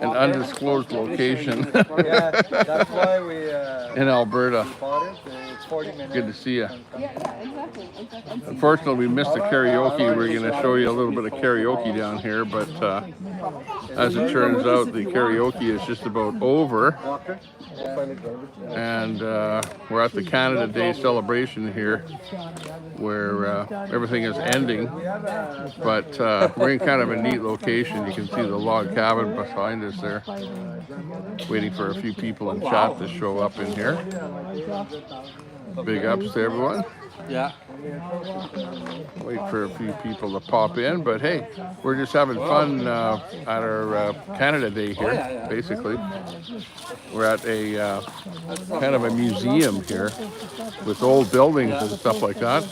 an undisclosed location Yeah, that's why we in Alberta. bought it. It's 40 minutes. Good to see you. Yeah, exactly. Unfortunately, we missed the karaoke. We're going to show you a little bit of karaoke down here, but as it turns out, the karaoke is just about over. And we're at the Canada Day celebration here, where everything is ending. But we're in kind of a neat location. You can see the log cabin behind us there. Waiting for a few people in chat to show up in here. Big ups to everyone. Yeah. Wait for a few people to pop in, but hey, we're just having fun at our Canada Day here, basically. We're at a kind of a museum here with old buildings and stuff like that.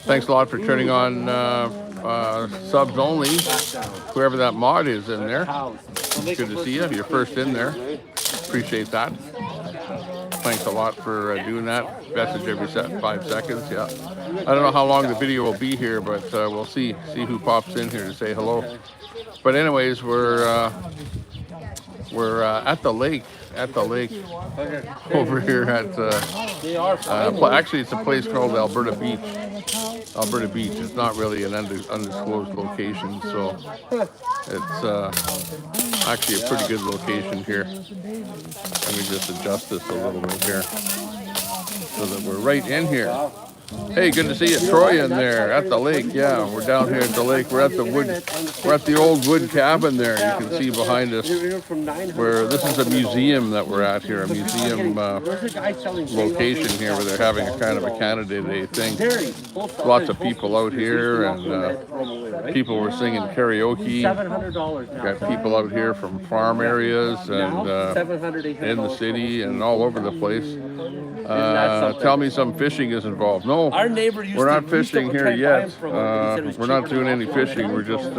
Thanks a lot for turning on subs only, whoever that mod is in there. Good to see you. You're first in there. Appreciate that. Thanks a lot for doing that. Message every 5 seconds. Yeah. I don't know how long the video will be here, but we'll see who pops in here to say hello. But anyways, we're at the lake. Over here at actually it's a place called Alberta Beach. It's not really an undisclosed location, so it's actually a pretty good location here. Let me just adjust this a little bit here so that we're right in here. Hey, good to see you, Troy, in there at the lake. Yeah, we're down here at the lake. We're at the old wood cabin there. You can see behind us where this is a museum that we're at here, a museum location here where they're having a kind of a Canada Day thing. Lots of people out here, and people were singing karaoke. Got people out here from farm areas and in the city and all over the place. Tell me some fishing is involved. No, our neighbor used we're not to, fishing here yet. We're not doing any fishing. We're just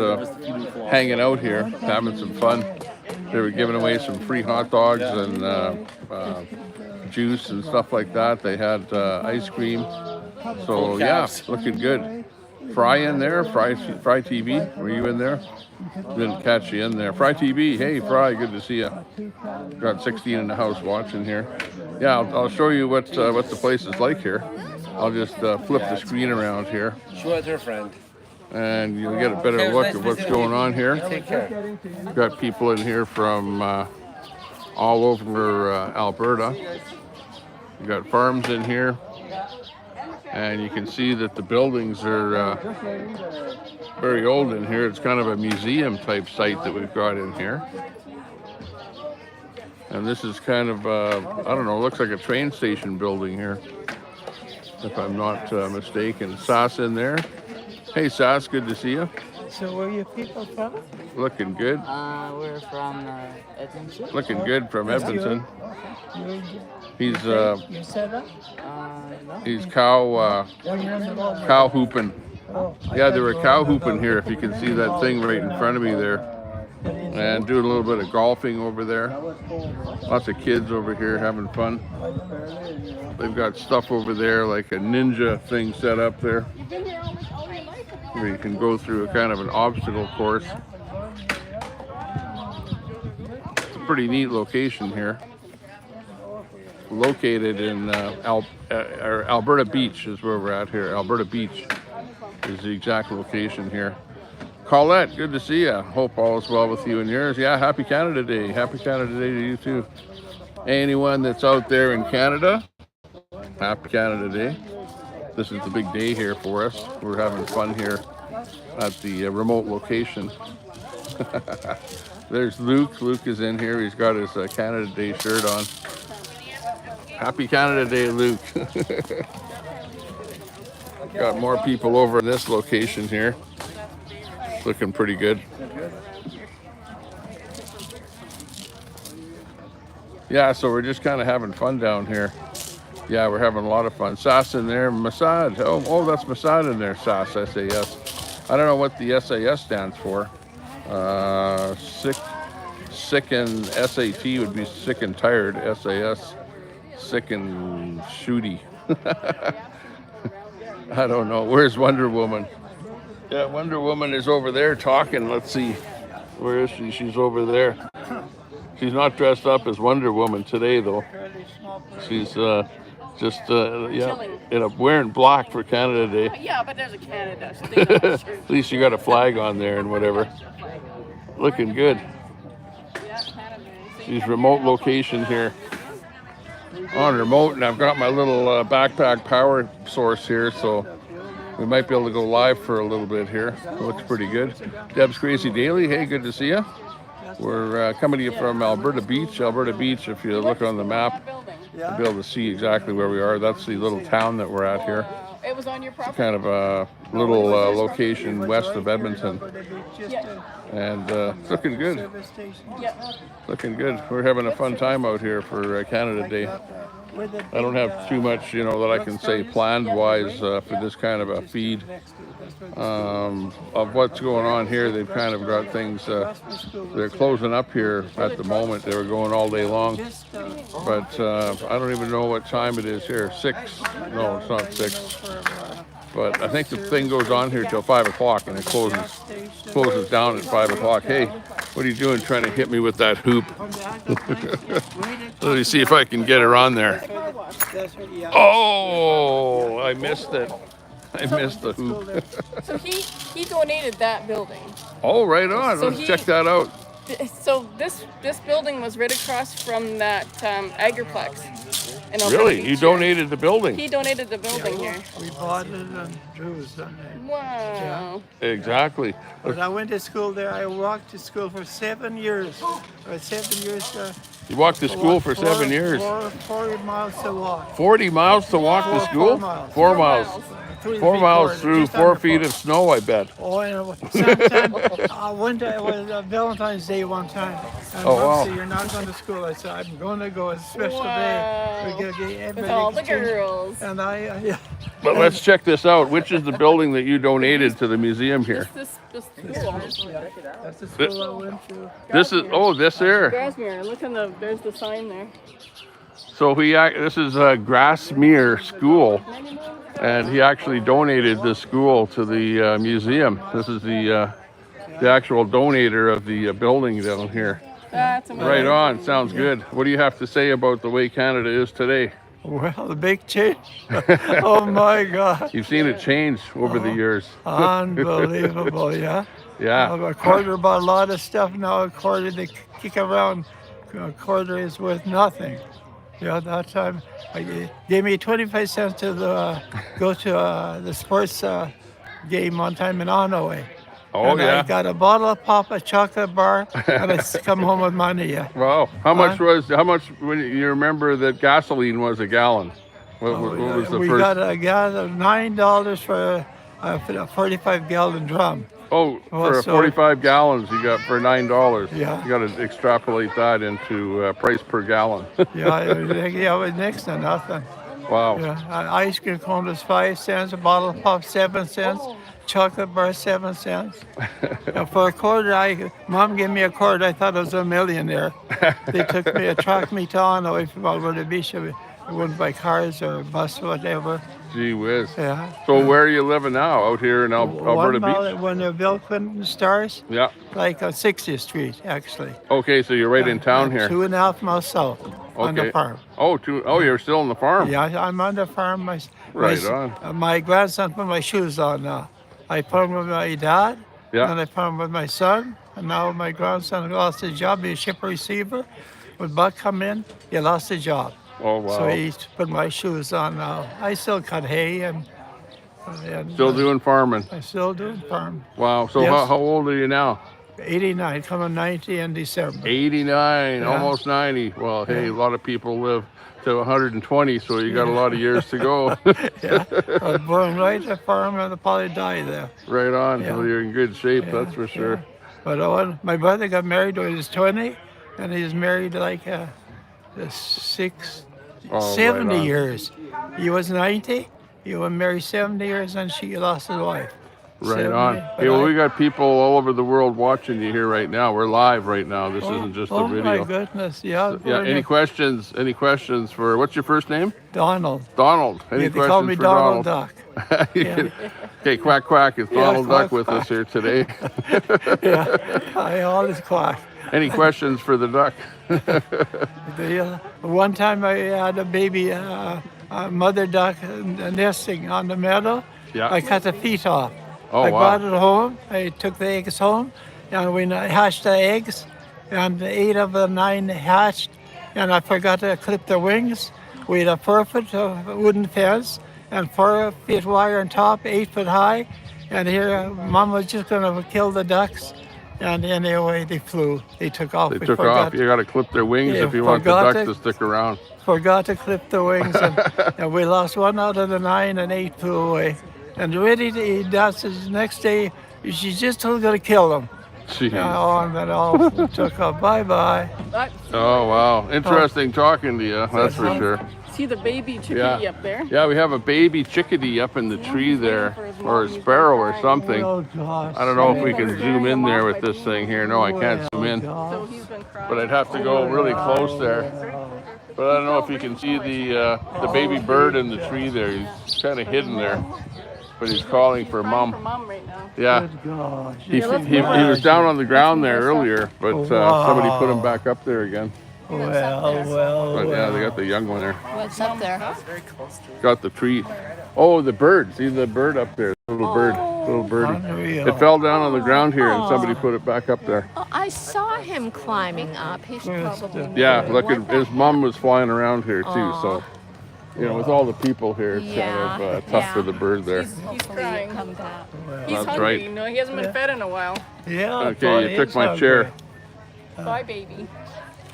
hanging out here, having some fun. They were giving away some free hot dogs and juice and stuff like that. They had ice cream. So yeah, looking good. Fry in there, Fry TV. Were you in there? Didn't catch you in there. Fry TV. Hey, Fry, good to see you. Got 16 in the house watching here. Yeah, I'll show you what the place is like here. I'll just flip the screen around here. Show it to her friend. And you'll get a better look at what's going on here. Take care. Got people in here from all over Alberta. We got farms in here. And you can see that the buildings are very old in here. It's kind of a museum type site that we've got in here. And this is kind of, I don't know, looks like a train station building here, if I'm not mistaken. Sass in there. Hey, Sass, good to see you. So where are you people from? Looking good. We're from Edmonton. Looking good from Edmonton. He's You set up? No. he's cow hooping. Yeah, they were cow hooping here. If you can see that thing right in front of me there, and doing a little bit of golfing over there. Lots of kids over here having fun. They've got stuff over there like a ninja thing set up there, where you can go through a kind of an obstacle course. It's a pretty neat location here. Located in Alberta Beach is where we're at here. Alberta Beach is the exact location here. Colette, good to see you. Hope all is well with you and yours. Yeah, happy Canada Day. Happy Canada Day to you too. Anyone that's out there in Canada, happy Canada Day. This is the big day here for us. We're having fun here at the remote location. There's Luke. Luke is in here. He's got his Canada Day shirt on. Happy Canada Day, Luke. Got more people over in this location here. Looking pretty good. Yeah, so we're just kind of having fun down here. Yeah, we're having a lot of fun. Sass in there, Massad. Oh, that's Massad in there, Sass, SAS. I don't know what the SAS stands for. Sick and SAT would be sick and tired. SAS, sick and shooty. I don't know. Where's Wonder Woman? Yeah, Wonder Woman is over there talking. Let's see. Where is she? She's over there. She's not dressed up as Wonder Woman today, though. Fairly small place. She's wearing black for Canada Day. Yeah, but there's a Canada. So they know what shirt. At least you got a flag on there and whatever. Looking good. Yeah, Canada. So These remote location here. On remote, and I've got my little backpack power source here, so we might be able to go live for a little bit here. It looks pretty good. Deb's Crazy Daily. Hey, good to see you. We're coming to you from Alberta Beach. Alberta Beach, if you look on the map, you'll be able to see exactly where we are. That's the little town that we're at here. it was on your property. Kind of a little location west of Edmonton. And it's looking good. Yeah. Looking good. We're having a fun time out here for Canada Day. I don't have too much, that I can say planned-wise for this kind of a feed. Of what's going on here, they've kind of got things, they're closing up here at the moment. They were going all day long, but I don't even know what time it is here. 6? No, it's not 6. But I think the thing goes on here till 5 o'clock, and it closes down at 5 o'clock. Hey, what are you doing trying to hit me with that hoop? Let me see if I can get her on there. Oh, I missed it. I missed the hoop. So he donated that building. Oh, right on. So Let's check that out. So this building was right across from that Agriplex. In Alberta Really? Beach You here. donated the building? He donated the building here. We bought it and Drew's on there. Wow. Exactly. But I went to school there. I walked to school for 7 years. 7 years. You walked to school for 7 years. 40 miles to walk. 40 miles to walk to school? 4 miles. 4 miles. 4 miles through 4 feet of snow, I bet. Oh, and sometimes I went to, it was Valentine's Day one time. And Oh, Mom wow. said, you're not going to school. I said, I'm going to go. It's a special Wow. day. We're going to get With everybody all the exchange. girls. And I But let's check this out. Which is the building that you donated to the museum here? This school. that's the school I went to. This is, oh, this here. Grasmere. Look on there's the sign there. So this is Grasmere School, and he actually donated this school to the museum. This is the actual donator of the building down here. That's amazing. Right on. Sounds good. What do you have to say about the way Canada is today? Well, the big change. Oh my God. You've seen it change over the years. Unbelievable, yeah. Yeah. A quarter bought a lot of stuff. Now a quarter they kick around. A quarter is worth nothing. Yeah, that time I gave me 25 cents to go to the sports game one time in Onaway. Oh, and yeah. I got a bottle of pop, a chocolate bar, and I come home with money. Yeah. Wow. How much when you remember that gasoline was a gallon? What was the we first? got a gas of $9 for a 45-gallon drum. Oh, for so- 45 gallons you got for $9. Yeah. You got to extrapolate that into price per gallon. Yeah, it was next to nothing. Wow. Yeah, ice cream cone was 5 cents, a bottle of pop 7 cents, chocolate bar 7 cents. And for a quarter, Mom gave me a quarter. I thought I was a millionaire. They tracked me to away from Alberta Beach. I went by cars or bus or whatever. Gee whiz. Yeah. So where are you living now? Out here in Alberta 1 mile Beach? when the Bill Clinton stars, Yeah. like on 60th Street, actually. Okay, so you're right in town here. 2.5 miles south on the Okay. farm. Oh, you're still on the farm. Yeah, I'm on the farm. Right on. My grandson put my shoes on now. I put them with my dad, Yeah. and I put them with my son, and now my grandson lost his job. He's a ship receiver. When Buck come in, he lost his job. Oh, wow. So he put my shoes on now. I still cut hay and Still doing farming. I still do farm. Wow. So Yes. how old are you now? 89, coming 90 in December. 89, Yeah. almost 90. Well, hey, a lot of people live to 120, so you got a lot of years to go. Yeah, I was born right at the farm and I'll probably die there. Right on. Yeah. Well, you're in good shape, that's for sure. But my brother got married when he was 20, and he was married like 70 on. years. He was 90. He was married 70 years, and she lost his wife. Right 70, on. but Hey, well, I- we got people all over the world watching you here right now. We're live right now. This isn't just a Oh video. my goodness! Yeah. Yeah. Any questions? Any questions for what's your first name? Donald. Donald. Any Yeah, they questions call me for Donald Donald? Duck. Okay, quack quack. It's Yeah, Donald quack, Duck with quack. us here today. Yeah, I always quack. Any questions for the duck? One time I had a baby, a mother duck nesting on the meadow. Yeah. I cut the feet off. Oh, I wow. brought it home. I took the eggs home, and we hatched the eggs, and 8 of the 9 hatched, and I forgot to clip the wings. We had a 4-foot wooden fence and 4 feet wire on top, 8 foot high, and here Mom was just going to kill the ducks, and anyway they flew. They took off. They We took forgot, off. You got to clip their wings Yeah, if you want the forgot ducks to- to stick around. Forgot to clip the wings, and we lost 1 out of the 9, and 8 flew away. And ready to eat, that's the next day, she's just going to kill them. Jeez. And then all took off. Bye-bye. Oh, wow. Interesting talking to you, that's for sure. See the baby chickadee up there? Yeah, we have a baby chickadee up in the tree there, or a sparrow or something. Oh, gosh. I don't know if we can zoom in there with this thing here. No, I can't zoom in. So he's been crying. But I'd have to go really close there. But I don't know if you can see the baby bird in the tree there. He's kind of hidden there. But he's calling for Crying for mom. mom right now. Yeah, Good gosh. he was down on the ground there earlier, but somebody put him back up there again. Well, But yeah, they got the young one there. What's up there? Got the tree. Oh, the bird. See the bird up there. Little bird. Little birdie. Unreal. It fell down on the ground here and somebody put it back up there. Oh, I saw him climbing up. He's probably Yeah, look at his mom was flying around here too, so you know, with all the people here, it's Yeah, kind of tough yeah. for the bird there. He's crying. come back. He's That's hungry. right. You know, he hasn't been fed in a while. Yeah. Okay, you took my chair. Bye, baby.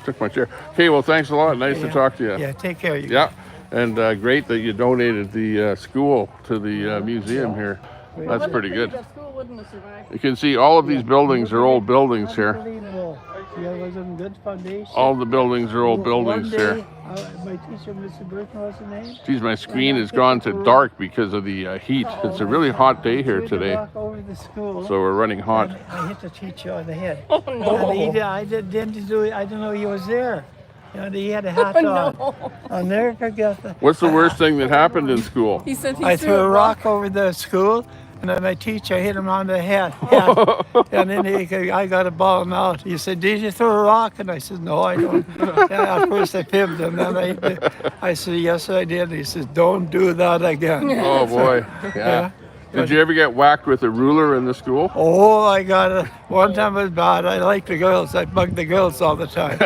Took my chair. Okay, well, thanks a lot. Nice to talk to you. Yeah, take care. You Yeah, and great that you donated the school to the museum here. That's pretty good. That school wouldn't have survived. You can see all of these buildings are old buildings here. Unbelievable. Yeah, it was in good foundation. All the buildings are old buildings One day, here. my teacher, Mr. Burton, what's his name? Geez, my screen has gone to dark because of the heat. It's a really hot day here We had to today, walk over to the school. so we're running hot. And I hit the teacher on the head. Oh, And no. I didn't do it. I didn't know he was there. You know, he had a hat Oh, on. no. I'll never forget that. What's the worst thing that happened in school? He said he I threw a rock over the school, and then my teacher hit him on the head. And then I got a ball out. He said, "Did you throw a rock?" And I said, "No, I don't." At first I fibbed him, and then I said, "Yes, I did." He says, "Don't do that again." Oh boy, yeah. Did you ever get whacked with a ruler in the school? Oh, I got it. One time it was bad. I like the girls. I bugged the girls all the time.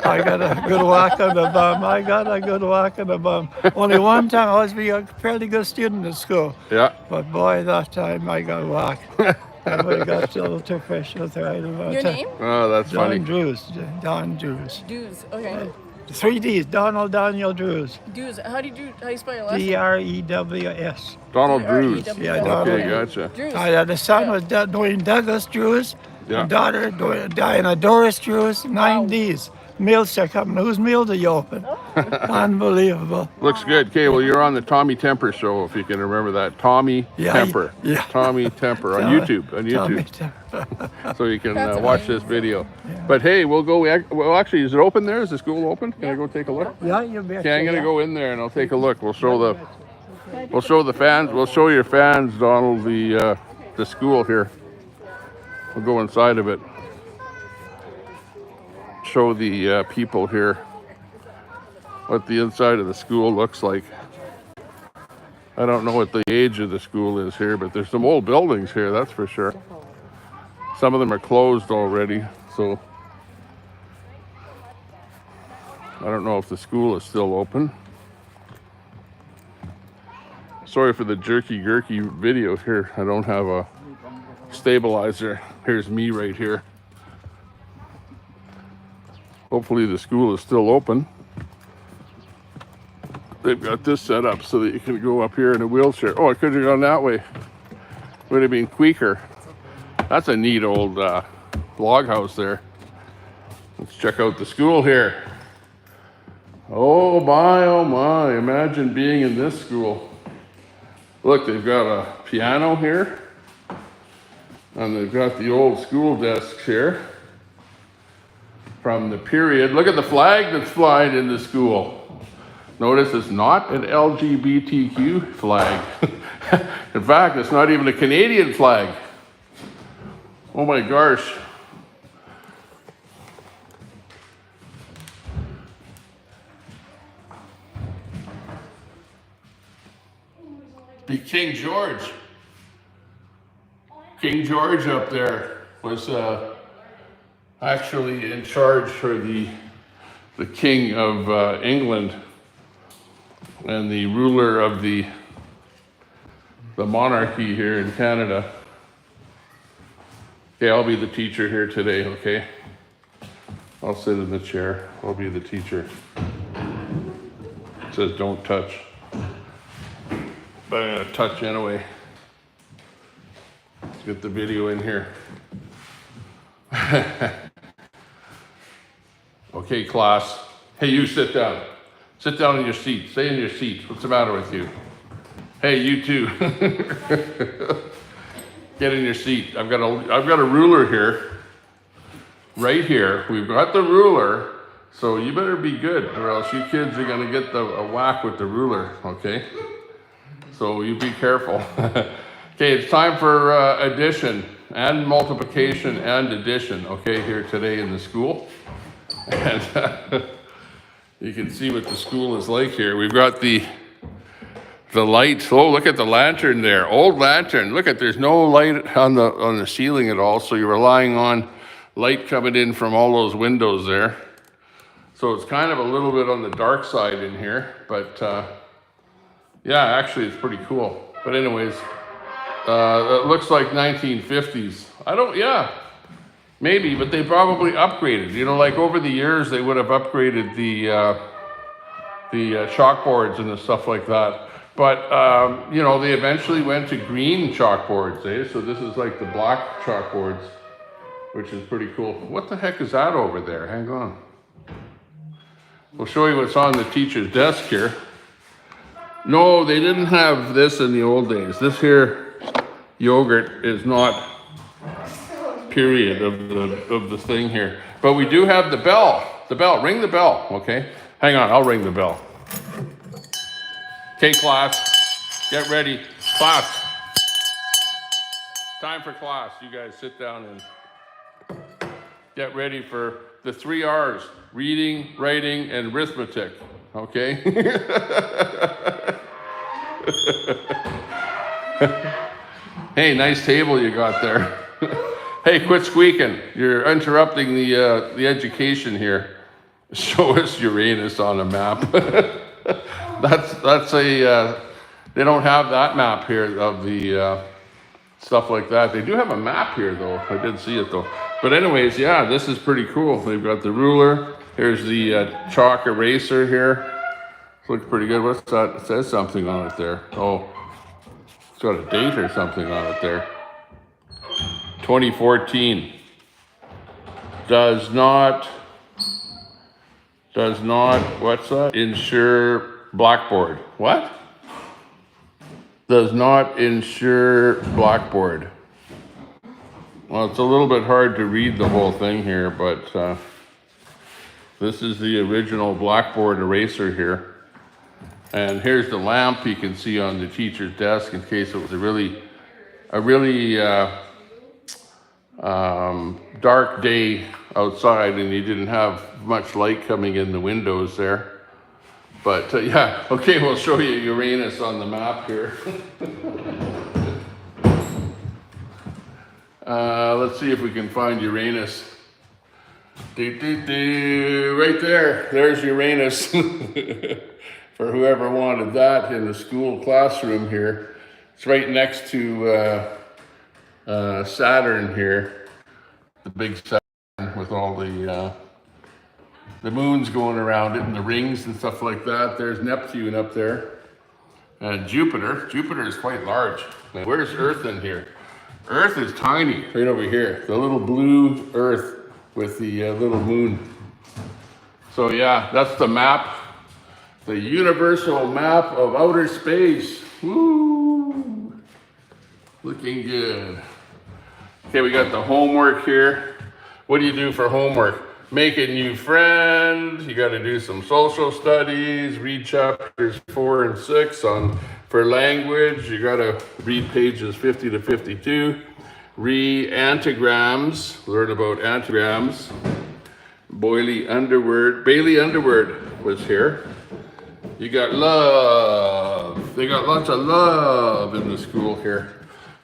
I got a good whack on the bum. I got a good whack on the bum. Only one time I was a fairly good student in school. Yeah. But boy, that time I got whacked. I would have got a little too fresh with her. I don't know. Your name? Oh, that's funny. Don Drews. Don Drews. Dews. Okay. 3 D's. Donald Daniel Drews. Dews. How do you spell your last name? Drews. Donald Drews. Yeah, Donald. Okay, gotcha. Drews. The son was Dwayne Douglas Drews. Yeah. The daughter, Diana Doris Drews. 9 D's. Meals are coming. Whose meals are you open? Unbelievable. Looks good. Okay, well, you're on the Tommy Temper show, if you can remember that. Tommy Yeah, Temper. yeah. Tommy Temper on Tommy- YouTube. On Tommy YouTube. Temper. So you can That's watch this video. But hey, we'll go. Well, actually, is it open there? Is the school open? Can I go take a look? Yeah, you bet. Okay, I'm gonna go in there and I'll take a look. We'll show the fans. We'll show your fans, Donald, the school here. We'll go inside of it. Show the people here what the inside of the school looks like. I don't know what the age of the school is here, but there's some old buildings here, that's for sure. Some of them are closed already, so I don't know if the school is still open. Sorry for the jerky-gurky video here. I don't have a stabilizer. Here's me right here. Hopefully the school is still open. They've got this set up so that you can go up here in a wheelchair. Oh, I could have gone that way. Would have been quicker. That's a neat old log house there. Let's check out the school here. Oh my, imagine being in this school. Look, they've got a piano here. And they've got the old school desks here. From the period. Look at the flag that's flying in the school. Notice it's not an LGBTQ flag. In fact, it's not even a Canadian flag. Oh my gosh. Be King George. King George up there was actually in charge for the King of England and the ruler of the monarchy here in Canada. Okay, I'll be the teacher here today, okay? I'll sit in the chair. I'll be the teacher. It says don't touch. But I'm gonna touch anyway. Let's get the video in here. Okay, class. Hey, you sit down. Sit down in your seat. Stay in your seat. What's the matter with you? Hey, you too. Get in your seat. I've got a ruler here. Right here. We've got the ruler. So you better be good, or else you kids are gonna get a whack with the ruler. Okay. So you be careful. Okay, it's time for addition and multiplication and addition. Okay, here today in the school. And you can see what the school is like here. We've got the lights. Oh, look at the lantern there. Old lantern. Look at, there's no light on the ceiling at all. So you're relying on light coming in from all those windows there. So it's kind of a little bit on the dark side in here, but yeah, actually it's pretty cool. But anyways, it looks like 1950s. Yeah, maybe, but they probably upgraded. You know, like over the years, they would have upgraded the chalkboards and the stuff like that. But, you know, they eventually went to green chalkboards, eh? So this is like the black chalkboards, which is pretty cool. What the heck is that over there? Hang on. We'll show you what's on the teacher's desk here. No, they didn't have this in the old days. This here yogurt is not period of the thing here. But we do have the bell. The bell. Ring the bell, okay? Hang on, I'll ring the bell. Okay, class, get ready. Class. Time for class. You guys sit down and get ready for the 3 R's. Reading, writing, and arithmetic, okay? Hey, nice table you got there. Hey, quit squeaking. You're interrupting the education here. Show us Uranus on a map. That's a, they don't have that map here of the stuff like that. They do have a map here though. I did see it though. But anyways, yeah, this is pretty cool. They've got the ruler. Here's the chalk eraser here. Looks pretty good. What's that? It says something on it there. Oh, it's got a date or something on it there. 2014. Does not, what's that? Insure Blackboard. What? Does not insure Blackboard. Well, it's a little bit hard to read the whole thing here, but this is the original Blackboard eraser here. And here's the lamp you can see on the teacher's desk in case it was a really dark day outside and you didn't have much light coming in the windows there. But yeah, okay, we'll show you Uranus on the map here. Let's see if we can find Uranus. Right there, there's Uranus. For whoever wanted that in the school classroom here. It's right next to Saturn here, the big Saturn with all the moons going around it and the rings and stuff like that. There's Neptune up there. And Jupiter is quite large. Now, where's Earth in here? Earth is tiny, right over here. The little blue Earth with the little moon. So yeah, that's the map. The universal map of outer space. Woo! Looking good. Okay, we got the homework here. What do you do for homework? Make a new friend. You got to do some social studies. Read chapters 4 and 6 for language. You got to read pages 50 to 52. Read antigrams. Learn about antigrams. Bailey Underwood was here. You got love. They got lots of love in the school here.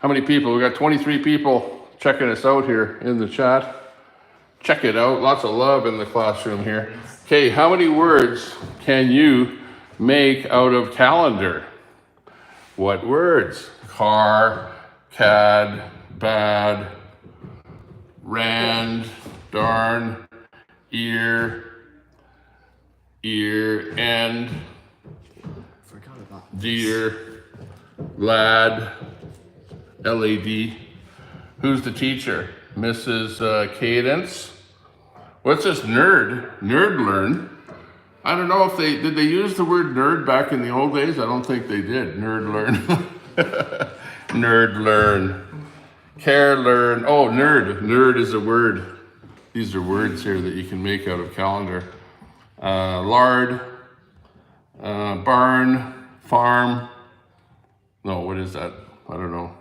How many people? We got 23 people checking us out here in the chat. Check it out. Lots of love in the classroom here. Okay, how many words can you make out of calendar? What words? Car, cad, bad, rand, darn, ear, end, dear, lad, LAD. Who's the teacher? Mrs. Cadence. What's this nerd? Nerd learn. I don't know if did they use the word nerd back in the old days? I don't think they did. Nerd learn. Nerd learn. Care learn. Oh, nerd. Nerd is a word. These are words here that you can make out of calendar. Lard, barn, farm. No, what is that? I don't know.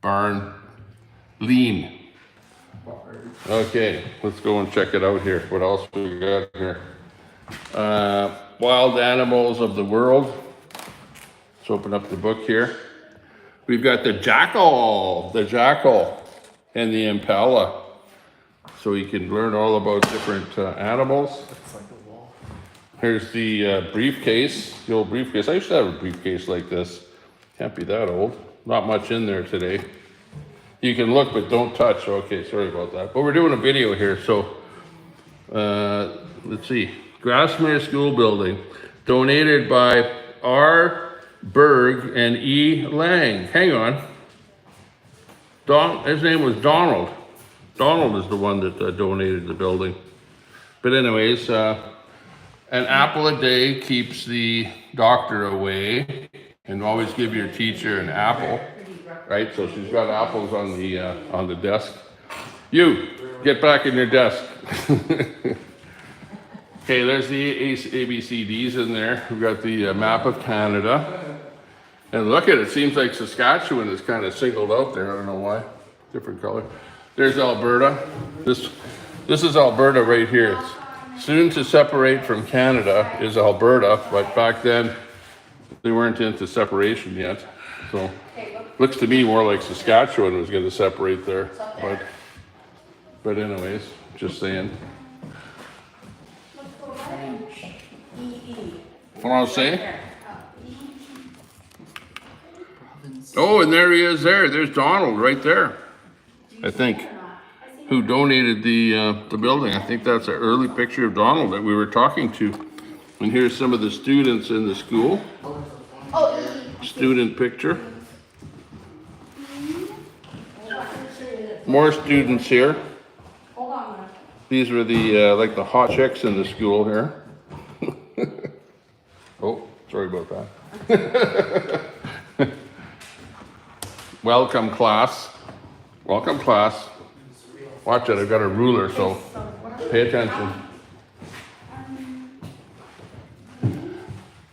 Barn, lean. Okay, let's go and check it out here. What else we got here? Wild animals of the world. Let's open up the book here. We've got the jackal and the impala. So you can learn all about different animals. Here's the briefcase, the old briefcase. I used to have a briefcase like this. Can't be that old. Not much in there today. You can look, but don't touch. Okay, sorry about that. But we're doing a video here, so let's see. Grassmere School Building, donated by R. Berg and E. Lang. Hang on. His name was Donald. Donald is the one that donated the building. But anyways, an apple a day keeps the doctor away. And always give your teacher an apple, right? So she's got apples on the desk. You, get back in your desk. Okay, there's the ABCDs in there. We've got the map of Canada. And look at it, it seems like Saskatchewan is kind of singled out there. I don't know why, different color. There's Alberta. This is Alberta right here. It's soon to separate from Canada is Alberta, but back then they weren't into separation yet. So looks to me more like Saskatchewan was going to separate there. But anyways, just saying. Francais. Oh, and there he is there. There's Donald right there, I think, who donated the building. I think that's an early picture of Donald that we were talking to. And here's some of the students in the school. Student picture. More students here. These were the like the hot chicks in the school here. Oh, sorry about that. Welcome class. Welcome class. Watch it, I've got a ruler, so pay attention.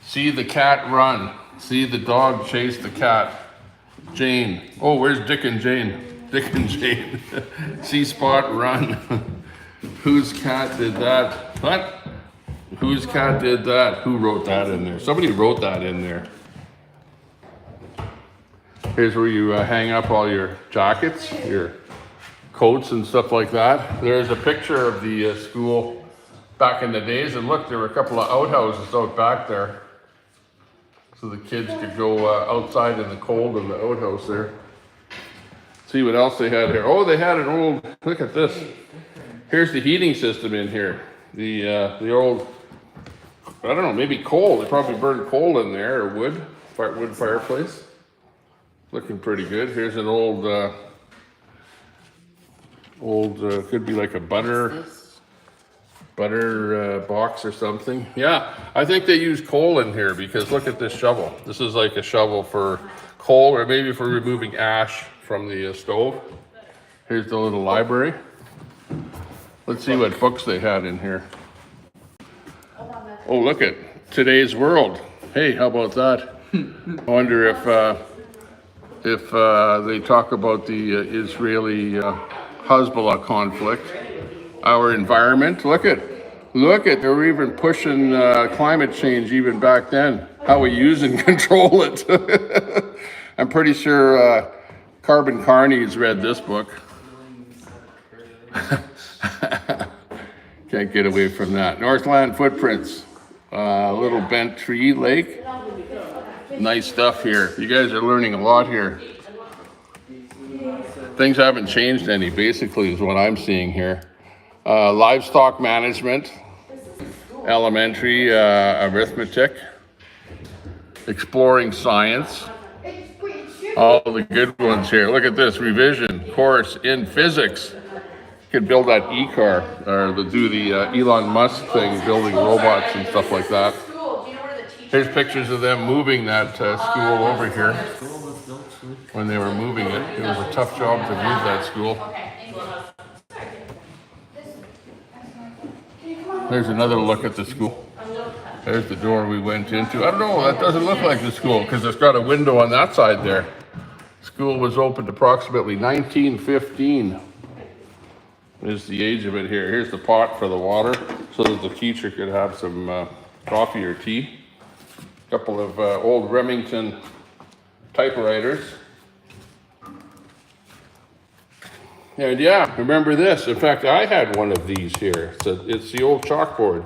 See the cat run. See the dog chase the cat. Jane. Oh, where's Dick and Jane? Dick and Jane. See Spot run. Whose cat did that? What? Whose cat did that? Who wrote that in there? Somebody wrote that in there. Here's where you hang up all your jackets, your coats and stuff like that. There's a picture of the school back in the days, and look, there were a couple of outhouses out back there. So the kids could go outside in the cold in the outhouse there. See what else they had here. Oh, they had an old, look at this. Here's the heating system in here. The old, I don't know, maybe coal. They probably burned coal in there, or wood fireplace. Looking pretty good. Here's an old, could be like a butter box or something. Yeah, I think they use coal in here because look at this shovel. This is like a shovel for coal or maybe for removing ash from the stove. Here's the little library. Let's see what books they had in here. Oh, look at Today's World. Hey, how about that? I wonder if they talk about the Israeli Hezbollah conflict. Our environment, look at, they were even pushing climate change even back then. how we use and control it. I'm pretty sure Carbon Carney's read this book. Can't get away from that. Northland Footprints, Little Bent Tree Lake. Nice stuff here. You guys are learning a lot here. Things haven't changed any, basically, is what I'm seeing here. Livestock management, elementary arithmetic, exploring science. All the good ones here. Look at this revision course in physics. You could build that e-car or do the Elon Musk thing, building robots and stuff like that. Here's pictures of them moving that school over here. When they were moving it, it was a tough job to move that school. There's another look at the school. There's the door we went into. I don't know, that doesn't look like the school because it's got a window on that side there. School was opened approximately 1915. Is the age of it here. Here's the pot for the water so that the teacher could have some coffee or tea. A couple of old Remington typewriters. And yeah, remember this. In fact, I had one of these here. It's the old chalkboard,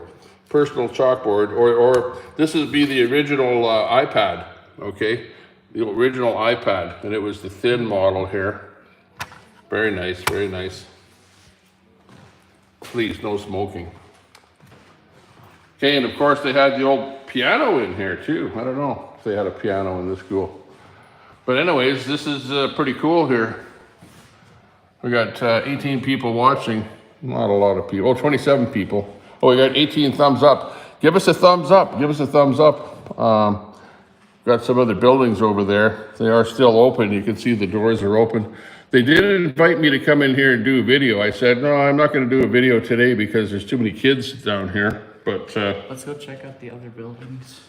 personal chalkboard, or this would be the original iPad, okay? The original iPad, and it was the thin model here. Very nice, very nice. Please, no smoking. Okay, and of course they had the old piano in here too. I don't know if they had a piano in this school. But anyways, this is pretty cool here. We got 18 people watching. Not a lot of people. Oh, 27 people. Oh, we got 18 thumbs up. Give us a thumbs up. Give us a thumbs up. Got some other buildings over there. They are still open. You can see the doors are open. They did invite me to come in here and do a video. I said, no, I'm not going to do a video today because there's too many kids down here. But let's go check out the other buildings.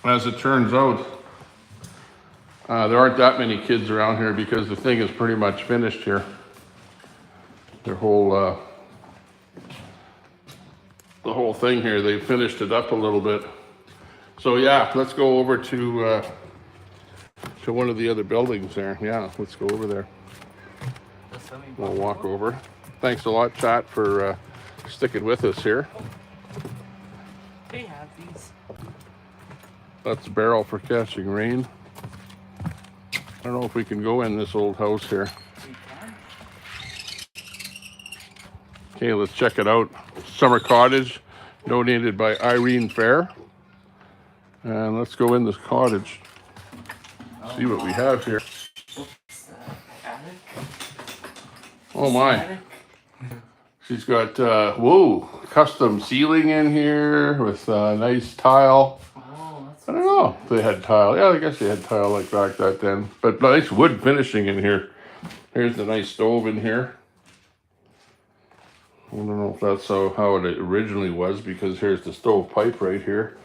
As it turns out, there aren't that many kids around here because the thing is pretty much finished here. Their whole, the whole thing here, they finished it up a little bit. So yeah, let's go over to one of the other buildings there. Yeah, let's go over there. We'll walk over. Thanks a lot, chat, for sticking with us here. They have these. That's a barrel for catching rain. I don't know if we can go in this old house here. Okay, let's check it out. Summer cottage, donated by Irene Fair. And let's go in this cottage. See what we have here. Oh my. She's got, whoa, custom ceiling in here with nice tile. I don't know if they had tile. Yeah, I guess they had tile like that then. But nice wood finishing in here. Here's the nice stove in here. I don't know if that's how it originally was because here's the stove pipe right here.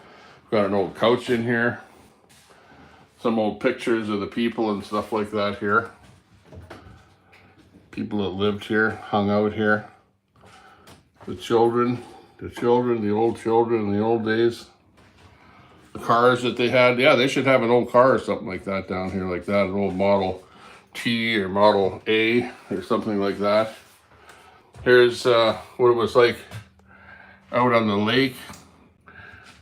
Got an old couch in here. Some old pictures of the people and stuff like that here. People that lived here, hung out here. The children, the old children in the old days. The cars that they had. Yeah, they should have an old car or something like that down here like that. An old Model T or Model A or something like that. Here's what it was like out on the lake.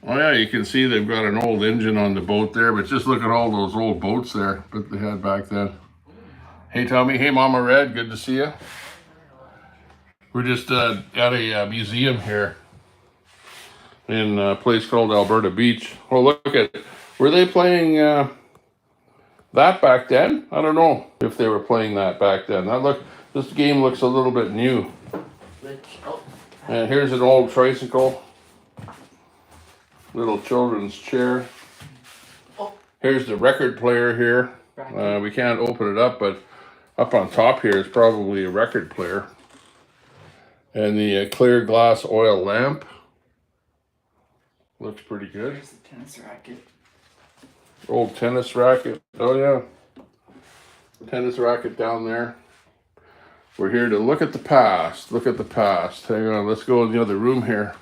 Oh yeah, you can see they've got an old engine on the boat there, but just look at all those old boats there that they had back then. Hey Tommy, hey Mama Red, good to see you. We're just at a museum here in a place called Alberta Beach. Oh, look at it. Were they playing that back then? I don't know if they were playing that back then. This game looks a little bit new. And here's an old tricycle. Little children's chair. Here's the record player here. We can't open it up, but up on top here is probably a record player. And the clear glass oil lamp. Looks pretty good. Here's the tennis racket. Old tennis racket. Oh yeah. Tennis racket down there. We're here to look at the past. Look at the past. Hang on, let's go in the other room here.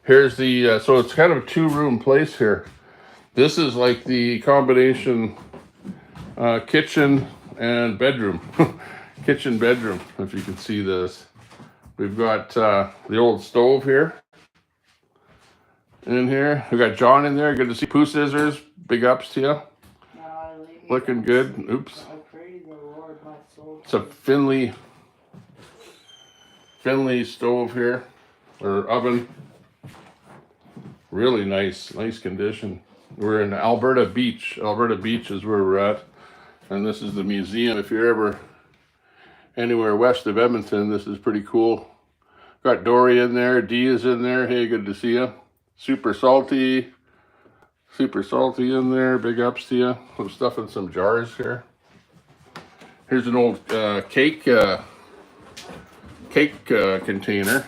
Here's the, so it's kind of a two-room place here. This is like the combination kitchen and bedroom. Kitchen bedroom, if you can see this. We've got the old stove here. In here. We got John in there. Good to see. Pooh Scissors. Big ups to you. Looking good. Oops. It's a Finley stove here, or oven. Really nice condition. We're in Alberta Beach. Alberta Beach is where we're at, and this is the museum. If you're ever anywhere west of Edmonton, this is pretty cool. Got Dory in there. Dee is in there. Hey, good to see you. Super salty in there. Big ups to you. Some stuff in some jars here. Here's an old cake container.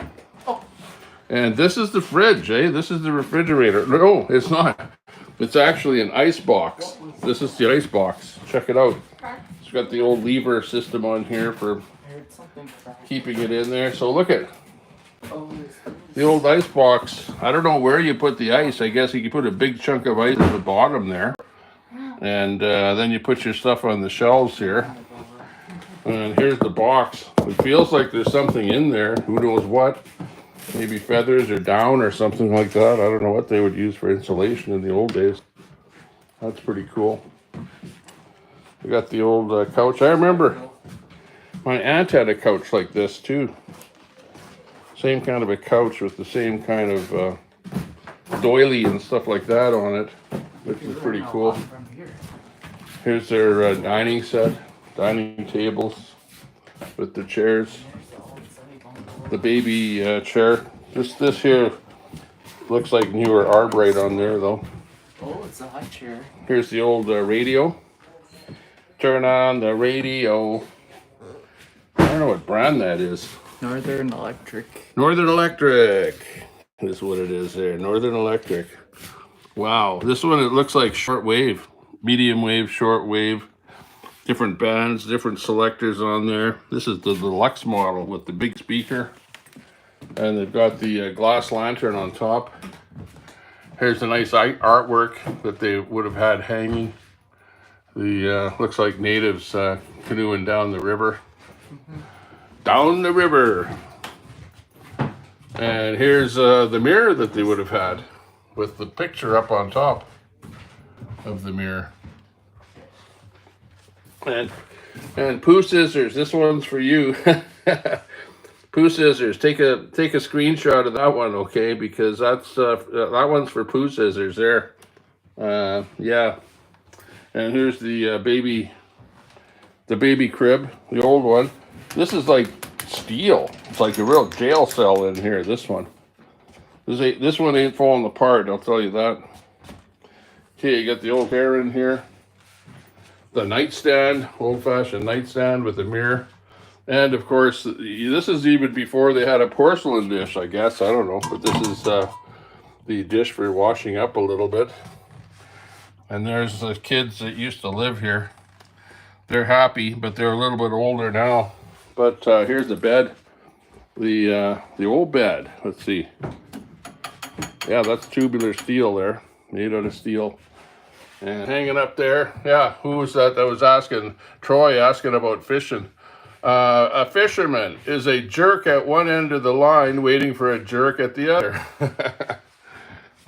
And this is the fridge, eh? This is the refrigerator. No, it's not. It's actually an ice box. This is the ice box. Check it out. It's got the old lever system on here for keeping it in there. So look at the old ice box. I don't know where you put the ice. I guess you can put a big chunk of ice at the bottom there. And then you put your stuff on the shelves here. And here's the box. It feels like there's something in there. Who knows what? Maybe feathers or down or something like that. I don't know what they would use for insulation in the old days. That's pretty cool. We got the old couch. I remember my aunt had a couch like this too. Same kind of a couch with the same kind of doily and stuff like that on it, which is pretty cool. Here's their dining set, dining tables with the chairs. The baby chair. This here looks like newer arborite on there though. Oh, it's a high chair. Here's the old radio. Turn on the radio. I don't know what brand that is. Northern Electric. Northern Electric is what it is there. Northern Electric. Wow. This one, it looks like short wave. Medium wave, short wave. Different bands, different selectors on there. This is the deluxe model with the big speaker. And they've got the glass lantern on top. Here's the nice artwork that they would have had hanging. The looks like natives canoeing down the river. Down the river. And here's the mirror that they would have had with the picture up on top of the mirror. And Pooh Scissors, this one's for you. Pooh Scissors, take a screenshot of that one, okay? Because that's that one's for Pooh Scissors there. Yeah. And here's the baby crib, the old one. This is like steel. It's like a real jail cell in here. This one. This one ain't falling apart. I'll tell you that. Okay, you got the old hair in here. The nightstand, old-fashioned nightstand with a mirror. And of course, this is even before they had a porcelain dish, I guess. I don't know, but this is the dish for washing up a little bit. And there's the kids that used to live here. They're happy, but they're a little bit older now. But here's the bed, the old bed. Let's see. Yeah, that's tubular steel there, made out of steel. And hanging up there, yeah, who was that was asking? Troy asking about fishing. A fisherman is a jerk at one end of the line waiting for a jerk at the other.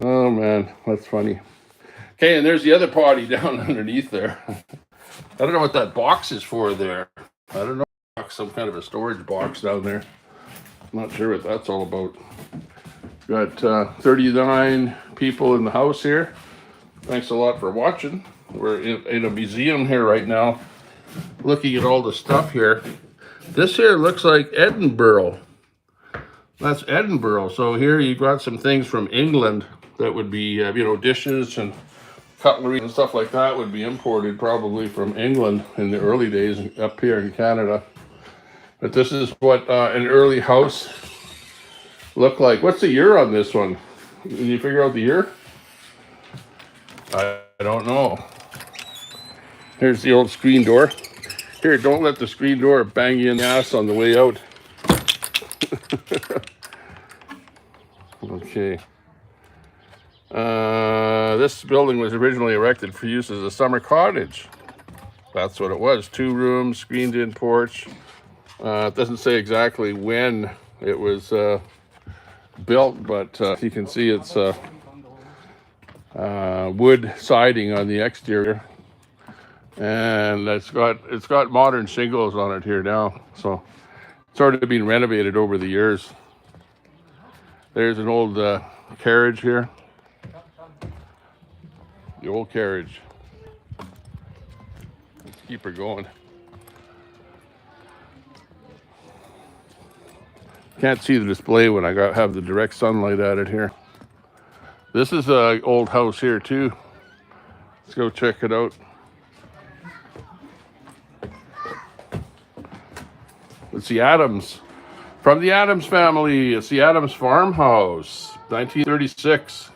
Oh man, that's funny. Okay, and there's the other potty down underneath there. I don't know what that box is for there. I don't know, some kind of a storage box down there. I'm not sure what that's all about. Got 39 people in the house here. Thanks a lot for watching. We're in a museum here right now, looking at all the stuff here. This here looks like Edinburgh. That's Edinburgh. So here you've got some things from England that would be, dishes and cutlery and stuff like that would be imported probably from England in the early days up here in Canada. But this is what an early house looked like. What's the year on this one? Can you figure out the year? I don't know. Here's the old screen door. Here, don't let the screen door bang you in the ass on the way out. Okay. This building was originally erected for use as a summer cottage. That's what it was. 2 rooms, screened-in porch. It doesn't say exactly when it was built, but you can see it's wood siding on the exterior, and it's got modern shingles on it here now. So it's sort of been renovated over the years. There's an old carriage here. The old carriage. Let's keep her going. Can't see the display when I have the direct sunlight at it here. This is an old house here too. Let's go check it out. It's the Adams. From the Adams family, it's the Adams farmhouse. 1936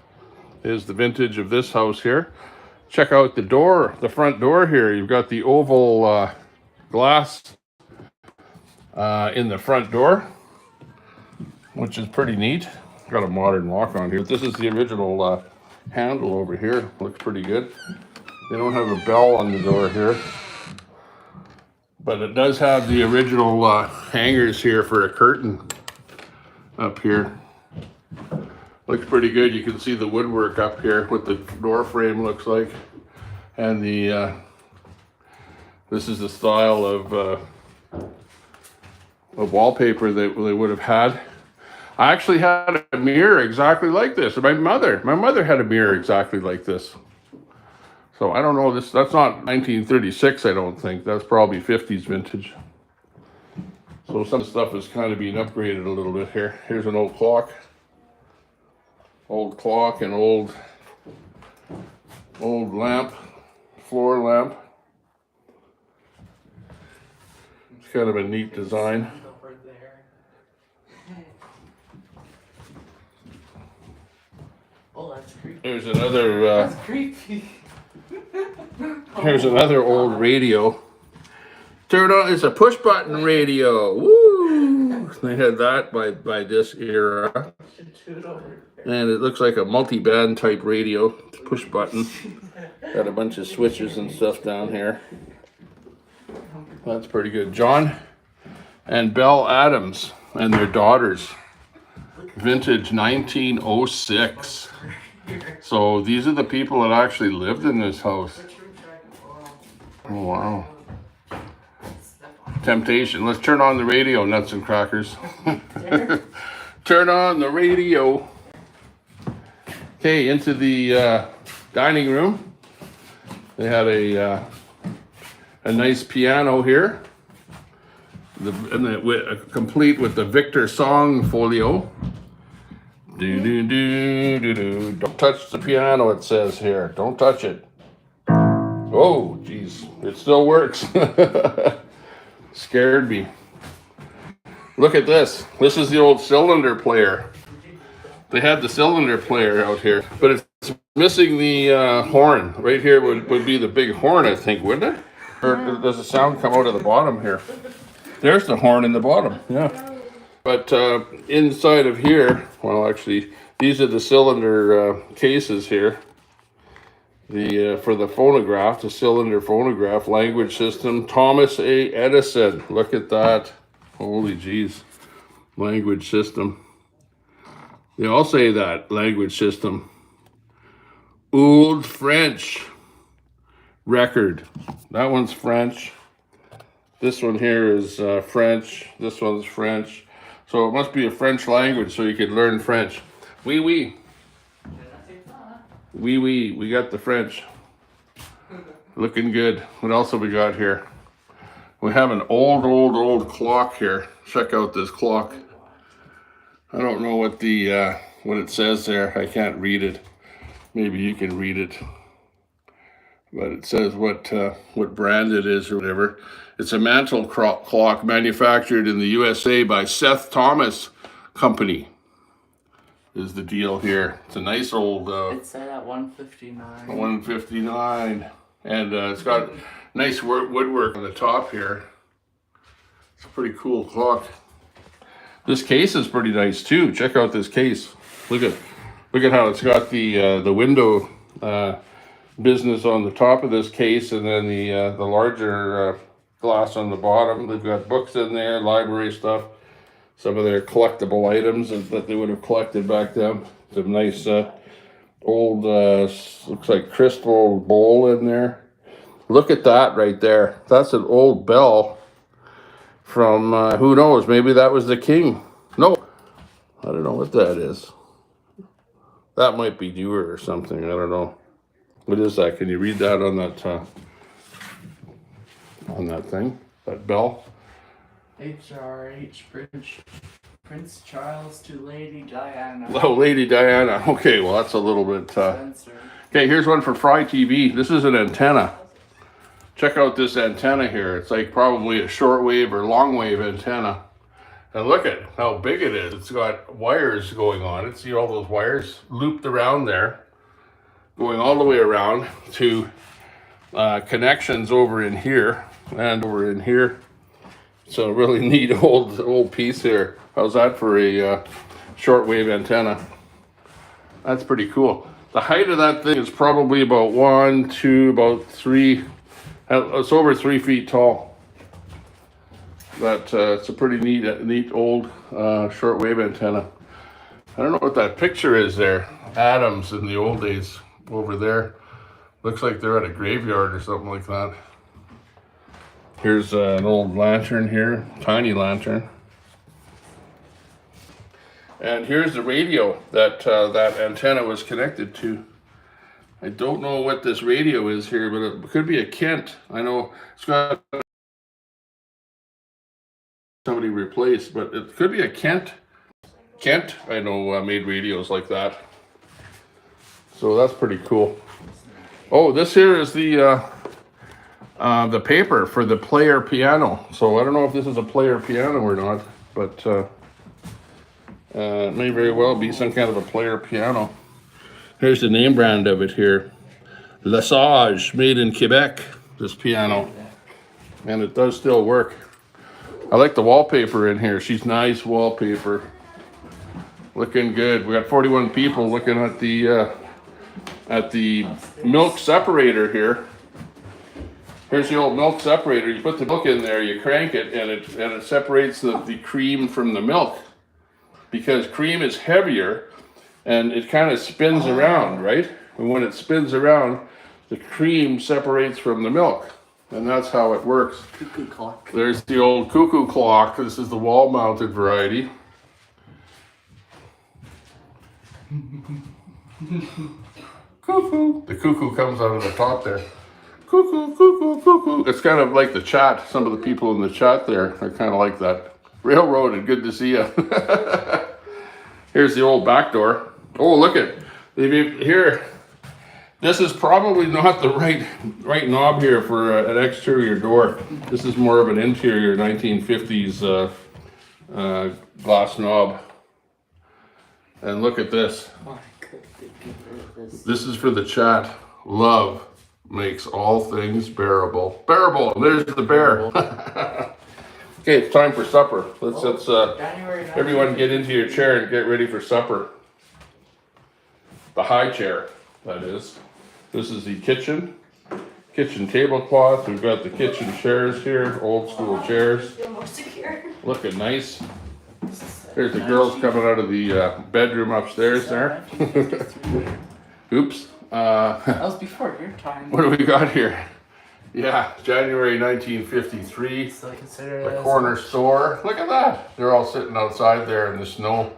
is the vintage of this house here. Check out the door, the front door here. You've got the oval glass in the front door, which is pretty neat. Got a modern lock on here. This is the original handle over here. Looks pretty good. They don't have a bell on the door here, but it does have the original hangers here for a curtain up here. Looks pretty good. You can see the woodwork up here, what the door frame looks like. And this is the style of wallpaper that they would have had. I actually had a mirror exactly like this. My mother had a mirror exactly like this. So I don't know, that's not 1936, I don't think. That's probably 50s vintage. So some stuff is kind of being upgraded a little bit here. Here's an old clock. Old clock and old lamp, floor lamp. It's kind of a neat design. Oh, that's creepy. There's another. That's creepy. Here's another old radio. Turn on. It's a push button radio. Woo! They had that by this era, and it looks like a multi-band type radio. Push button. Got a bunch of switches and stuff down here. That's pretty good. John and Belle Adams and their daughters. Vintage 1906. So these are the people that actually lived in this house. Oh, wow. Temptation. Let's turn on the radio, nuts and crackers. Turn on the radio. Okay, into the dining room. They had a nice piano here. Complete with the Victor song folio. Do. Don't touch the piano, it says here. Don't touch it. Oh, geez. It still works. Scared me. Look at this. This is the old cylinder player. They had the cylinder player out here, but it's missing the horn. Right here would be the big horn, I think, wouldn't it? Or does the sound come out of the bottom here? There's the horn in the bottom, yeah. But inside of here, well, actually, these are the cylinder cases here. For the phonograph, the cylinder phonograph language system, Thomas A. Edison. Look at that. Holy jeez. Language system. They all say that, language system. Old French record. That one's French. This one here is French. This one's French. So it must be a French language so you could learn French. Oui, oui. Oui, oui. We got the French. Looking good. What else have we got here? We have an old clock here. Check out this clock. I don't know what what it says there. I can't read it. Maybe you can read it. But it says what brand it is or whatever. It's a mantle clock manufactured in the USA by Seth Thomas Company. Is the deal here. It's a nice old... it's set at 159. 159. And it's got nice woodwork on the top here. It's a pretty cool clock. This case is pretty nice too. Check out this case. Look at how it's got the window business on the top of this case, and then the larger glass on the bottom. They've got books in there, library stuff, some of their collectible items that they would have collected back then. Some nice old, looks like crystal bowl in there. Look at that right there. That's an old bell from, who knows, maybe that was the king. No, I don't know what that is. That might be Dewar or something, I don't know. What is that? Can you read that on that thing? That bell? HRH Prince Charles to Lady Diana. Oh, Lady Diana. Okay, well that's a little bit. Spencer. Okay, here's one for Fry TV. This is an antenna. Check out this antenna here. It's like probably a shortwave or longwave antenna. And look at how big it is. It's got wires going on it. See all those wires looped around there, going all the way around to connections over in here and over in here. So really neat old piece here. How's that for a shortwave antenna? That's pretty cool. The height of that thing is probably about 1, 2, about 3. It's over 3 feet tall. But it's a pretty neat old shortwave antenna. I don't know what that picture is there. Adams in the old days over there. Looks like they're at a graveyard or something like that. Here's an old lantern here, tiny lantern. And here's the radio that that antenna was connected to. I don't know what this radio is here, but it could be a Kent. I know it's got somebody replaced, but it could be a Kent. Kent, I know, made radios like that. So that's pretty cool. Oh, this here is the paper for the player piano. So I don't know if this is a player piano or not, but it may very well be some kind of a player piano. Here's the name brand of it here. Lesage, made in Quebec, this piano. And it does still work. I like the wallpaper in here. She's nice wallpaper. Looking good. We got 41 people looking at the milk separator here. Here's the old milk separator. You put the milk in there, you crank it, and it separates the cream from the milk. Because cream is heavier and it kind of spins around, right? And when it spins around, the cream separates from the milk. And that's how it works. Cuckoo clock. There's the old cuckoo clock. This is the wall-mounted variety. Cuckoo. The cuckoo comes out of the top there. Cuckoo, cuckoo, cuckoo. It's kind of like the chat. Some of the people in the chat there are kind of like that. Railroaded, good to see you. Here's the old back door. Oh, look at here. This is probably not the right knob here for an exterior door. This is more of an interior 1950s glass knob. And look at this. This is for the chat. Love makes all things bearable. Bearable. There's the bear. Okay, it's time for supper. Let's everyone get into your chair and get ready for supper. The high chair, that is. This is the kitchen tablecloth. We've got the kitchen chairs here, old school chairs. Looking nice. There's the girls coming out of the bedroom upstairs there. Oops. That was before your time. What do we got here? Yeah, January 1953. So I consider The corner store. Look at that. They're all sitting outside there in the snow,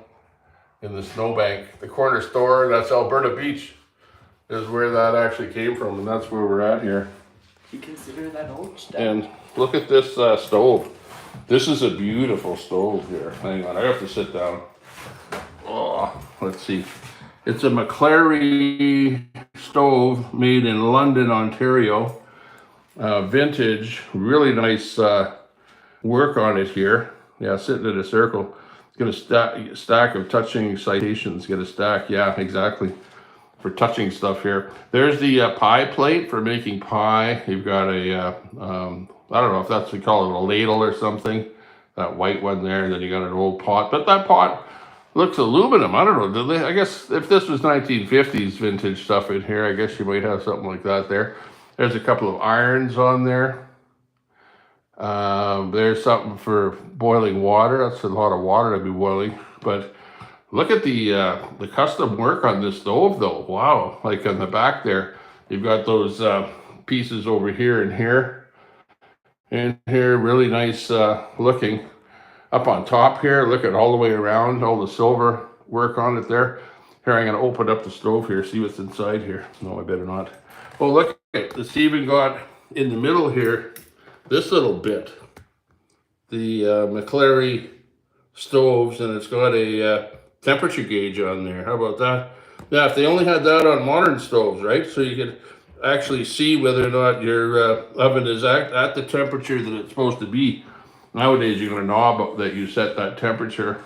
snowbank. The corner store, that's Alberta Beach, is where that actually came from, and that's where we're at here. You consider that old stuff. And look at this stove. This is a beautiful stove here. Hang on, I have to sit down. Oh, let's see. It's a McClary stove made in London, Ontario. Vintage, really nice work on it here. Yeah, sitting in a circle. It's got a stack of touching citations. Get a stack, yeah, exactly. For touching stuff here. There's the pie plate for making pie. You've got a, I don't know if that's, we call it a ladle or something. That white one there, and then you got an old pot. But that pot Looks aluminum. I don't know. I guess if this was 1950s vintage stuff in here, I guess you might have something like that there. There's a couple of irons on there. There's something for boiling water. That's a lot of water to be boiling. But look at the custom work on this stove, though. Wow! Like on the back there, you've got those pieces over here and here, and here. Really nice looking. Up on top here, look at all the way around, all the silver work on it there. Here, I'm going to open up the stove here, see what's inside here. No, I better not. Oh, look at this. Even got in the middle here, this little bit. The McClary stoves, and it's got a temperature gauge on there. How about that? Now, if they only had that on modern stoves, right? So you could actually see whether or not your oven is at the temperature that it's supposed to be. Nowadays, you got a knob that you set that temperature,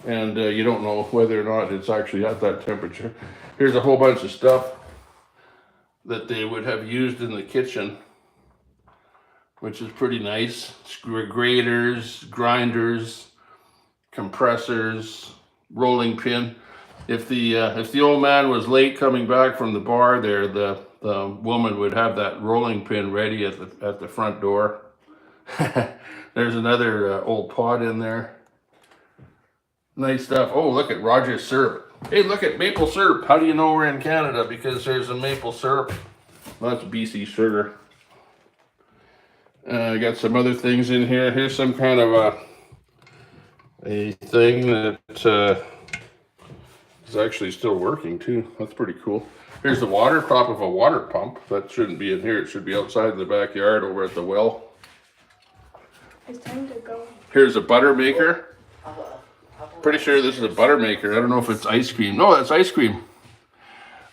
and you don't know whether or not it's actually at that temperature. Here's a whole bunch of stuff that they would have used in the kitchen, which is pretty nice. Graters, grinders, compressors, rolling pin. If the old man was late coming back from the bar there, the woman would have that rolling pin ready at the front door. There's another old pot in there. Nice stuff. Oh, look at Roger's syrup. Hey, look at maple syrup. How do you know we're in Canada? Because there's a maple syrup. Well, that's BC sugar. I got some other things in here. Here's some kind of a thing that is actually still working too. That's pretty cool. Here's the water, top of a water pump. That shouldn't be in here. It should be outside in the backyard over at the well. It's time to go. Here's a butter maker. Pretty sure this is a butter maker. I don't know if it's ice cream. No, that's ice cream.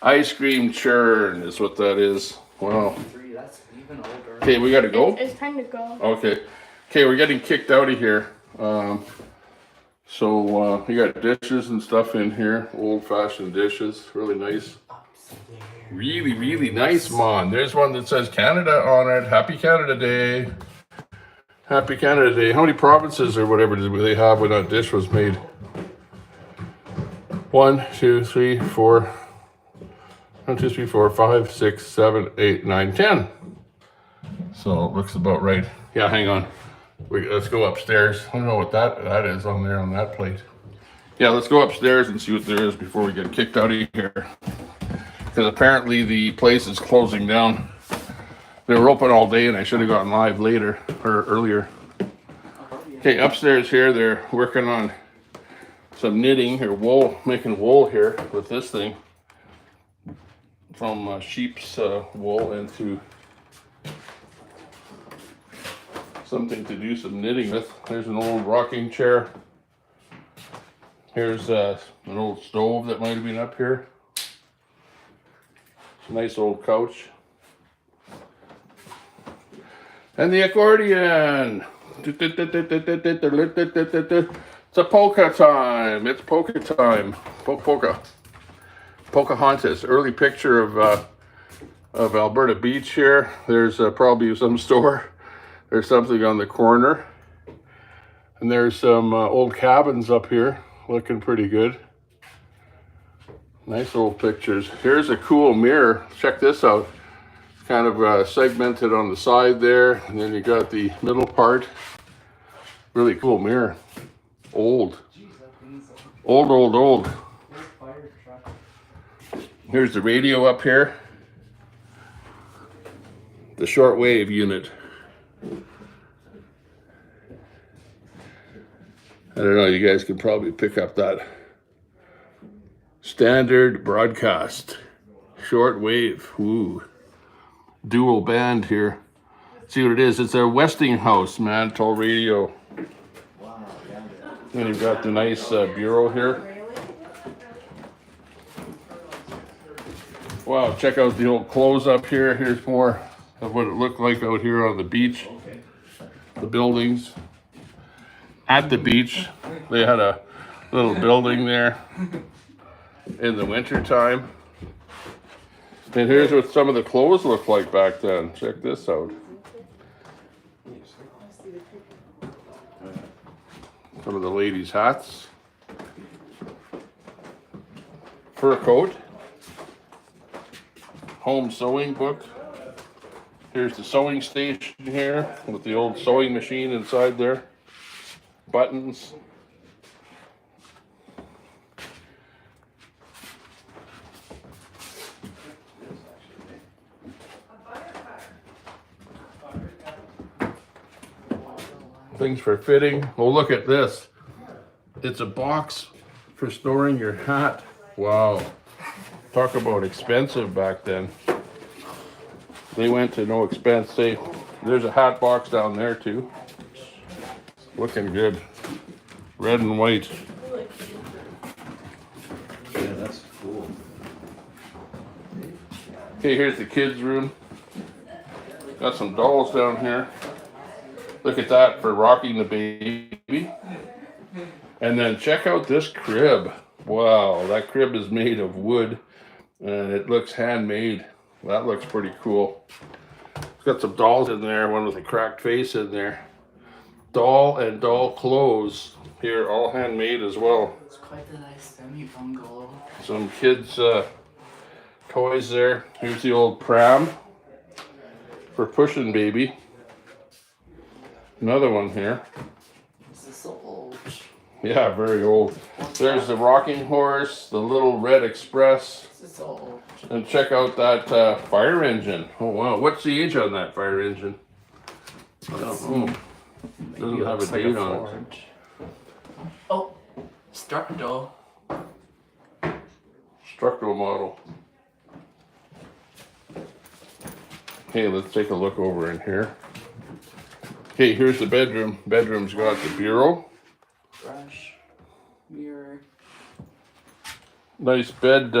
Ice cream churn is what that is. Wow. That's even older. Okay, we gotta go. It's time to go. Okay. Okay, we're getting kicked out of here. So you got dishes and stuff in here. Old-fashioned dishes. Really nice. Really, really nice, Mon. There's one that says Canada on it. Happy Canada Day. Happy Canada Day. How many provinces or whatever did they have when that dish was made? 1, 2, 3, 4. 1, 2, 3, 4, 5, 6, 7, 8, 9, 10. So it looks about right. Yeah, hang on. Let's go upstairs. I don't know what that is on there on that plate. Yeah, let's go upstairs and see what there is before we get kicked out of here. Because apparently the place is closing down. They were open all day and I should have gotten live later or earlier. Okay, upstairs here they're working on some knitting or wool, making wool here with this thing. From sheep's wool into something to do some knitting with. There's an old rocking chair. Here's an old stove that might have been up here. It's a nice old couch. And the accordion. It's a polka time. It's polka time. Polka. Pocahontas. Early picture of Alberta Beach here. There's probably some store. There's something on the corner. And there's some old cabins up here. Looking pretty good. Nice old pictures. Here's a cool mirror. Check this out. Kind of segmented on the side there, and then you got the middle part. Really cool mirror. Old. Old. Here's the radio up here. The shortwave unit. I don't know, you guys can probably pick up that. Standard broadcast. Shortwave. Ooh. Dual band here. See what it is? It's a Westinghouse mantle radio. Then you've got the nice bureau here. Wow, check out the old clothes up here. Here's more of what it looked like out here on the beach. The buildings. At the beach, they had a little building there in the winter time. And here's what some of the clothes looked like back then. Check this out. Some of the ladies' hats. fur coat, home sewing book. Here's the sewing station here with the old sewing machine inside there. Buttons. Things for fitting. Oh, look at this. It's a box for storing your hat. Wow. Talk about expensive back then. They went to no expense. Say, there's a hat box down there too. Looking good. Red and white. Yeah, that's cool. Okay, here's the kids' room. Got some dolls down here. Look at that for rocking the baby. And then check out this crib. Wow, that crib is made of wood and it looks handmade. That looks pretty cool. It's got some dolls in there, one with a cracked face in there. Doll and doll clothes here, all handmade as well. It's quite a nice semi-bungalow. Some kids' toys there. Here's the old pram for pushing baby. Another one here. This is so old. Yeah, very old. There's the rocking horse, the little red express. This is so old. And check out that fire engine. Oh wow, what's the age on that fire engine? I don't know. Doesn't have a date on it. Oh, Structo. Structural model. Okay, let's take a look over in here. Okay, here's the bedroom. Bedroom's got the bureau. Brush. Mirror. Nice bed.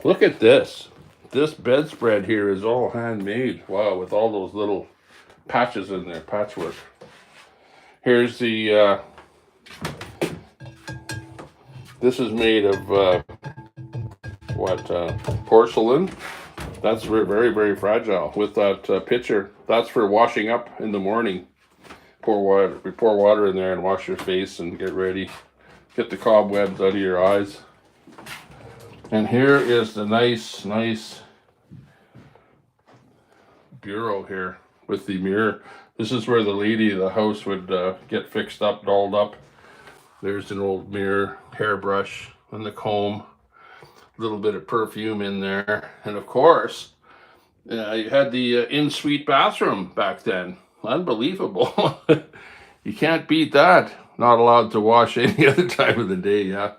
Look at this. This bedspread here is all handmade. Wow, with all those little patches in there, patchwork. Here's the, this is made of, porcelain. That's very, very fragile. With that pitcher, that's for washing up in the morning. We pour water in there and wash your face and get ready. Get the cobwebs out of your eyes. And here is the nice bureau here with the mirror. This is where the lady of the house would get fixed up, dolled up. There's an old mirror, hairbrush, and the comb. A little bit of perfume in there. And of course, you had the in-suite bathroom back then. Unbelievable. You can't beat that. Not allowed to wash any other time of the day, yeah.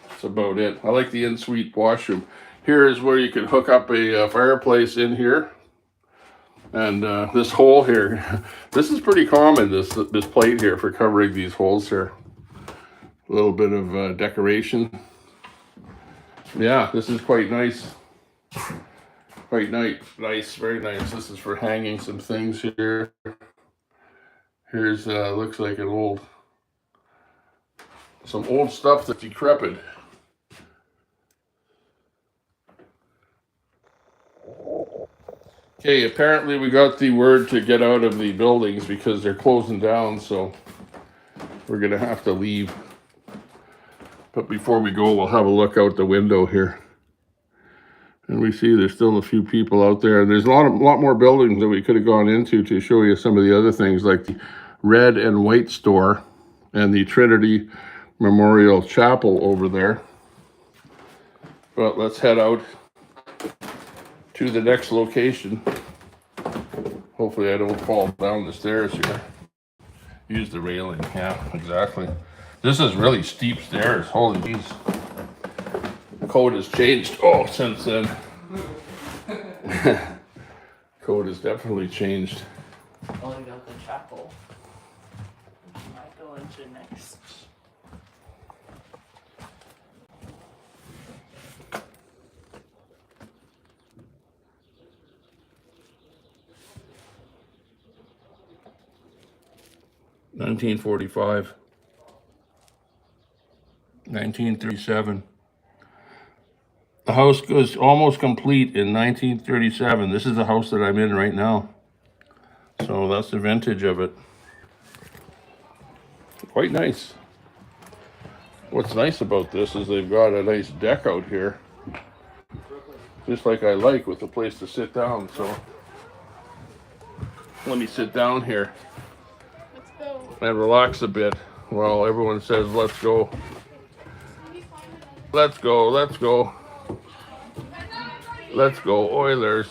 That's about it. I like the in-suite washroom. Here is where you can hook up a fireplace in here. And this hole here, this is pretty common, this plate here for covering these holes here. A little bit of decoration. Yeah, this is quite nice. Quite nice, very nice. This is for hanging some things here. Here's, looks like some old stuff that's decrepit. Okay, apparently we got the word to get out of the buildings because they're closing down, so we're gonna have to leave. But before we go, we'll have a look out the window here. And we see there's still a few people out there. And there's a lot more buildings that we could have gone into to show you some of the other things, like the red and white store and the Trinity Memorial Chapel over there. But let's head out to the next location. Hopefully I don't fall down the stairs here. Use the railing, yeah, exactly. This is really steep stairs, holy jeez. The code has changed, since then. Code has definitely changed. Oh, we got the chapel. Might go into next. $1945. 1937. The house was almost complete in 1937. This is the house that I'm in right now. So that's the vintage of it. Quite nice. What's nice about this is they've got a nice deck out here. just like I like, with a place to sit down. So let me sit down here Let's go. and relax a bit while everyone says, let's go. Let's go, let's go. Let's go, Oilers.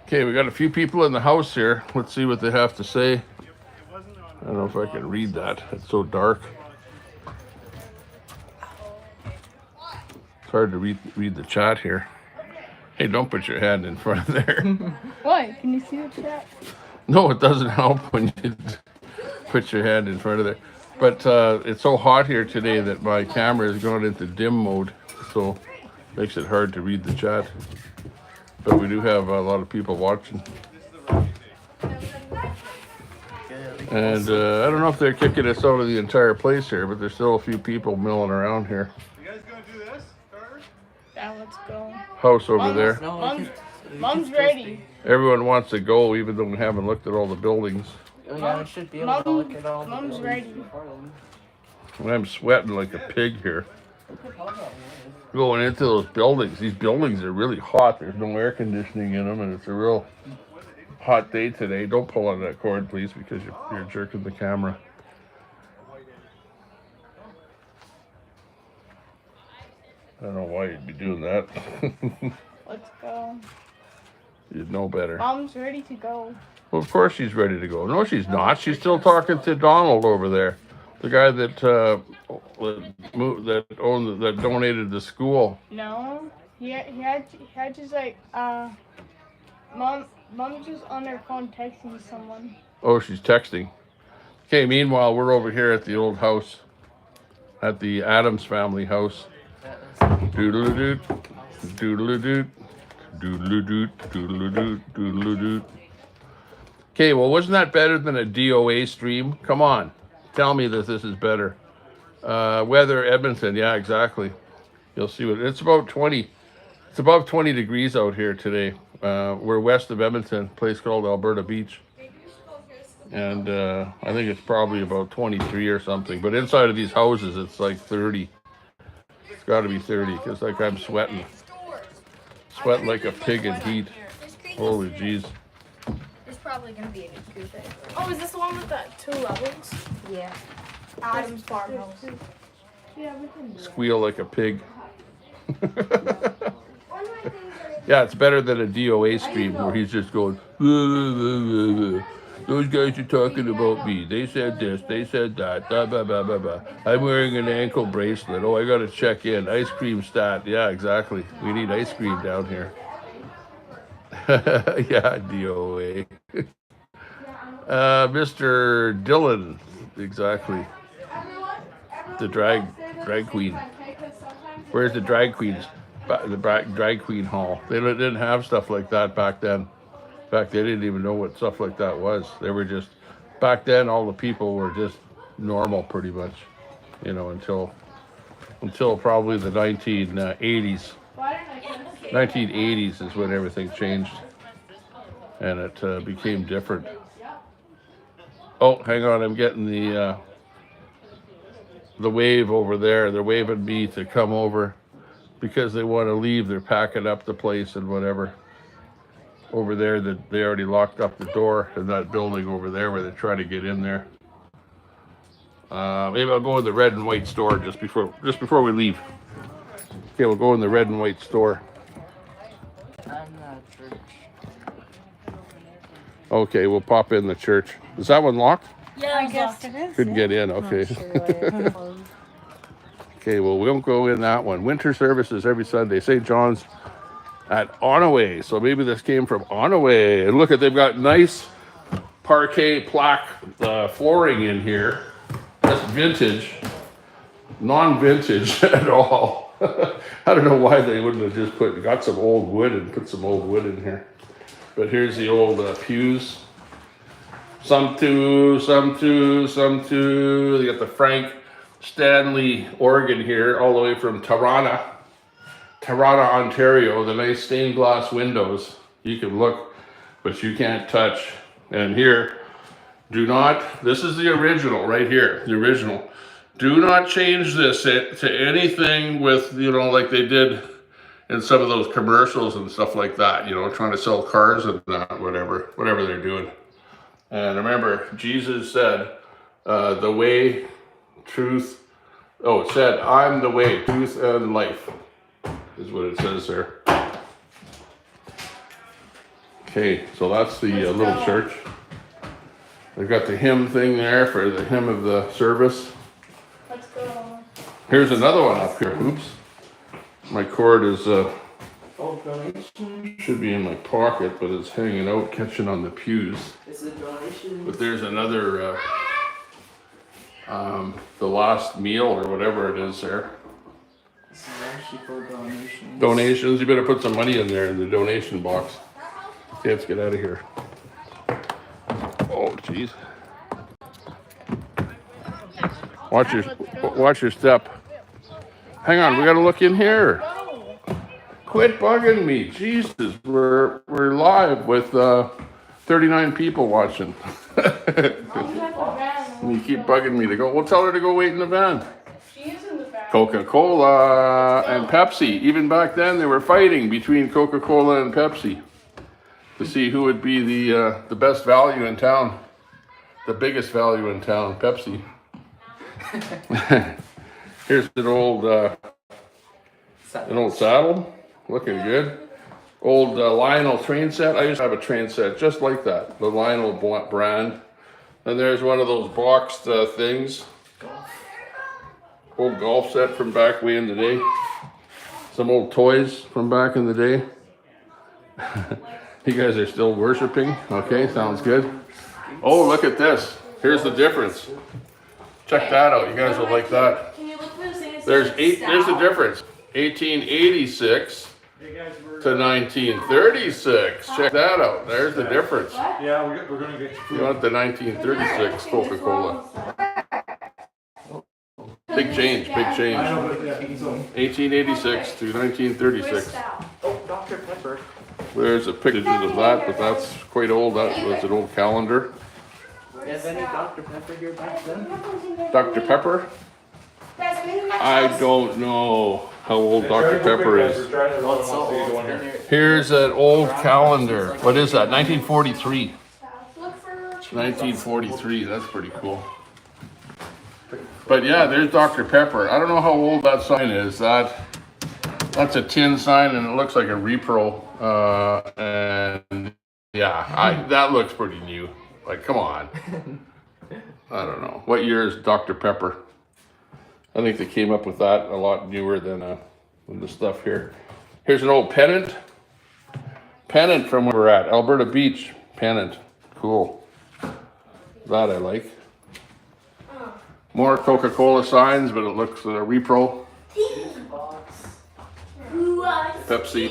Okay, we got a few people in the house here. Let's see what they have to say. I don't know if I can read that. It's so dark. It's hard to read the chat here. Hey, don't put your hand in front of there. Why? Can you see the chat? No, it doesn't help when you put your hand in front of there. But it's so hot here today that my camera is going into dim mode, so makes it hard to read the chat. But we do have a lot of people watching. And I don't know if they're kicking us out of the entire place here, but there's still a few people milling around here. You guys gonna do this, Carter? Yeah, let's go. House over there. No, Mom's ready. Everyone wants to go, even though we haven't looked at all the buildings. Oh, yeah, we should be able to look at all the Mom's buildings ready. before then. And I'm sweating like a pig here. Going into those buildings. These buildings are really hot. There's no air conditioning in them, and it's a real hot day today. Don't pull on that cord, please, because you're jerking the camera. I don't know why you'd be doing that. Let's go. You'd know better. Mom's ready to go. Well, of course she's ready to go. No, she's not. She's still talking to Donald over there, the guy that that donated the school. No, he had just like mom's just on her phone texting someone. Oh, she's texting. Okay. Meanwhile, we're over here at the old house, at the Adams family house. Doodle-a-doot, doodle-a-doot, doodle-a-doot, doodle-a-doot, doodle-a-doot. Okay, well, wasn't that better than a DOA stream? Come on, tell me that this is better. Weather, Edmonton, yeah, exactly. You'll see what it's about 20. It's above 20 degrees out here today. We're west of Edmonton, a place called Alberta Beach. And I think it's probably about 23 or something. But inside of these houses, it's like 30. It's got to be 30, because like I'm sweating. Sweating like a pig in heat. Holy jeez. It's probably gonna be a good thing. Oh, is this the one with the 2 levels? Yeah. Adam's farmhouse. Yeah, we can do it. Squeal like a pig. Yeah, it's better than a DOA stream where he's just going, those guys are talking about me. They said this, they said that, blah, blah, blah, blah, blah. I'm wearing an ankle bracelet. Oh, I got to check in. Ice cream stat. Yeah, exactly. We need ice cream down here. Yeah, DOA. Mr. Dylan, exactly. The drag queen. Where's the drag queens? The drag queen hall. They didn't have stuff like that back then. In fact, they didn't even know what stuff like that was. They were just, back then, all the people were just normal pretty much, you know, until probably the 1980s. 1980s is when everything changed and it became different. Oh, hang on, I'm getting the wave over there. They're waving me to come over because they want to leave. They're packing up the place and whatever. Over there, that they already locked up the door in that building over there where they're trying to get in there. Maybe I'll go in the red and white store just before we leave. Okay, we'll go in the red and white store. I'm not church. Okay, we'll pop in the church. Is that one locked? Yeah, I guess it is. Couldn't get in, okay. Okay, well, we won't go in that one. Winter services every Sunday. St. John's at Onaway. So maybe this came from Onaway. And look at, they've got nice parquet plaque flooring in here. That's vintage. Non-vintage at all. I don't know why they wouldn't have just got some old wood and put some old wood in here. But here's the old pews. Some two. They got the Frank Stanley organ here, all the way from Toronto, Ontario. The nice stained glass windows. You can look, but you can't touch. And here, this is the original right here, the original. Do not change this to anything with, you know, like they did in some of those commercials and stuff like that, you know, trying to sell cars and whatever they're doing. And remember, Jesus said, the way, truth, it said, I'm the way, truth, and life, is what it says there. Okay, so that's the little church. They've got the hymn thing there for the hymn of the service. Let's go. Here's another one up here. Oops. My cord is, should be in my pocket, but it's hanging out, catching on the pews. It's a donation. But there's another, the last meal or whatever it is there. This is actually for donations. Donations, you better put some money in there in the donation box. Okay, let's get out of here. Oh, jeez. Watch your step. Hang on, we gotta look in here. Quit bugging me, Jesus. We're live with 39 people watching. And you keep bugging me to go. Well, tell her to go wait in the van. She is in the back. Coca-Cola and Pepsi. Even back then, they were fighting between Coca-Cola and Pepsi to see who would be the best value in town, the biggest value in town. Pepsi. Here's an old saddle, looking good. Old Lionel train set. I used to have a train set just like that, the Lionel brand. And there's one of those boxed things. Old golf set from back way in the day. Some old toys from back in the day. You guys are still worshiping. Okay, sounds good. Oh, look at this. Here's the difference. Check that out. You guys will like that. Can you look for the thing? There's the difference. 1886 to 1936. Check that out. There's the difference. Yeah, we're gonna get You want the 1936 Coca-Cola. Big change, big change. 1886 to 1936. Oh, Dr. Pepper. There's a picture of that, but that's quite old. That was an old calendar. You have any Dr. Pepper here back then? Dr. Pepper? I don't know how old Dr. Pepper is. Well, so old. Here's an old calendar. What is that? 1943. 1943. That's pretty cool. But yeah, there's Dr. Pepper. I don't know how old that sign is. That's a tin sign, and it looks like a repro. And yeah, that looks pretty new. Like, come on. I don't know. What year is Dr. Pepper? I think they came up with that a lot newer than the stuff here. Here's an old pennant. Pennant from where we're at. Alberta Beach pennant. Cool. That I like. More Coca-Cola signs, but it looks repro. Pepsi.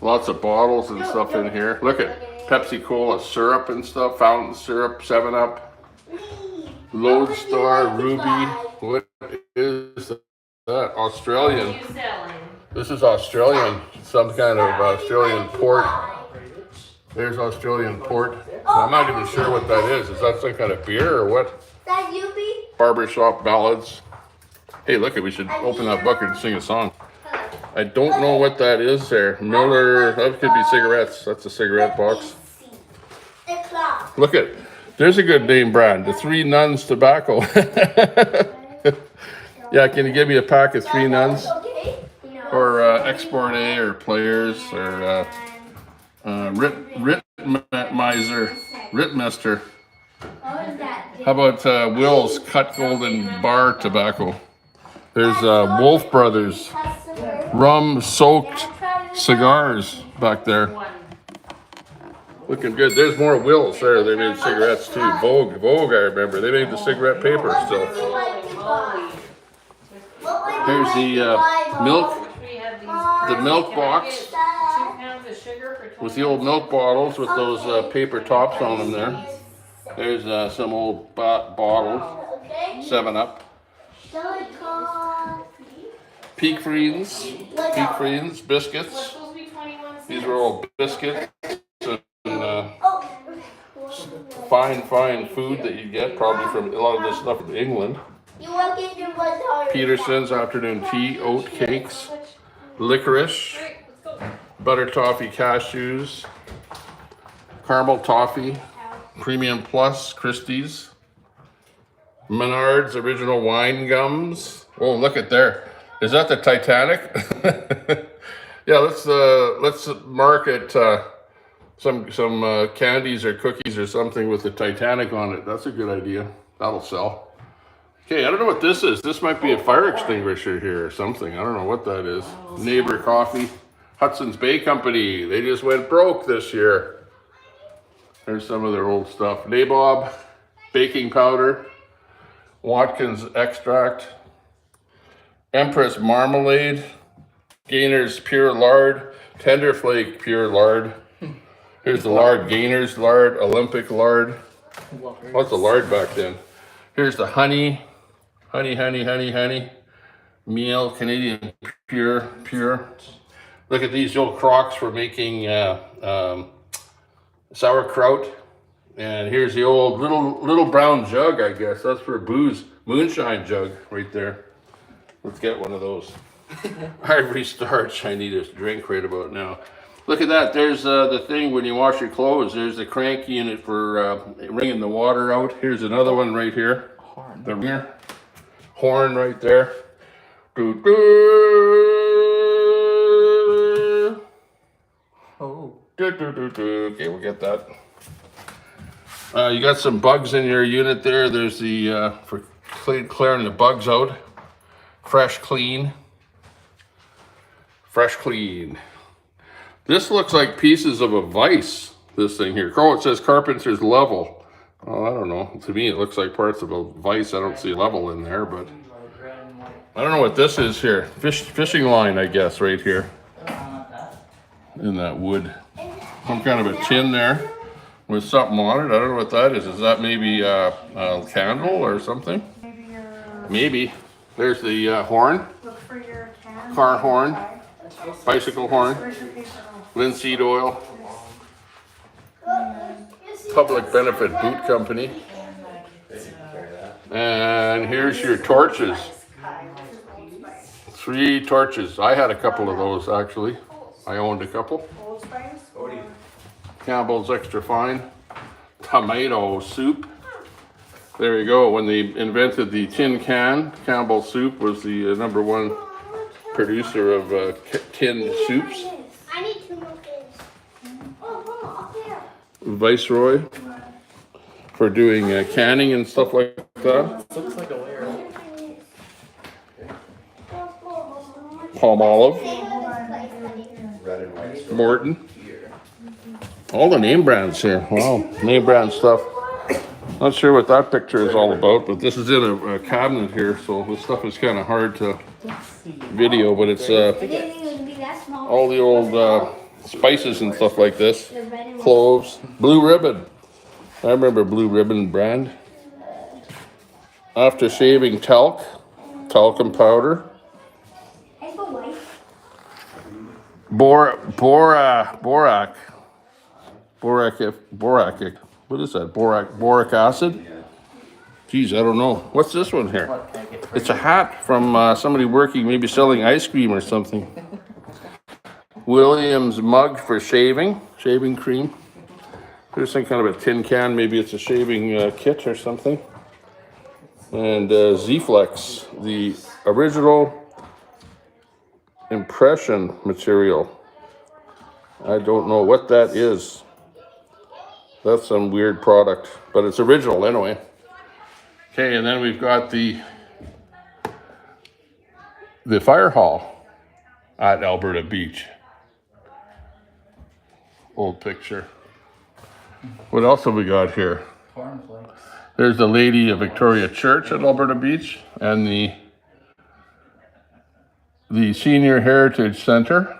Lots of bottles and stuff in here. Look at Pepsi Cola syrup and stuff. Fountain syrup, 7-Up. Lodestar, Ruby. What is that? Australian. This is Australian. Some kind of Australian port. There's Australian port. I'm not even sure what that is. Is that some kind of beer or what? That you be? Barbershop ballads. Hey, look, we should open that bucket and sing a song. I don't know what that is there. Miller, that could be cigarettes. That's a cigarette box. The clock. Look at, there's a good name brand. The Three Nuns Tobacco. Yeah, can you give me a pack of Three Nuns? Okay. Or Export A or Players or Ritmeister. How about Will's Cut Golden Bar Tobacco? There's Wolf Brothers rum-soaked cigars back there. Looking good. There's more Will's there. They made cigarettes too. Vogue, I remember. They made the cigarette paper still. Here's the milk box with the old milk bottles with those paper tops on them there. There's some old bottles, 7-Up. Peak Friends biscuits. These are all biscuits and fine food that you get probably from a lot of this stuff from England. Peterson's afternoon tea, oat cakes, licorice, butter toffee cashews, caramel toffee, premium plus Christie's, Menard's original wine gums. Oh, look at there. Is that the Titanic? Yeah, let's market some candies or cookies or something with the Titanic on it. That's a good idea. That'll sell. Okay, I don't know what this is. This might be a fire extinguisher here or something. I don't know what that is. Neighbor Coffee. Hudson's Bay Company. They just went broke this year. There's some of their old stuff. Nabob baking powder. Watkins extract. Empress marmalade. Gainer's pure lard. Tenderflake pure lard. Here's the lard. Gainer's lard. Olympic lard. What's the lard back then? Here's the honey. Honey. Meal, Canadian pure. Look at these old crocks for making sauerkraut. And here's the old little brown jug, I guess. That's for booze. Moonshine jug right there. Let's get one of those. Ivory starch. I need a drink right about now. Look at that. There's the thing when you wash your clothes. There's the crank unit for wringing the water out. Here's another one right here. The ringer. Horn right there. Doo, doo. Oh. Doo, doo, doo, doo. Okay, we'll get that. You got some bugs in your unit there. There's the for clearing the bugs out. Fresh clean. This looks like pieces of a vise, this thing here. Oh, it says carpenter's level. Oh, I don't know. To me, it looks like parts of a vise. I don't see level in there, but I don't know what this is here. Fishing line, I guess, right here. In that wood. Some kind of a tin there with something on it. I don't know what that is. Is that maybe a candle or something? Maybe. There's the horn. Car horn. Bicycle horn. Linseed oil. Public benefit boot company. And here's your torches. 3 torches. I had a couple of those actually. I owned a couple. Campbell's Extra Fine. Tomato soup. There you go. When they invented the tin can, Campbell Soup was the #1 producer of tinned soups. I need 2 more things. Oh, Mama, up there. Viceroy for doing canning and stuff like that. Looks like a layer. Palmolive. Morton. All the name brands here. Wow, name brand stuff. Not sure what that picture is all about, but this is in a cabinet here, so this stuff is kind of hard to video, but it's all the old spices and stuff like this. Cloves. Blue Ribbon. I remember Blue Ribbon brand. After shaving talc. Talcum powder. Borac. What is that? Boric acid? Geez, I don't know. What's this one here? It's a hat from somebody working, maybe selling ice cream or something. Williams mug for shaving cream. There's some kind of a tin can, maybe it's a shaving kit or something. And Z-Flex, the original impression material. I don't know what that is. That's some weird product, but it's original anyway. Okay, and then we've got the fire hall at Alberta Beach. Old picture. What else have we got here? There's the Lady of Victoria Church at Alberta Beach and the Senior Heritage Center.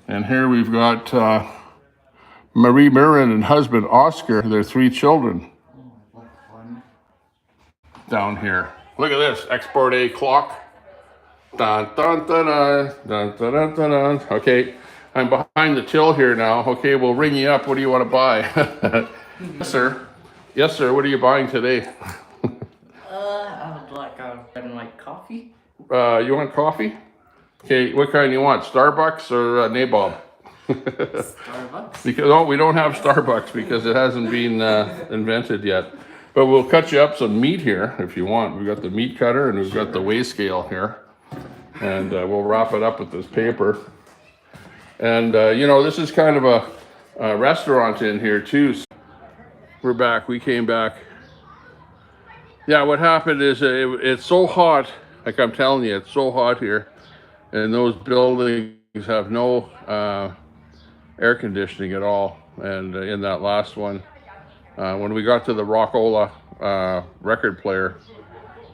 And here we've got Marie Mirren and husband Oscar, their 3 children down here. Look at this, Export A clock. Dun, dun, dun, dun, dun, dun, dun, dun, dun. Okay, I'm behind the till here now. Okay, we'll ring you up. What do you want to buy? Yes, sir. Yes, sir. What are you buying today? I would like red and white coffee. You want coffee? Okay, what kind you want? Starbucks or Nabob? Starbucks. Because we don't have Starbucks because it hasn't been invented yet. But we'll cut you up some meat here if you want. We've got the meat cutter and we've got the weigh scale here. And we'll wrap it up with this paper. And you know, this is kind of a restaurant in here too. So we're back. We came back. Yeah, what happened is it's so hot. Like I'm telling you, it's so hot here. And those buildings have no air conditioning at all. And in that last one, when we got to the Rockola record player,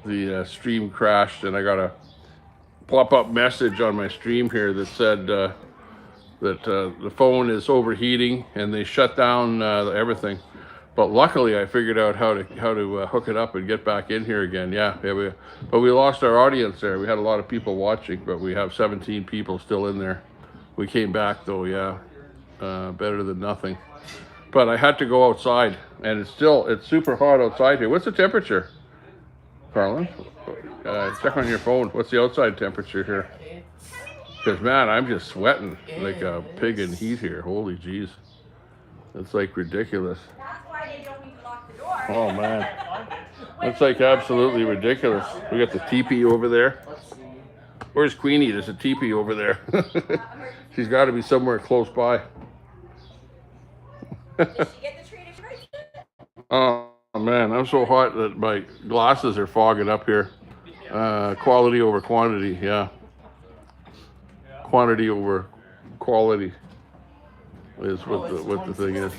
the stream crashed, and I got a pop-up message on my stream here that said that the phone is overheating and they shut down everything. But luckily, I figured out how to hook it up and get back in here again. Yeah, but we lost our audience there. We had a lot of people watching, but we have 17 people still in there. We came back though, yeah, better than nothing. But I had to go outside, and it's super hot outside here. What's the temperature, Carlin? Check on your phone. What's the outside temperature here? Because man, I'm just sweating like a pig in heat here. Holy jeez, it's like ridiculous. Oh man, it's like absolutely ridiculous. We got the teepee over there. Where's Queenie? There's a teepee over there. She's got to be somewhere close by. Oh man, I'm so hot that my glasses are fogging up here. Quality over quantity, yeah. Quantity over quality is what the thing is.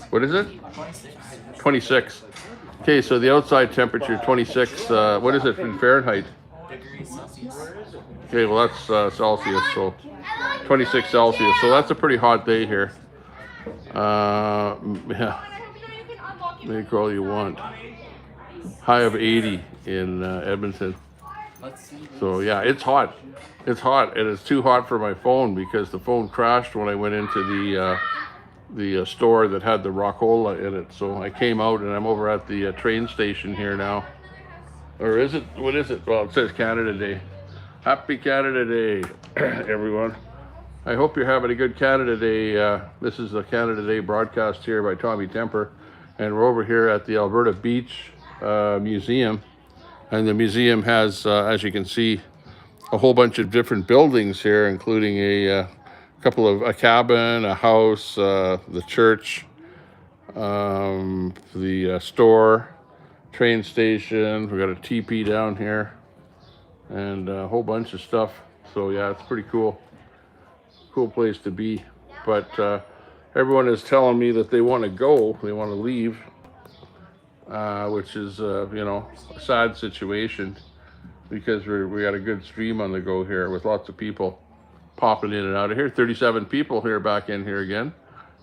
What is it? 26. Okay, so the outside temperature 26. What is it in Fahrenheit? Degrees Celsius. Okay, well that's Celsius, so 26 Celsius. So that's a pretty hot day here. Yeah. Make all you want. High of 80 in Edmonton. So yeah, it's hot. It's hot, and it's too hot for my phone because the phone crashed when I went into the store that had the Rockola in it. So I came out, and I'm over at the train station here now. Or is it? What is it? Well, it says Canada Day. Happy Canada Day, everyone. I hope you're having a good Canada Day. This is the Canada Day broadcast here by Tommy Temper. And we're over here at the Alberta Beach Museum. And the museum has, as you can see, a whole bunch of different buildings here, including a cabin, a house, the church, the store, train station. We got a teepee down here, and a whole bunch of stuff. So yeah, it's pretty cool. Cool place to be. But everyone is telling me that they want to go, they want to leave, which is you know, a sad situation. Because we got a good stream on the go here with lots of people popping in and out of here. 37 people here back in here again.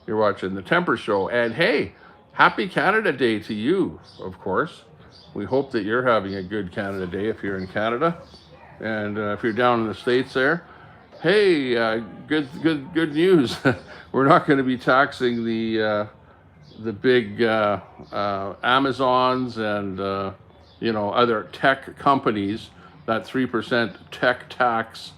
You're watching the Temper Show. And hey, happy Canada Day to you, of course. We hope that you're having a good Canada Day if you're in Canada. And if you're down in the States there, hey, good news. We're not going to be taxing the big Amazons and you know, other tech companies. That 3% tech tax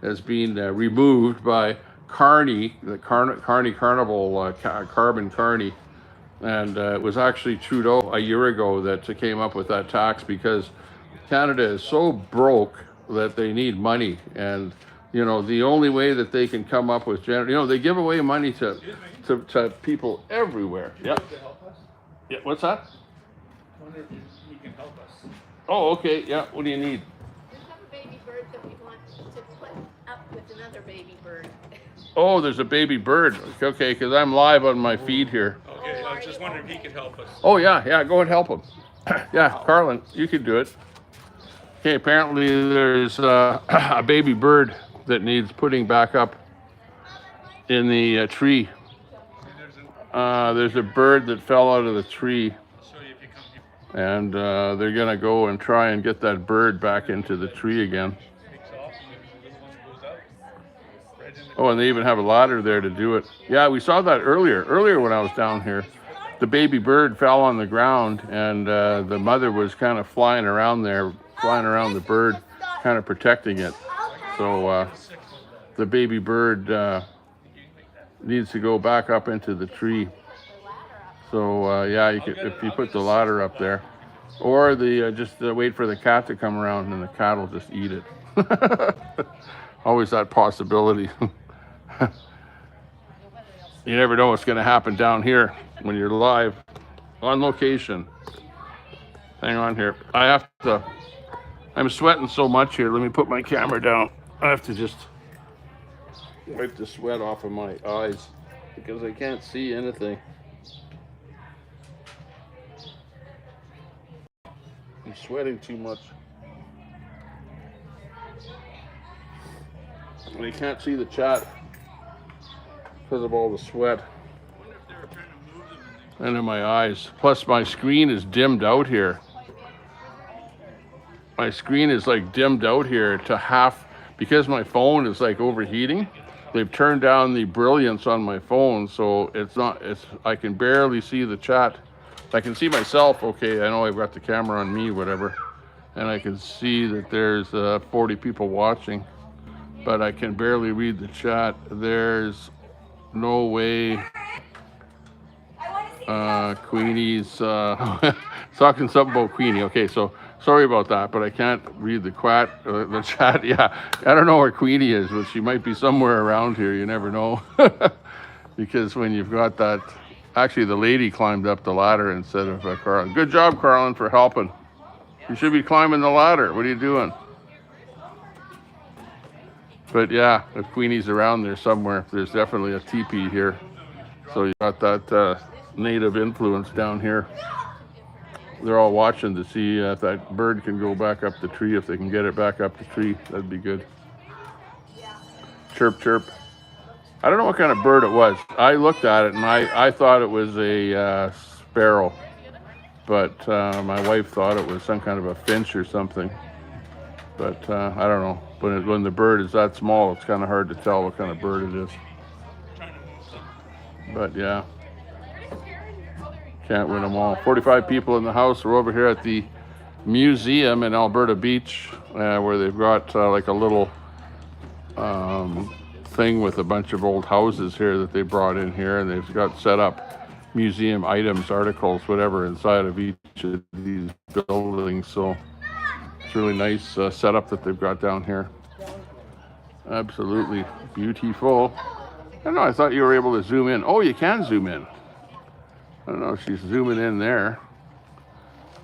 has been removed by Carney, the Carney Carnival, Carbon Carney. And it was actually Trudeau a year ago that came up with that tax because Canada is so broke that they need money. And, you know, the only way that they can come up with, you know, they give away money to people everywhere. Yeah. Yeah, what's that? I wonder if he can help us. Oh, okay. Yeah. What do you need? We have a baby bird that we want to put up with another baby bird. Oh, there's a baby bird. Okay, because I'm live on my feed here. Okay, I was just wondering if he could help us. Oh, yeah. Go and help him. Yeah, Carlin, you can do it. Okay, apparently there's a baby bird that needs putting back up in the tree. There's a bird that fell out of the tree. And they're gonna go and try and get that bird back into the tree again. Oh, and they even have a ladder there to do it. Yeah, we saw that earlier when I was down here. the baby bird fell on the ground, and the mother was kind of flying around there, flying around the bird, kind of protecting it. So the baby bird needs to go back up into the tree. So yeah, you could, if you put the ladder up there, or the just wait for the cat to come around and the cat will just eat it. Always that possibility. You never know what's going to happen down here when you're live on location. Hang on here. I have to, I'm sweating so much here. Let me put my camera down. I have to just wipe the sweat off of my eyes because I can't see anything. I'm sweating too much. And I can't see the chat because of all the sweat and in my eyes. Plus my screen is dimmed out here. My screen is like dimmed out here to half because my phone is like overheating. They've turned down the brilliance on my phone, so I can barely see the chat. I can see myself, okay, I know I've got the camera on me, whatever, and I can see that there's 40 people watching, but I can barely read the chat. There's no way Queenie's talking something about Queenie. Okay, so sorry about that, but I can't read the chat. Yeah, I don't know where Queenie is, but she might be somewhere around here. You never know. Because when you've got that, actually the lady climbed up the ladder instead of Carlin. Good job, Carlin, for helping. You should be climbing the ladder. What are you doing? But yeah, if Queenie's around there somewhere, there's definitely a teepee here. So you got that native influence down here. They're all watching to see if that bird can go back up the tree. If they can get it back up the tree, that'd be good. Chirp, chirp. I don't know what kind of bird it was. I looked at it and I thought it was a sparrow. But my wife thought it was some kind of a finch or something. But I don't know. When the bird is that small, it's kind of hard to tell what kind of bird it is. But yeah, can't win them all. 45 people in the house. We're over here at the museum in Alberta Beach, where they've got like a little thing with a bunch of old houses here that they brought in here, and they've got set up museum items, articles, whatever, inside of each of these buildings. So it's really nice setup that they've got down here. Absolutely beautiful. I don't know, I thought you were able to zoom in. Oh, you can zoom in. I don't know if she's zooming in there.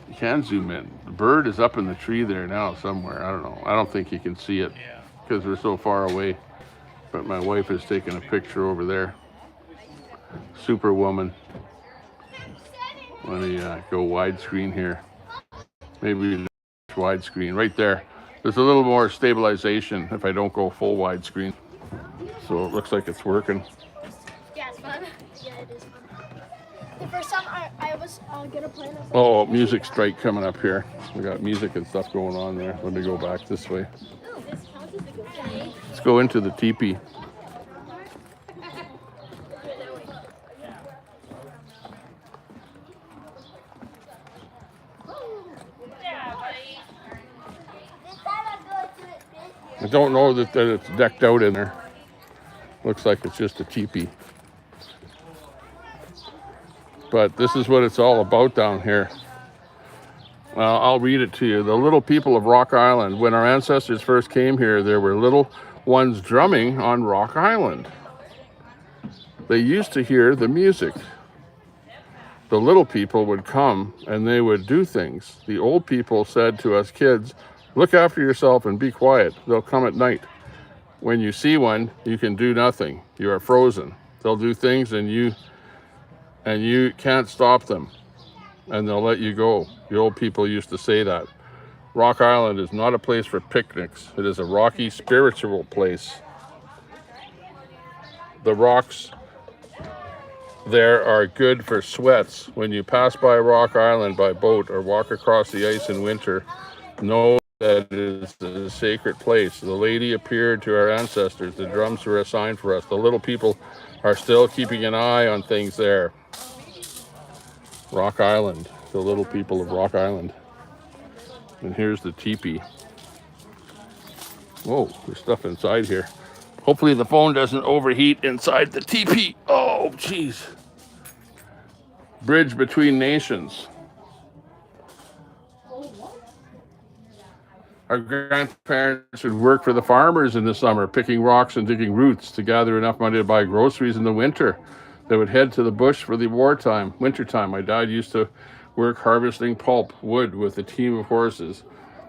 You can zoom in. The bird is up in the tree there now somewhere. I don't know. I don't think you can see it because we're so far away. But my wife is taking a picture over there. Superwoman. Let me go widescreen here. Maybe widescreen right there. There's a little more stabilization if I don't go full widescreen. So it looks like it's working. Yeah, it's fun. Yeah, it is fun. The first time I was gonna play this. Oh, music strike coming up here. We got music and stuff going on there. Let me go back this way. Oh, this house is a good place. Let's go into the teepee. I don't know that it's decked out in there. Looks like it's just a teepee. But this is what it's all about down here. I'll read it to you. The little people of Rock Island. When our ancestors first came here, there were little ones drumming on Rock Island. They used to hear the music. The little people would come and they would do things. The old people said to us kids, "Look after yourself and be quiet. They'll come at night. When you see one, you can do nothing. You are frozen. They'll do things and you can't stop them. And they'll let you go." The old people used to say that. Rock Island is not a place for picnics. It is a rocky, spiritual place. The rocks there are good for sweats. When you pass by Rock Island by boat or walk across the ice in winter, know that it is a sacred place. The lady appeared to our ancestors. The drums were a sign for us. The little people are still keeping an eye on things there. Rock Island, the little people of Rock Island. And here's the teepee. Whoa, there's stuff inside here. Hopefully the phone doesn't overheat inside the teepee. Oh, jeez. Bridge between nations. Our grandparents would work for the farmers in the summer, picking rocks and digging roots to gather enough money to buy groceries in the winter. They would head to the bush for the wintertime. My dad used to work harvesting pulp wood with a team of horses.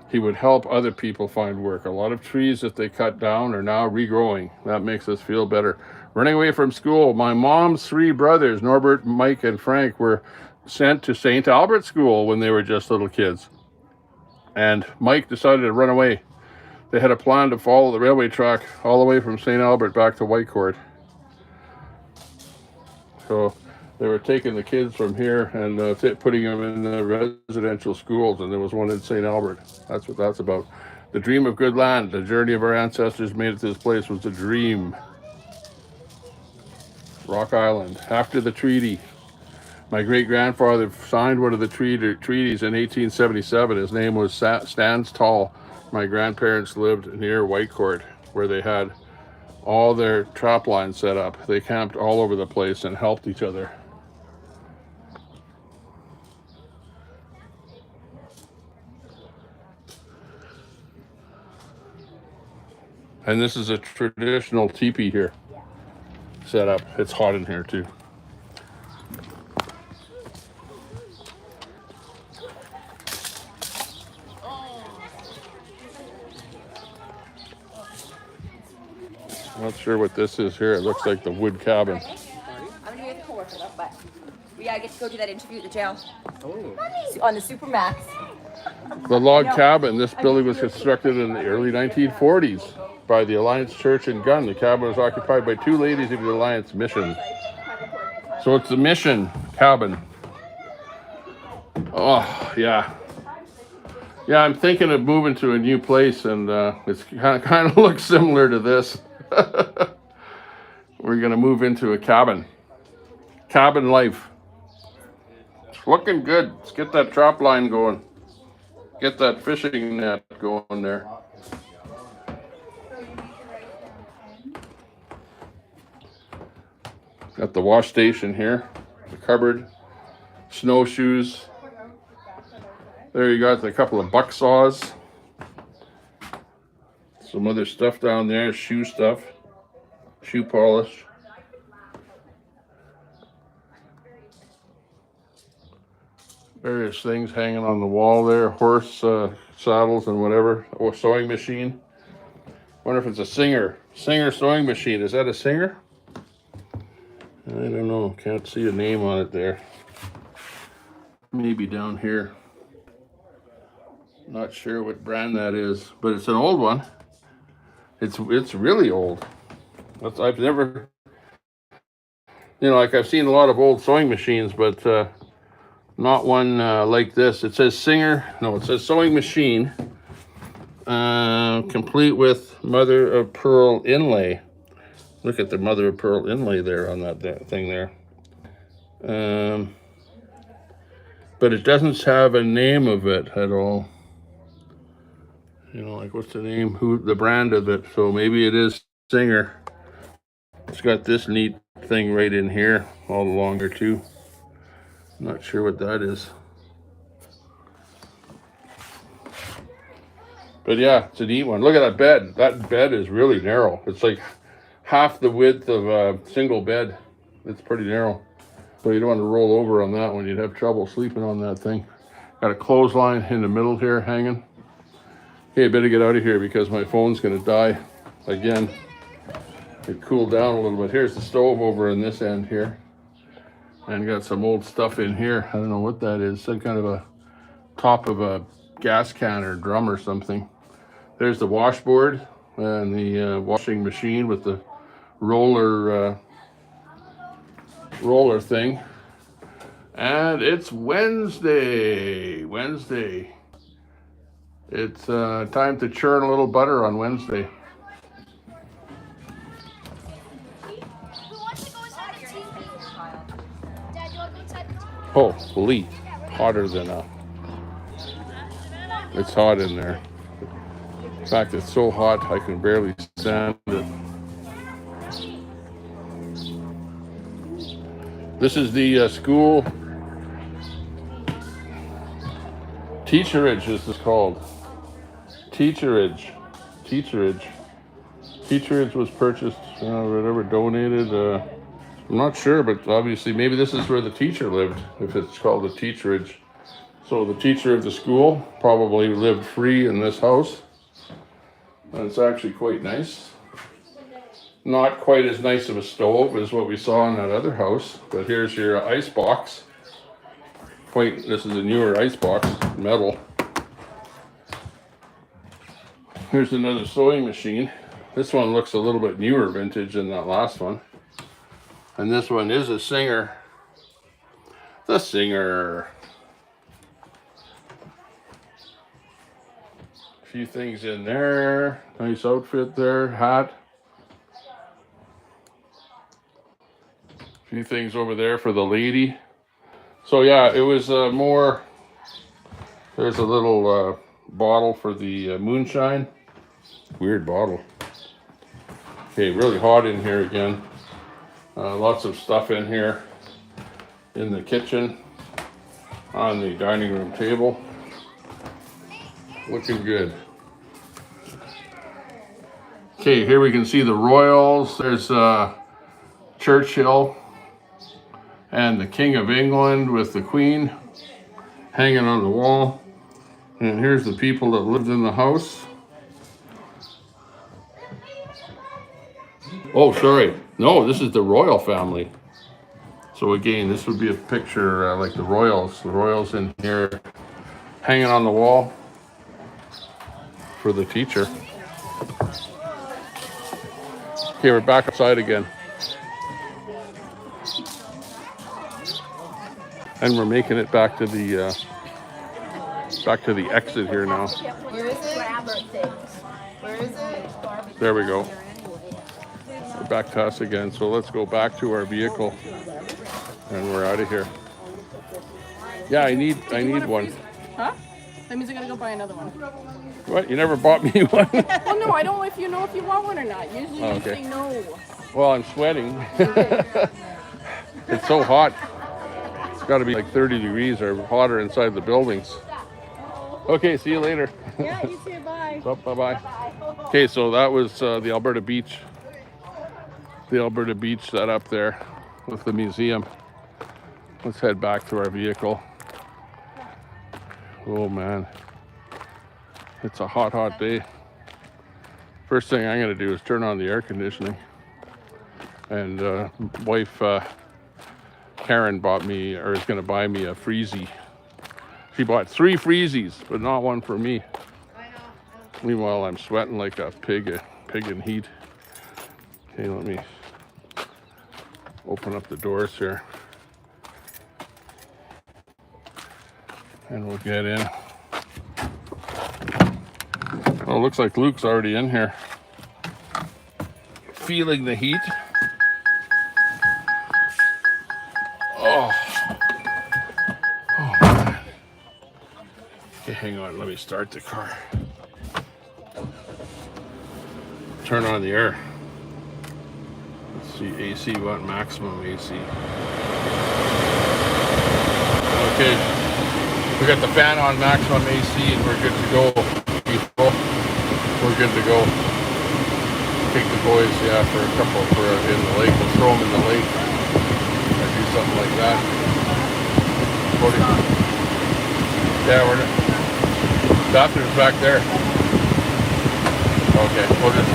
He would help other people find work. A lot of trees that they cut down are now regrowing. That makes us feel better. Running away from school, my mom's 3 brothers, Norbert, Mike, and Frank, were sent to St. Albert School when they were just little kids. And Mike decided to run away. They had a plan to follow the railway track all the way from St. Albert back to Whitecourt. So they were taking the kids from here and putting them in the residential schools, and there was one in St. Albert. That's what that's about. The dream of good land, the journey of our ancestors made it to this place was a dream. Rock Island. After the treaty, my great-grandfather signed one of the treaties in 1877. His name was Stands Tall. My grandparents lived near Whitecourt, where they had all their trap lines set up. They camped all over the place and helped each other. And this is a traditional teepee here set up. It's hot in here too. Not sure what this is here. It looks like the wood cabin. I'm gonna be with a coworker though, but we gotta get to go do that interview at the jail. On the Supermax. The log cabin. This building was constructed in the early 1940s by the Alliance Church and Gun. The cabin was occupied by 2 ladies of the Alliance Mission. So it's the Mission cabin. Oh, yeah. Yeah, I'm thinking of moving to a new place, and it's kind of looks similar to this. We're gonna move into a cabin. Cabin life. It's looking good. Let's get that trap line going. Get that fishing net going there. Got the wash station here, the cupboard, snowshoes. There you got a couple of buck saws. Some other stuff down there, shoe stuff, shoe polish. Various things hanging on the wall there, horse saddles and whatever. Oh, a sewing machine. Wonder if it's a Singer sewing machine. Is that a Singer? I don't know, can't see a name on it there. Maybe down here. Not sure what brand that is, but it's an old one. It's really old. I've never, like I've seen a lot of old sewing machines, but not one like this. It says Singer, no, it says sewing machine, complete with mother of pearl inlay. Look at the mother of pearl inlay there on that thing there. But it doesn't have a name of it at all. Like what's the name, the brand of it. So maybe it is Singer. It's got this neat thing right in here, all along there too. Not sure what that is. But yeah, it's a neat one. Look at that bed. That bed is really narrow. It's like half the width of a single bed. It's pretty narrow. So you don't want to roll over on that one. You'd have trouble sleeping on that thing. Got a clothesline in the middle here hanging. Hey, I better get out of here because my phone's going to die again. It cooled down a little bit. Here's the stove over in this end here. And got some old stuff in here. I don't know what that is. Some kind of a top of a gas can or drum or something. There's the washboard and the washing machine with the roller thing. And it's Wednesday. It's time to churn a little butter on Wednesday. Who wants to go inside the TV? Dad, you want to go inside the TV? Holy, hotter than it's hot in there. In fact, it's so hot I can barely stand it. This is the school. Teacherage, this is called. Teacherage. Teacherage was purchased, whatever, donated. I'm not sure, but obviously maybe this is where the teacher lived, if it's called a teacherage. So the teacher of the school probably lived free in this house. And it's actually quite nice. Not quite as nice of a stove as what we saw in that other house, but here's your ice box. This is a newer ice box, metal. Here's another sewing machine. This one looks a little bit newer vintage than that last one. And this one is a Singer. The Singer. A few things in there. Nice outfit there, hat. A few things over there for the lady. So yeah, it was more, there's a little bottle for the moonshine. Weird bottle. Okay, really hot in here again. Lots of stuff in here in the kitchen, on the dining room table. Looking good. Okay, here we can see the royals. There's Churchill and the King of England with the Queen hanging on the wall. And here's the people that lived in the house. Oh, sorry. No, this is the royal family. So again, this would be a picture like the royals in here hanging on the wall for the teacher. Okay, we're back outside again. And we're making it back to the exit here now. Where is it? Where is it? There we go. We're back to us again. So let's go back to our vehicle, and we're out of here. Yeah, I need one. Huh? That means I gotta go buy another one. What? You never bought me one? Well, no, I don't know if you want one or not. Usually you say no. Well, I'm sweating. It's so hot. It's got to be like 30 degrees or hotter inside the buildings. Okay, see you later. Yeah, you too. Bye. Bye-bye. Okay, so that was the Alberta Beach. The Alberta Beach set up there with the museum. Let's head back to our vehicle. Oh man, it's a hot, hot day. First thing I'm gonna do is turn on the air conditioning. And wife Karen bought me, or is gonna buy me a freezy. She bought 3 freezies, but not one for me. Meanwhile, I'm sweating like a pig in heat. Okay, let me open up the doors here. And we'll get in. Oh, looks like Luke's already in here. Feeling the heat. Oh man. Okay, hang on, let me start the car. Turn on the air. Let's see, AC, what maximum AC? Okay. We got the fan on maximum AC and we're good to go. We're good to go. Take the boys, for a couple in the lake. We'll throw them in the lake. Or do something like that. Yeah, bathroom's back there. Okay, we'll just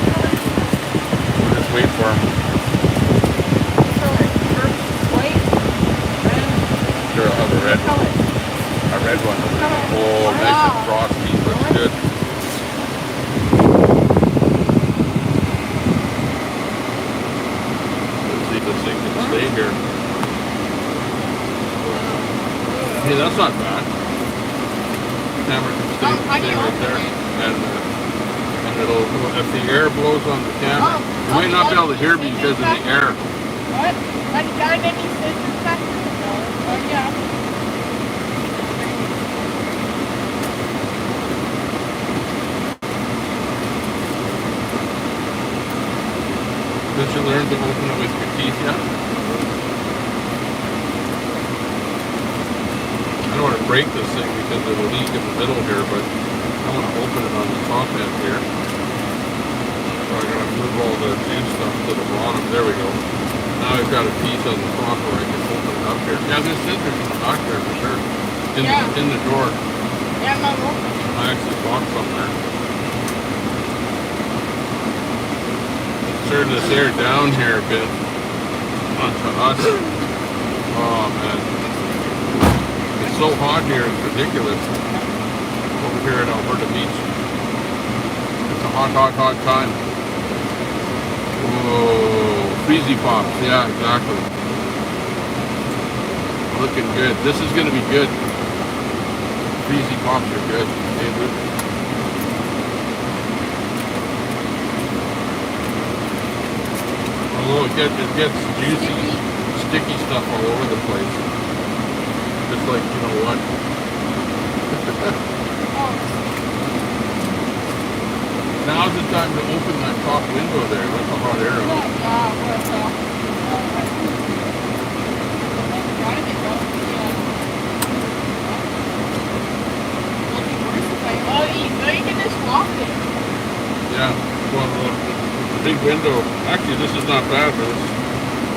wait for them. Sure, I'll have a red one. A red one. Oh, nice and frosty. Looks good. Let's see if this thing can stay here. Hey, that's not bad. Camera can stay right there. And it'll, if the air blows on the camera, you might not be able to hear me because of the air. What? Like, got any scissors back? Oh, yeah. Did you learn to open it with your teeth yet? I don't want to break this thing because of the leak in the middle here, but I want to open it on the top end here. So I'm going to move all the juice stuff to the bottom. There we go. Now I've got a piece on the top where I can open it up here. Yeah, there's scissors in the back there for sure. In the door. Yeah, I'm not open. I actually bought some there. Turn this air down here a bit onto us. Oh man, it's so hot here, it's ridiculous. Over here at Alberta Beach, it's a hot, hot, hot time. Whoa, freezy pops, yeah, exactly. Looking good. This is gonna be good. Freezy pops are good. Hey, Luke. Although it gets juicy, sticky stuff all over the place. Just like, you know what? Now's the time to open that top window there. Let the hot air out. Yeah, well, the big window. Actually, this is not bad.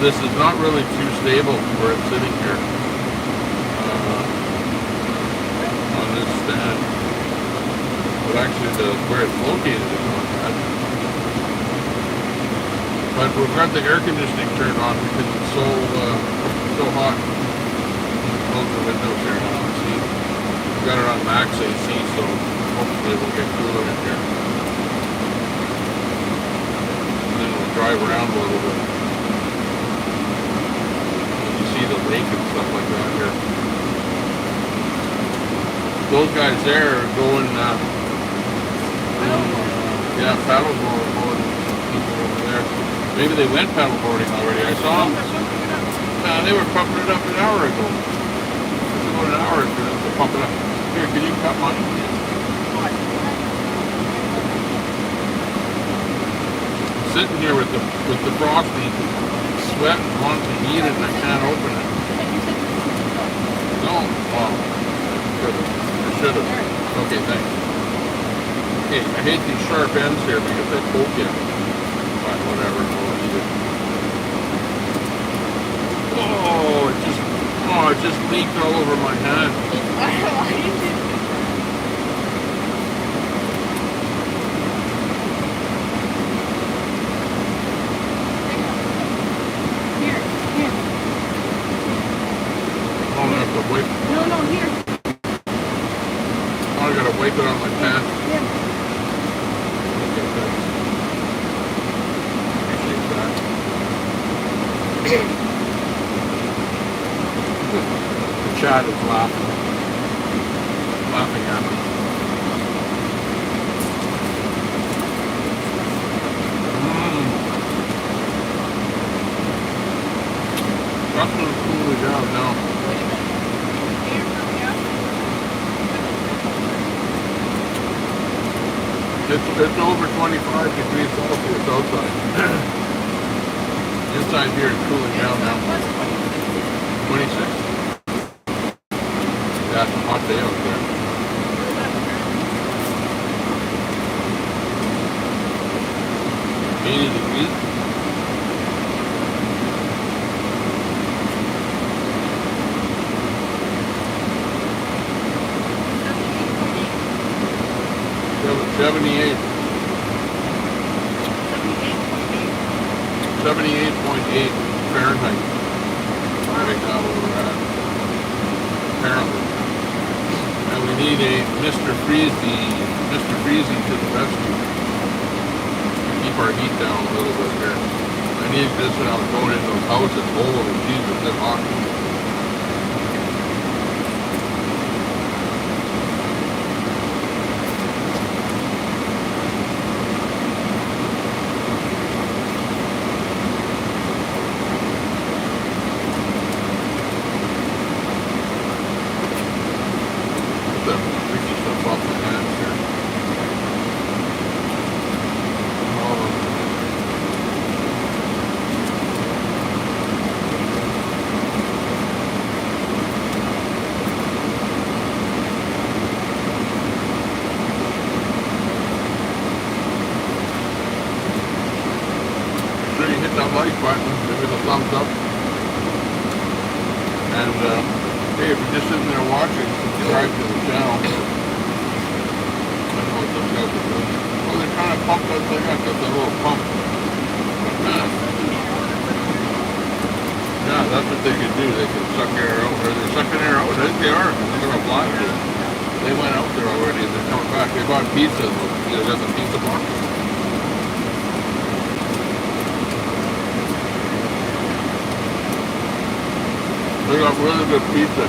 This is not really too stable where it's sitting here on this stand. But actually, where it's located is not bad. But we've got the air conditioning turned on because it's so hot. Close the windows here now. See, we've got it on max AC, so hopefully we'll get cooler in here. Drive around a little bit. You see the lake and stuff like that here. Those guys there are going, yeah, paddleboarding people over there. Maybe they went paddleboarding already. I saw them. They were pumping it up an hour ago. It's about an hour for them to pump it up. Here, can you cut mine? Sitting here with the frosty, sweat, wanting to eat it, and I can't open it. No, wow, I should have. Okay, thanks. Okay, I hate these sharp ends here because they poke you. But whatever, I'll eat it. Oh, it just leaked all over my hand. No, here. Oh, I gotta wipe it on my pants. Yeah. Okay, thanks. Appreciate that. The chat is laughing at me. That's gonna cool it down now. It's over 25 degrees Celsius outside. Inside here it's cooling down now. 26. Yeah, it's a hot day out there. $80 degrees. $78.8 Fahrenheit. Right now where we're at. Apparently. And we need a Mr. Freezy to the rescue. Keep our heat down a little bit here. I need this when I was going into those houses. Holy Jesus, it's hot. like button, give it a thumbs up. And hey, if you're just sitting there watching, subscribe to the channel. I don't know what those guys are doing. Oh, they're trying to pump that thing up. That's a little pump. Yeah, that's what they can do. They can suck air out. Or they're sucking air out. I think they are. They're going to blast it. They went out there already and they're coming back. They bought pizza. They got the pizza box. They got really good pizza.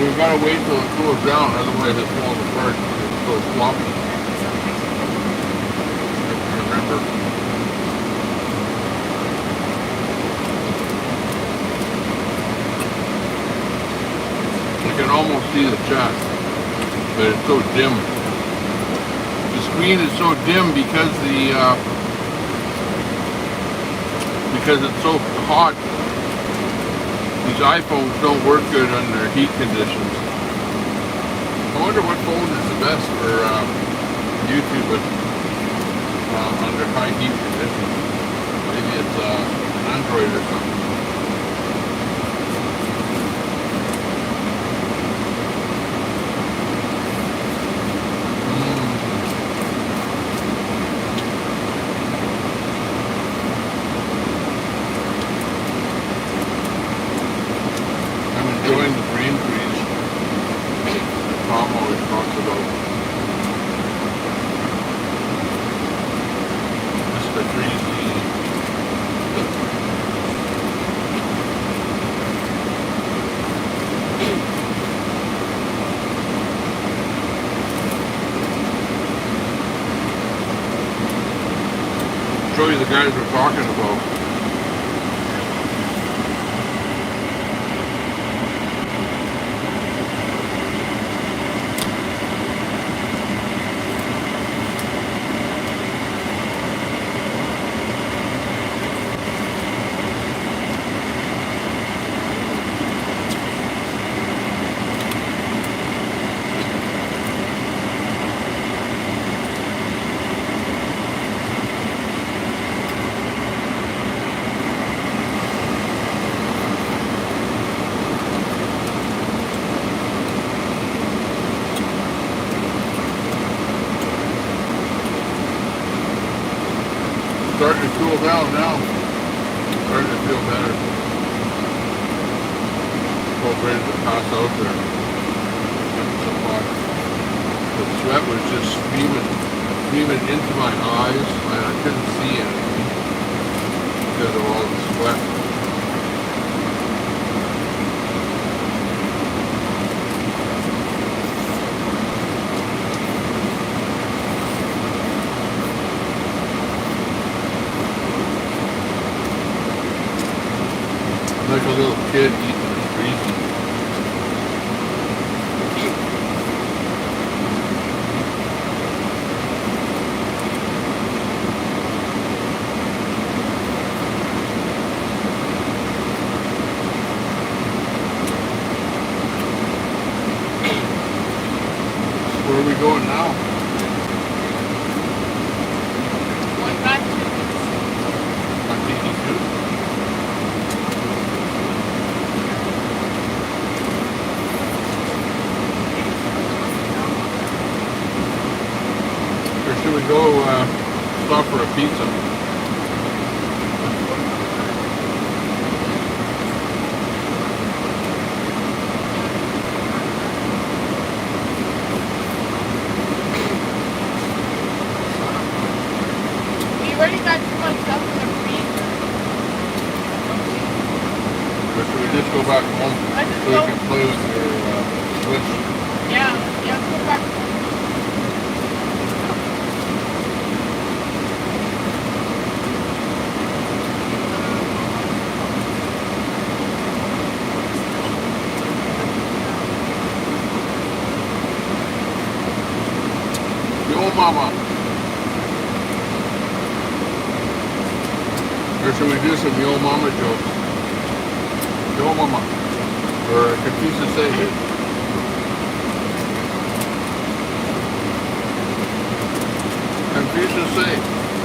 We've got to wait till it cools down, otherwise it falls apart. It's so floppy. Remember. You can almost see the chat, but it's so dim. The screen is so dim because it's so hot. These iPhones don't work good under heat conditions. I wonder what phone is the best for YouTube under high heat conditions. Maybe it's Android or something. Enjoying the green trees Tom always talks about. Mr. Trees. Show you the guys we're talking about. Starting to cool down now. Starting to feel better. Both ready to pass out there. So hot. The sweat was just streaming into my eyes, and I couldn't see anything because of all the sweat. Like a little kid eating greasy. Where are we going now? Going back to On DD2? Or should we go stop for a pizza? we already got too much stuff in the freezer. Or should we just go back home I just so we go- can play with your Switch? Yeah, let's go back. Yo mama. Or should we do some yo mama jokes? Yo mama. Or Confucius say it. Confucius say.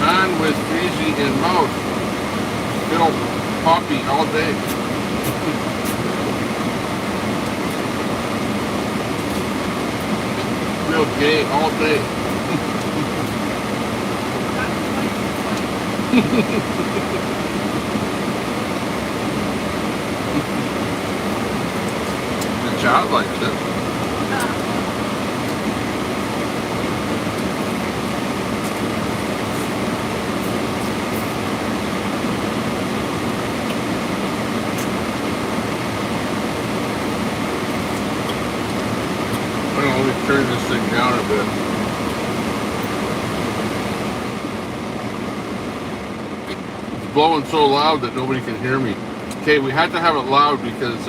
Man with greasy in mouth. Bill Poppy all day. Real gay all day. The child likes it. Let me turn this thing down a bit. It's blowing so loud that nobody can hear me. Okay, we had to have it loud because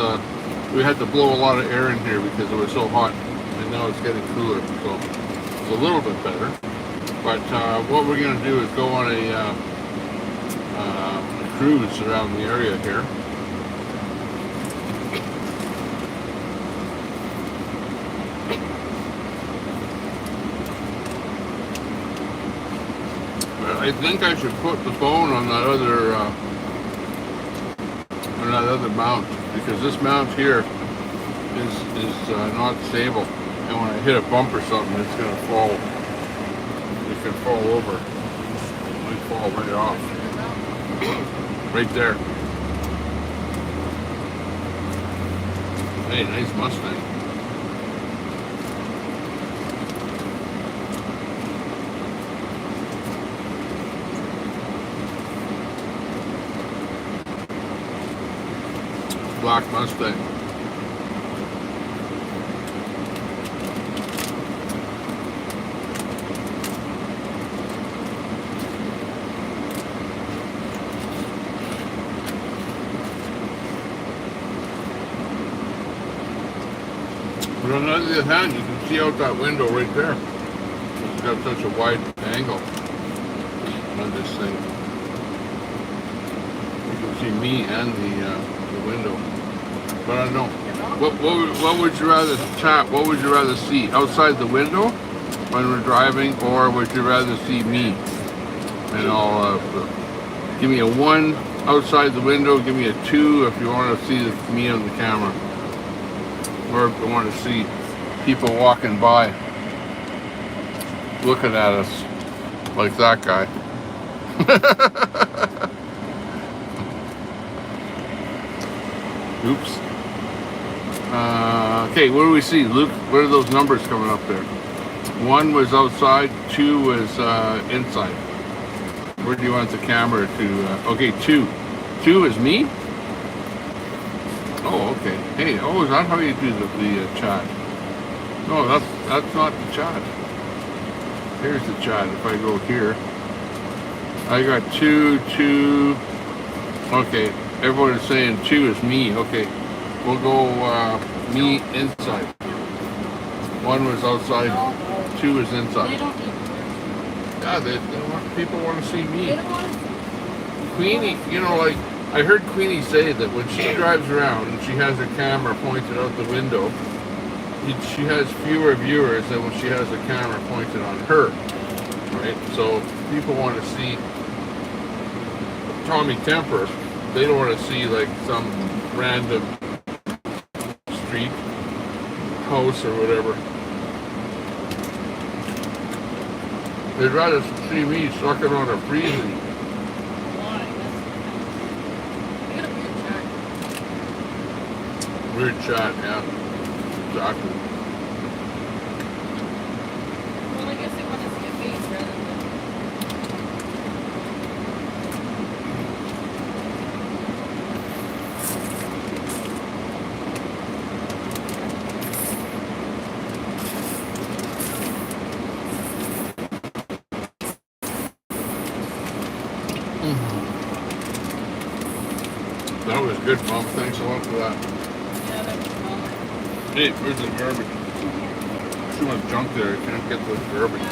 we had to blow a lot of air in here because it was so hot, and now it's getting cooler, so it's a little bit better. But what we're going to do is go on a cruise around the area here. I think I should put the phone on that other mount, because this mount here is not stable, and when I hit a bump or something, it's gonna fall. It can fall over. It might fall right off. Right there. Hey, nice Mustang. Black Mustang. But on the other hand, you can see out that window right there. It's got such a wide angle on this thing. You can see me and the window. But I don't know. What would you rather chat? What would you rather see? Outside the window when we're driving, or would you rather see me? And I'll give me a 1 outside the window, give me a 2 if you want to see me on the camera. Or if you want to see people walking by looking at us like that guy. Oops. Okay, what do we see? Luke, what are those numbers coming up there? 1 was outside, 2 was inside. Where do you want the camera to? Okay, 2. 2 is me? Oh, okay. Hey, oh, is that how you do the chat? No, that's not the chat. Here's the chat. If I go here, I got 2, 2. Okay, everyone is saying 2 is me. Okay, we'll go me inside. 1 was outside, 2 is inside. Yeah, people want to see me. Queenie, you know, like, I heard Queenie say that when she drives around and she has her camera pointed out the window, she has fewer viewers than when she has the camera pointed on her, right? So people want to see Tommy Temper. They don't want to see like some random street house or whatever. They'd rather see me sucking on a freezy. Weird chat, yeah. Exactly. Well, I guess they want to see a face rather than. That was good, Mom. Thanks a lot for that. Yeah, that was wrong. Hey, where's the garbage? Too much junk there. I can't get the garbage.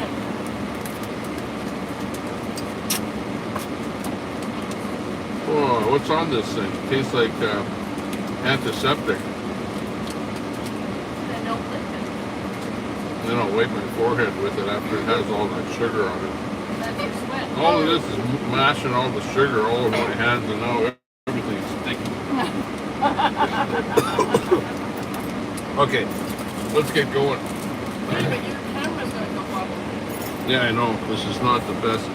Oh, what's on this thing? Tastes like antiseptic. Then I'll wipe my forehead with it after it has all that sugar on it. That's your sweat. All of this is mashing all the sugar all over my hands, and now everything's sticky. Okay, let's get going. But your camera's gonna go probably. Yeah, I know. This is not the best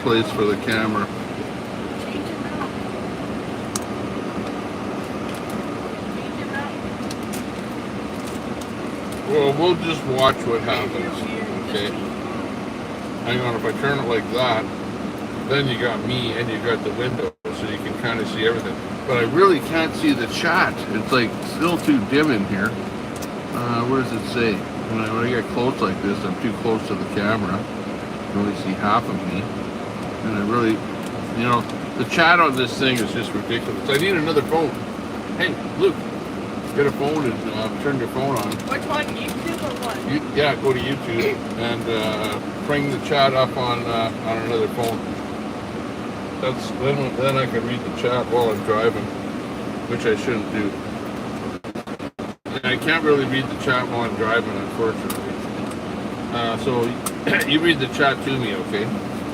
place for the camera. Change it now. Change it now. Well, we'll just watch what happens. Okay. Hang on, if I turn it like that, then you got me and you got the window, so you can kind of see everything. But I really can't see the chat. It's like still too dim in here. What does it say? When I get close like this, I'm too close to the camera. I can only see half of me. And I really, you know, the chat on this thing is just ridiculous. I need another phone. Hey, Luke, get a phone and turn your phone on. Which one? YouTube or what? Yeah, go to YouTube and bring the chat up on another phone. That's then I can read the chat while I'm driving, which I shouldn't do. I can't really read the chat while I'm driving, unfortunately. So you read the chat to me, okay?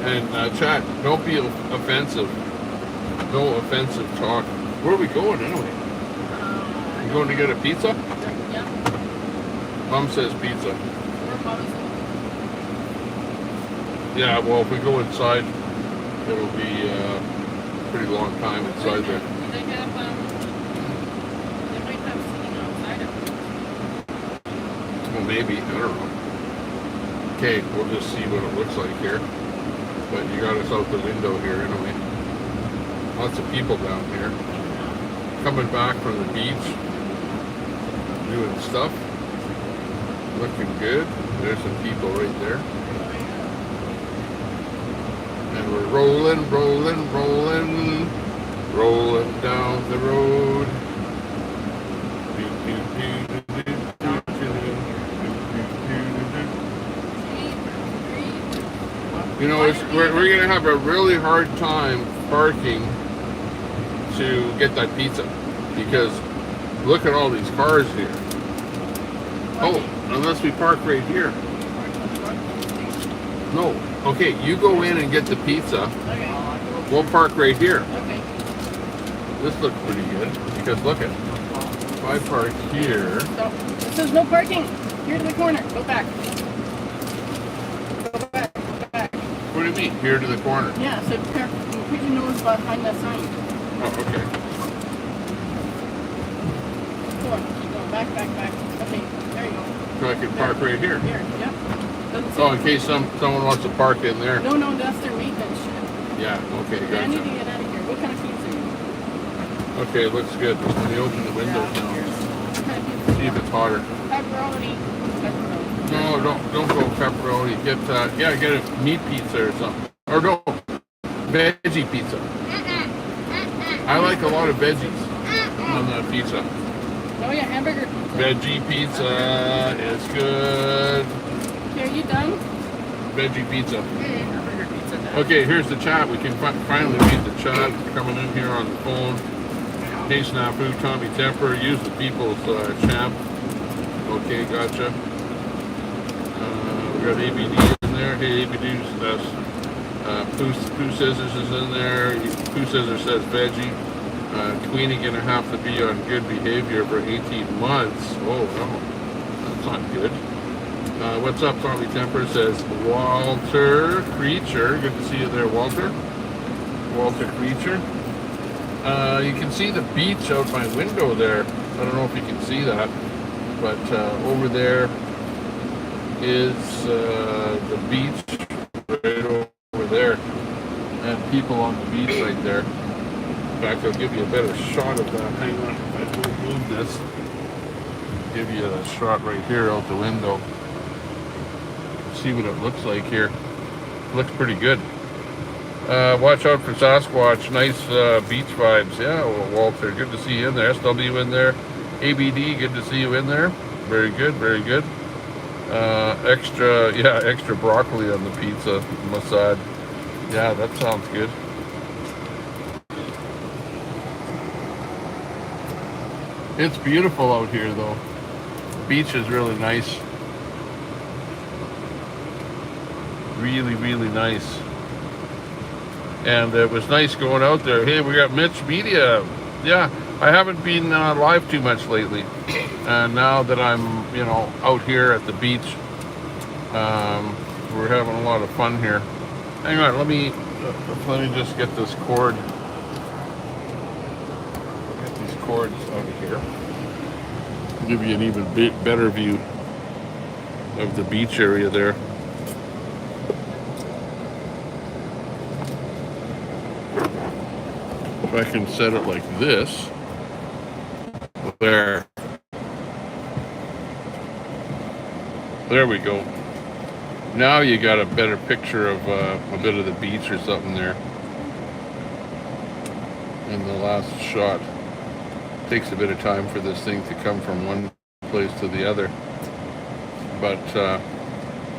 And chat, don't be offensive. No offensive talk. Where are we going anyway? You going to get a pizza? Yeah. Mom says pizza. Or Bobby's. Yeah, well, if we go inside, it'll be a pretty long time inside there. Do they have, they might have seating outside of it. Well, maybe. I don't know. Okay, we'll just see what it looks like here. But you got us out the window here anyway. Lots of people down here. Coming back from the beach. Doing stuff. Looking good. There's some people right there. And we're rolling, rolling, rolling. Rolling down the road. You know, we're going to have a really hard time parking to get that pizza because look at all these cars here. Oh, unless we park right here. No. Okay, you go in and get the pizza. Okay. We'll park right here. Okay. This looks pretty good because look at if I park here. So, it says no parking. Here to the corner. Go back. Go back. Go back. What do you mean? Here to the corner? Yeah, so put your nose behind that sign. Oh, okay. Go on. Keep going. Back, back, back. Okay. There you go. So I can park right here. Here. Yep. Doesn't Oh, say- in case someone wants to park in there. No, no, that's their maintenance shit. Yeah, okay, Yeah, I need to gotcha. get out of here. What kind of pizza are you? Okay, looks good. Let me open the windows now. What kind of pizza? See if it's hotter. Pepperoni. Pepperoni. No, don't go pepperoni. Get get a meat pizza or something. Or no, veggie pizza. I like a lot of veggies on the pizza. Oh yeah, hamburger pizza. Veggie pizza is good. Okay, are you done? Veggie pizza. Hamburger pizza done. Okay, here's the chat. We can finally read the chat coming in here on the phone. Hey Snafu, Tommy Temper, use the people's champ. Okay, gotcha. We got ABD in there. Hey, ABD, that's Pooh Scissors is in there. Pooh Scissors says veggie. Queenie gonna have to be on good behavior for 18 months. Oh no, that's not good. What's up, Tommy Temper says Walter Creature. Good to see you there, Walter. Walter Creature. You can see the beach out my window there. I don't know if you can see that, but over there is the beach right over there, and people on the beach right there. In fact, I'll give you a better shot of that. Hang on, I will move this. Give you a shot right here out the window. See what it looks like here. Looks pretty good. Watch out for Sasquatch. Nice beach vibes. Yeah, well, Walter, good to see you in there. SW in there. ABD, good to see you in there. Very good, very good. Extra broccoli on the pizza, Masad. Yeah, that sounds good. It's beautiful out here, though. Beach is really nice. really, really nice. And it was nice going out there. Hey, we got Mitch Media. Yeah, I haven't been live too much lately. And now that I'm, you know, out here at the beach, we're having a lot of fun here. Hang on, let me just get this cord. Get these cords out of here. Give you an even better view of the beach area there. If I can set it like this, there we go. Now you got a better picture of a bit of the beach or something there. In the last shot, takes a bit of time for this thing to come from one place to the other. But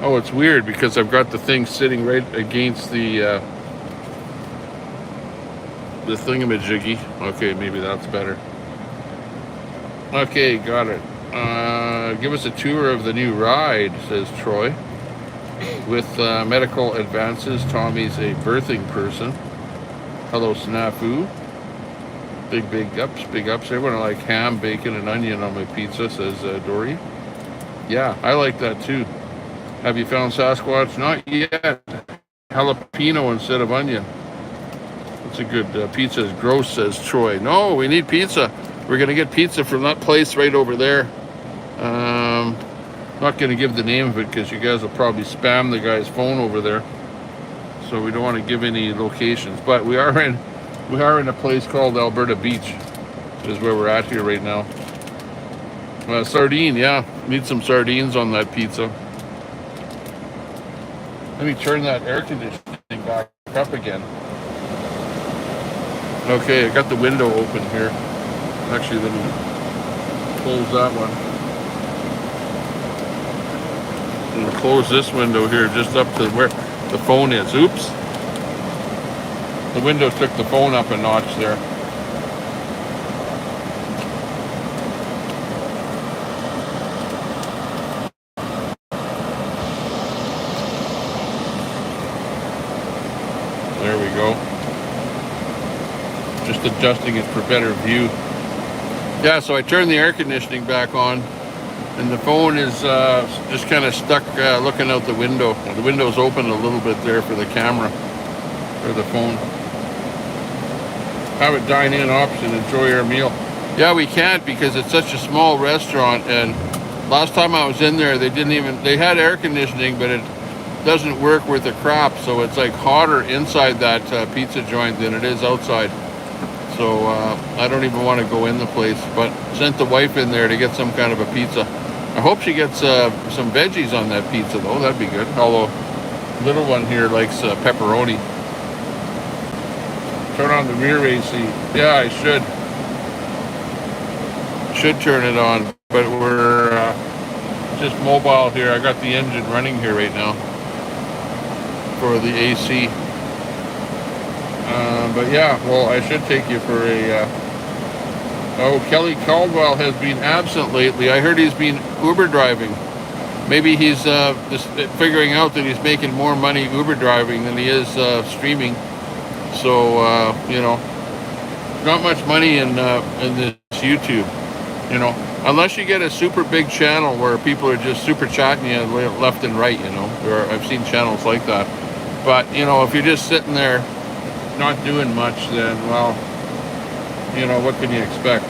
oh, it's weird because I've got the thing sitting right against the thingamajiggy. Okay, maybe that's better. Okay, got it. Give us a tour of the new ride, says Troy. With medical advances, Tommy's a birthing person. Hello, Snafu. Big ups. Everyone like ham, bacon, and onion on my pizza, says Dory. Yeah, I like that too. Have you found Sasquatch? Not yet. Jalapeno instead of onion. It's a good pizza is gross, says Troy. No, we need pizza. We're going to get pizza from that place right over there. Not going to give the name of it because you guys will probably spam the guy's phone over there. So we don't want to give any locations. But we are in a place called Alberta Beach, is where we're at here right now. Sardine, yeah. Need some sardines on that pizza. Let me turn that air conditioning back up again. Okay, I got the window open here. Actually, let me close that one. And close this window here just up to where the phone is. Oops. The window took the phone up a notch there. There we go. Just adjusting it for better view. Yeah, so I turned the air conditioning back on, and the phone is just kind of stuck looking out the window. The window's open a little bit there for the camera, or the phone. Have a dine-in option, enjoy your meal. Yeah, we can't because it's such a small restaurant, and last time I was in there, they had air conditioning, but it doesn't work worth a crap, so it's like hotter inside that pizza joint than it is outside. So I don't even want to go in the place, but sent the wife in there to get some kind of a pizza. I hope she gets some veggies on that pizza though, that'd be good. Although little one here likes pepperoni. Turn on the rear AC. Yeah, I should turn it on, but we're just mobile here. I got the engine running here right now for the AC. But yeah, well, I should take you for a... Oh, Kelly Caldwell has been absent lately. I heard he's been Uber driving. Maybe he's just figuring out that he's making more money Uber driving than he is streaming. So, you know, not much money in this YouTube, you know, unless you get a super big channel where people are just super chatting you left and right, you know. I've seen channels like that. But, you know, if you're just sitting there not doing much, then, well, you know, what can you expect?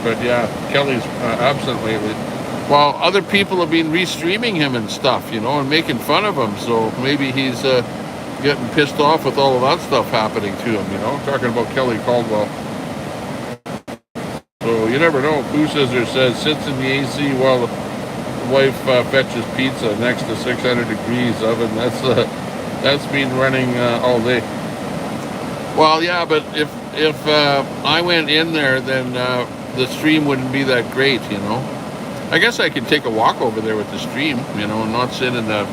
But yeah, Kelly's absent lately. Well, other people have been restreaming him and stuff, you know, and making fun of him. So maybe he's getting pissed off with all of that stuff happening to him, you know. Talking about Kelly Caldwell. So you never know. Pooh Scissor says, sits in the AC while the wife fetches pizza next to 600 degrees oven. That's been running all day. Well, yeah, but if I went in there, then the stream wouldn't be that great, you know. I guess I could take a walk over there with the stream, you know, and not sit in the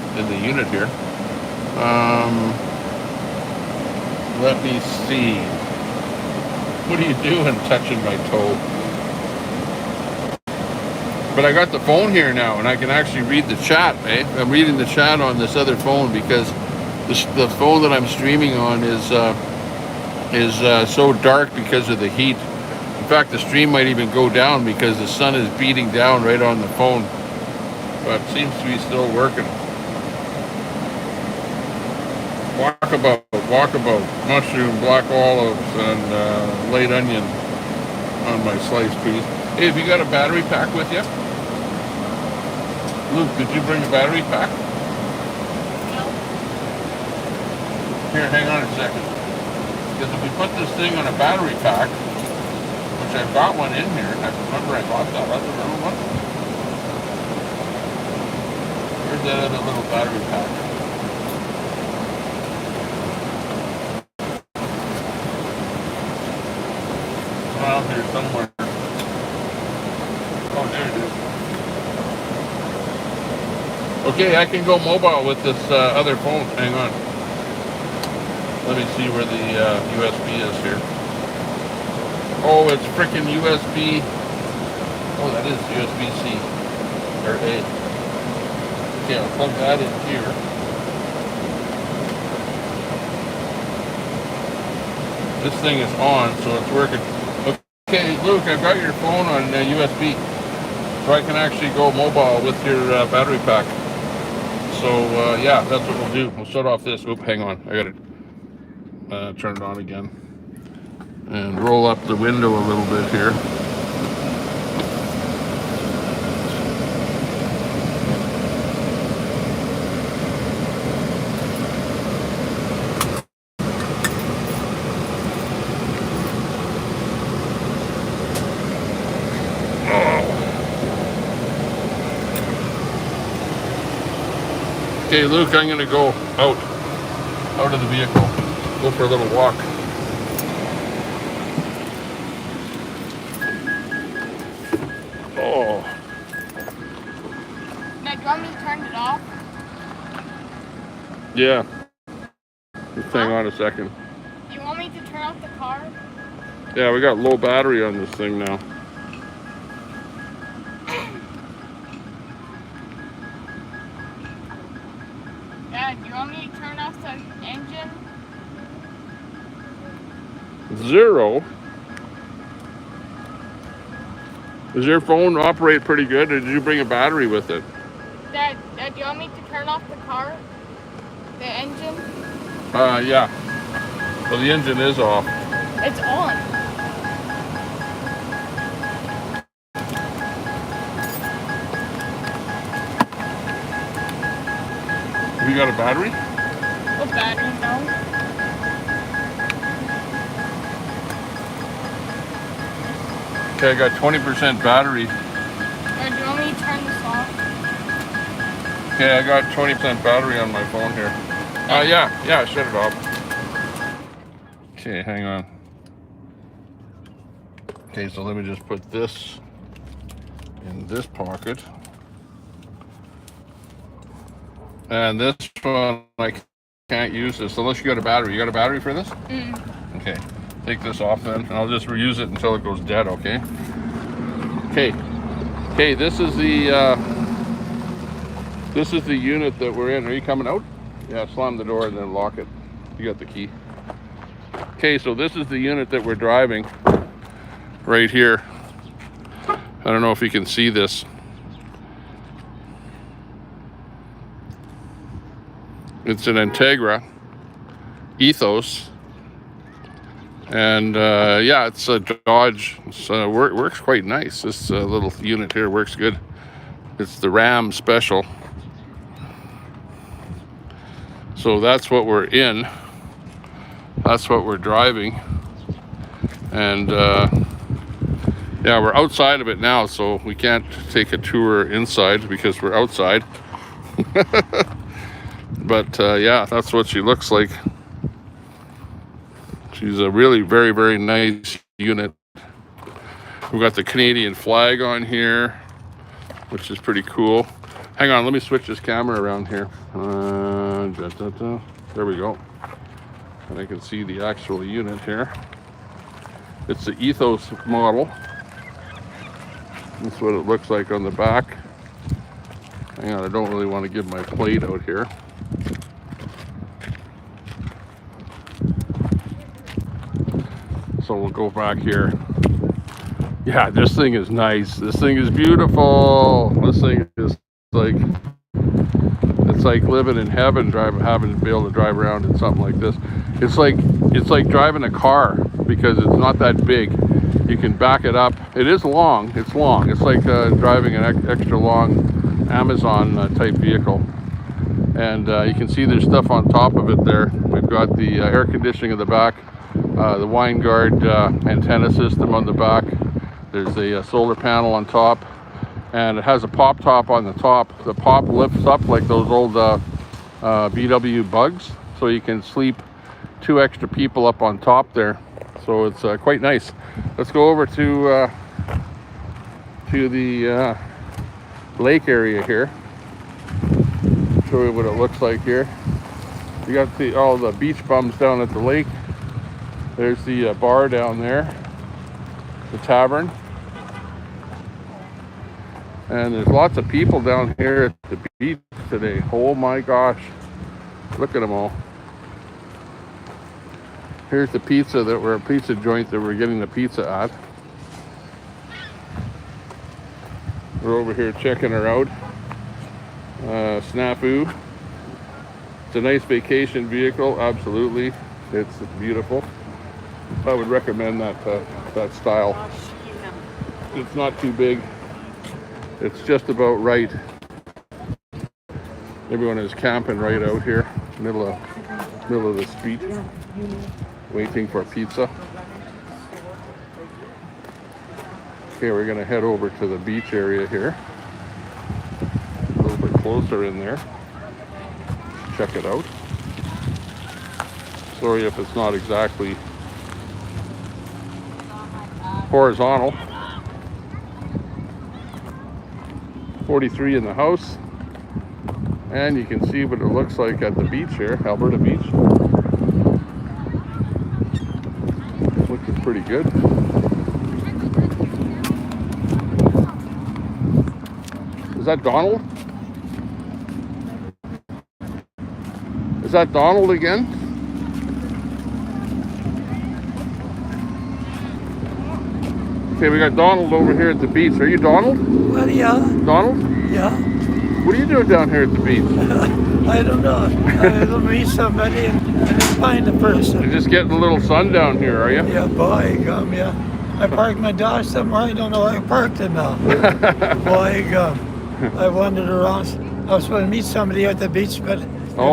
unit here. Let me see. What are you doing touching my toe? But I got the phone here now, and I can actually read the chat, eh? I'm reading the chat on this other phone because the phone that I'm streaming on is so dark because of the heat. In fact, the stream might even go down because the sun is beating down right on the phone. But it seems to be still working. Walkabout, mushroom, black olives, and light onion on my sliced peas. Hey, have you got a battery pack with you? Luke, did you bring a battery pack? Here, hang on a second. Because if we put this thing on a battery pack, which I've got one in here, I remember I bought that other little one. Where's that other little battery pack? Around here somewhere. Oh, there it is. Okay, I can go mobile with this other phone. Hang on. Let me see where the USB is here. Oh, it's freaking USB. Oh, that is USB-C. Or A. Okay, I'll plug that in here. This thing is on, so it's working. Okay, Luke, I've got your phone on USB. So I can actually go mobile with your battery pack. So, yeah, that's what we'll do. We'll shut off this. Oop, hang on. I gotta turn it on again. And roll up the window a little bit here. Okay, Luke, I'm gonna go out of the vehicle, go for a little walk. Oh. Now, do you want me to turn it off? Yeah. Just hang on a second. Do you want me to turn off the car? Yeah, we got low battery on this thing now. Dad, do you want me to turn off the engine? 0. Does your phone operate pretty good, or did you bring a battery with it? Dad, do you want me to turn off the car? The engine? Yeah. Well, the engine is off. It's on. Have you got a battery? What battery? No. Okay, I got 20% battery. Or do you want me to turn this off? Okay, I got 20% battery on my phone here. Yeah, shut it off. Okay, hang on. Okay, so let me just put this in this pocket. And this one, I can't use this unless you got a battery. You got a battery for this? Okay, take this off then, and I'll just reuse it until it goes dead, okay? Okay, this is the unit that we're in. Are you coming out? Yeah, slam the door and then lock it. You got the key. Okay, so this is the unit that we're driving right here. I don't know if you can see this. It's an Integra Ethos, and yeah, it's a Dodge. It's works quite nice. This little unit here works good. It's the Ram Special. So that's what we're in. That's what we're driving, and yeah, we're outside of it now, so we can't take a tour inside because we're outside. But yeah, that's what she looks like. She's a really very, very nice unit. We've got the Canadian flag on here, which is pretty cool. Hang on, let me switch this camera around here. There we go. And I can see the actual unit here. It's the Ethos model. That's what it looks like on the back. Hang on, I don't really want to give my plate out here. So we'll go back here. Yeah, this thing is nice. This thing is beautiful. This thing is like, it's like living in heaven, having to be able to drive around in something like this. It's like driving a car because it's not that big. You can back it up. It is long. It's long. It's like driving an extra long Amazon type vehicle. And you can see there's stuff on top of it there. We've got the air conditioning in the back, the wine guard antenna system on the back. There's a solar panel on top, and it has a pop top on the top. The pop lifts up like those old VW bugs, so you can sleep 2 extra people up on top there. So it's quite nice. Let's go over to the lake area here. Show you what it looks like here. You got all the beach bums down at the lake. There's the bar down there, the tavern. And there's lots of people down here at the beach today. Oh my gosh. Look at them all. Here's the pizza joint that we're getting the pizza at. We're over here checking her out. Snafu. It's a nice vacation vehicle, absolutely. It's beautiful. I would recommend that style. It's not too big. It's just about right. Everyone is camping right out here, middle of the street, waiting for pizza. Okay, we're gonna head over to the beach area here. A little bit closer in there. Check it out. Sorry if it's not exactly horizontal. 43 in the house. And you can see what it looks like at the beach here, Alberta Beach. Looking pretty good. Is that Donald? Is that Donald again? Okay, we got Donald over here at the beach. Are you Donald? Well, yeah. Donald? Yeah. What are you doing down here at the beach? I don't know. I'll meet somebody and find a person. You're just getting a little sun down here, are you? Yeah, boy, gum, yeah. I parked my Dodge somewhere. I don't know where I parked it now. Boy, gum. I wandered around. I was supposed to meet somebody at the beach, but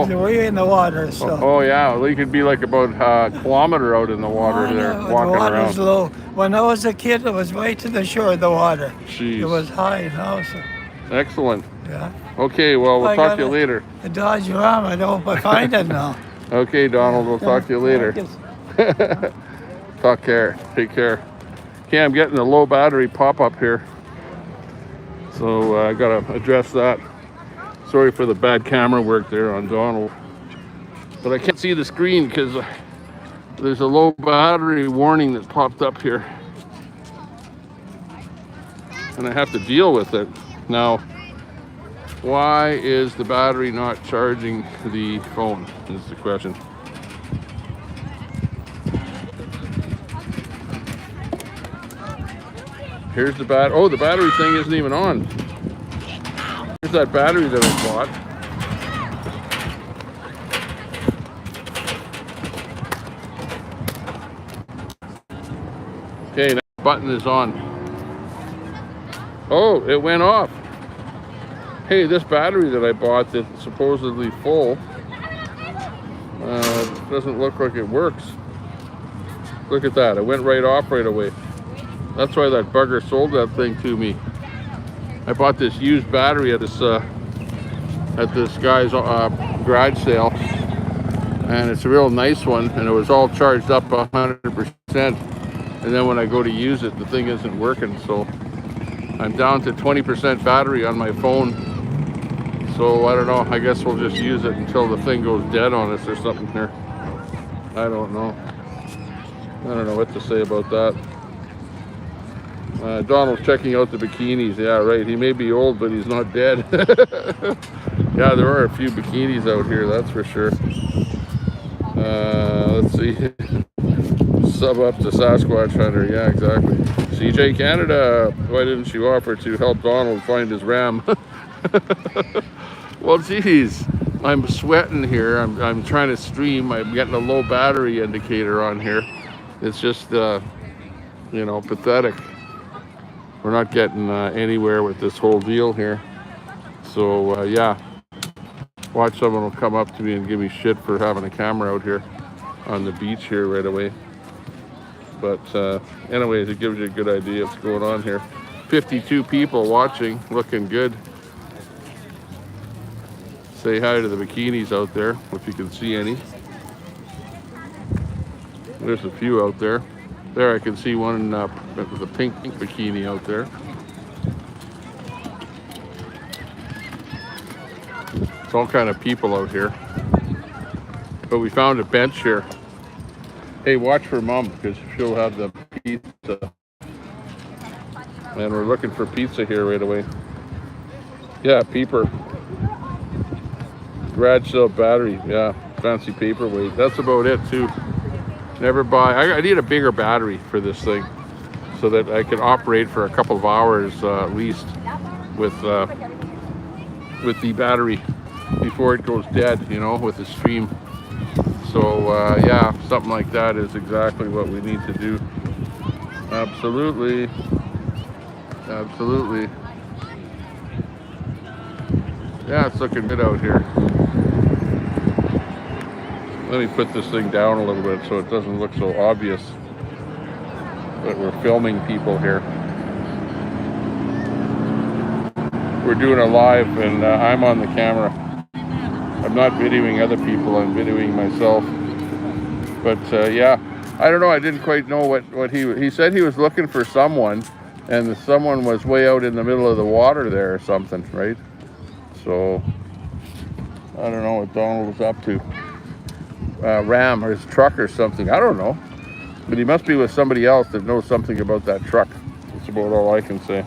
they're way in the water. So. Oh yeah, well, you could be like about a kilometer out in the water there, walking the water's around. low. When I was a kid, it was way to the shore of the water. Jeez. It was high now. So. Excellent. Yeah. Okay, well, we'll talk to you later. A Dodge Ram. I hope I find it now. Okay, Donald, we'll talk to you later. Take care. Okay, I'm getting a low battery pop-up here. So I gotta address that. Sorry for the bad camera work there on Donald. But I can't see the screen because there's a low battery warning that popped up here. And I have to deal with it. Now, why is the battery not charging the phone? Is the question. Here's the battery. Oh, the battery thing isn't even on. Here's that battery that I bought. Okay, that button is on. Oh, it went off. Hey, this battery that I bought that's supposedly full doesn't look like it works. Look at that, it went right off right away. That's why that bugger sold that thing to me. I bought this used battery at this guy's garage sale, and it's a real nice one, and it was all charged up 100%. And then when I go to use it, the thing isn't working, so I'm down to 20% battery on my phone. So I don't know, I guess we'll just use it until the thing goes dead on us or something here. I don't know what to say about that. Donald's checking out the bikinis. Yeah, right. He may be old, but he's not dead. Yeah, there are a few bikinis out here, that's for sure. Let's see. Sub up to Sasquatch Hunter. Yeah, exactly. CJ Canada. Why didn't you offer to help Donald find his ram? Well, geez, I'm sweating here. I'm trying to stream. I'm getting a low battery indicator on here. It's just, you know, pathetic. We're not getting anywhere with this whole deal here. So, yeah. Watch someone will come up to me and give me shit for having a camera out here on the beach here right away. But anyways, it gives you a good idea what's going on here. 52 people watching, looking good. Say hi to the bikinis out there, if you can see any. There's a few out there. There I can see one with a pink bikini out there. It's all kind of people out here. But we found a bench here. Hey, watch for Mom, because she'll have the pizza. And we're looking for pizza here right away. Yeah, peeper. Garage sale battery. Yeah, fancy paperweight. That's about it too. Never buy. I need a bigger battery for this thing, so that I can operate for a couple of hours at least with the battery before it goes dead. You know, with the stream. So yeah, something like that is exactly what we need to do. Absolutely. Absolutely. Yeah, it's looking good out here. Let me put this thing down a little bit so it doesn't look so obvious that we're filming people here. We're doing a live and I'm on the camera. I'm not videoing other people, I'm videoing myself. But yeah, I don't know, I didn't quite know what he said he was looking for someone, and the someone was way out in the middle of the water there or something, right? So, I don't know what Donald was up to. Ram or his truck or something, I don't know. But he must be with somebody else that knows something about that truck. That's about all I can say.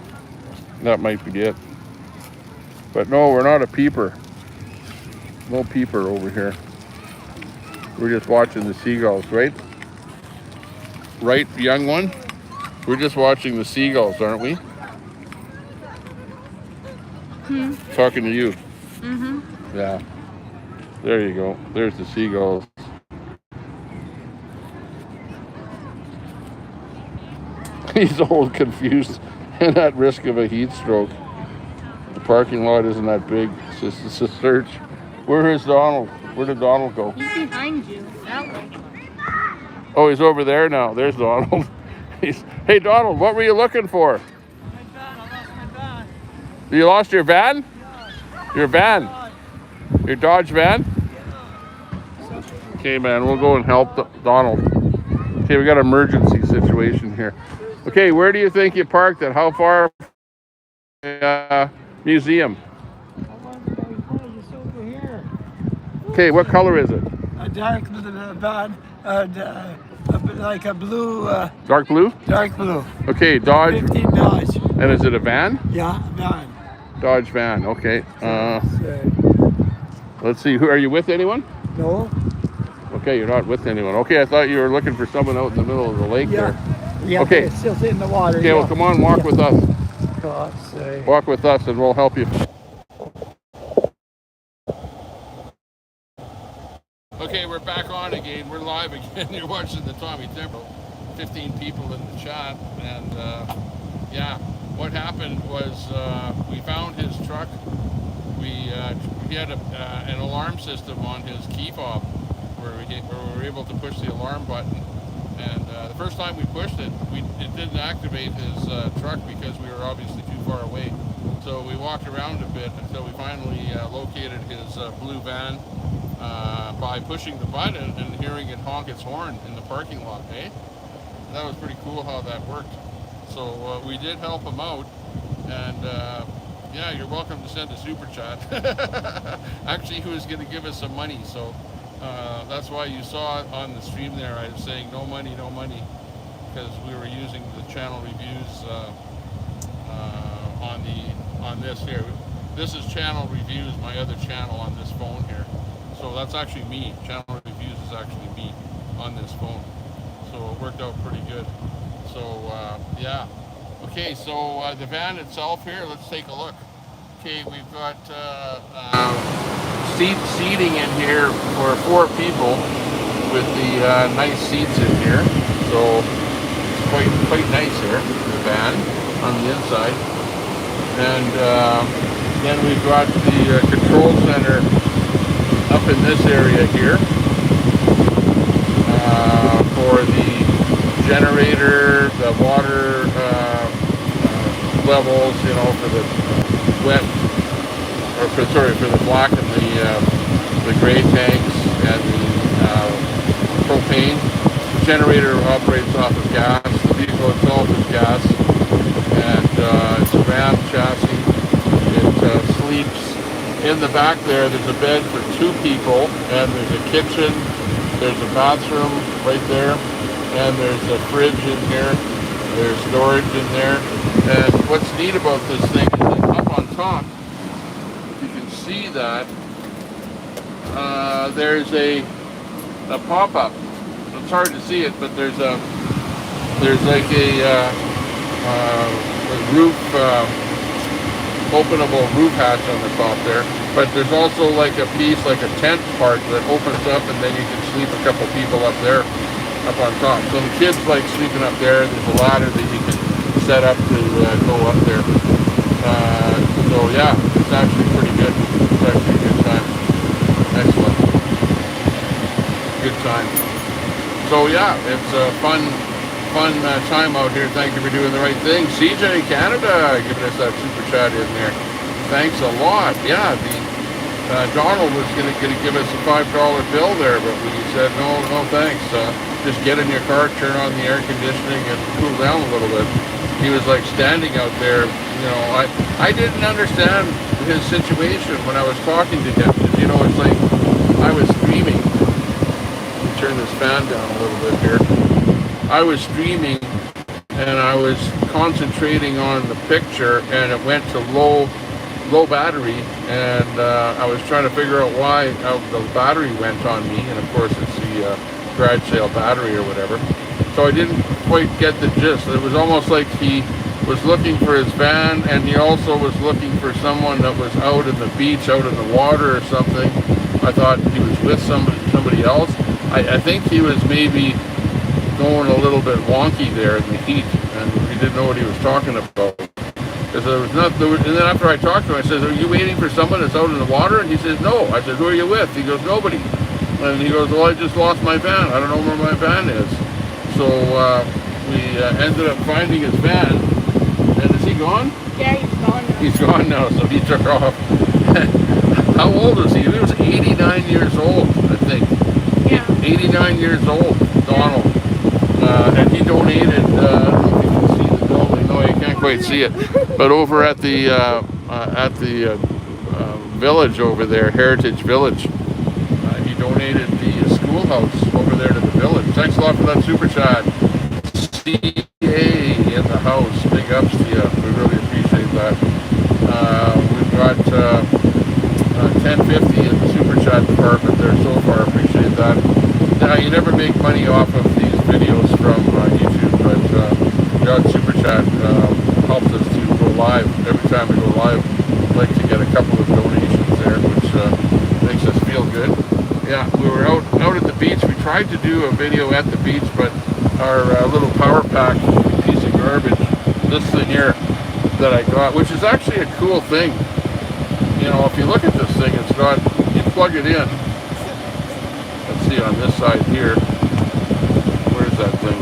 That might be it. But no, we're not a peeper. No peeper over here. We're just watching the seagulls, right? Right, young one? We're just watching the seagulls, aren't we? Talking to you. Yeah. There you go. There's the seagulls. He's old, confused, and at risk of a heat stroke. The parking lot isn't that big. It's a search. Where is Donald? Where did Donald go? He's behind you. That way. Oh, he's over there now. There's Donald. Hey, Donald, what were you looking for? My van, I lost my van. You lost your van? Yeah. Your van? Your Dodge van? Okay, man, we'll go and help Donald. Okay, we got an emergency situation here. Okay, where do you think you parked it? How far from the museum? It's over here. Okay, what color is it? A dark van, like a blue, Dark blue? dark blue. Okay, Dodge. 15 Dodge. And is it a van? Yeah, van. Dodge van, okay. So, Let's see, who are you with anyone? no. Okay, you're not with anyone. Okay, I thought you were looking for someone out in the middle of the lake there. Yeah, Okay. it's still in the water. Okay, well, come on, walk with us. God's sake. Walk with us and we'll help you. Okay, we're back on again. We're live again. You're watching the Tommy Timber. 15 people in the chat. And yeah, what happened was we found his truck. He had an alarm system on his key fob where we were able to push the alarm button. And the first time we pushed it, it didn't activate his truck because we were obviously too far away. So we walked around a bit until we finally located his blue van by pushing the button and hearing it honk its horn in the parking lot, eh? That was pretty cool how that worked. So we did help him out, and yeah, you're welcome to send a super chat. Actually, he was going to give us some money, so that's why you saw it on the stream there. I was saying no money because we were using the channel reviews on this here. This is channel reviews, my other channel on this phone here. So that's actually me. Channel reviews is actually me on this phone. So it worked out pretty good. So yeah. Okay, so the van itself here, let's take a look. Okay, we've got seating in here for 4 people with the nice seats in here. So it's quite nice here, the van on the inside. And then we've got the control center up in this area here for the generator, the water levels, you know, for the wet, or for the black and the gray tanks and the propane. The generator operates off of gas. The vehicle itself is gas, and it's a Ram chassis. It sleeps in the back there. There's a bed for 2 people, and there's a kitchen. There's a bathroom right there, and there's a fridge in here. There's storage in there. And what's neat about this thing is that up on top, you can see that there's a pop-up. It's hard to see it, but there's like a roof, openable roof hatch on the top there. But there's also like a piece, like a tent part that opens up, and then you can sleep a couple people up there, up on top. So the kids like sleeping up there. There's a ladder that you can set up to go up there. So yeah, it's actually pretty good. It's actually a good time. Excellent. Good time. So yeah, it's a fun time out here. Thank you for doing the right thing. CJ Canada giving us that super chat in there. Thanks a lot. Yeah, Donald was going to give us a $5 bill there, but we said no thanks. Just get in your car, turn on the air conditioning, and cool down a little bit. He was like standing out there. You know, I didn't understand his situation when I was talking to him. You know, it's like I was streaming. Turn this fan down a little bit here. I was streaming and I was concentrating on the picture, and it went to low battery, and I was trying to figure out why the battery went on me, and of course it's the garage sale battery or whatever. So I didn't quite get the gist. It was almost like he was looking for his van, and he also was looking for someone that was out in the beach, out in the water or something. I thought he was with somebody else. I think he was maybe going a little bit wonky there in the heat, and he didn't know what he was talking about. Because and then after I talked to him, I said, "Are you waiting for someone that's out in the water?" And he says, "No." I said, "Who are you with?" He goes, "Nobody." And he goes, "Well, I just lost my van. I don't know where my van is." So we ended up finding his van. And is he gone? Yeah, he's gone now. He's gone now, so he took off. How old is he? He was 89 years old, I think. Yeah. 89 years old, Donald. And he donated, I don't know if you can see the building. No, you can't quite see it. But over at the village over there, Heritage Village, he donated the schoolhouse over there to the village. Thanks a lot for that super chat. CA in the house. Big ups to you. We really appreciate that. We've got 1050 in the super chat department there so far. Appreciate that. Now, you never make money off of these videos from YouTube, but your super chat helps us to go live. Every time we go live, I'd like to get a couple of donations there, which makes us feel good. Yeah, we were out at the beach. We tried to do a video at the beach, but our little power pack piece of garbage, this thing here that I got, which is actually a cool thing. You know, if you look at this thing, it's got, you plug it in. Let's see on this side here. Where's that thing?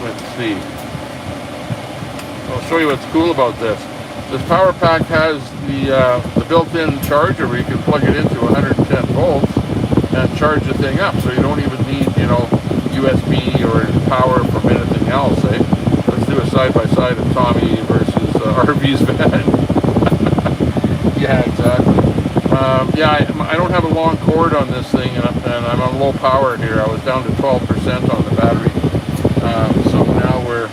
Let's see. I'll show you what's cool about this. This power pack has the built-in charger where you can plug it into 110 volts and charge the thing up. So you don't even need, you know, USB or power from anything else, eh? Let's do a side-by-side of Tommy versus RV's van. Yeah, exactly. Yeah, I don't have a long cord on this thing, and I'm on low power here. I was down to 12% on the battery. So now we're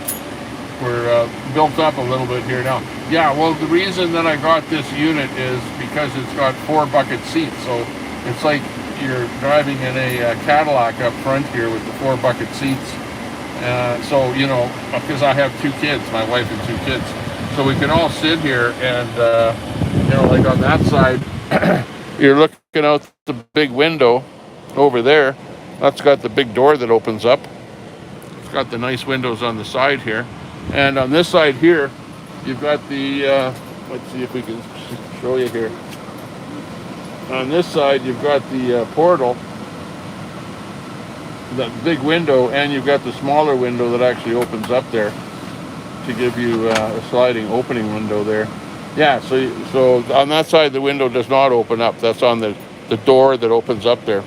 built up a little bit here now. Yeah, well, the reason that I got this unit is because it's got 4 bucket seats. So it's like you're driving in a Cadillac up front here with the 4 bucket seats. So, you know, because I have 2 kids, my wife and 2 kids. So we can all sit here and, you know, like on that side, you're looking out the big window over there. That's got the big door that opens up. It's got the nice windows on the side here. And on this side here, you've got the, let's see if we can show you here. On this side, you've got the portal, that big window, and you've got the smaller window that actually opens up there to give you a sliding opening window there. Yeah, so on that side, the window does not open up. That's on the door that opens up there.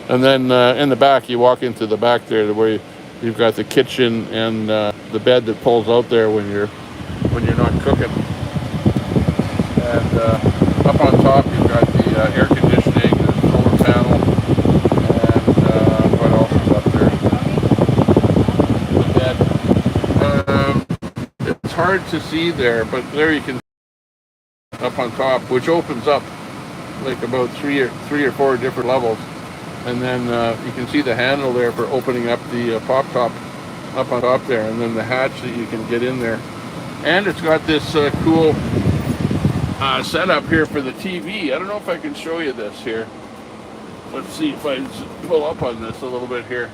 And then in the back, you walk into the back there where you've got the kitchen and the bed that pulls out there when you're not cooking. And up on top, you've got the air conditioning, the solar panel, and what else is up there? The bed. It's hard to see there, but there you can up on top, which opens up like about three or four different levels, and then you can see the handle there for opening up the pop top up on top there, and then the hatch that you can get in there. And it's got this cool setup here for the TV. I don't know if I can show you this here. Let's see if I pull up on this a little bit here.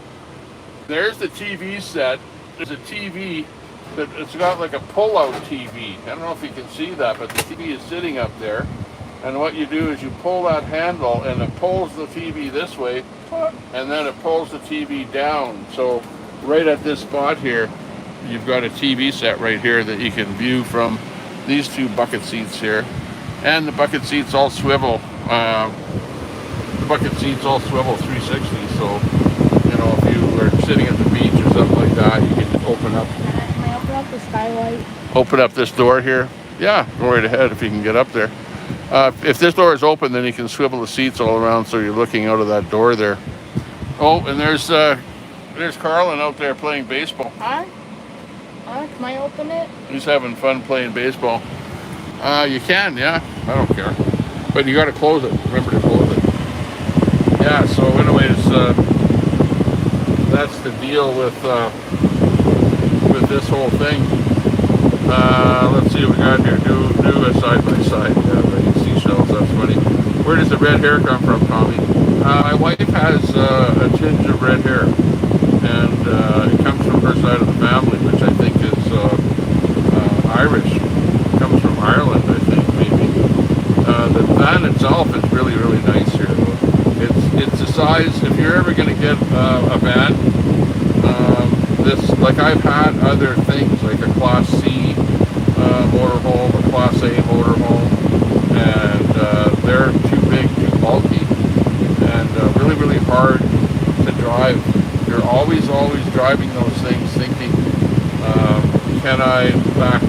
There's the TV set. There's a TV that it's got like a pull-out TV. I don't know if you can see that, but the TV is sitting up there. And what you do is you pull that handle and it pulls the TV this way, and then it pulls the TV down. So right at this spot here, you've got a TV set right here that you can view from these 2 bucket seats here. And the bucket seats all swivel. The bucket seats all swivel 360. So, you know, if you are sitting at the beach or something like that, you can open up. Can I open up the skylight? Open up this door here. Yeah, go right ahead if you can get up there. If this door is open, then you can swivel the seats all around so you're looking out of that door there. Oh, and there's Carlin out there playing baseball. Can I open it? He's having fun playing baseball. You can, yeah. I don't care. But you got to close it. Remember to close it. Yeah, so anyways, that's the deal with this whole thing. Let's see what we got here. Do a side by side. Yeah, the seashells. That's funny. Where does the red hair come from, Tommy? My wife has a tinge of red hair, and it comes from her side of the family, which I think is Irish. It comes from Ireland, I think, maybe. The van itself is really, really nice here, though. It's the size. If you're ever going to get a van, this, like I've had other things like a Class C motorhome, a Class A motorhome, and they're too big, too bulky, and really, really hard to drive. You're always driving those things thinking, can I back,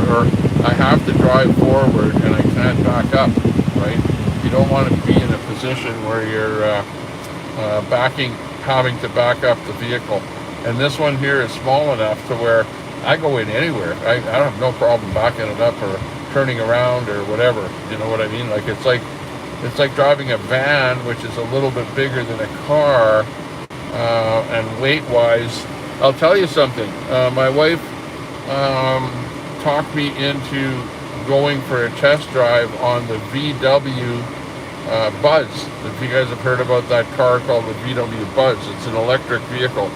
or I have to drive forward and I can't back up, right? You don't want to be in a position where you're having to back up the vehicle. And this one here is small enough to where I go in anywhere. I have no problem backing it up or turning around or whatever. You know what I mean? Like it's like driving a van, which is a little bit bigger than a car, and weight-wise. I'll tell you something. My wife talked me into going for a test drive on the VW Buzz. If you guys have heard about that car called the VW Buzz, it's an electric vehicle.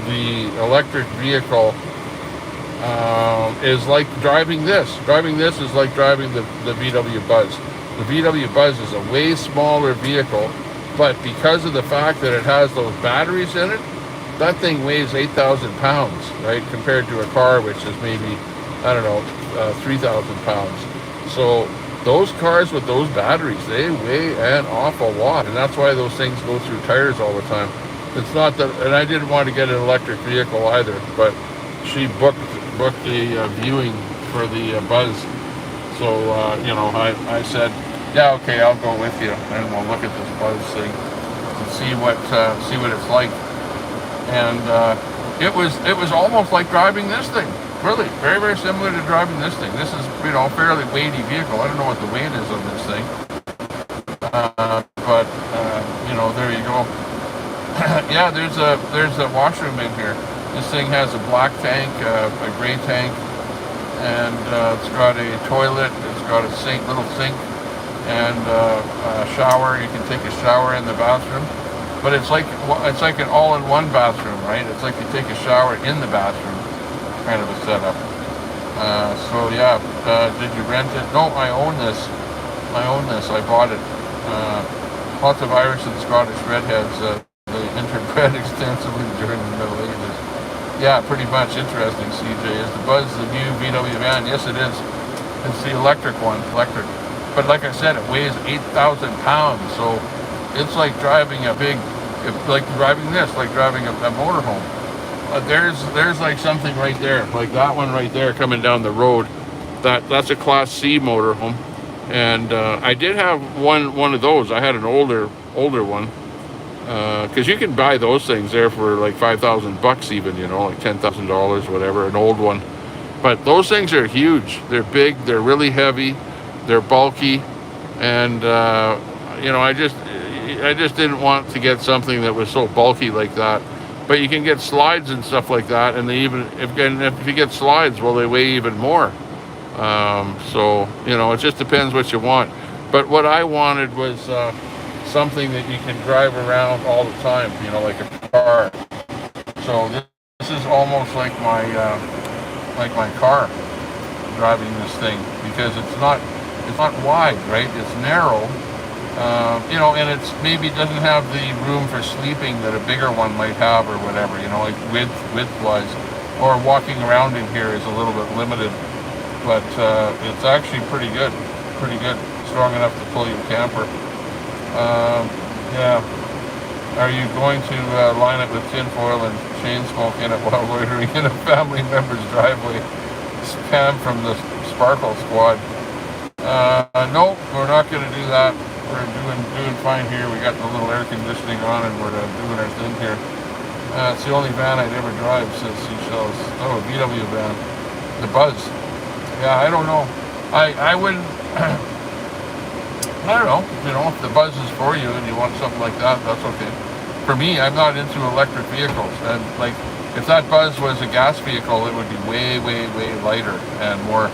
The electric vehicle is like driving this. Driving this is like driving the VW Buzz. The VW Buzz is a way smaller vehicle, but because of the fact that it has those batteries in it, that thing weighs 8,000 pounds, right? Compared to a car, which is maybe, 3,000 pounds. So those cars with those batteries, they weigh an awful lot. And that's why those things go through tires all the time. It's not that, and I didn't want to get an electric vehicle either, but she booked the viewing for the Buzz. So, I said, Yeah, okay, I'll go with you, and we'll look at this buzz thing and see what it's like. And it was almost like driving this thing. Really, very, very similar to driving this thing. This is, you know, a fairly weighty vehicle. I don't know what the weight is on this thing, but you know, there you go. Yeah, there's a washroom in here. This thing has a black tank, a gray tank, and it's got a toilet. It's got a sink, little sink, and a shower. You can take a shower in the bathroom, but it's like an all-in-one bathroom, right? It's like you take a shower in the bathroom, kind of a setup. So yeah, did you rent it? No, I own this. I bought it. Lots of Irish and Scottish redheads. They interbred extensively during the Middle Ages. Yeah, pretty much. Interesting, CJ. Is the Buzz the new VW van? Yes, it is. It's the electric one. Electric. But like I said, it weighs 8,000 pounds. So it's like driving a big, like driving this, like driving a motorhome. There's like something right there, like that one right there coming down the road. That's a Class C motorhome. And I did have one of those. I had an older one. Because you can buy those things there for like $5,000 even, you know, like $10,000, whatever, an old one. But those things are huge. They're big. They're really heavy. They're bulky, and you know, I just didn't want to get something that was so bulky like that. But you can get slides and stuff like that, and they even if you get slides, well, they weigh even more. So you know, it just depends what you want. But what I wanted was something that you can drive around all the time, you know, like a car. So this is almost like my car, driving this thing, because it's not wide, right? It's narrow, you know, and it's maybe doesn't have the room for sleeping that a bigger one might have, or whatever, you know, like width-wise, or walking around in here is a little bit limited. But it's actually pretty good, strong enough to pull your camper. Yeah. Are you going to line it with tinfoil and chain smoke in it while loitering in a family member's driveway? Spam from the Sparkle Squad. No, we're not going to do that. We're doing fine here. We got the little air conditioning on, and we're doing our thing here. It's the only van I'd ever drive, says Seashells. Oh, a VW van. The Buzz. Yeah, I don't know. I wouldn't... I don't know, you know, if the Buzz is for you and you want something like that, that's okay. For me, I'm not into electric vehicles, and like, if that Buzz was a gas vehicle, it would be way, way, way lighter and more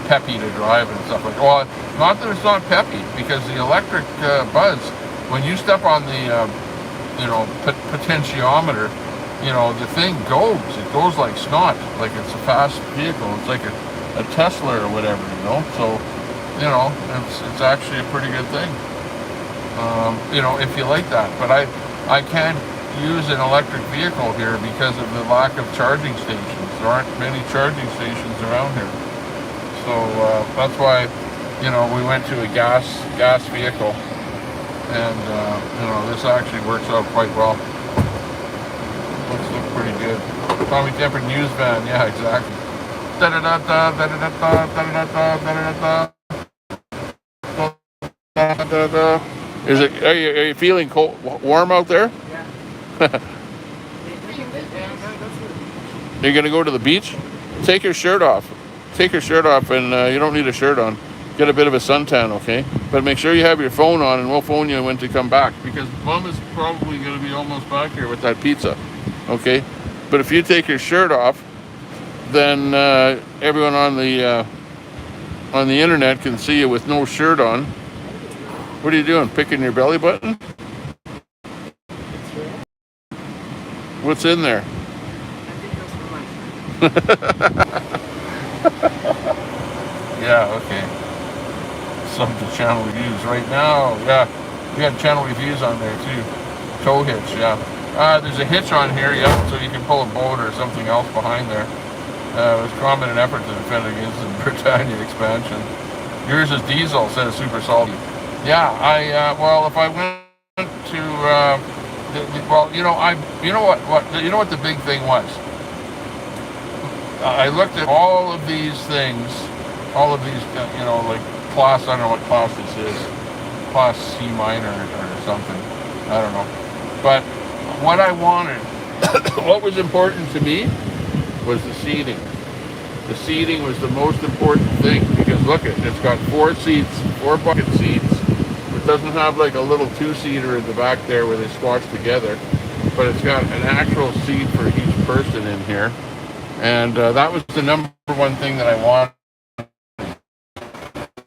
peppy to drive and stuff like that. Well, not that it's not peppy, because the electric Buzz, when you step on the, you know, potentiometer, you know, the thing goes. It goes like snot, like it's a fast vehicle. It's like a Tesla or whatever, you know, so... You know, it's actually a pretty good thing, you know, if you like that. But I can't use an electric vehicle here because of the lack of charging stations. There aren't many charging stations around here. So that's why, you know, we went to a gas vehicle. And, you know, this actually works out quite well. Looks pretty good. Tommy Tempered News Van, yeah, exactly. Da-da-da-da, da-da-da-da, da-da-da-da, da-da-da. Is it? Are you feeling cold, warm out there? Yeah. You're gonna go to the beach? Take your shirt off. Take your shirt off, and you don't need a shirt on. Get a bit of a suntan, okay? But make sure you have your phone on, and we'll phone you when to come back, because Mom is probably gonna be almost back here with that pizza, okay? But if you take your shirt off, then everyone on the internet can see you with no shirt on. What are you doing? Picking your belly button? What's in there? Yeah, okay. Some to channel reviews right now. Yeah, we got channel reviews on there too. Tow hitch, yeah. There's a hitch on here, yeah, so you can pull a boat or something else behind there. It was common in effort to defend against the Britannia expansion. Yours is diesel, says Super Salty. Yeah, well, if I went to, well, you know, you know what the big thing was? I looked at all of these things, all of these, you know, like class, I don't know what class this is, plus C minor or something. I don't know. But what I wanted, what was important to me was the seating. The seating was the most important thing because look it's got 4 seats, 4 bucket seats. It doesn't have like a little 2-seater in the back there where they squash together, but it's got an actual seat for each person in here. And that was the number one thing that I wanted.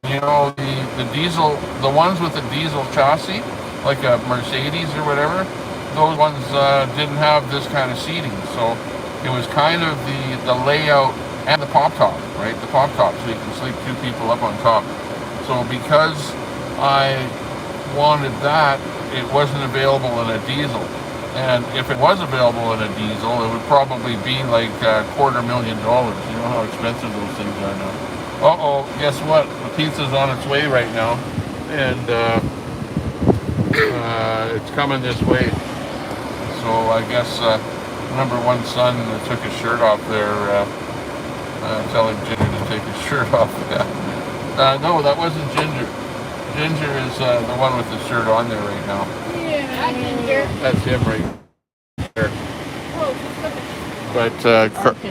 You know, the diesel, the ones with the diesel chassis, like a Mercedes or whatever, those ones didn't have this kind of seating. So it was kind of the layout and the pop top, right? The pop top, so you can sleep 2 people up on top. So because I wanted that, it wasn't available in a diesel. And if it was available in a diesel, it would probably be like $250,000. You know how expensive those things are now. Uh-oh, guess what? The pizza's on its way right now. And it's coming this way. So I guess number 1 son took his shirt off there, telling Ginger to take his shirt off. No, that wasn't Ginger. Ginger is the one with the shirt on there right now. Hi, Ginger. That's him right there. But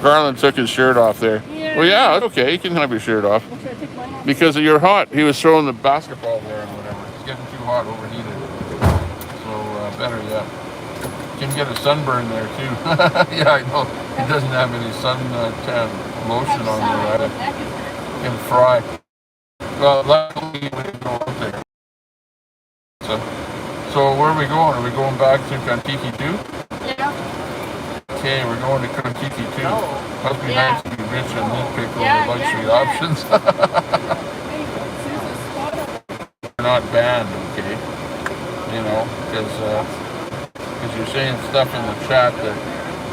Garland took his shirt off there. Well, yeah, okay, you can have your shirt off. Because you're hot. He was throwing the basketball there and whatever. It's getting too hot, overheated. So better, yeah. You can get a sunburn there too. Yeah, I know. He doesn't have any sun tan lotion on there either. He can fry. Well, luckily we didn't go out there. So where are we going? Are we going back to Kontiki 2? Yeah. Okay, we're going to Kontiki 2. Must be Yeah. nice to be rich and nitpick all Yeah, the luxury yeah. options. We're not banned, okay? You know, because you're saying stuff in the chat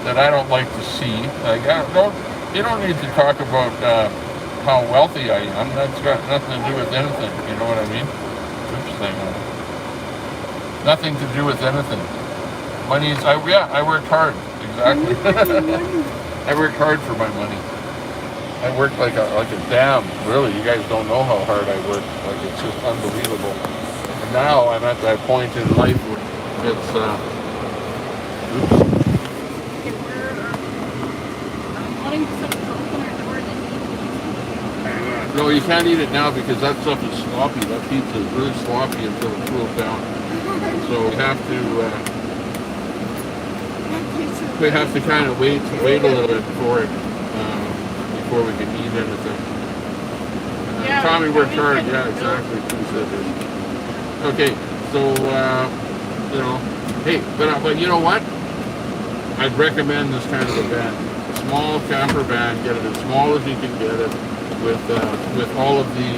that I don't like to see. Like, you don't need to talk about how wealthy I am. That's got nothing to do with anything. You know what I mean? Oops, hang on. Nothing to do with anything. Money's, I worked hard. Exactly. I worked hard for my money. I worked like a dam. Really, you guys don't know how hard I work. Like, it's just unbelievable. And now I'm at that point in life where it's oops. No, you can't eat it now because that stuff is sloppy. That pizza is really sloppy until it cools down. So we have to kind of wait a little bit for it before we can eat anything. Tommy worked hard. Yeah, exactly. Okay, so you know, hey, but you know what? I'd recommend this kind of a van. A small camper van. Get it as small as you can get it, with all of the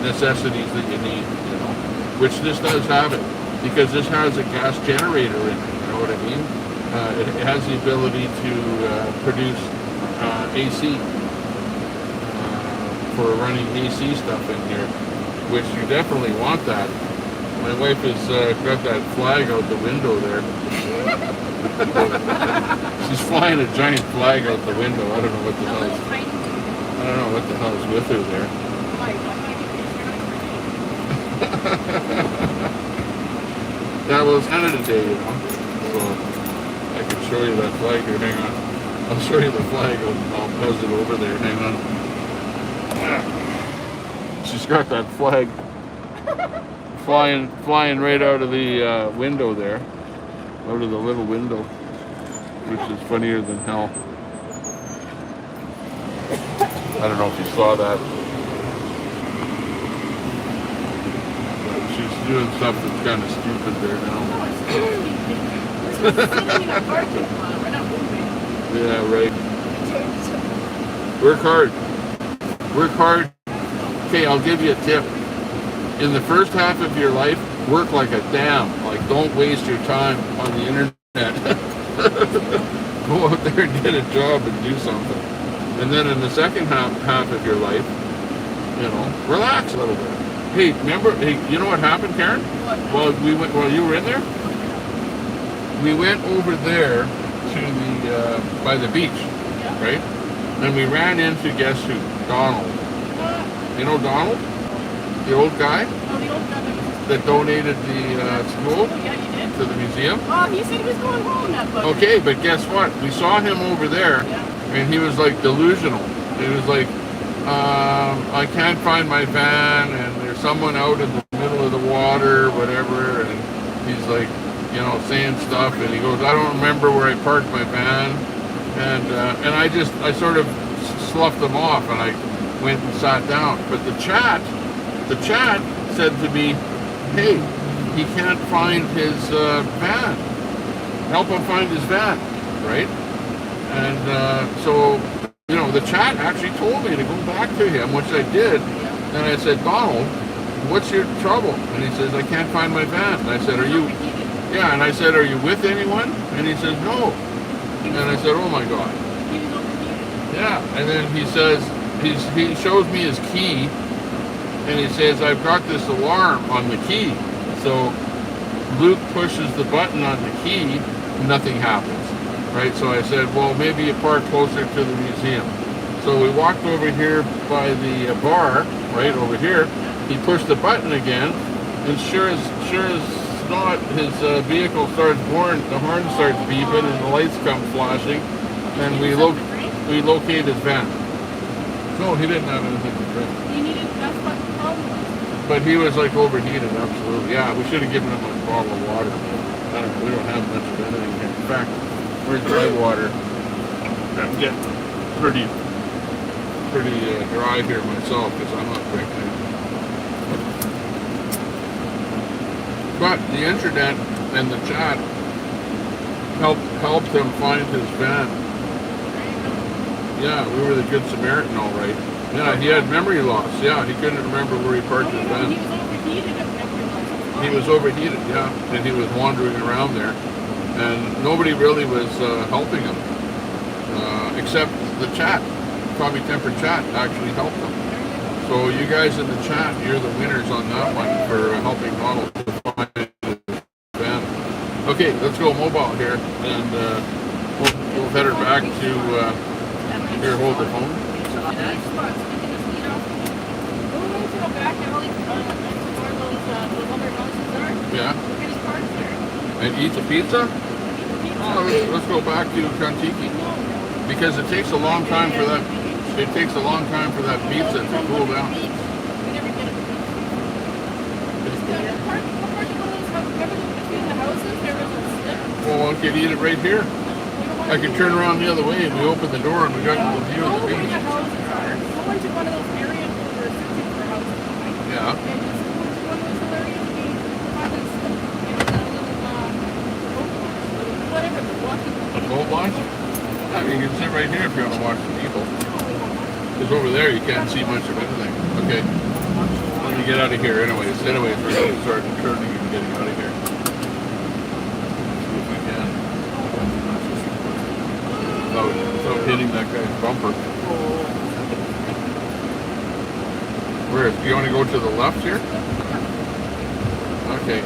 necessities that you need. You know, which this does have it. Because this has a gas generator in it, you know what I mean? It has the ability to produce AC for running AC stuff in here, which you definitely want that. My wife has got that flag out the window there. She's flying a giant flag out the window. I don't know what the hell is. I don't know what the hell is with her there. Yeah, well, it's Canada Day, you know, so I can show you that flag here. Hang on. I'll show you the flag. I'll pose it over there. Hang on. She's got that flag flying right out of the window there, out of the little window, which is funnier than hell. I don't know if you saw that. She's doing stuff that's kind of stupid there now. Yeah, right. Work hard. Work hard. Okay, I'll give you a tip. In the first half of your life, work like a dam. Like, don't waste your time on the internet. Go out there and get a job and do something. And then in the second half of your life, you know, relax a little bit. Hey, remember? Hey, you know what happened, Karen? Well, while you were in there, we went over there to the by the beach, right? And we ran into, guess who? Donald. You know Donald? The old guy? Oh, the old guy that was that donated the school Yeah, you did. to the museum? Oh, he said he was going home, that bugger. Okay, but guess what? We saw him over there, and he was like delusional. He was like, I can't find my van, and there's someone out in the middle of the water, whatever, and he's like, you know, saying stuff, and he goes, I don't remember where I parked my van, and I sort of sloughed him off, and I went and sat down. But the chat said to me, hey, he can't find his van. Help him find his van, right? And so, you know, the chat actually told me to go back to him, which I did. And I said, Donald, what's your trouble? And he says, I can't find my van. And I said, are you with anyone? And he says, no. And I said, oh my God. Yeah. And then he says, he shows me his key, and he says, I've got this alarm on the key. So Luke pushes the button on the key, nothing happens. Right, so I said, well, maybe you park closer to the museum. So we walked over here by the bar, right over here. He pushed the button again, and sure as not, his vehicle starts boring. The horn starts beeping, and the lights come flashing, and we locate his van. No, he didn't have anything to drink. You needed, that's what the problem was. But he was like overheated, absolutely. Yeah, we should have given him a bottle of water. I don't know, we don't have much of anything here. In fact, where's my water? I'm getting pretty dry here myself because I'm not drinking it. But the internet and the chat helped him find his van. Yeah, we were the Good Samaritan, all right. Yeah, he had memory loss. Yeah, he couldn't remember where he parked his van. He was overheated, yeah, and he was wandering around there. And nobody really was helping him, except the chat. Probably Tempered Chat actually helped him. So you guys in the chat, you're the winners on that one for helping Donald to find his van. Okay, let's go mobile here, and we'll head her back to here. Hold the phone. Yeah. And eat the pizza? Oh, let's go back to Kontiki. Because it takes a long time for that. It takes a long time for that pizza to cool down. Well, one could eat it right here. I could turn around the other way and we open the door and we got the view of the beach. Yeah. A boat launch? Yeah, you can sit right here if you want to watch the people. Because over there you can't see much of anything. Okay. Let me get out of here anyways. Anyways, we're going to start turning and getting out of here. See if we can. Without hitting that guy's bumper. Where? Do you want to go to the left here? Okay.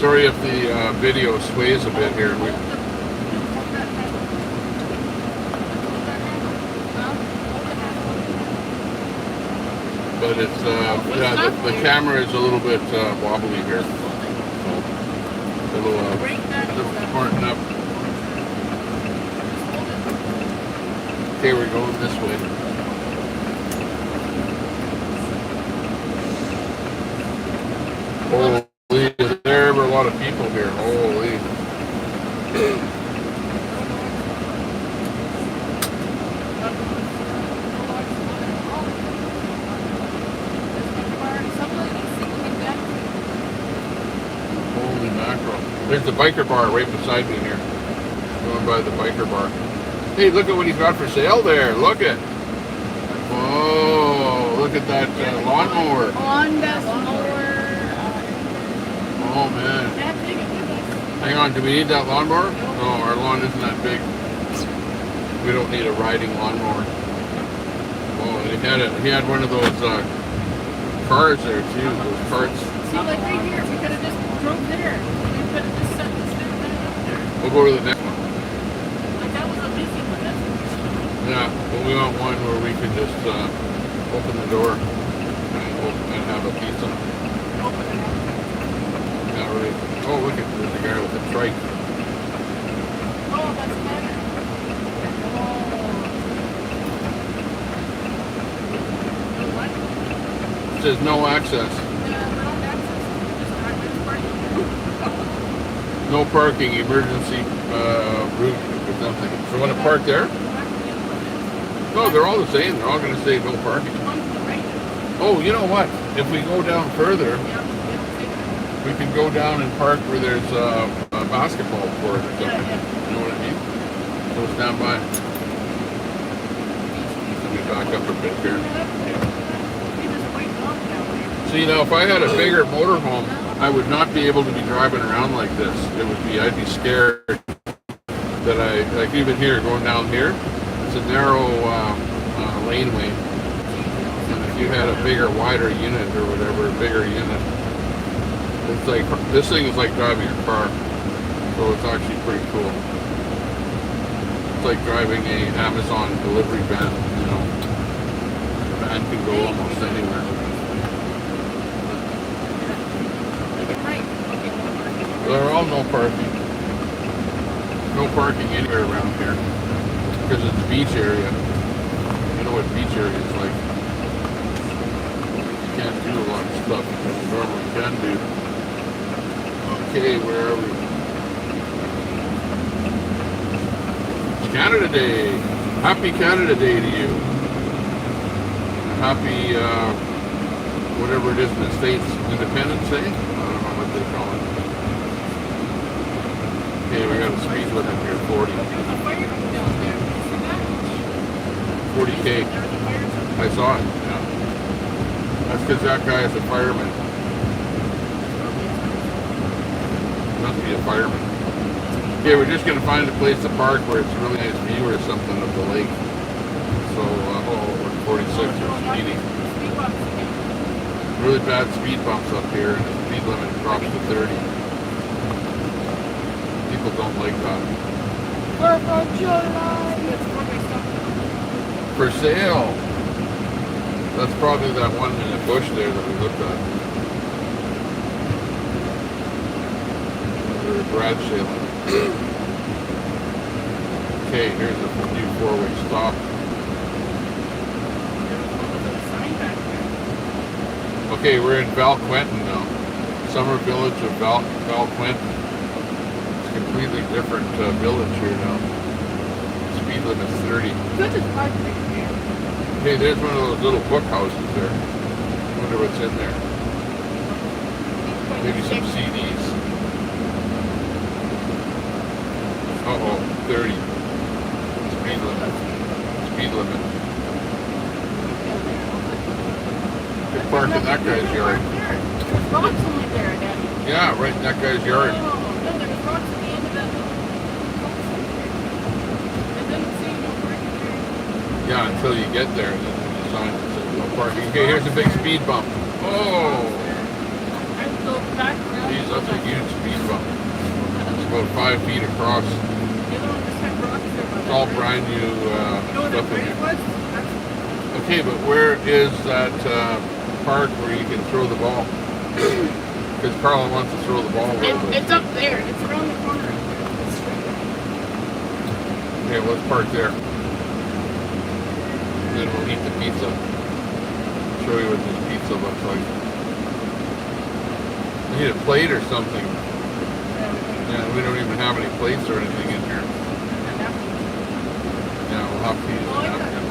Sorry if the video sways a bit here. But it's, yeah, the camera is a little bit wobbly here. So, a little smarten up. Okay, we're going this way. Holy, there were a lot of people here. Holy. Holy mackerel. There's the biker bar right beside me here. Going by the biker bar. Hey, look at what he's got for sale there. Look at. Whoa, look at that lawnmower. Oh, man. Hang on, do we need that lawnmower? No, our lawn isn't that big. We don't need a riding lawnmower. Oh, he had one of those cars there, too. Those carts. See, like right here, we could have just drove there. We could have just set this there and then up there. We'll go to the next one. Like that was a busy one. That's what we're saying. Yeah, but we want one where we can just open the door and have a pizza. trike. Oh, that's better. It says no access. No parking, emergency route or something. So I want to park there? No, they're all the same. They're all going to say no parking. Oh, you know what? If we go down further, we can go down and park where there's a basketball court or something. You know what I mean? So stand by. Let me back up a bit here. See, now if I had a bigger motorhome, I would not be able to be driving around like this. I'd be scared that like even here, going down here, it's a narrow laneway. And if you had a bigger, wider unit or whatever, a bigger unit, it's like, this thing is like driving a car. So it's actually pretty cool. It's like driving a Amazon delivery van, you know. The van can go almost anywhere. There are all no parking. No parking anywhere around here. Because it's beach area. You know what beach area is like. You can't do a lot of stuff you normally can do. Okay, where are we? It's Canada Day. Happy Canada Day to you. Happy, whatever it is in the States, Independence Day? I don't know what they call it. Okay, we got a speed limit here, 40. 40K. I saw it, yeah. That's because that guy is a fireman. Must be a fireman. Okay, we're just going to find a place to park where it's a really nice view or something of the lake. So, we're 46 or speeding. Really bad speed bumps up here, and the speed limit drops to 30. People don't like that. For sale. That's probably that one in the bush there that we looked at. Or garage sale. Okay, here's a new four-way stop. Okay, we're in Val Quentin now. Summer village of Val Quentin. Completely different village here now. Speed limit's 30. Hey, there's one of those little book houses there. I wonder what's in there. Maybe some CDs. Uh-oh, 30. Speed limit. Speed limit. You can park in that guy's yard. Yeah, right in that guy's yard. Yeah, until you get there, and then there's a sign that says no parking. Okay, here's a big speed bump. Oh! Geez, that's a huge speed bump. It's about 5 feet across. It's all brand new stuff in here. Okay, but where is that park where you can throw the ball? Because Carla wants to throw the ball. It's up there. It's around the corner. Okay, let's park there. Then we'll eat the pizza. Show you what this pizza looks like. We need a plate or something. Yeah, we don't even have any plates or anything in here. Yeah, we'll have to use a napkin.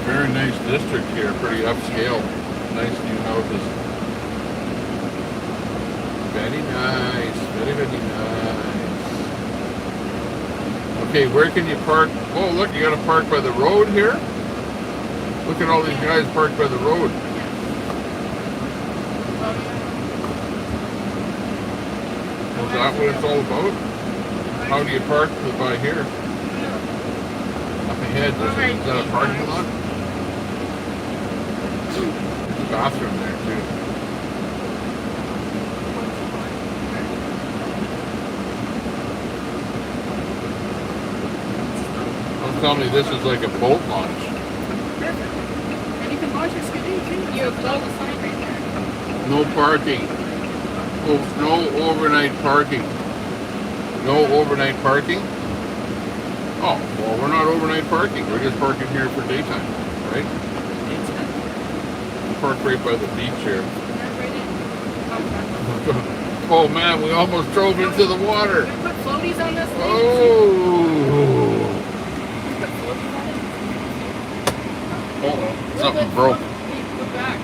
Very nice district here, pretty upscale. Nice new houses. Very nice, very, very nice. Okay, where can you park? Oh, look, you gotta park by the road here? Look at all these guys parked by the road. Is that what it's all about? How do you park by here? Up ahead, is that a parking lot? There's a bathroom there too. Don't tell me this is like a boat launch. And you can launch your skidoo too. You have all the sign right there. No parking. Oh, no overnight parking. No overnight parking? Oh, well, we're not overnight parking. We're just parking here for daytime, right? We park right by the beach here. Oh man, we almost drove into the water. Put floaties on this thing. Oh. Uh-oh, something broke. Go back.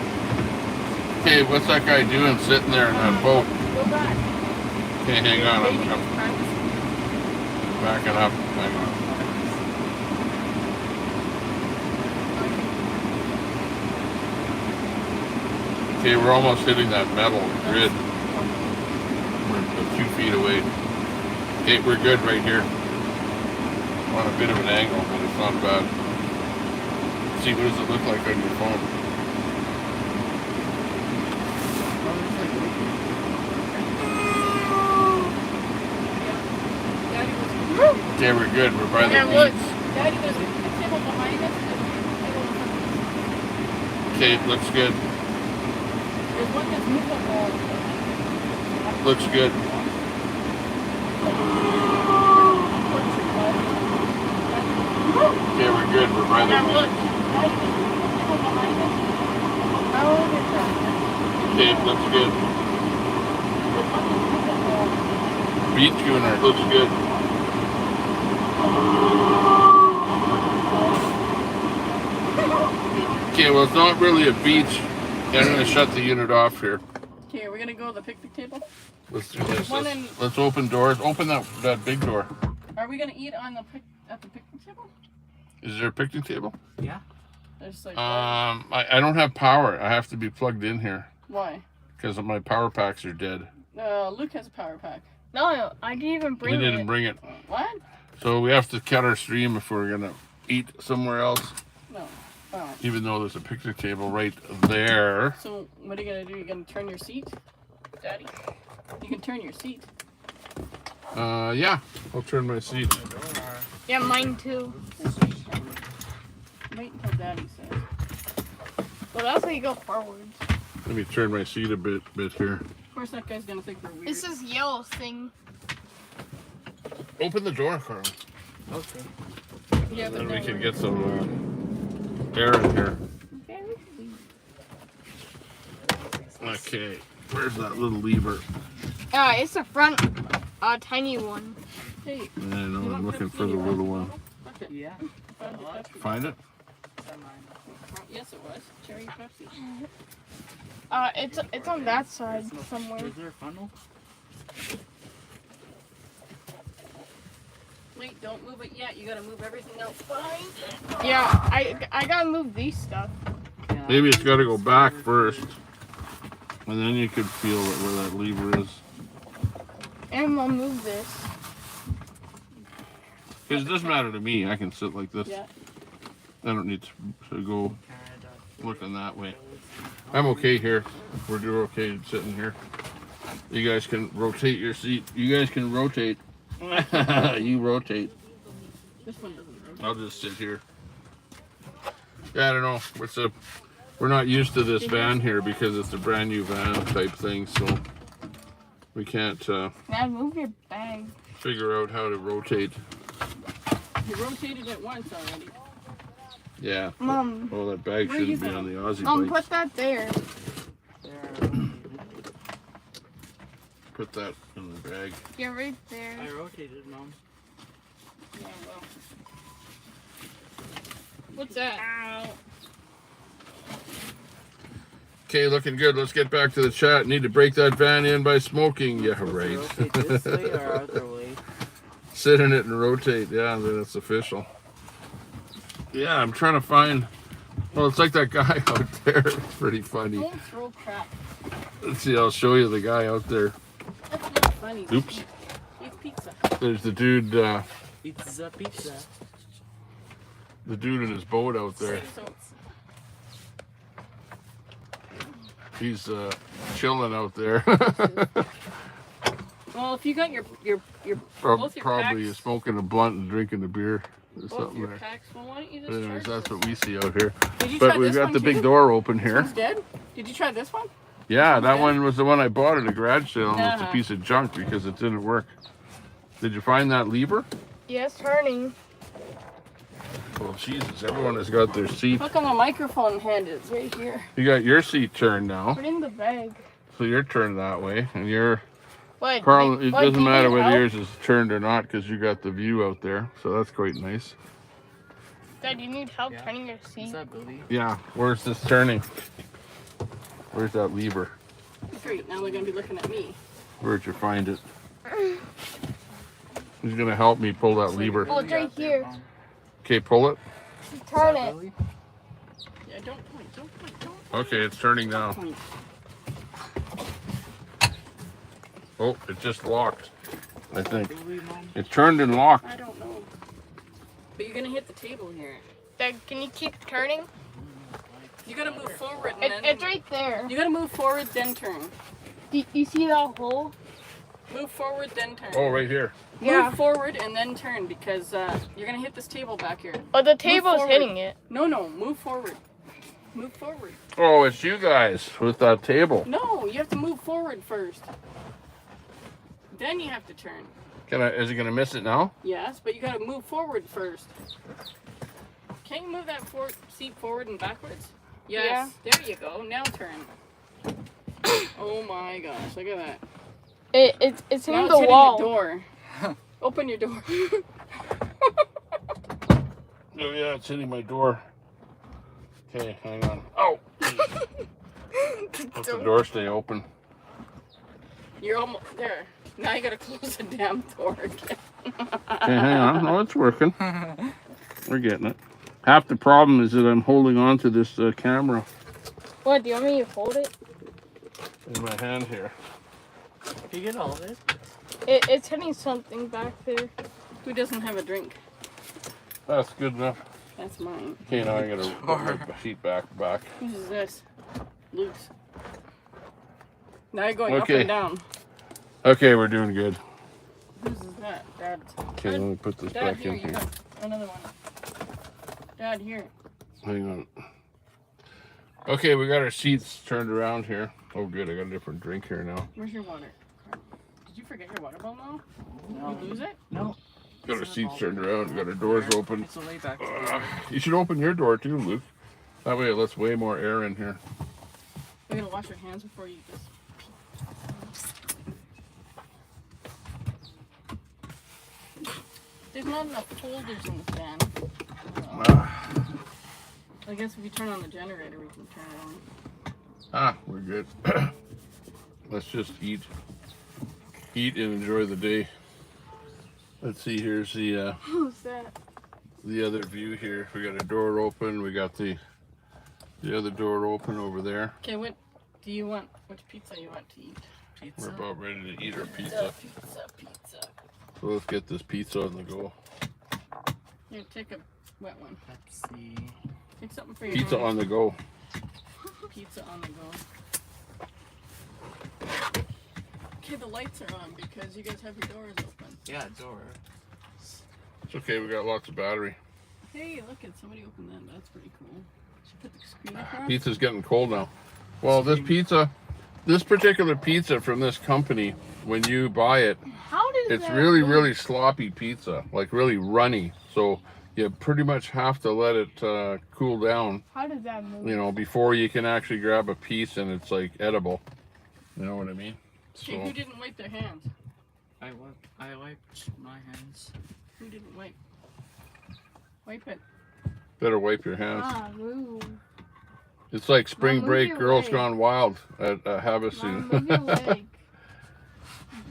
Okay, what's that guy doing sitting there in that boat? Go back. Okay, hang on, I'm backing up. Hang on. Okay, we're almost hitting that metal grid. We're a few feet away. Okay, we're good right here. On a bit of an angle, but it's not bad. See, what does it look like on your phone? Okay, we're good. We're by the beach. Daddy, there's a table behind us. Okay, it looks good. There's one that's movable. Looks good. Okay, we're good. We're by the beach. Okay, it looks good. Beach schooner, looks good. Okay, well, it's not really a beach. I'm going to shut the unit off here. Okay, we're gonna go to the picnic table. Let's do this. One Let's open doors. Open that big door. Are we gonna eat on the at the picnic table? Is there a picnic table? Yeah. There's like. I don't have power. I have to be plugged in here Why? because my power packs are dead. Luke has a power pack. No, I didn't even bring We didn't bring it. What? So we have to cut our stream if we're gonna eat somewhere else. No. Oh. Even though there's a picnic table right there. So what are you gonna do? You gonna turn your seat, Daddy? You can turn your seat. Yeah. I'll turn my seat. Yeah, mine too. Wait until Daddy says. But also you go forwards. Let me turn my seat a bit here. Of course, that guy's gonna think we're weird. This is yellow thing. Open the door, Carl. Okay. Yeah, Then we no, can we're- get some air in here. Okay. Where's that little lever? It's the front, tiny one. Hey, I know, I'm looking for the little one. Yeah. Find it? yes, it was cherry Pepsi. It's on that side somewhere. Is there a funnel? Wait, don't move it yet. You gotta move everything else behind. Yeah, I gotta move these stuff. Yeah. Maybe it's got to go back first. And then you could feel it where that lever is. And I'll move this. It doesn't matter to me. I can sit like this. Yeah. I don't need to go looking that way. I'm okay here. We're okay sitting here. You guys can rotate your seat. You guys can rotate. You rotate. This one doesn't rotate. I'll just sit here. Yeah, I don't know. We're not used to this van here because it's a brand new van type thing, so we can't Now move your bag. figure out how to rotate. You rotated it once already. Yeah. Mom. Oh, that bag Where are you shouldn't be on the Aussie Mom, bike. put that there. Put that in the bag. Yeah, right there. I rotated, Mom. Yeah, well. What's that? Okay, looking good. Let's get back to the chat. Need to break that van in by smoking. Yeah, right. Rotate this way or other way? Sit in it and rotate. Yeah, then it's official. Yeah, I'm trying to find. Well, it's like that guy out there. It's pretty funny. Don't throw crap. Let's see. I'll show you the guy out there. That's not funny. Oops. Eat pizza. There's the dude. Pizza, pizza. The dude in his boat out there. So, He's chilling out there. well, if you got your both your Probably packs, smoking a blunt and drinking a beer or both something your there. packs, well, why don't you just Anyways, charge that's this? what we see out here. Did you But try we've this got one the big too? door open This here. one's dead? Did you try this one? Yeah, that one was the one I bought at a garage sale. And it's a Uh-huh. piece of junk because it didn't work. Did you find that lever? Yes, turning. Well, Jesus, everyone has got their seat. Look on the microphone hand. It's right here. You got your seat turned now. Put in the bag. So you're turned that way. And you're, What? Carl, it what, doesn't do you matter need whether help? yours is turned or not because you got the view out there. So that's quite nice. Dad, do you need help turning your seat? Yeah, where's this turning? Where's that lever? Great, now they're going to be looking at me. Where'd you find it? Who's gonna help me pull that lever? Oh, it's right here. Okay, pull it. Turn it. Yeah, don't point, don't point, don't Okay, it's turning now. point. Oh, it just locked. I think. It turned and locked. I don't know. But you're going to hit the table here. Dad, can you keep turning? You got to move forward and then... It's right there. You got to move forward, then turn. Do you see that hole? Move forward, then turn. Oh, right here. Move forward and then turn because you're gonna hit this table back here. Oh, the table's hitting it. No, move forward. Move forward. Oh, it's you guys with that table. No, you have to move forward first. Then you have to turn. Is it gonna miss it now? Yes, but you gotta move forward first. Can you move that seat forward and backwards? Yes. Yeah. There you go. Now turn. Oh my gosh! Look at that. It's hitting the wall. The door. Open your door. Oh yeah, it's hitting my door. Okay, hang on. Oh! Let the door stay open. You're almost there. Now you gotta close the damn door again. Okay, hang on. Oh, it's working. We're getting it. Half the problem is that I'm holding on to this camera What, do you want me to hold it? in my hand here. Can you get all of it? It's hitting something back there. Who doesn't have a drink? That's good enough. That's mine. Okay, now I gotta put my feet back. Whose is this? Luke's. Now you're going up Okay. and down. Okay, we're doing good. Whose is that? Dad's. Okay, let me put this Dad, back here, in you here. got another one. Dad, here. Hang on. Okay, we got our seats turned around here. Oh, good. I got a different drink here now. Where's your water? Did you forget your water bottle now? No. You lose it? No. Got our seats turned around. Got our doors open. It's a way back. You should open your door too, Luke. That way it lets way more air in here. You gotta wash your hands before you just. There's not enough holders in the fan. I guess if you turn on the generator, we can turn it on. We're good. Let's just eat and enjoy the day. Let's see. Here's the Who's that? the other view here. We got a door open. We got the other door open over there. Okay, what do you want? Which pizza you want to eat? We're about ready to eat our pizza. Pizza. So let's get this pizza on the go. Here, take a wet one. Pepsi. Take something for your Pizza hands. on the go. Pizza on the go. Okay, the lights are on because you guys have your doors open. Yeah, door. It's okay. We got lots of battery. Hey, look at somebody opened that. That's pretty cool. Should put the screen across. Pizza's getting cold now. Well, this particular pizza from this company, when you buy it, How does it's that really, work? really sloppy pizza, like really runny. So you pretty much have to let it cool down, How does that move? you know, before you can actually grab a piece and it's like edible. You know what I mean? Okay, who didn't wipe their hands? I wiped my hands. Who didn't wipe? Wipe it. Better wipe your hands. Move. It's like spring move break, your Girls leg. Gone Wild at Mom, Havasu. move your leg.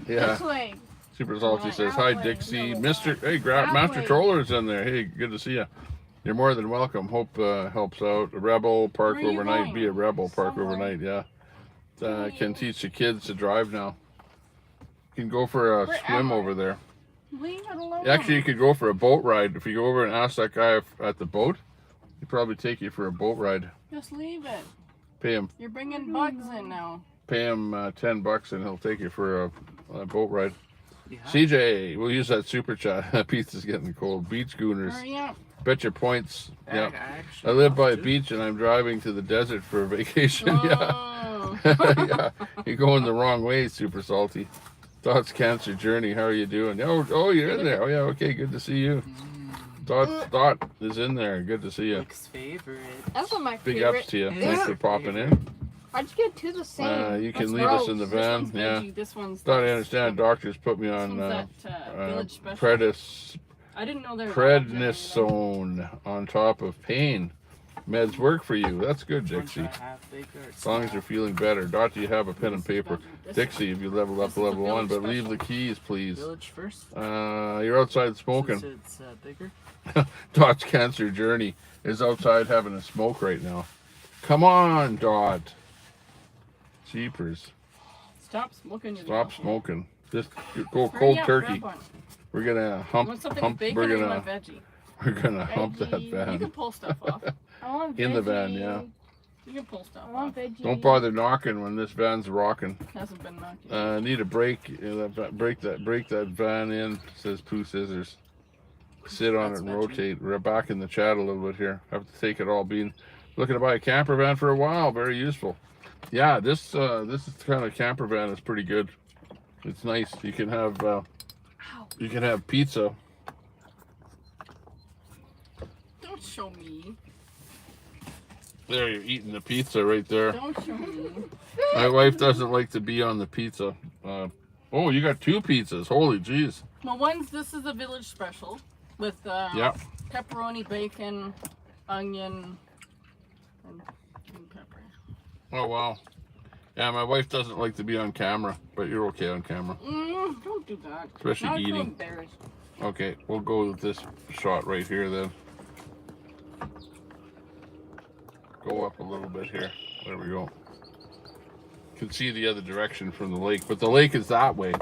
Yeah. This way. Super Salty Right, says, that hi way. Dixie. No, Master that way. Troller's in there. Hey, good to see you. You're more than welcome. Hope helps out. A rebel, park Where are you overnight. going? Be a rebel, park Somewhere. overnight. Yeah. Can teach the kids to drive now. You can go for a Where swim am I? over there. Leave it alone. Actually, you could go for a boat ride. If you go over and ask that guy at the boat, he'd probably take you for a boat ride. Just leave it. Pay him You're bringing bugs in now. $10 and he'll take you for a boat ride. Yeah. CJ, we'll use that super chat. Pizza's getting cold. Beach Gooners. Hurry up. Bet your points. Yeah. I actually live by a love to. beach and I'm driving to the desert for a vacation. Yeah. Oh. Yeah, you're going the wrong way, Super Salty. Dot's Cancer Journey, how are you doing? Oh, you're in there. Oh, yeah, okay, good to see you. Dot is in there. Good to see you. Nick's favorite. That's what my Big favorite. ups to you. Thanks for popping in. How'd you get two the same? You can That's leave us in the gross. This van. one's Yeah. veggie, this one's Thought I this. understand. Doctors put me on This one's that village special. I didn't know there was prednisone on top of pain. Meds work for you. That's good, Dixie. As long as you're feeling better. Dot, do you have a pen and paper? Dixie, if you leveled up to level 1, but leave the keys, please. Village first. You're outside smoking. Since it's bigger. Dot's Cancer Journey is outside having a smoke right now. Come on, Dot. Jeepers. Stop smoking. Stop smoking. Just go Hurry cold up, turkey. grab one. We're gonna You hump. want something Hump. bacon We're or you gonna. want veggie? We're gonna hump that Veggie. You can van pull stuff off. I want in the van. veggie. Yeah. You can pull stuff I off. want veggie. Don't bother knocking when this van's rocking. Hasn't been knocked. Need a break. Break that van in. Says Pooh Scissors. Sit on That's it and veggie. rotate. We're back in the chat a little bit here. Have to take it all. Been looking to buy a camper van for a while. Very useful. Yeah, this kind of camper van is pretty good. It's nice. You can have pizza. Don't show me. There, you're eating the pizza right there. Don't show me. My wife doesn't like to be on the pizza. Oh, you got 2 pizzas. Holy jeez. Well, this is a village special with Yeah. pepperoni, bacon, onion, and green pepper. Oh wow. Yeah, my wife doesn't like to be on camera, but you're okay on camera. Don't do that. Especially now I feel eating. embarrassed. Okay, we'll go with this shot right here then. Go up a little bit here. There we go. You can see the other direction from the lake, but the lake is that way.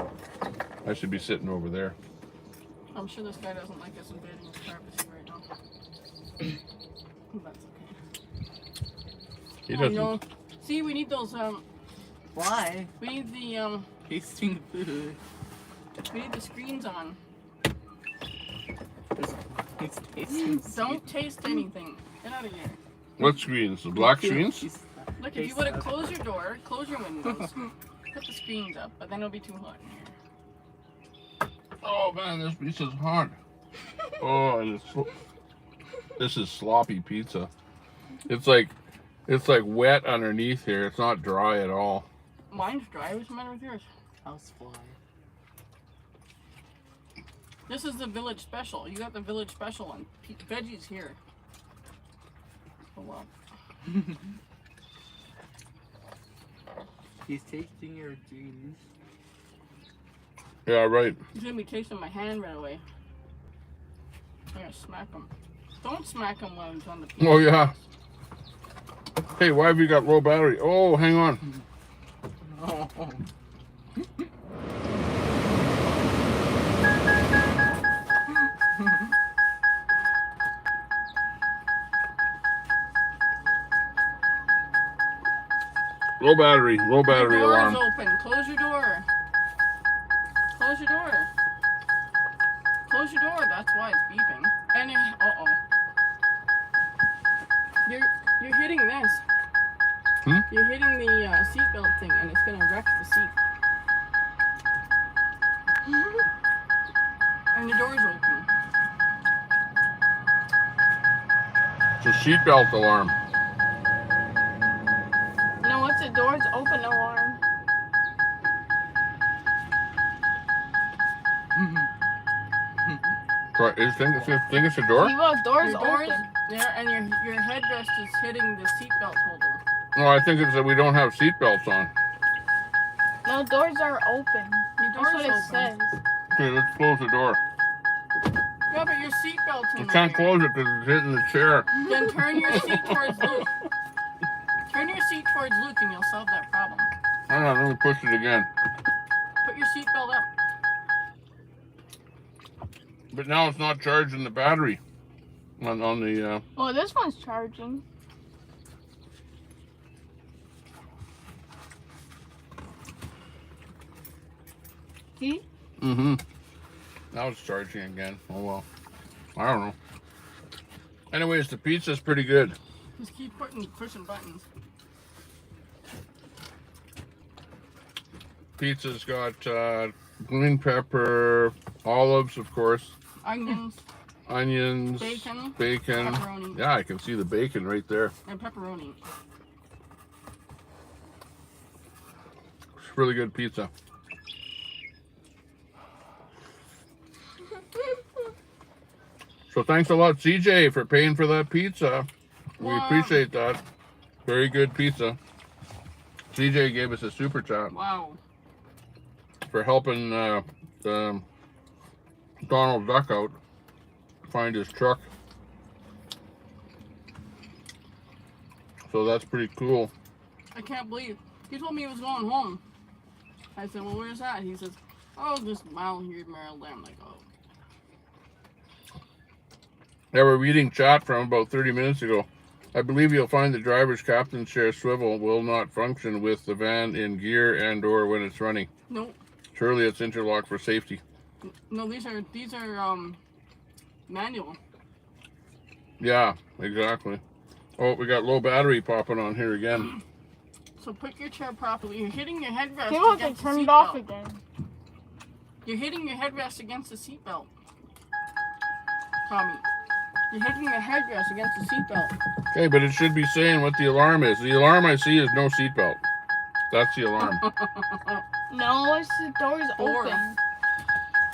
I should be sitting over there. I'm sure this guy doesn't like us invading his privacy right now. That's okay. He Oh, doesn't. no. See, we need those, Why? we need the, Tasting food. we need the screens on. He's tasting Don't taste anything. Get out of here. What screens? The black screens? Look, if you would have closed your door, close your windows, put the screens up, but then it'll be too hot in here. Oh man, this pizza's hot. Oh, and this is sloppy pizza. It's like wet underneath here. It's not dry at all. Mine's dry. What's the matter with yours? Housefly. This is the village special. You got the village special one. Veggies here. Oh well. He's tasting your dreams. Yeah, right. He's gonna be tasting my hand right away. I'm gonna smack him. Don't smack him while he's on the pizza. Oh yeah. Hey, why have you got low battery? Oh, hang on. Oh. Low battery Your door alarm. is open. Close your door. Close your door. Close your door. That's why it's beeping. And you're hitting this. Hmm? You're hitting the seatbelt thing, and it's gonna wreck the seat. And the door's open. It's a seatbelt alarm. No, once the door's open, alarm. You think it's a door? Well, door's Your door's open. there, and your headrest is hitting the seatbelt holder. No, I think it's that we don't have seatbelts on. No, doors are open. Your That's door's what it open. says. Okay, let's close the door. Yeah, but your seatbelt's in We the can't way. close it because it's hitting the chair. Then turn your seat towards Luke. Turn your seat towards Luke and you'll solve that problem. Hang on, let me push it again. Put your seatbelt up. But now it's not charging the battery on the. Well, this one's charging. See? Mm-hmm. Now it's charging again. Oh well. I don't know. Anyways, the pizza's pretty good. Just keep pushing buttons. Pizza's got green pepper, olives, of course, Onions onions, Bacon, bacon. pepperoni. Yeah, I can see the bacon right there. and pepperoni. It's really good pizza. So thanks a lot, CJ, for paying for that pizza. We Wow. appreciate that. Very good pizza. CJ gave us a super chat Wow. for helping Donald Duck out find his truck. So that's pretty cool. I can't believe. He told me he was going home. I said, well, where's that? He says, oh, just a mile here, mile there. I'm like, oh. Yeah, we're reading chat from about 30 minutes ago. I believe you'll find the driver's captain's chair swivel will not function with the van in gear and or when it's running. Nope. Surely it's interlocked for safety. No, these are manual. Yeah, exactly. Oh, we got low battery popping on here again. So put your chair properly. You're hitting your headrest People have to against the turn it off seatbelt. again. You're hitting your headrest against the seatbelt. Tommy. You're hitting your headrest against the seatbelt. Okay, but it should be saying what the alarm is. The alarm I see is no seatbelt. That's the alarm. No, it's the door's Door. open.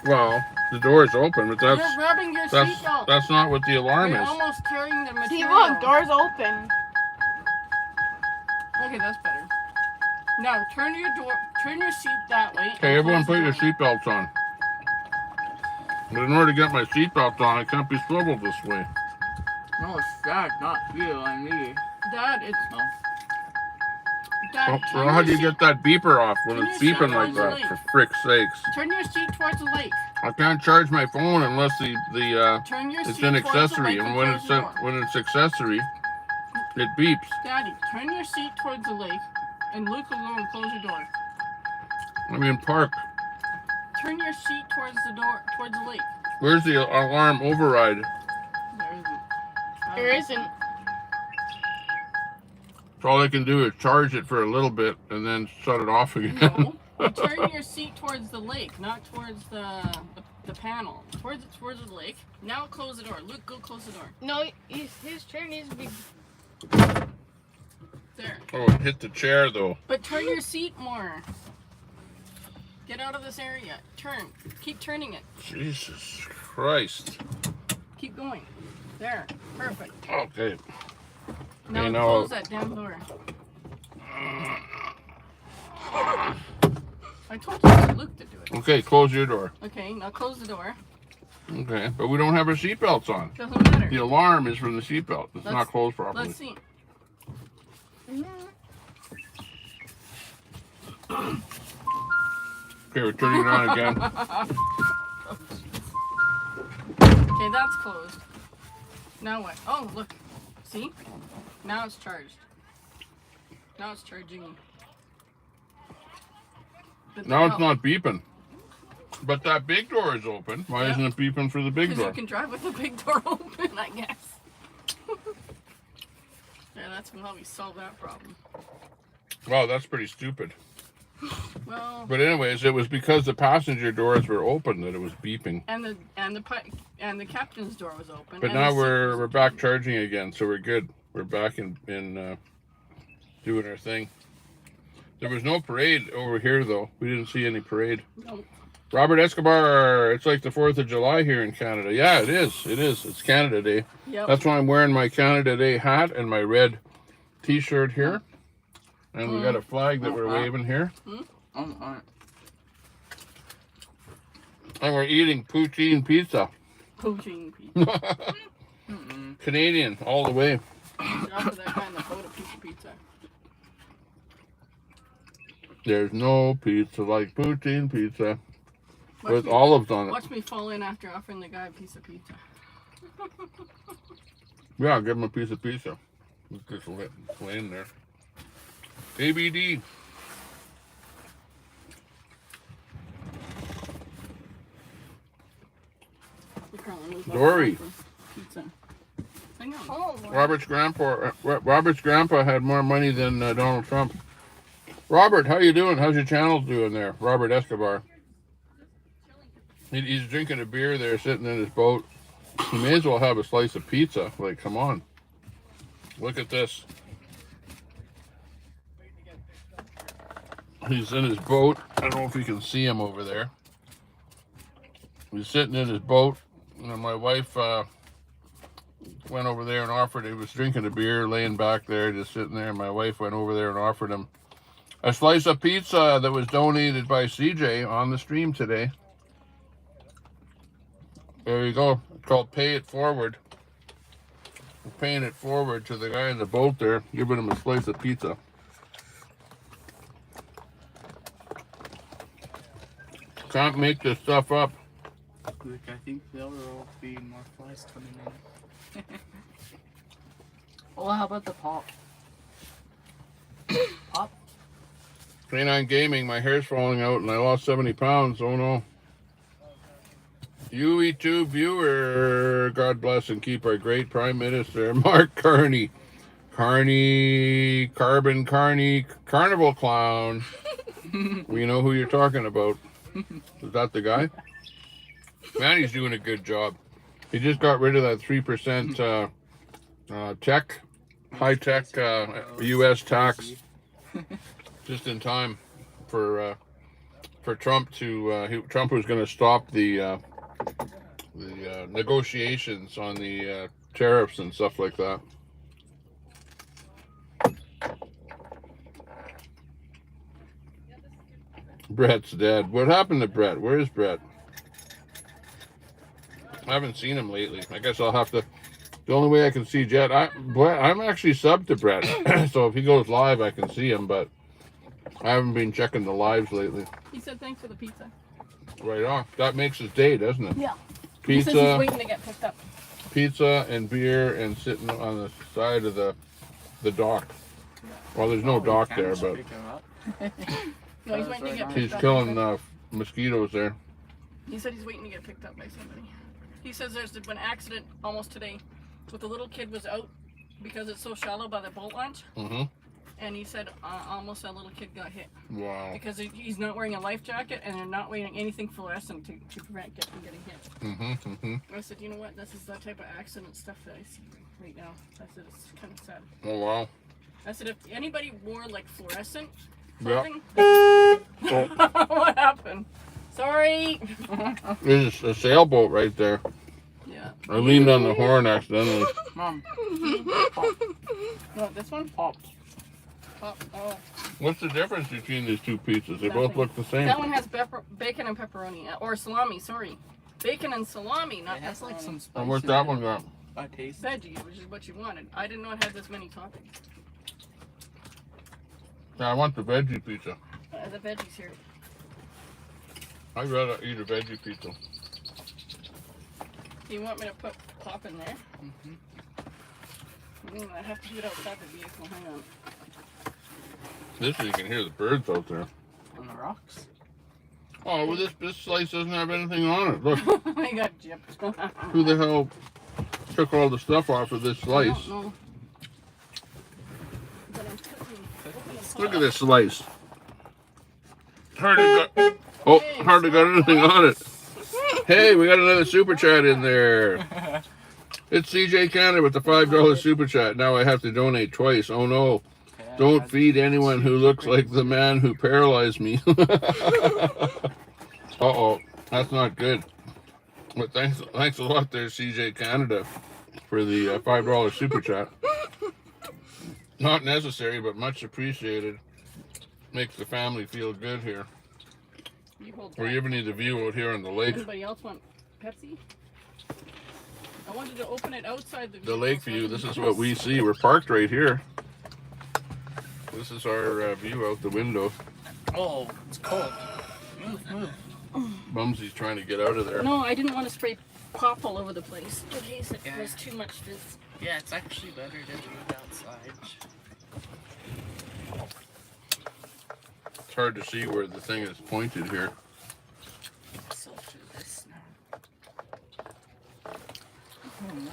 Well, the door is open, but You're grabbing your seatbelt. that's not what the alarm You're is. almost tearing the material. See, look, door's open. Okay, that's better. Now turn your seat that way. Okay, and everyone close put your the door. seatbelts on. But in order to get my seatbelt on, I can't be swiveled this way. No, it's Dad, not you and me. Dad, it's No. Dad. Oh, turn well, how your do you seat- get that beeper off when Turn it's your beeping seat like towards the that? lake. For frick's sakes. Turn your seat towards the lake. I can't charge my phone unless Turn your it's seat an towards the accessory, lake and when close the door. when it's accessory, it beeps. Daddy, turn your seat towards the lake, and Luke will go and close your door. I mean, park. Turn your seat towards the door, towards the lake. Where's the alarm override? There isn't. There isn't. So all I can do is charge it for a little bit and then shut it off again. No, you turn your seat towards the lake, not towards the panel. Towards the lake. Now close the door. Luke, go close the door. No, his chair needs to be. There. Oh, it hit the chair though. But turn your seat more. Get out of this area. Turn. Keep turning it. Jesus Christ. Keep going. There. Perfect. Okay. Now Okay, now close that damn door. I told you it was Luke to do it. Okay, close your door. Okay, now close the door. Okay, but we don't have our seatbelts on. Doesn't matter. The alarm is from the seatbelt. It's not closed properly. Let's see. Okay, we're turning it on again. Okay, that's closed. Now what? Oh, look. See? Now it's charged. Now it's charging. But Now now- it's not beeping. But that big door is open. Why Yeah. isn't it beeping for the big Because you door? can drive with the big door open, I guess. Yeah, that's how we solve that problem. Wow, that's pretty stupid. Well, But anyways, it was because the passenger doors were open that it was beeping. and the captain's door was open. But and now the seat we're was back open. charging again, so we're good. We're back in doing our thing. There was no parade over here though. We didn't see any parade. Nope. Robert Escobar, it's like the 4th of July here in Canada. Yeah, it is. It is. It's Canada Day. Yep. That's why I'm wearing my Canada Day hat and my red t-shirt here. And we got a flag that we're waving here. And we're eating poutine pizza. Poutine pizza. Canadian all the way. After that kind of photo piece of pizza. There's no pizza like poutine pizza Watch with me- olives on it. Watch me fall in after offering the guy a piece of pizza. Yeah, I'll give him a piece of pizza. Let's just lay in there. ABD. Dory. Pizza. I know. Oh, Robert's grandpa had more money than Donald Trump. Robert, how you doing? How's your channel doing there? Robert Escobar. He's drinking a beer there, sitting in his boat. He may as well have a slice of pizza. Like, come on. Look at this. He's in his boat. I don't know if you can see him over there. He's sitting in his boat. And my wife went over there and offered, he was drinking a beer, laying back there, just sitting there. And my wife went over there and offered him a slice of pizza that was donated by CJ on the stream today. There you go. It's called Pay It Forward. We're paying it forward to the guy in the boat there, giving him a slice of pizza. Can't make this stuff up. Look, I think there will be more flies coming in. Well, how about the pop? Pop? Canine Gaming, my hair's falling out and I lost 70 pounds. Oh no. UE2 viewer, God bless and keep our great Prime Minister, Mark Carney. Carnival Clown. We know who you're talking about. Is that the guy? Man, he's doing a good job. He just got rid of that 3% high-tech U.S. tax just in time for Trump to Trump was going to stop the negotiations on the tariffs and stuff like that. Brett's dead. What happened to Brett? Where is Brett? I haven't seen him lately. I guess I'll have to. The only way I can see Jet, I'm actually subbed to Brett, so if he goes live, I can see him. But I haven't been checking the lives lately. He said thanks for the pizza. Right on. That makes his day, doesn't it? Yeah. Pizza. He says he's waiting to get picked up. Pizza and beer and sitting on the side of the dock. Well, there's no dock there, but No, he's waiting to get picked he's up. killing mosquitoes there. He said he's waiting to get picked up by somebody. He says there's been an accident almost today with the little kid was out because it's so shallow by the boat launch. Mm-hmm. And he said almost a little kid got hit. Wow. Because he's not wearing a life jacket and they're not wearing anything fluorescent to prevent from getting hit. Mm-hmm. Mm-hmm. I said, you know what? This is the type of accident stuff that I see right now. I said, it's kind of sad. Oh, wow. I said, if anybody wore like fluorescent Yeah. clothing, Oh, what happened? Sorry. there's a sailboat right there. Yeah. I leaned on the horn accidentally. Mom. No, this one? Pop. Pop. Oh. What's the difference between these two pizzas? They both look the same. That one has bacon and pepperoni, or salami, sorry. Bacon and salami, not It has like pepperoni. some spice. And what's in that it. one got? I taste. Veggies, which is what you wanted. I didn't know it had this many toppings. Yeah, I want the veggie pizza. The veggies here. I'd rather eat a veggie pizza. Do you want me to put pop in there? Mm-hmm. I have to do it outside the vehicle. Hang on. This way you can hear the birds out there. On the rocks. Oh, well, this slice doesn't have anything on it. Look, I got gypped. who the hell took all the stuff off of this I slice? don't know. But I'm cooking. Look at this slice. Hardly got anything on it. Hey, we got another super chat in there. It's CJ Canada with the $5 super chat. Now I have to donate twice. Oh no. Don't feed anyone who looks like the man who paralyzed me. Uh-oh. That's not good. But thanks a lot there, CJ Canada, for the $5 super chat. Not necessary, but much appreciated. Makes the family feel good here. You hold We're that. giving you the view out here on the lake. Anybody else want Pepsi? I wanted to open it outside the The lake view. This is what we see. We're parked right here. This is our view out the window. Oh, it's cold. Move, move. Bumsy's trying to get out of there. No, I didn't want to spray pop all over the place in case it Yeah. was too much fizz. Yeah, it's actually better to do it outside. It's hard to see where the thing is pointed here. So do this now. Oh my.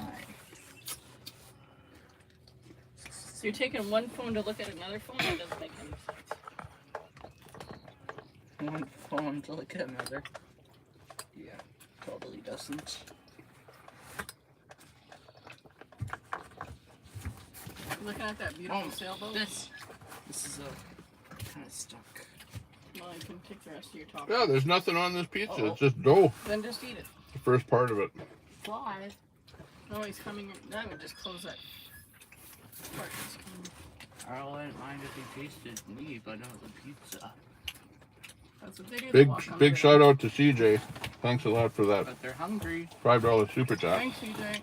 So you're taking one phone to look at another phone? That doesn't make any sense. one phone to look at another. Yeah, totally doesn't. Looking at that beautiful sailboat. This is kind of stuck. Well, you can take the rest of your top. Yeah, there's nothing on this pizza. Uh-oh. It's just dough. Then just eat it. The first part of it. Fly. Oh, he's coming in. Now we just close that part. He's coming. I wouldn't mind if he tasted me, but not the pizza. That's what they do. They Big walk on big it. shout out to CJ. Thanks a lot for that But they're hungry. $5 super chat. Thanks, CJ.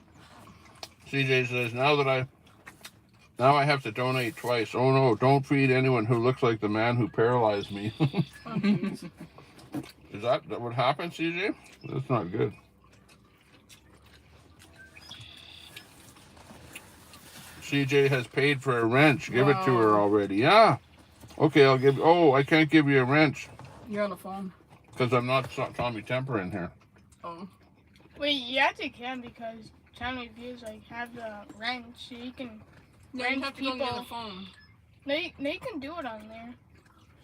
CJ says, now I have to donate twice. Oh no, don't feed anyone who looks like the man who paralyzed me. Oh, jeez. Is that what happened, CJ? That's not good. CJ has paid for a wrench. Give it to her already. Yeah. Okay, I'll give. Oh, I can't give you a wrench You're on the phone. because I'm not Tommy Temper in here. Oh. Wait, you actually can because channel views like have the wrench, so you can. Yeah, you have to go people- near the phone. They can do it on there.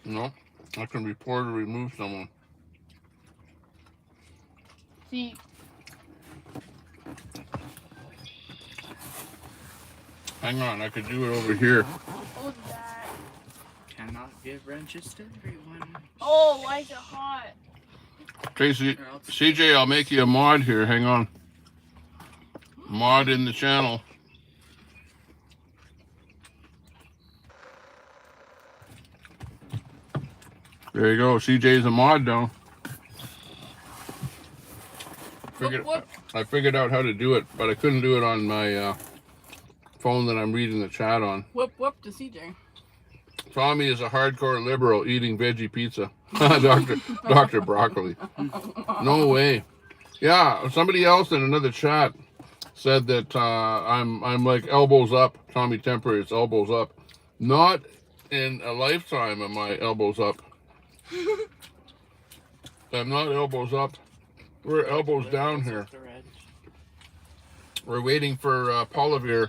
No, I can report or remove someone. See, Hang on, I could do it over here. hold that. Cannot give wrenches to everyone. Oh, why is it hot? Tracy, CJ, I'll make you a mod here. Hang on. Mod in the channel. There you go. CJ's a mod now. I figured out how to do it, but I couldn't do it on my phone that I'm reading the chat on. Whoop whoop to CJ. Tommy is a hardcore liberal eating veggie pizza. Dr. Broccoli. No way. Yeah, somebody else in another chat said that I'm like elbows up. Tommy Temper is elbows up. Not in a lifetime am I elbows up. I'm not elbows up. We're elbows down here. We're waiting for Poilievre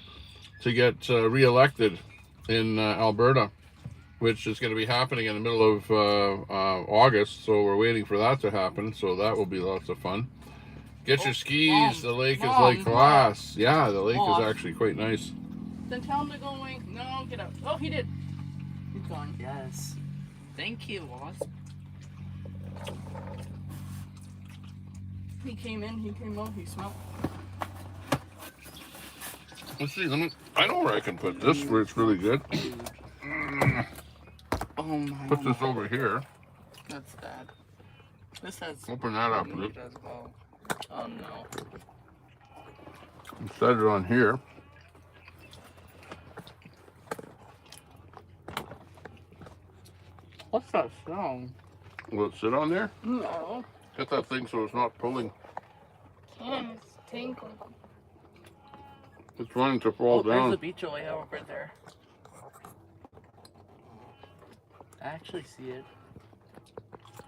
to get re-elected in Alberta, which is going to be happening in the middle of August. So we're waiting for that to happen. So that will be lots of fun. Get your skis. Mom, The lake is Mom, like glass. Yeah, the lake Mom. is actually quite nice. Then tell him to go away. No, get out. Oh, he did. He's gone. Yes. Thank you, Wasp. He came in, he came out, he smelled. Let's see. I know where I can put this where it's really good. Oh my. Put this over here. That's bad. This has Open that up. meat as well. Oh no. Set it on here. What's that sound? Will it sit on there? No. Get that thing so it's not pulling. Damn, it's tinkled. It's running to fall There's down. the beach way over there. I actually see it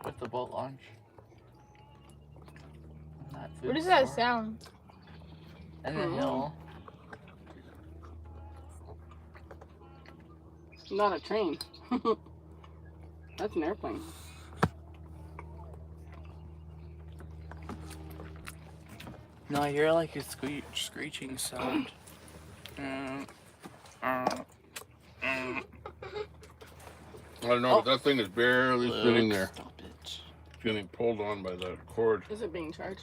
with the boat launch. What does that sound? And the hill. Not a train. That's an airplane. No, I hear like a screeching sound. I don't know, but that thing is barely sitting there. Stop it. It's getting pulled on by the cord. Is it being charged?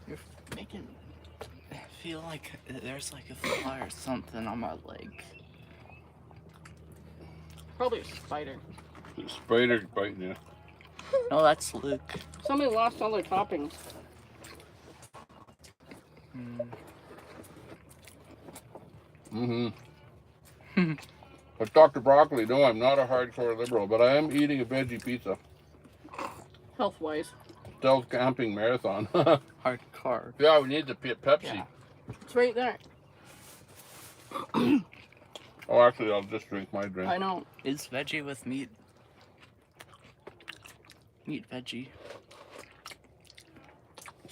You're making me feel like there's like a fly or something on my leg. Probably a spider. The spider's biting you. No, that's Luke. Somebody lost all their toppings. But Dr. Broccoli, no, I'm not a hardcore liberal, but I am eating a veggie pizza. Health-wise. Stealth camping marathon. Hardcore. Yeah, we need the Pepsi. Yeah. It's right there. Oh, actually, I'll just drink my drink. I know. It's veggie with meat. Meat veggie.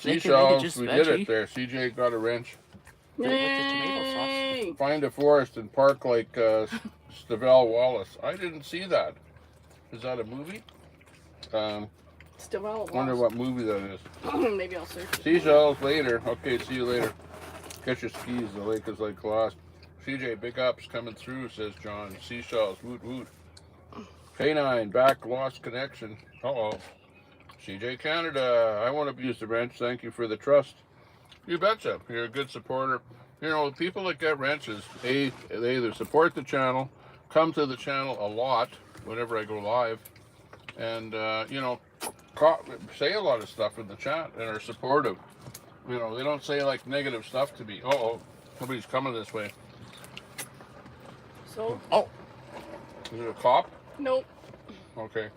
They can make it Seashells, just we did veggie. it there. CJ got a wrench. With the tomato sauce. Yay! Find a forest and park like Stavell Wallace. I didn't see that. Is that a movie? Still well. Wonder what movie that is. Maybe I'll search it. Seashells later. Okay, see you later. Catch your skis. The lake is like glass. CJ, big ups coming through, says John. Seashells, woot woot. K9, back, lost connection. Uh-oh. CJ Canada, I won't abuse the wrench. Thank you for the trust. You betcha. You're a good supporter. You know, people that get wrenches, they either support the channel, come to the channel a lot whenever I go live, and, you know, say a lot of stuff in the chat and are supportive. You know, they don't say, like, negative stuff to me. Uh-oh, somebody's coming this way. So? Oh. Is it a cop? Nope. Okay.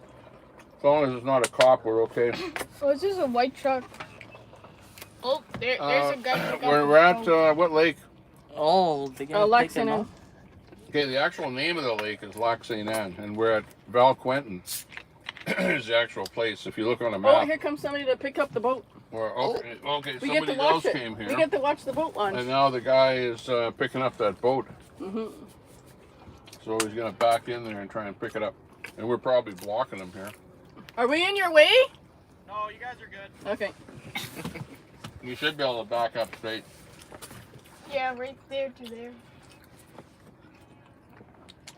As long as it's not a cop, we're okay. Oh, is this a white truck? Oh, there's a guy. We're at, what lake? Oh, they got Lexington. Okay, the actual name of the lake is Lac St. Anne, and we're at Val Quentin. Is the actual place. If you look on a map. Oh, here comes somebody to pick up the boat. Okay, We get to somebody watch else it. came here. We get to watch the boat launch. And now the guy is picking up that boat. Mm-hmm. So he's going to back in there and try and pick it up. And we're probably blocking him here. Are we in your way? No, you guys are good. Okay. You should be able to back up straight. Yeah, right there to there.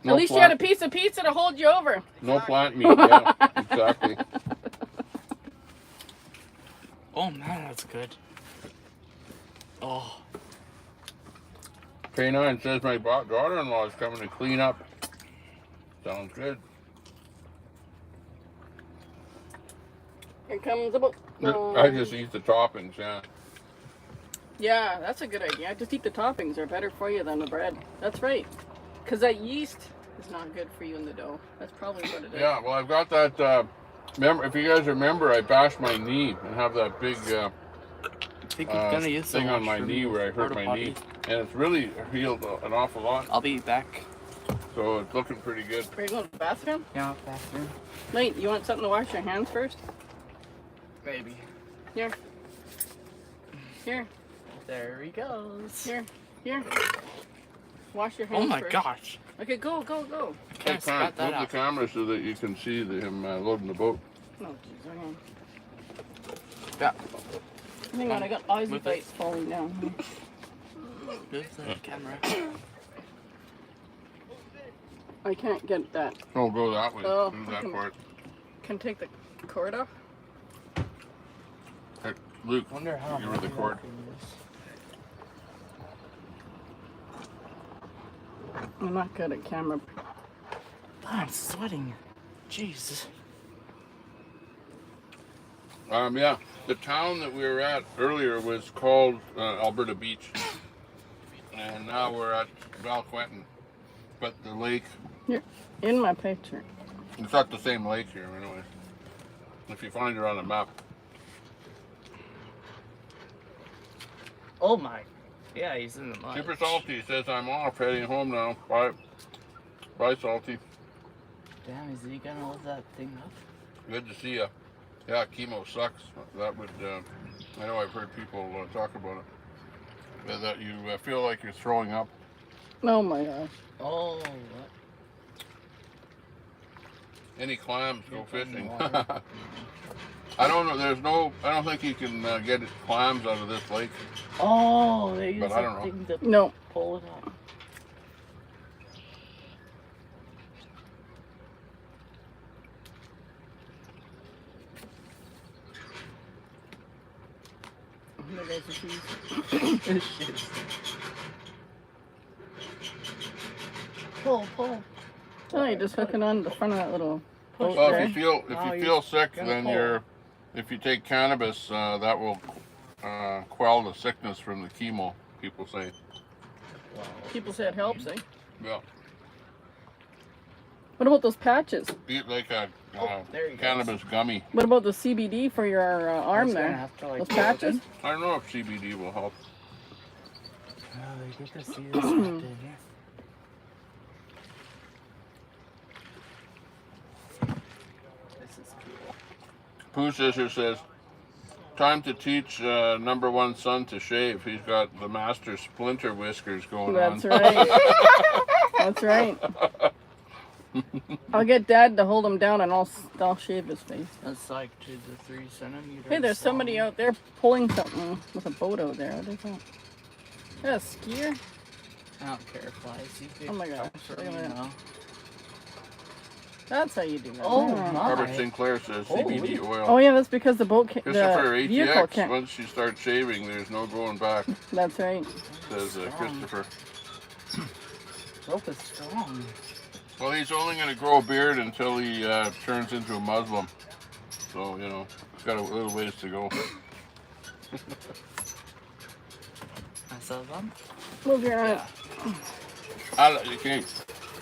At least you had a piece of pizza to hold you over. No plant meat, yeah, exactly. Oh man, that's good. Oh. K9 says my daughter-in-law is coming to clean up. Sounds good. Here comes the boat. I just eat the toppings, yeah. Yeah, that's a good idea. Just eat the toppings. They're better for you than the bread. That's right. Because that yeast is not good for you in the dough. That's probably what it is. Yeah, well, I've got that, remember, if you guys remember, I bashed my knee and have that big I think we're gonna use thing on my knee where I hurt my knee. And it's really healed an awful lot. I'll be back. So it's looking pretty good. Are you going to the bathroom? Yeah, bathroom. Wait, you want something to wash your hands first? Maybe. Here. Here. There he goes. Here. Here. Wash your hands Oh my first. gosh. Okay, go, go, go. I can't Move spat that the out. camera so that you can see him loading the boat. Oh, jeez, okay. Yeah. Hang on, I got Aussie Move bites falling down. Move the camera. I can't get that. Oh, go that way. Oh, Do that okay. part. Can take the cord off? Hey, Luke, Wonder how you were the heavy cord. that thing is. I'm not good at camera. I'm sweating. Jeez. Yeah, the town that we were at earlier was called Alberta Beach. And now we're at Val Quentin. But the lake, You're in my picture. it's not the same lake here anyway. If you find it on a map. Oh my. Yeah, he's in the mud. Super Salty says I'm off, heading home now. Bye. Bye, Salty. Damn, is he gonna lift that thing up? Good to see you. Yeah, chemo sucks. That would, I know I've heard people talk about it. That you feel like you're throwing up. Oh my gosh. Oh, what? Any clams, go You're from the fishing. water. I don't know, I don't think you can get clams out of this lake. Oh, they use But I don't that know. thing to No. pull it up. There goes the cheese. Pull, pull. Oh, you just hook it on the front of that little boat Well, there. if you feel sick, gonna then pull. if you take cannabis, that will quell the sickness from the chemo. People say. People say it helps, eh? Yeah. What about those patches? Eat like a there he goes. cannabis gummy. What about the CBD for your arm He's gonna there? have to, like, Those pull it patches? in. I don't know if CBD will help. Oh, you get to see this right in here. This is cool. Pooh Sister says, time to teach number one son to shave. He's got the master splinter whiskers going That's on. right. That's right. I'll get Dad to hold him down and I'll shave his face. That's like 2 to 3 centimeters. Hey, there's somebody out there pulling something with a boat out there. What is that? Is that a skier? I don't care if I see big Oh my gosh, trucks look or, at you that. know. That's how you do that. Oh Yeah. my. Robert Sinclair says CBD oil. Oh yeah, that's because the boat can't. Christopher The vehicle ATX, can't. once you start shaving, there's no going back, That's right. says Christopher. Rope is strong. Well, he's only going to grow a beard until he turns into a Muslim. So, you know, he's got a little ways to go. I saw them. Move your arm. Allah, okay.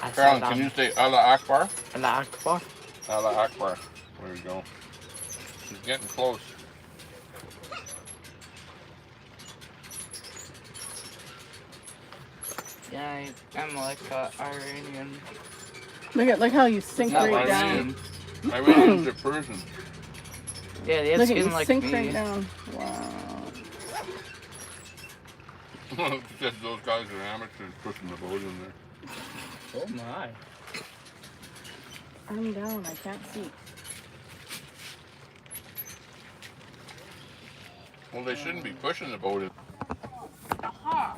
I saw Carolyn, them. can you say Allah Akbar? Allah Akbar. Allah Akbar. There we go. She's getting close. Yeah, I'm like Iranian. Look how you sink Not right down. Iranian. Iranians are Persian. Yeah, they have Look at you skin like sink me. right down. Wow. Because those guys are amateurs pushing the boat in there. Oh my. Arm down. I can't see. Well, they shouldn't be pushing the boat in. Aha.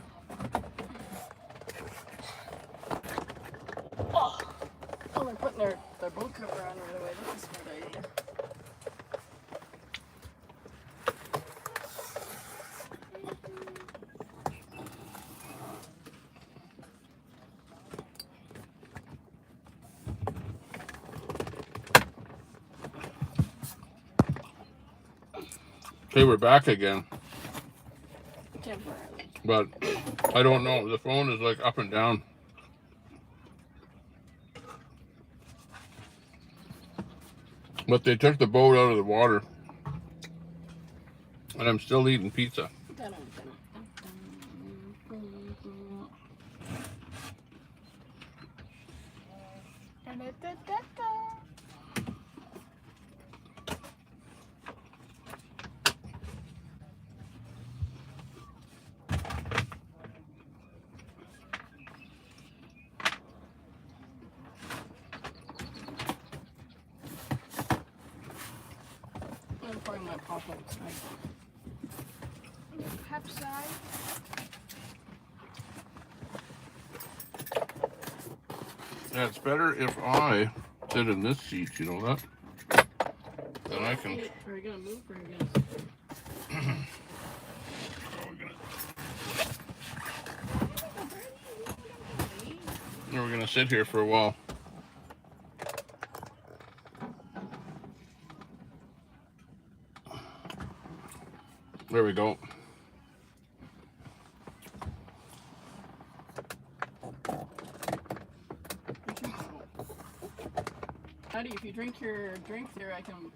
Oh, they're putting their boat cover on right away. That's a smart idea. Okay, we're back again. Temporarily. But I don't know. The phone is like up and down. But they took the boat out of the water. And I'm still eating pizza. I'm pouring my pop outside. Pepside. Yeah, it's better if I sit in this seat, you know that? Then I can. Are we gonna move or are we gonna... We're gonna sit here for a while. There we go. Howdy, if you drink your drink there, I can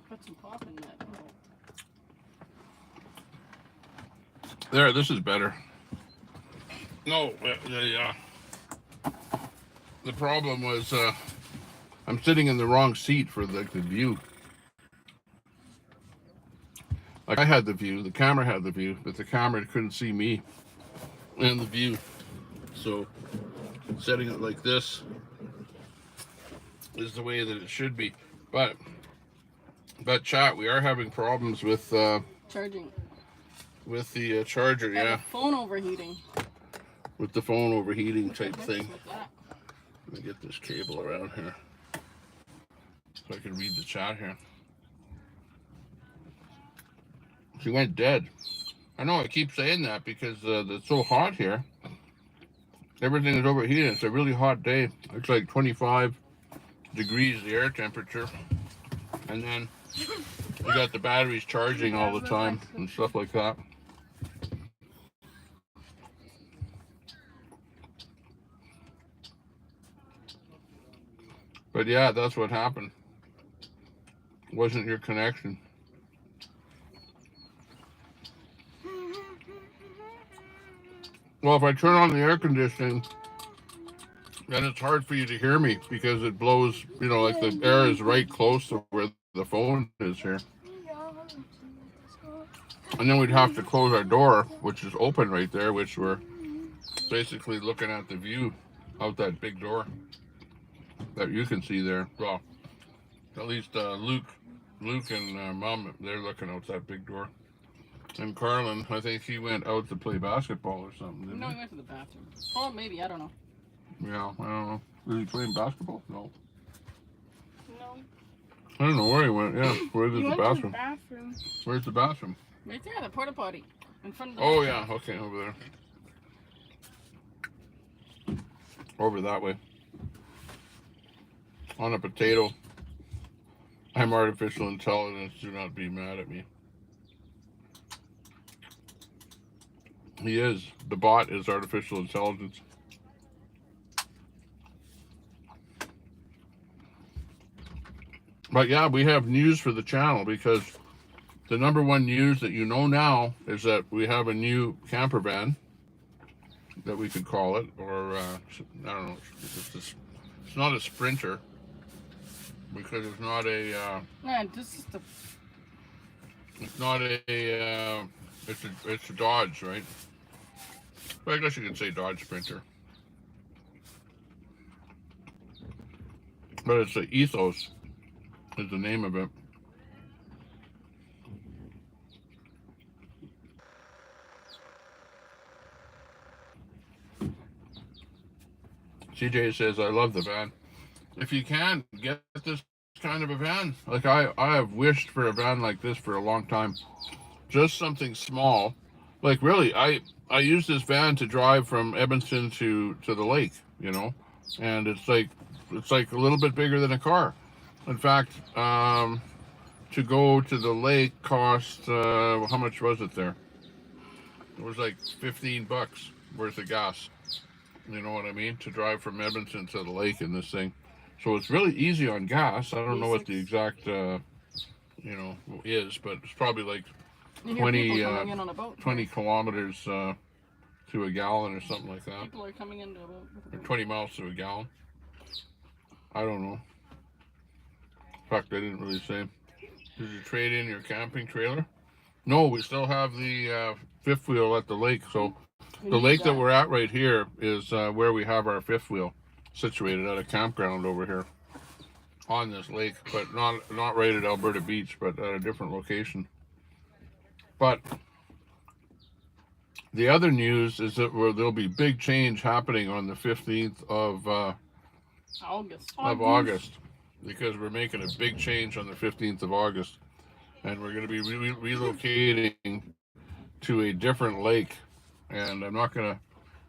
put some pop in that. There, this is better. No, the problem was I'm sitting in the wrong seat for the view. Like I had the view, the camera had the view, but the camera couldn't see me and the view. So setting it like this is the way that it should be. But chat, we are having problems with Charging. with the charger, And yeah, the phone overheating. with the phone overheating type What's thing. with that? Let me get this cable around here so I can read the chat here. She went dead. I know I keep saying that because it's so hot here. Everything is overheated. It's a really hot day. It's like 25 degrees the air temperature. And then we got the batteries charging all the time and stuff like that. But yeah, that's what happened. Wasn't your connection. Well, if I turn on the air conditioning, then it's hard for you to hear me because it blows, you know, like the air is right close to where the phone is here. And then we'd have to close our door, which is open right there, which we're basically looking at the view out that big door. that you can see there. Well, at least Luke and Mom, they're looking out that big door. And Carlin, I think he went out to play basketball or something, didn't No, he? he went to the bathroom. Oh, maybe, I don't know. Yeah, I don't know. Is he playing basketball? No. No. I don't know where he went. Yeah, where's He the went to the bathroom? bathroom. Where's the bathroom? Right there, the porta potty. In front of the Oh, bathroom. yeah, okay, over there. Over that way. On a potato. I'm artificial intelligence. Do not be mad at me. He is. The bot is artificial intelligence. But yeah, we have news for the channel because the number one news that you know now is that we have a new camper van that we could call it, or I don't know. It's not a Sprinter because it's not a. Man, this is the. It's not a. It's a Dodge, right? Well, I guess you could say Dodge Sprinter. But it's the Ethos is the name of it. CJ says, I love the van. If you can, get this kind of a van. Like I have wished for a van like this for a long time. Just something small. Like really, I use this van to drive from Evanston to the lake, you know? And it's like a little bit bigger than a car. In fact, to go to the lake cost, how much was it there? It was like $15 worth of gas. You know what I mean? To drive from Edmonton to the lake in this thing. So it's really easy on gas. I don't know what the exact, is, but it's probably like 20 kilometers to a gallon or something like that. People are coming into a boat. Or 20 miles to a gallon. I don't know. In fact, they didn't really say. Did you trade in your camping trailer? No, we still have the fifth wheel at the lake. So the lake that we're at right here is where we have our fifth wheel situated at a campground over here on this lake, but not right at Alberta Beach, but at a different location. But the other news is that there'll be big change happening on the 15th of August, because we're making a big change on the 15th of August, and we're going to be relocating to a different lake, and I'm not going to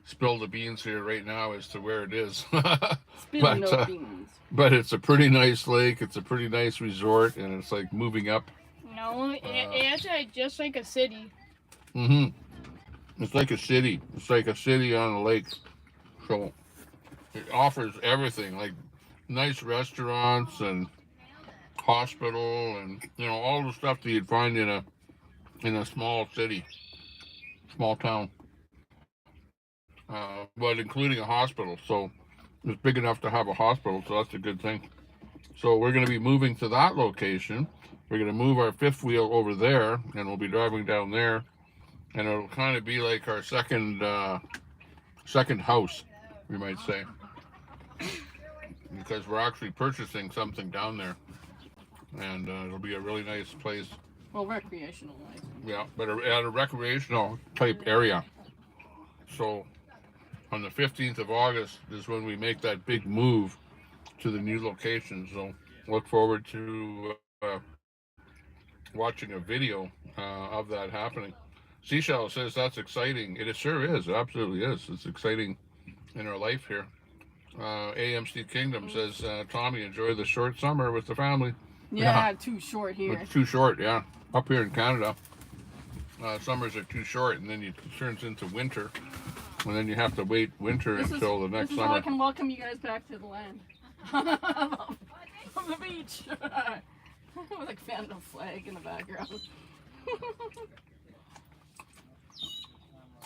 spill the beans here right now as to where it is. But it's a pretty nice lake. It's a pretty nice resort, and it's like moving up. No, it's just like a city. It's like a city. It's like a city on a lake. So it offers everything, like nice restaurants and hospital, and all the stuff that you'd find in a small city, small town. But including a hospital. So it's big enough to have a hospital, so that's a good thing. So we're going to be moving to that location. We're going to move our fifth wheel over there, and we'll be driving down there, and it'll kind of be like our second house, we might say, because we're actually purchasing something down there, and it'll be a really nice place. Well, recreational wise. Yeah, but at a recreational type area. So on the 15th of August is when we make that big move to the new location. So look forward to watching a video of that happening. Seashell says that's exciting. It sure is. It absolutely is. It's exciting in our life here. AMC Kingdom says, Tommy, enjoy the short summer with the family. Yeah, too short here. It's too short, yeah. Up here in Canada, summers are too short, and then it turns into winter. And then you have to wait winter until the next summer. This is how I can welcome you guys back to the land. From the beach. With like phantom flag in the background.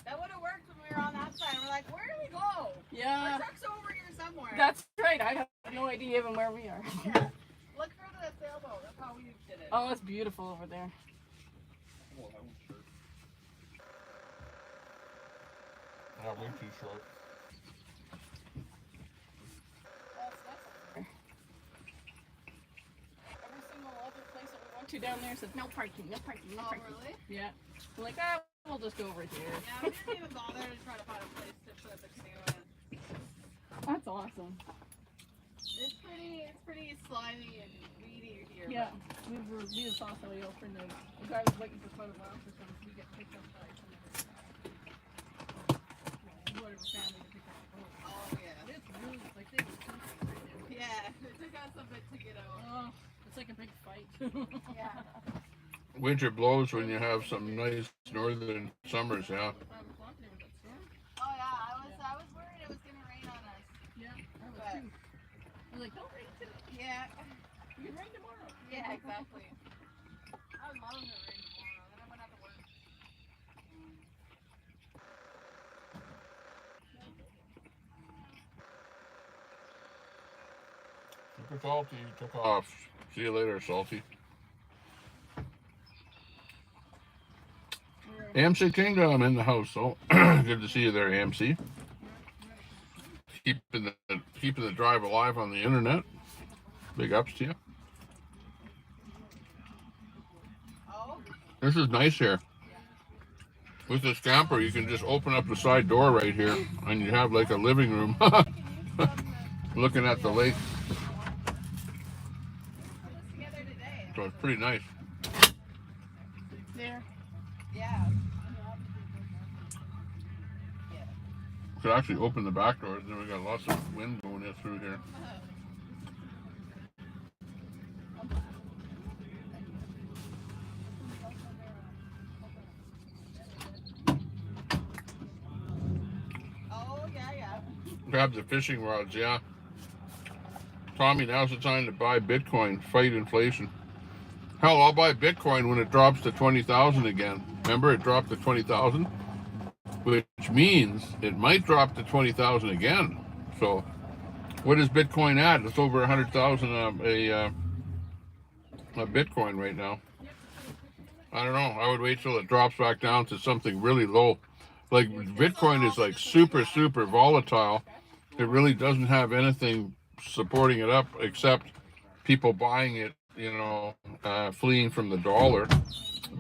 That would have worked when we were on that side. We're like, where do we go? Yeah. Our truck's over here somewhere. That's right. I have no idea even where we are. Yeah. Look through the sailboat. That's how we did it. Oh, it's beautiful over there. Yeah, way too short. two down there said, no parking, no parking, no parking. Really? Yeah. I'm like, we'll just go over here. Yeah, we didn't even bother to try to find a place to put the canoe in. That's awesome. It's pretty slimy and weedy here. Yeah, we just saw somebody else for the guy was waiting for quite a while for some to get picked up by whatever family to pick up the boat. Oh yeah. It's really like they were right now. Yeah, it took us a bit to get out. Oh, it's like a big fight. Yeah. Winter blows when you have some nice northern summers, yeah. Oh yeah, I was worried it was gonna rain on us. Yeah, I was too. I was like, don't rain today. Yeah. You can rain tomorrow. Yeah, exactly. I would love it to rain tomorrow. Then I wouldn't have to work. Super Salty took off. See you later, Salty. AMC Kingdom in the house. So good to see you there, AMC. Keeping the drive alive on the internet. Big ups to you. Oh. This is nice here. With this camper, you can just open up the side door right here, and you have like a living room, looking at the lake. So it's pretty nice. There. Yeah. Could actually open the back doors, and then we got lots of wind going in through here. Oh yeah. Grab the fishing rods, yeah. Tommy, now's the time to buy Bitcoin, fight inflation. Hell, I'll buy Bitcoin when it drops to 20,000 again. Remember, it dropped to 20,000, which means it might drop to 20,000 again. So, what is Bitcoin at? It's over 100,000 a Bitcoin right now. I don't know. I would wait till it drops back down to something really low. Like Bitcoin is like super volatile. It really doesn't have anything supporting it up except people buying it, fleeing from the dollar.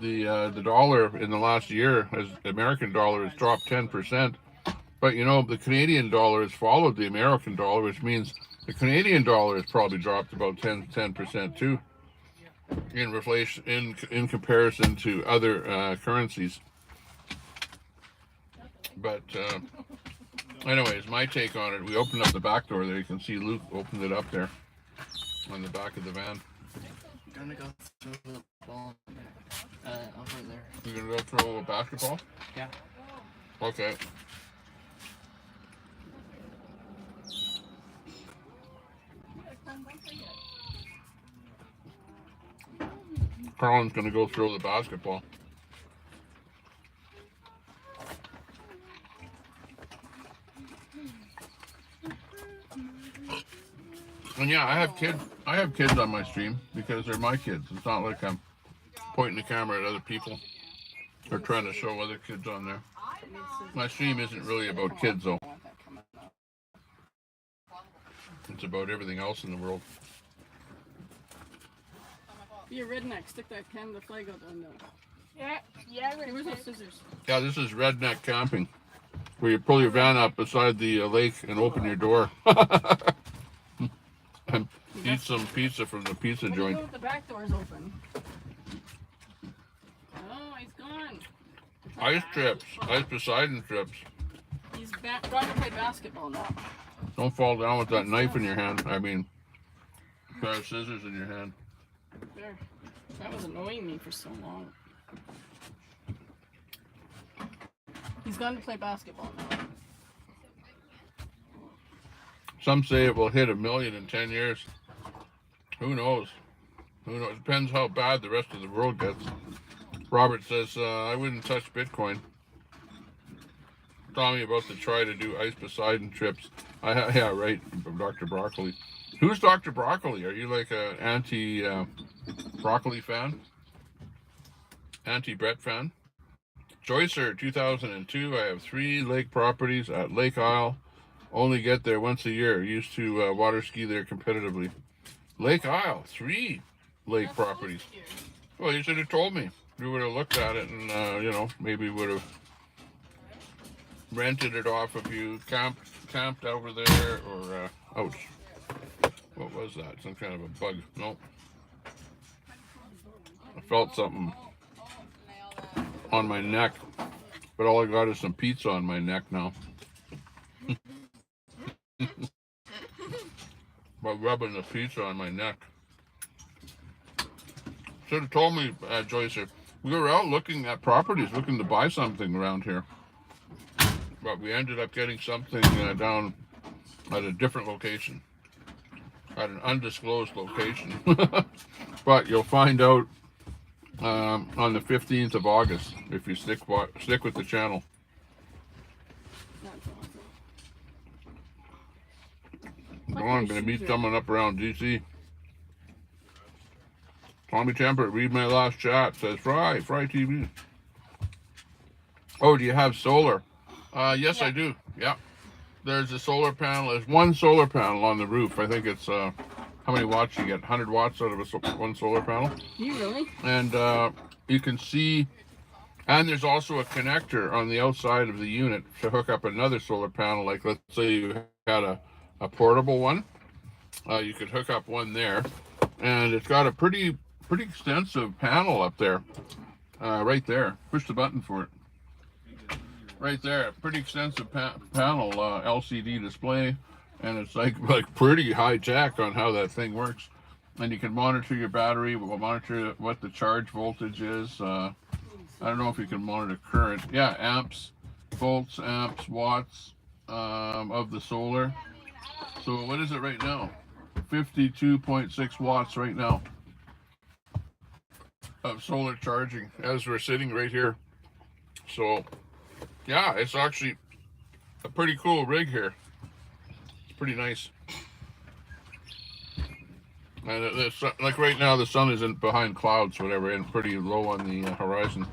The dollar in the last year, as the American dollar, has dropped 10%. But the Canadian dollar has followed the American dollar, which means the Canadian dollar has probably dropped about 10% too, in inflation, in comparison to other currencies. But anyways, my take on it, we opened up the back door there. You can see Luke opened it up there on the back of the van. I'm gonna go throw the ball over there. You're gonna go throw a basketball? Yeah. Okay. Carlin's gonna go throw the basketball. And yeah, I have kids on my stream because they're my kids. It's not like I'm pointing the camera at other people or trying to show other kids on there. My stream isn't really about kids though. It's about everything else in the world. Be a redneck. Stick that Canada flag out the window. Yeah, Hey, where's those scissors? Yeah, this is redneck camping, where you pull your van up beside the lake and open your door. And eat some pizza from the pizza What do you joint. do if the back door's open? Oh, he's gone. Ice trips, Ice Poseidon trips. He's gone to play basketball now. Don't fall down with that knife in your hand. I mean, pair of scissors in your hand. There. That was annoying me for so long. He's gone to play basketball now. Some say it will hit 1 million in 10 years. Who knows? Who knows? Depends how bad the rest of the world gets. Robert says, I wouldn't touch Bitcoin. Tommy about to try to do Ice Poseidon trips. Yeah, right, Dr. Broccoli. Who's Dr. Broccoli? Are you like an anti-broccoli fan? Anti-Brett fan? Joycer, 2002. I have 3 lake properties at Lake Isle. Only get there once a year. Used to water ski there competitively. Lake Isle, 3 lake properties. Well, you should have told me. You would have looked at it and, you know, maybe would have rented it off if you camped over there or, ouch. What was that? Some kind of a bug. Nope. I felt something on my neck, but all I got is some pizza on my neck now. By rubbing the pizza on my neck. Should have told me, Joyce. We were out looking at properties, looking to buy something around here. But we ended up getting something down at a different location. At an undisclosed location. But you'll find out on the 15th of August if you stick with the channel. I'm going to meet someone up around DC. Tommy Temper, read my last chat. Says Fry TV. Oh, do you have solar? Yes, yeah. I do. Yeah. There's a solar panel. There's one solar panel on the roof. I think it's, how many watts you get? 100 watts out of one solar panel. You really? And you can see, and there's also a connector on the outside of the unit to hook up another solar panel. Like, let's say you had a portable one. You could hook up one there. And it's got a pretty extensive panel up there. Right there. Push the button for it. Right there, pretty extensive panel, LCD display, and it's like pretty high tech on how that thing works. And you can monitor your battery, monitor what the charge voltage is. I don't know if you can monitor current. Yeah, amps, volts, amps, watts of the solar. So what is it right now? 52.6 watts right now of solar charging as we're sitting right here. So yeah, it's actually a pretty cool rig here. It's pretty nice. And like right now, the sun isn't behind clouds, whatever, and pretty low on the horizon.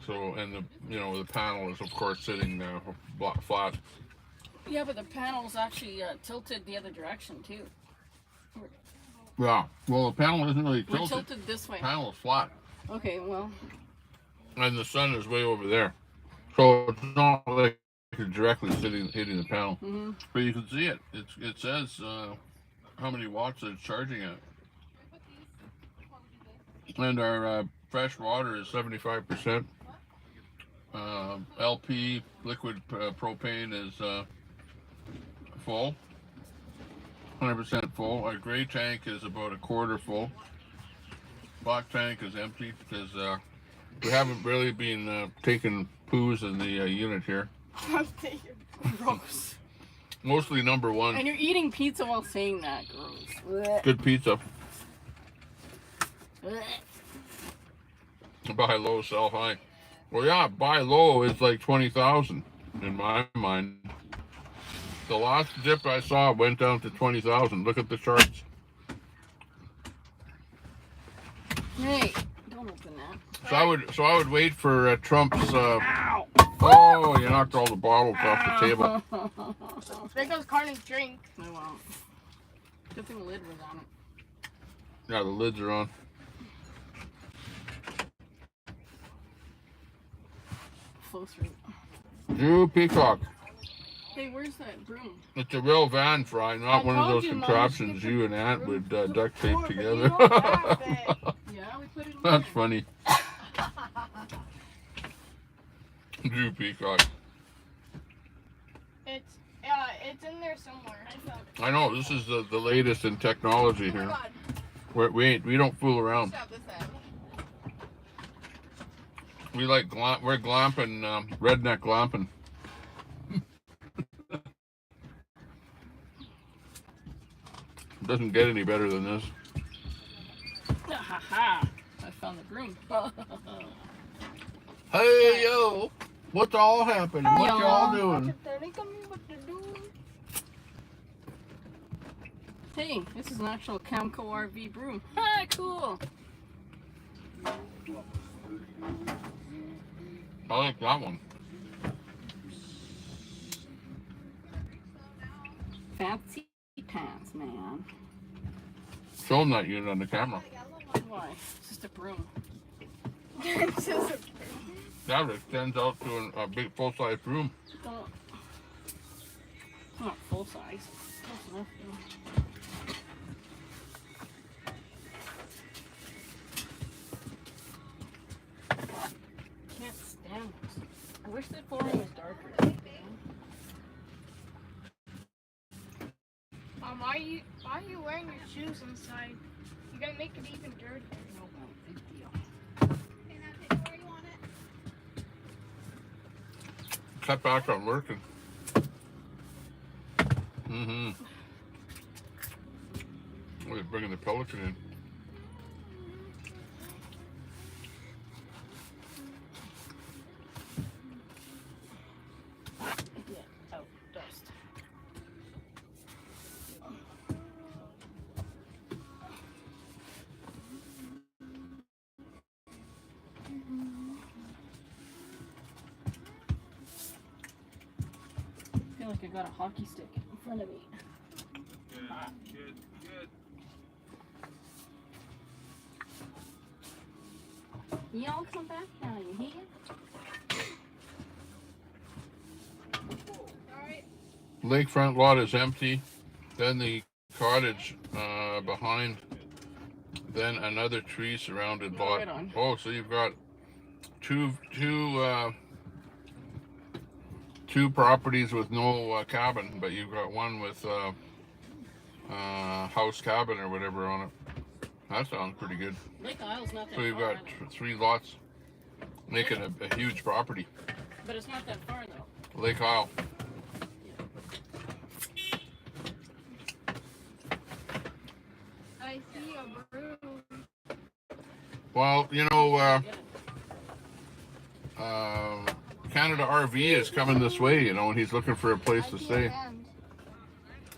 So, and the panel is of course sitting flat. Yeah, but the panel's actually tilted the other direction too. Yeah. Well, the panel isn't really tilted. We're tilted this way. The panel is flat. Okay, well. And the sun is way over there. So it's not like you're directly hitting the panel. Mm-hmm. But you can see it. It says how many watts it's charging at. And our fresh water is 75%. LP, liquid propane, is full. 100% full. Our gray tank is about a quarter full. Black tank is empty because we haven't really been taking poos in the unit here. Gross. Mostly number one. And you're eating pizza while saying that. Gross. Good pizza. Buy low, sell high. Well, yeah, buy low is like 20,000 in my mind. The last dip I saw went down to 20,000. Look at the charts. Hey, don't open that. So I would wait for Trump's. Oh, you knocked all the bottles off the table. There goes Carney's drink. I won't. Good thing the lid was on it. Yeah, the lids are on. Closer. Drew Peacock. Hey, where's that broom? It's a real van, Fry, not one of those contraptions you and Aunt would duct tape together. Yeah, we put it in That's there. funny. Drew Peacock. It's in there somewhere. I know, this is the latest in technology here. We don't fool around. We like we're glamping, redneck glamping. Doesn't get any better than this. Ha ha! I found the broom. Hey yo, what's all happening? What y'all doing? Hey, this is an actual Camco RV broom. Ah, cool. I like that one. Fancy pants, man. Show them that unit on the camera. What? Why? It's just a broom. It's just a- That extends out to a big full-size room. Don't. It's not full size. Close enough, though. Can't stand this. I wish the flooring was darker. why are you wearing your shoes inside? You're gonna make it even dirtier. No, big deal. And that pick where you want it. Cut back on working. Mm-hmm. Oh, they're bringing the pelican in. Get out dust. I feel like I got a hockey stick in front of me. Good. Y'all come back now, you hear? Lakefront lot is empty. Then the cottage behind. Then another tree surrounded lot. Right on. Oh, so you've got two properties with no cabin, but you've got one with house cabin or whatever on it. That sounds pretty good. Lake Isle's not that So you've far. got 3 lots, making a huge property. But it's not that far though. Lake Isle. I see a broom. Well, you know, Canada RV is coming this way, you know, and he's looking for a place to stay,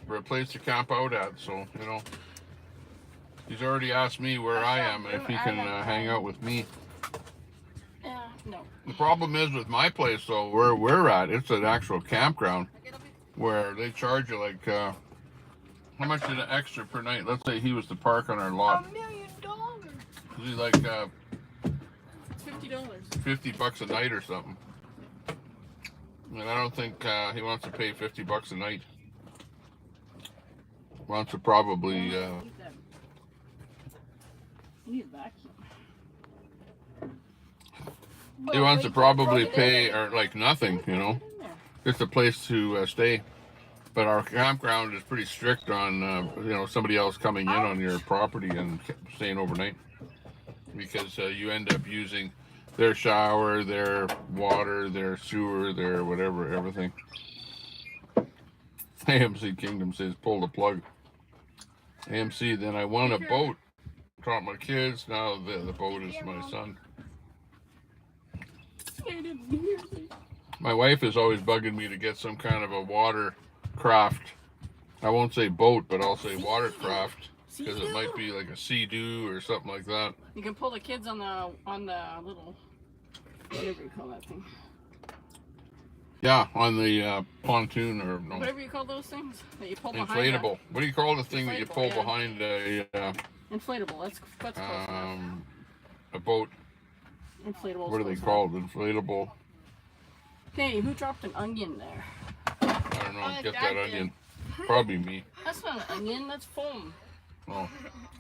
for a place to camp out at. So, you know, he's already asked me where I am and if he can hang out with me. No. The problem is with my place, though, where we're at, it's an actual campground where they charge you like, how much is it extra per night? Let's say he was to park on our lot. $1 million. Is he like It's $50. $50 a night or something? And I don't think he wants to pay $50 a night. Wants to probably You need a vacuum. he wants to probably pay or like nothing, you know, just a place to stay. But our campground is pretty strict on you know, somebody else coming in on your property and staying overnight, because you end up using their shower, their water, their sewer, their whatever, everything. AMC Kingdom says pull the plug. AMC, then I won a boat. Taught my kids. Now the boat is my son. My wife is always bugging me to get some kind of a watercraft. I won't say boat, but I'll say watercraft, because it might be like a sea-doo or something like that. You can pull the kids on the little, whatever you call that thing. Yeah, on the pontoon or no, Whatever you call those things that you pull behind. inflatable. What do you call the thing that you Inflatable, pull yeah. behind Inflatable. That's close enough. a boat? Inflatable. What are they called? Inflatable. Hey, who dropped an onion there? I don't know. Oh, Get Dad that did. onion. Probably me. That's not an onion. That's foam. Oh,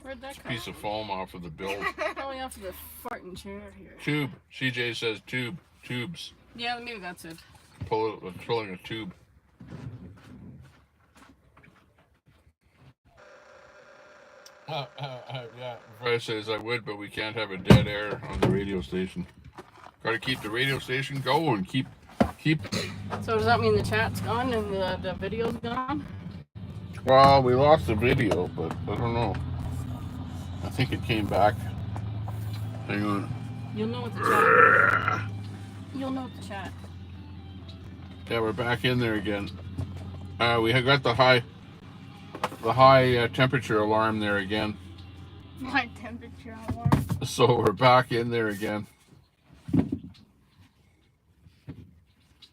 Where'd that come? piece of foam off of the bill. Probably off of the farting chair here. Tube. CJ says tube. Tubes. Yeah, maybe that's it. Pulling a tube. Yeah. Fred says I would, but we can't have a dead air on the radio station. Got to keep the radio station going. Keep. So does that mean the chat's gone and the video's gone? Well, we lost the video, but I don't know. I think it came back. Hang on. You'll know what the chat. You'll know what the chat. Yeah, we're back in there again. We have got the high temperature alarm there again. My temperature alarm. So we're back in there again.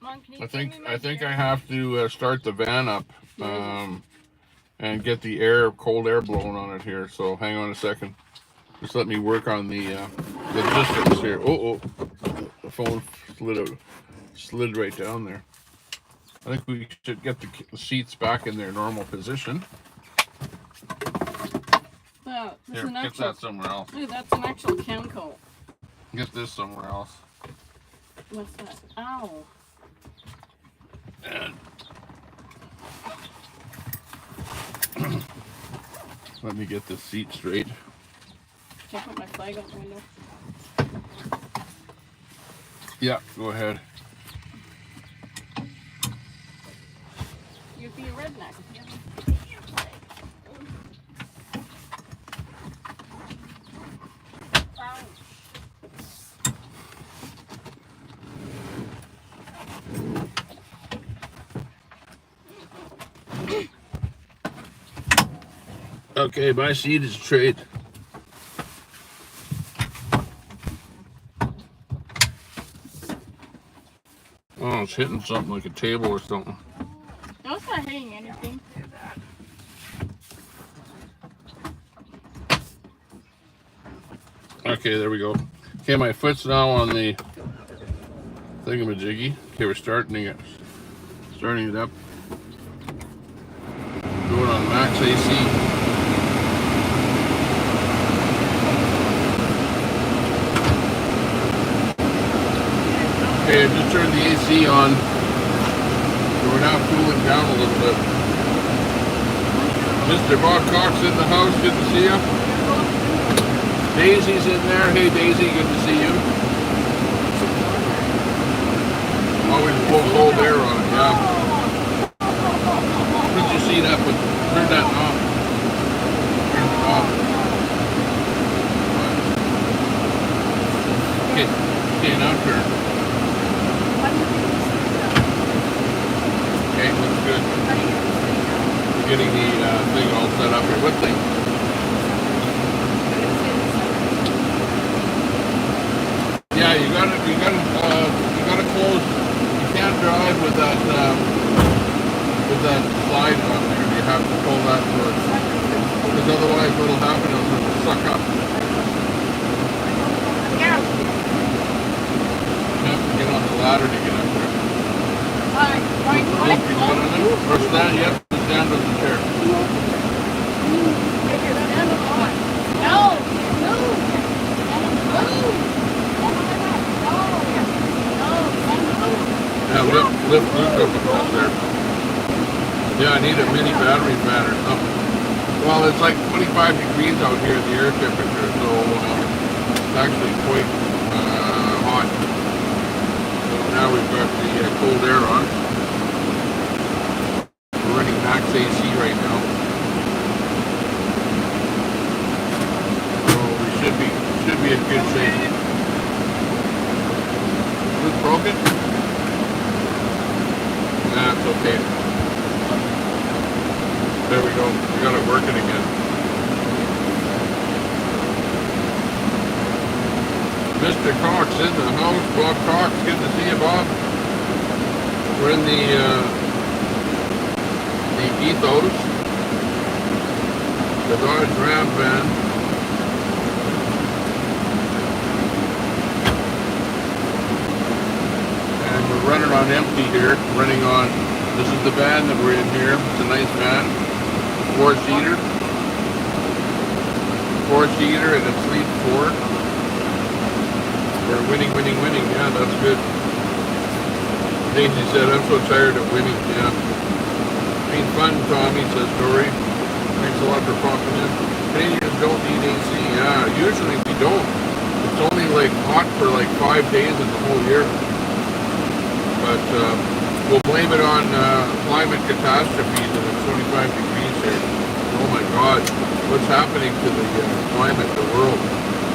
Mom, can you I turn me my think chair? I have to start the van up and get the cold air blowing on it here. So hang on a second. Just let me work on the logistics here. Oh, the phone slid right down there. I think we should get the seats back in their normal position. Here, get that somewhere else. Dude, that's an actual Camco. Get this somewhere else. What's that? Ow. And let me get the seat straight. Can I put my flag out the window? Yeah, go ahead. You'd be a redneck. Okay, my seat is straight. Oh, it's hitting something like a table or something. No, it's not hitting anything. Okay, there we go. Okay, my foot's now on the thingamajiggy. Okay, we're starting it up. Going on max AC. Okay, I just turned the AC on. So we're now cooling down a little bit. Mr. Bob Cox in the house, good to see you. Daisy's in there. Hey Daisy, good to see you. Always pull cold air on it, yeah. Put your seat up and turn that off. Turn it off. Okay, now turn. Okay, looks good. We're getting the thing all set up here. What thing? Yeah, you gotta close. You can't drive with that slide on there. You have to pull that first, because otherwise, what'll happen is it'll suck up. Yeah. You have to get on the ladder to get up there. Or stand, yep, stand on the chair. Yeah, lift Luke up across there. Yeah, I need a mini battery fan or something. Well, it's like 25 degrees out here, the air temperature, so it's actually quite hot. So now we've got the cold air on. We're running max AC right now. So we should be in good shape. Who's broken? Nah, it's okay. There we go. We got it working again. Mr. Cox in the house. Bob Cox, good to see you, Bob. We're in the Ethos, the Dodge Ram van. And we're running on empty here. Running on, this is the van that we're in here. It's a nice van. Four-seater. Four-seater, and it sleeps 4. We're winning. Yeah, that's good. Daisy said, I'm so tired of winning. Yeah. Been fun, Tommy, says Dory. Thanks a lot for popping in. Canadians don't need AC. Yeah, usually we don't. It's only like hot for like 5 days in the whole year. But we'll blame it on climate catastrophes, and it's 25 degrees here. Oh my God, what's happening to the climate, the world?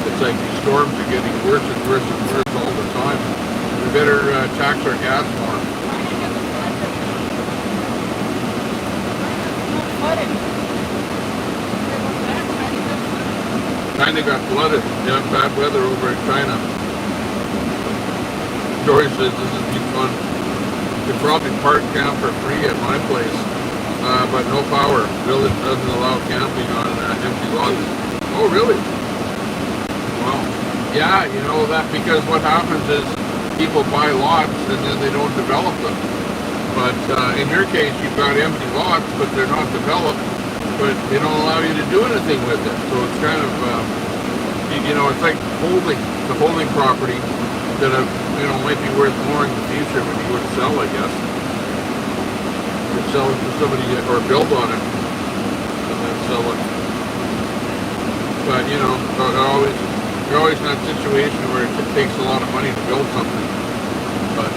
It's like these storms are getting worse and worse and worse all the time. We better tax our gas more. China got flooded. Yeah, bad weather over in China. Dory says this has been fun. You could probably park camp for free at my place, but no power. Village doesn't allow camping on empty lots. Oh, really? Yeah, you know that because what happens is people buy lots and then they don't develop them. But in your case, you've got empty lots, but they're not developed, but they don't allow you to do anything with it. So it's kind of, you know, it's like the holding property that, you know, might be worth more in the future when you would sell, I guess. You could sell it to somebody or build on it and then sell it. But, you know, you're always in that situation where it takes a lot of money to build something. But,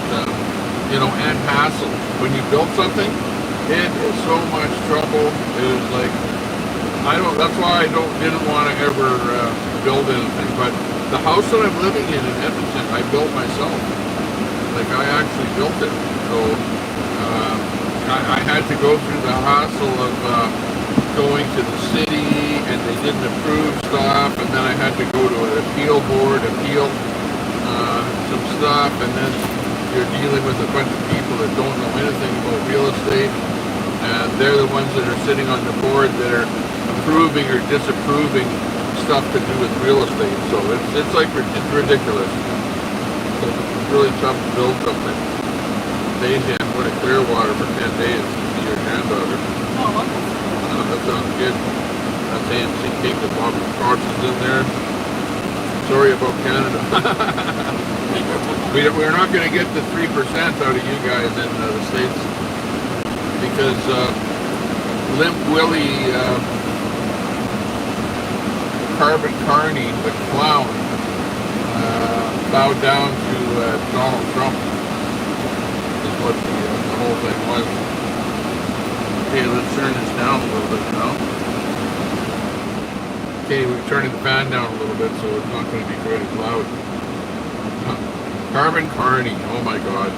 you know, and hassle. When you build something, it is so much trouble. It is like, that's why I didn't want to ever build anything. But the house that I'm living in Edmonton, I built myself. Like, I actually built it. So, I had to go through the hassle of going to the city, and they didn't approve stuff, and then I had to go to an appeal board, appeal some stuff, and then you're dealing with a bunch of people that don't know anything about real estate, and they're the ones that are sitting on the board that are approving or disapproving stuff to do with real estate. So it's ridiculous. So it's really tough to build something. Daisy, I'm going to Clearwater for 10 days to see your granddaughter. Oh, wonderful. That sounds good. That's AMC cake that Bob Cox is in there. Sorry about Canada. We're not going to get the 3% out of you guys in the States because Limp Willie Carbon Carney, the clown, bowed down to Donald Trump is what the whole thing was. Okay, let's turn this down a little bit now. Okay, we're turning the fan down a little bit so it's not going to be quite as loud. Carbon Carney, oh my god.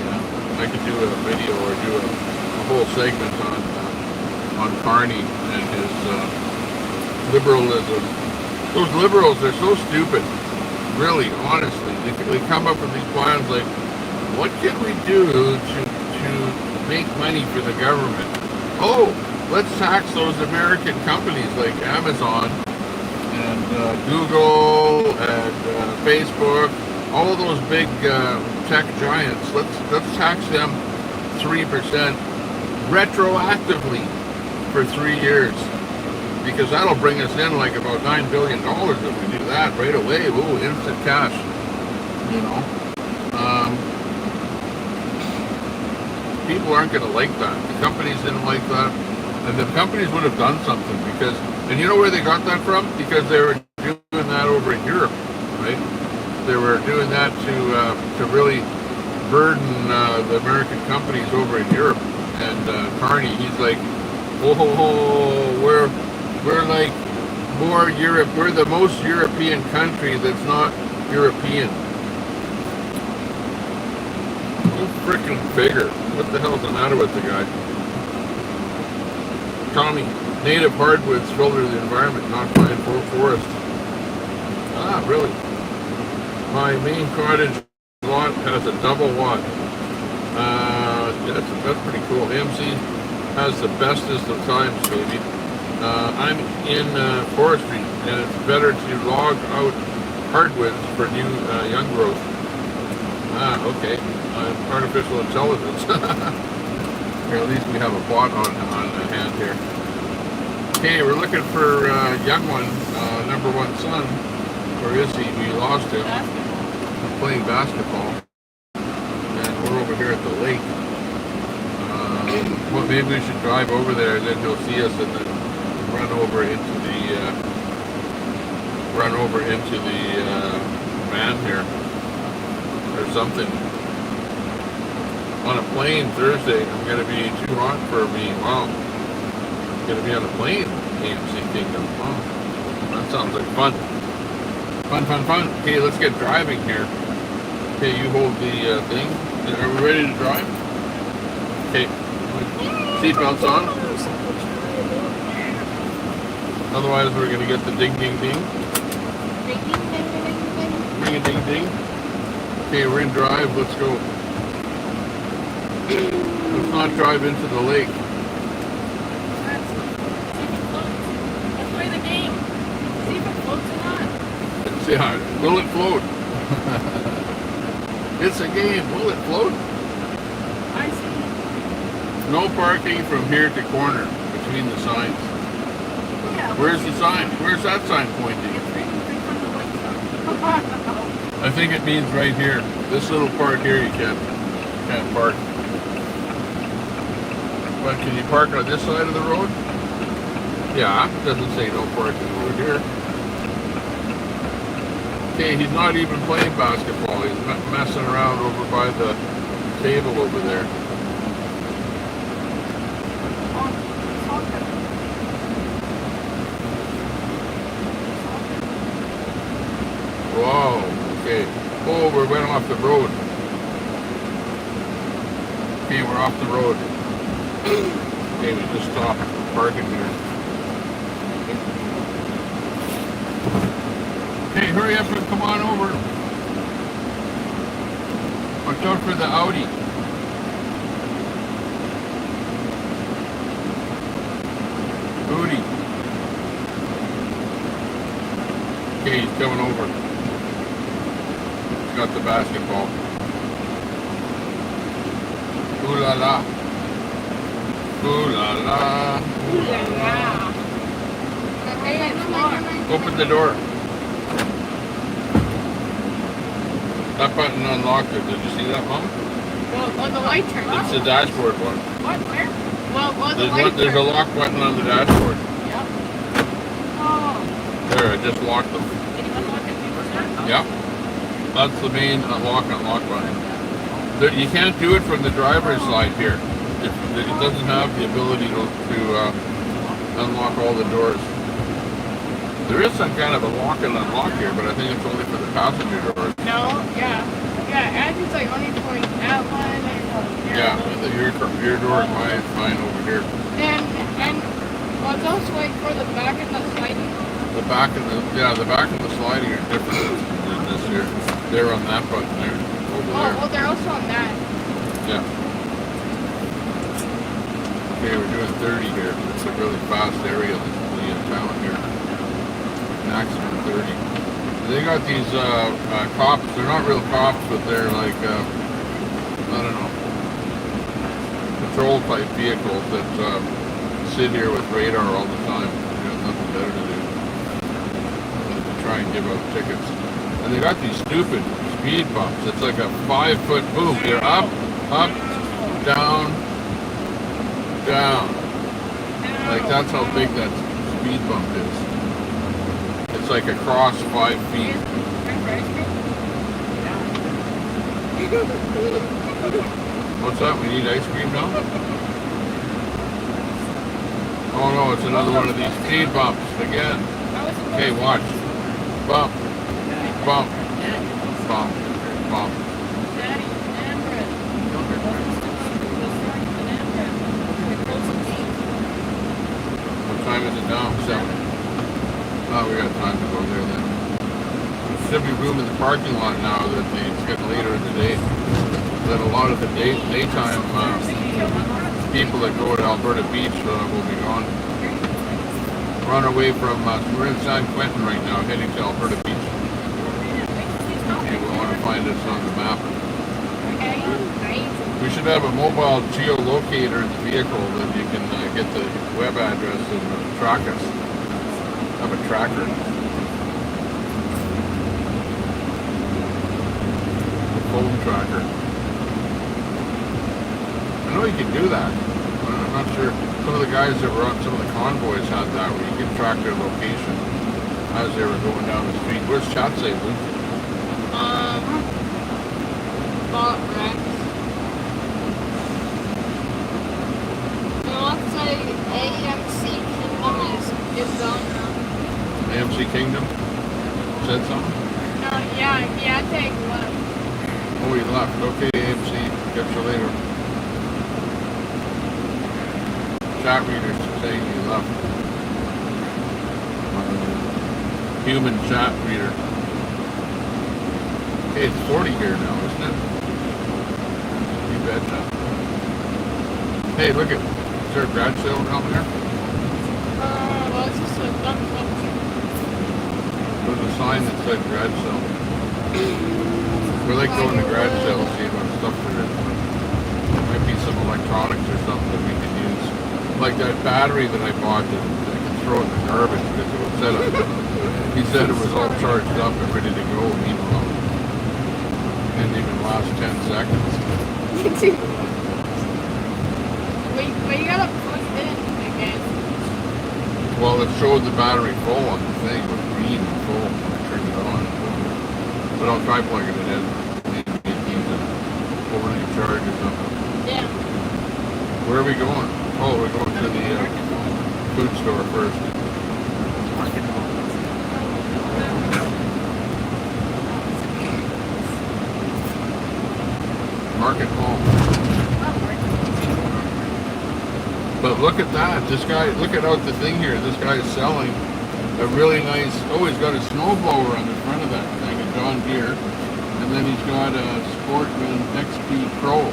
Yeah, I could do a video or do a whole segment on Carney and his liberalism. Those liberals are so stupid, really, honestly. They come up with these plans like, what can we do to make money for the government? Oh, let's tax those American companies like Amazon and Google and Facebook, all of those big tech giants. Let's tax them 3% retroactively for 3 years, because that'll bring us in like about $9 billion if we do that right away. Ooh, instant cash, you know. People aren't going to like that. The companies didn't like that. And the companies would have done something because, and you know where they got that from? Because they were doing that over in Europe, right? They were doing that to really burden the American companies over in Europe. And Carney, he's like, oh, we're like more Europe. We're the most European country that's not European. Go freaking figure. What the hell's the matter with the guy? Tommy, native hardwoods filter the environment, not pine forest. Ah, really? My main cottage lot has a double watt. That's pretty cool. AMC has the bestest of times, baby. I'm in forestry, and it's better to log out hardwoods for new young growth. Ah, okay. Artificial intelligence. Here, at least we have a bot on hand here. Okay, we're looking for young one, number one son. Where is he? We lost him. He's playing basketball. And we're over here at the lake. Well, maybe we should drive over there, and then he'll see us, and then run over into the van here or something. On a plane Thursday, I'm going to be too hot for me. Wow. I'm going to be on a plane, AMC Kingdom. Wow. That sounds like fun. Fun. Okay, let's get driving here. Okay, you hold the thing. Are we ready to drive? Okay. Seatbelts on. Otherwise, we're going to get the ding. Ring-a-ding-ding. Okay, we're in drive. Let's go. Let's not drive into the lake. Let's play the game. See if it floats or not. Yeah, will it float? It's a game. Will it float? I see. No parking from here to corner between the signs. Yeah. Where's the sign? Where's that sign pointing? I think it means right here. This little part here you can't park. But can you park on this side of the road? Yeah, it doesn't say no parking over here. Okay, he's not even playing basketball. He's messing around over by the table over there. Wow, okay. Oh, we went off the road. Okay, we're off the road. Okay, we just stopped parking here. Hey, hurry up and come on over. Watch out for the Audi. Audi. Okay, he's coming over. He's got the basketball. Ooh la la. Ooh la la. Ooh la la. Open the door. That button unlocked it. Did you see that, Mom? Well, the light turned It's off. the dashboard one. What? Where? Well, the light There's a turned lock button on the dashboard. Yep. Oh. There, I just locked them. Did you unlock it before? Yep. That's the main unlock button. You can't do it from the driver's side here. It doesn't have the ability to unlock all the doors. There is some kind of a lock and unlock here, but I think it's only for the passenger doors. No, yeah. Yeah, and it's like only for that one and Yeah, your door and mine over here. And well, it's also like for the back and the sliding. The back and the sliding are different than this here. They're on that button there. Over there. Well, they're also on that. Yeah. Okay, we're doing 30 here. It's a really fast area in town here. Maximum 30. They got these cops. They're not real cops, but they're like I don't know, patrol type vehicles that sit here with radar all the time. They got nothing better to do than to try and give out tickets. And they got these stupid speed bumps. It's like a 5-foot boom. You're up, down, down. Like that's how big that speed bump is. It's like across 5 feet. What's that? We need ice cream now? Oh no, it's another one of these speed bumps again. Okay, watch. Bump, bump, bump, bump. What time is it now? 7. Oh, we got time to go there then. There should be room in the parking lot now that it's getting later in the day. That a lot of the daytime people that go to Alberta Beach will be gone. We're on our way from, we're in San Quentin right now, heading to Alberta Beach. Okay, we want to find us on the map. We should have a mobile geolocator in the vehicle that you can get the web address and track us. Have a tracker. A phone tracker. I know you can do that, but I'm not sure. Some of the guys that were on some of the convoys had that where you can track their location as they were going down the street. Where's chat say, Luke? Bot Rex. No, I'd say AMC Kingdom is gone now. AMC Kingdom? Said something? No, yeah, I take left. Oh, he left. Okay, AMC. Catch you later. Chat readers saying he left. Human chat reader. Okay, it's 40 here now, isn't it? You betcha. Hey, look at, is there a garage sale down there? Well, it's just a dump. There's a sign sign that said garage sale. We like going to garage sales, see what stuff there is. There might be some electronics or something that we could use. Like that battery that I bought that I could throw in the garbage because it was set up. He said it was all charged up and ready to go. Meanwhile, it didn't even last 10 seconds. Wait, you gotta plug it in again. Well, it showed the battery full on the thing. It was green and full when I turned it on. But I'll try plugging it in. Maybe it needs an overnight charge or something. Yeah. Where are we going? Oh, we're going to the food store first. Market Hall. But look at that. This guy, look at out the thing here. This guy is selling a really nice, oh, he's got a snowblower on the front of that thing, a John Deere. And then he's got a Sportman XP Pro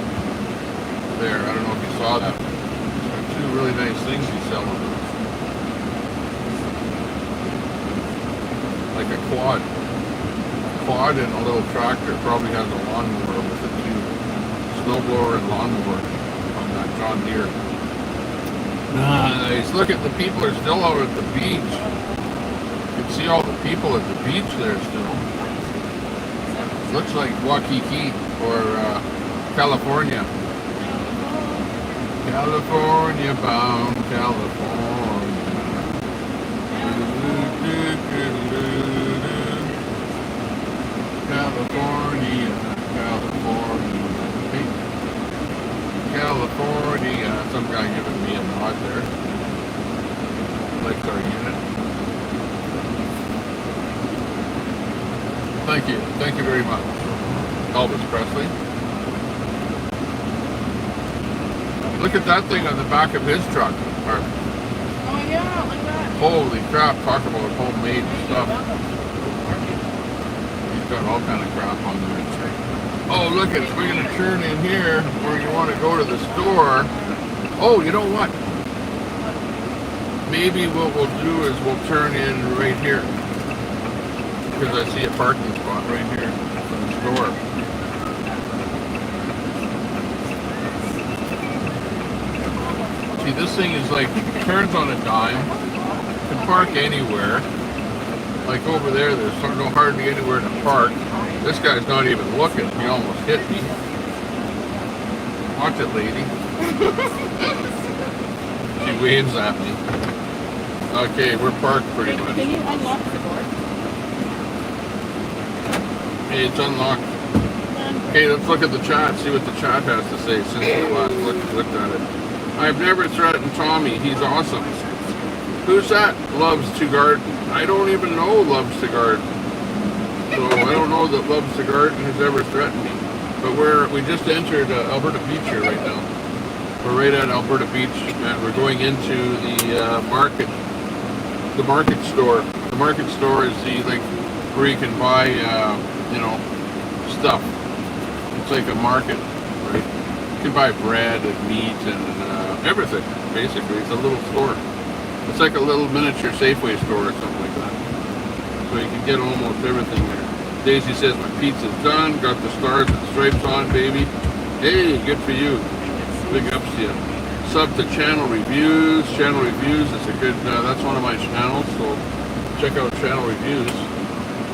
there. I don't know if you saw that. He's got two really nice things he's selling. Like a quad. Quad and a little tractor. Probably has a lawnmower with it too. Snowblower and lawnmower on that John Deere. Nice. Look at the people are still out at the beach. You can see all the people at the beach there still. Looks like Waikiki or California. California bound, California. California, California. California. Some guy giving me a nod there. Likes our unit. Thank you. Thank you very much. Elvis Presley. Look at that thing on the back of his truck. Oh yeah, look at that. Holy crap, talk about homemade stuff. He's got all kind of crap on there. Oh, look at it. We're going to turn in here where you want to go to the store. Oh, you know what? Maybe what we'll do is we'll turn in right here. Because I see a parking spot right here for the store. See, this thing is like, turns on a dime. You can park anywhere. Like over there, there's no hardly anywhere to park. This guy's not even looking. He almost hit me. Watch it, lady. She waves at me. Okay, we're parked pretty much. Can you unlock the door? Hey, it's unlocked. Okay, let's look at the chat, see what the chat has to say since we last looked at it. I've never threatened Tommy. He's awesome. Who's that loves to garden? I don't even know loves to garden. So I don't know that loves to garden has ever threatened me. But we just entered Alberta Beach here right now. We're right at Alberta Beach and we're going into the market. The market store. The market store is the where you can buy stuff. It's like a market, right? You can buy bread and meat and everything. Basically, it's a little store. It's like a little miniature Safeway store or something like that. So you can get almost everything there. Daisy says my pizza's done. Got the stars and stripes on, baby. Hey, good for you. Big ups to you. Sub to channel reviews. Channel reviews is a good. That's one of my channels. So check out channel reviews.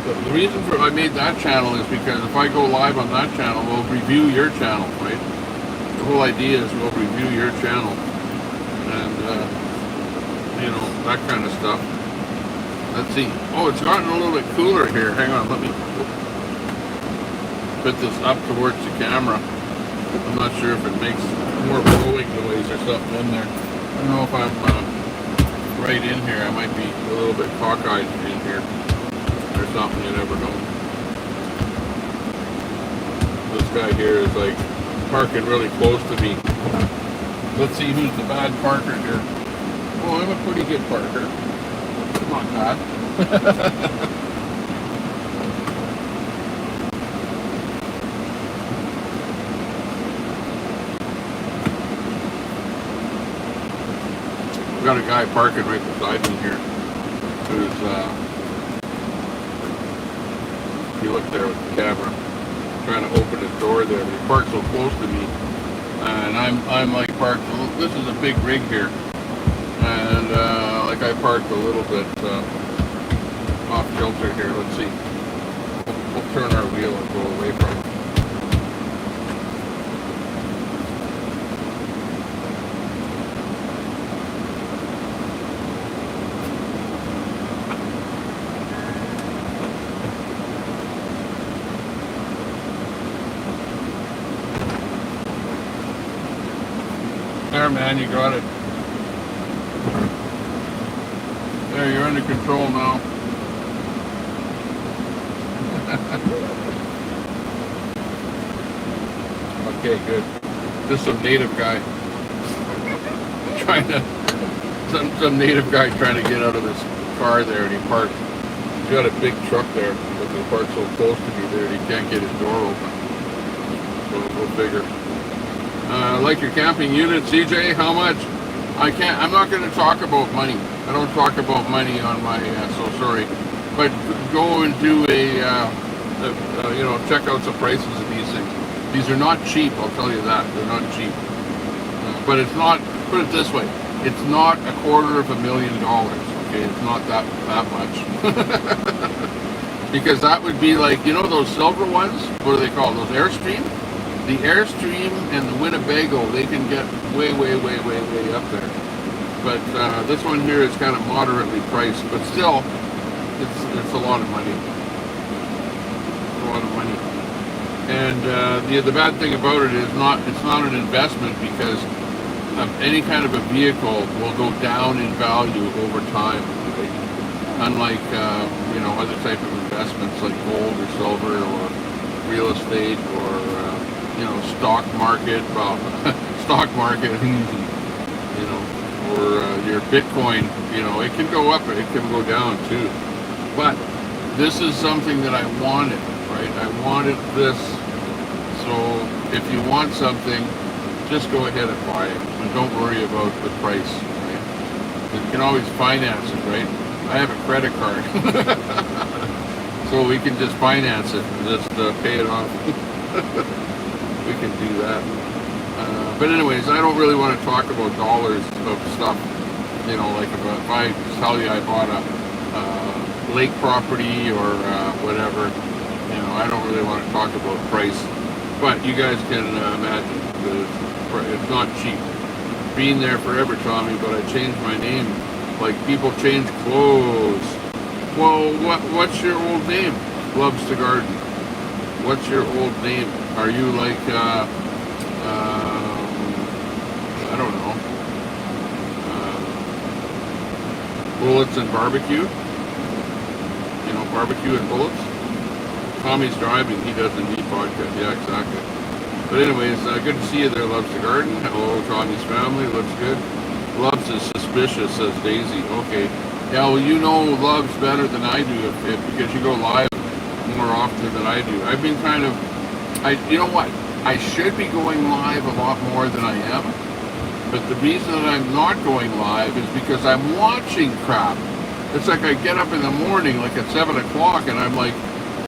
But the reason for I made that channel is because if I go live on that channel, we'll review your channel, right? The whole idea is we'll review your channel and that kind of stuff. Let's see. Oh, it's gotten a little bit cooler here. Hang on, let me put this up towards the camera. I'm not sure if it makes more blowing noise or something in there. I don't know if I'm right in here. I might be a little bit cockeyed in here or something. You never know. This guy here is like parking really close to me. Let's see who's the bad parker here. Oh, I'm a pretty good parker. Not bad. We've got a guy parking right beside me here who's You look there with the camera, trying to open his door there. He parked so close to me, and I'm like parked. This is a big rig here, and like I parked a little bit off kilter here. Let's see. We'll turn our wheel and go away from it. There, man, you got it. There, you're under control now. Okay, good. Just some native guy trying to, some native guy trying to get out of his car there, and he parked. He's got a big truck there, but he parked so close to me there, he can't get his door open. So go figure. Like your camping unit, CJ, how much? I'm not going to talk about money. I don't talk about money on my, so sorry. But go and do you know, check out the prices of these things. These are not cheap, I'll tell you that. They're not cheap. But it's not, put it this way, it's not $250,000, okay? It's not that much. Because that would be like, you know those silver ones? What do they call those? Airstream? The Airstream and the Winnebago, they can get way up there. But this one here is kind of moderately priced, but still, it's a lot of money. It's a lot of money. And the bad thing about it is it's not an investment, because any kind of a vehicle will go down in value over time. Right? Unlike you know, other type of investments like gold or silver or real estate or you know, stock market, well, stock market, you know, or your Bitcoin, you know, it can go up, it can go down too. But this is something that I wanted, right? I wanted this. So if you want something, just go ahead and buy it, and don't worry about the price, right? You can always finance it, right? I have a credit card, so we can just finance it, and just pay it off. We can do that. But anyways, I don't really want to talk about dollars of stuff. You know, like if I tell you I bought a lake property or whatever, you know, I don't really want to talk about price. But you guys can imagine that it's not cheap. Been there forever, Tommy, but I changed my name. Like people change clothes. Well, what's your old name? Loves to garden. What's your old name? Are you like, I don't know, bullets and barbecue? You know, barbecue and bullets? Tommy's driving, he doesn't need vodka. Yeah, exactly. But anyways, good to see you there, Loves to Garden. Hello, Tommy's family, looks good. Loves is suspicious, says Daisy. Okay. Yeah, well, you know Loves better than I do, because you go live more often than I do. I've been kind of, you know what? I should be going live a lot more than I am. But the reason that I'm not going live is because I'm watching crap. It's like I get up in the morning, like at 7 o'clock, and I'm like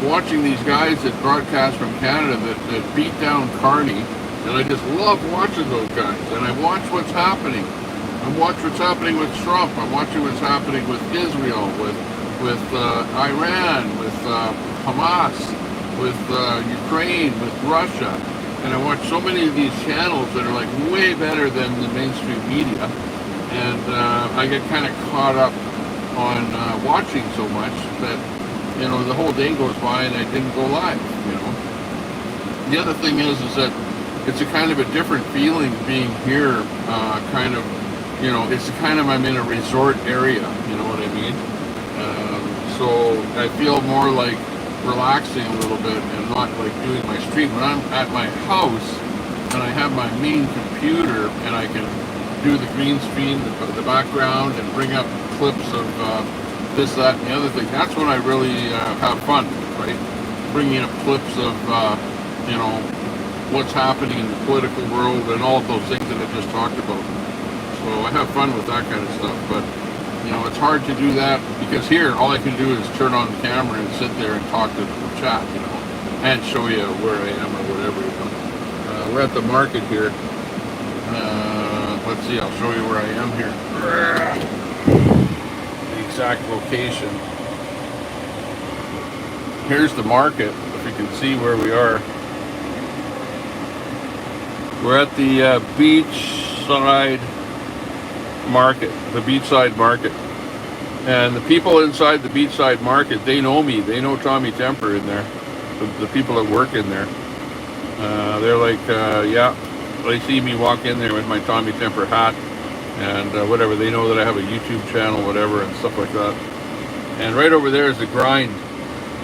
watching these guys that broadcast from Canada that beat down Carney, and I just love watching those guys. And I watch what's happening. I watch what's happening with Trump. I'm watching what's happening with Israel, with Iran, with Hamas, with Ukraine, with Russia. And I watch so many of these channels that are like way better than the mainstream media. And I get kind of caught up on watching so much that, you know, the whole day goes by and I didn't go live, you know. The other thing is that it's a kind of a different feeling being here, kind of, you know, it's kind of, I'm in a resort area, you know what I mean? So I feel more like relaxing a little bit and not like doing my stream. When I'm at my house and I have my main computer and I can do the green screen, the background, and bring up clips of this, that, and the other thing, that's when I really have fun, right? Bringing up clips of, you know, what's happening in the political world and all of those things that I just talked about. So I have fun with that kind of stuff, but you know, it's hard to do that because here all I can do is turn on the camera and sit there and talk to chat, you know, and show you where I am or whatever, you know. We're at the market here. Let's see, I'll show you where I am here. The exact location. Here's the market, if you can see where we are. We're at the beachside market, the beachside market. And the people inside the beachside market, they know me. They know Tommy Temper in there. The people that work in there. They're like, yeah, they see me walk in there with my Tommy Temper hat and whatever. They know that I have a YouTube channel, whatever, and stuff like that. And right over there is the grind.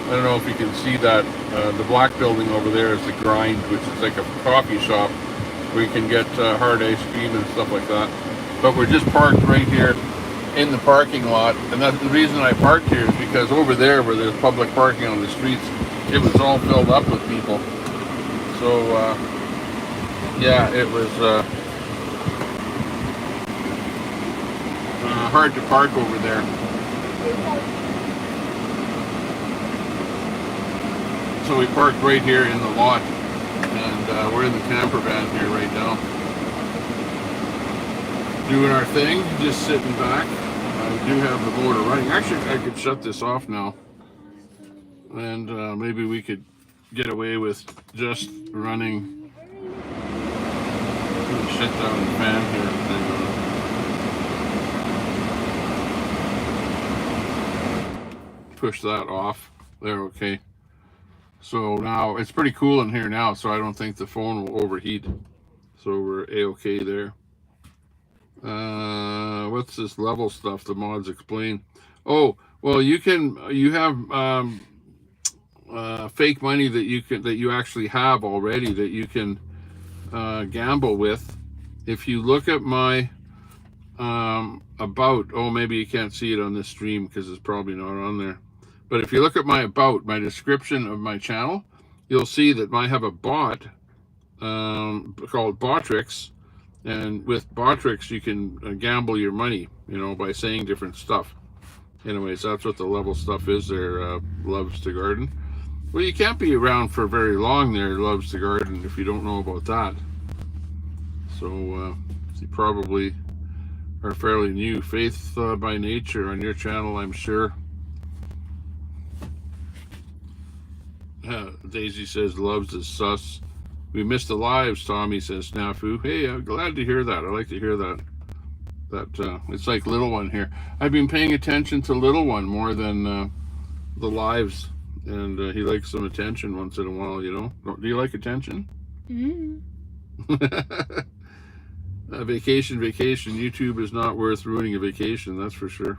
I don't know if you can see that. The black building over there is the grind, which is like a coffee shop where you can get hard ice cream and stuff like that. But we're just parked right here in the parking lot, and that's the reason I parked here, is because over there where there's public parking on the streets, it was all filled up with people. So yeah, it was hard to park over there. So we parked right here in the lot, and we're in the camper van here right now, doing our thing, just sitting back. I do have the motor running. Actually, I could shut this off now, and maybe we could get away with just running. Shut down the fan here. Push that off. There, okay. So now it's pretty cool in here now, so I don't think the phone will overheat. So we're a-okay there. What's this level stuff the mods explain? Oh, well, you have fake money that you actually have already that you can gamble with. If you look at my about, oh, maybe you can't see it on this stream because it's probably not on there, but if you look at my about, my description of my channel, you'll see that I have a bot called Botrix. And with Botrix, you can gamble your money, you know, by saying different stuff. Anyways, that's what the level stuff is there, Loves to Garden. Well, you can't be around for very long there, Loves to Garden, if you don't know about that. So, you probably are fairly new. Faith by Nature on your channel, I'm sure. Daisy says Loves is sus. We missed the lives, Tommy says Snafu. Hey, I'm glad to hear that. I like to hear that. It's like Little One here. I've been paying attention to Little One more than the lives, and he likes some attention once in a while, you know. Do you like attention? Vacation. YouTube is not worth ruining a vacation, that's for sure.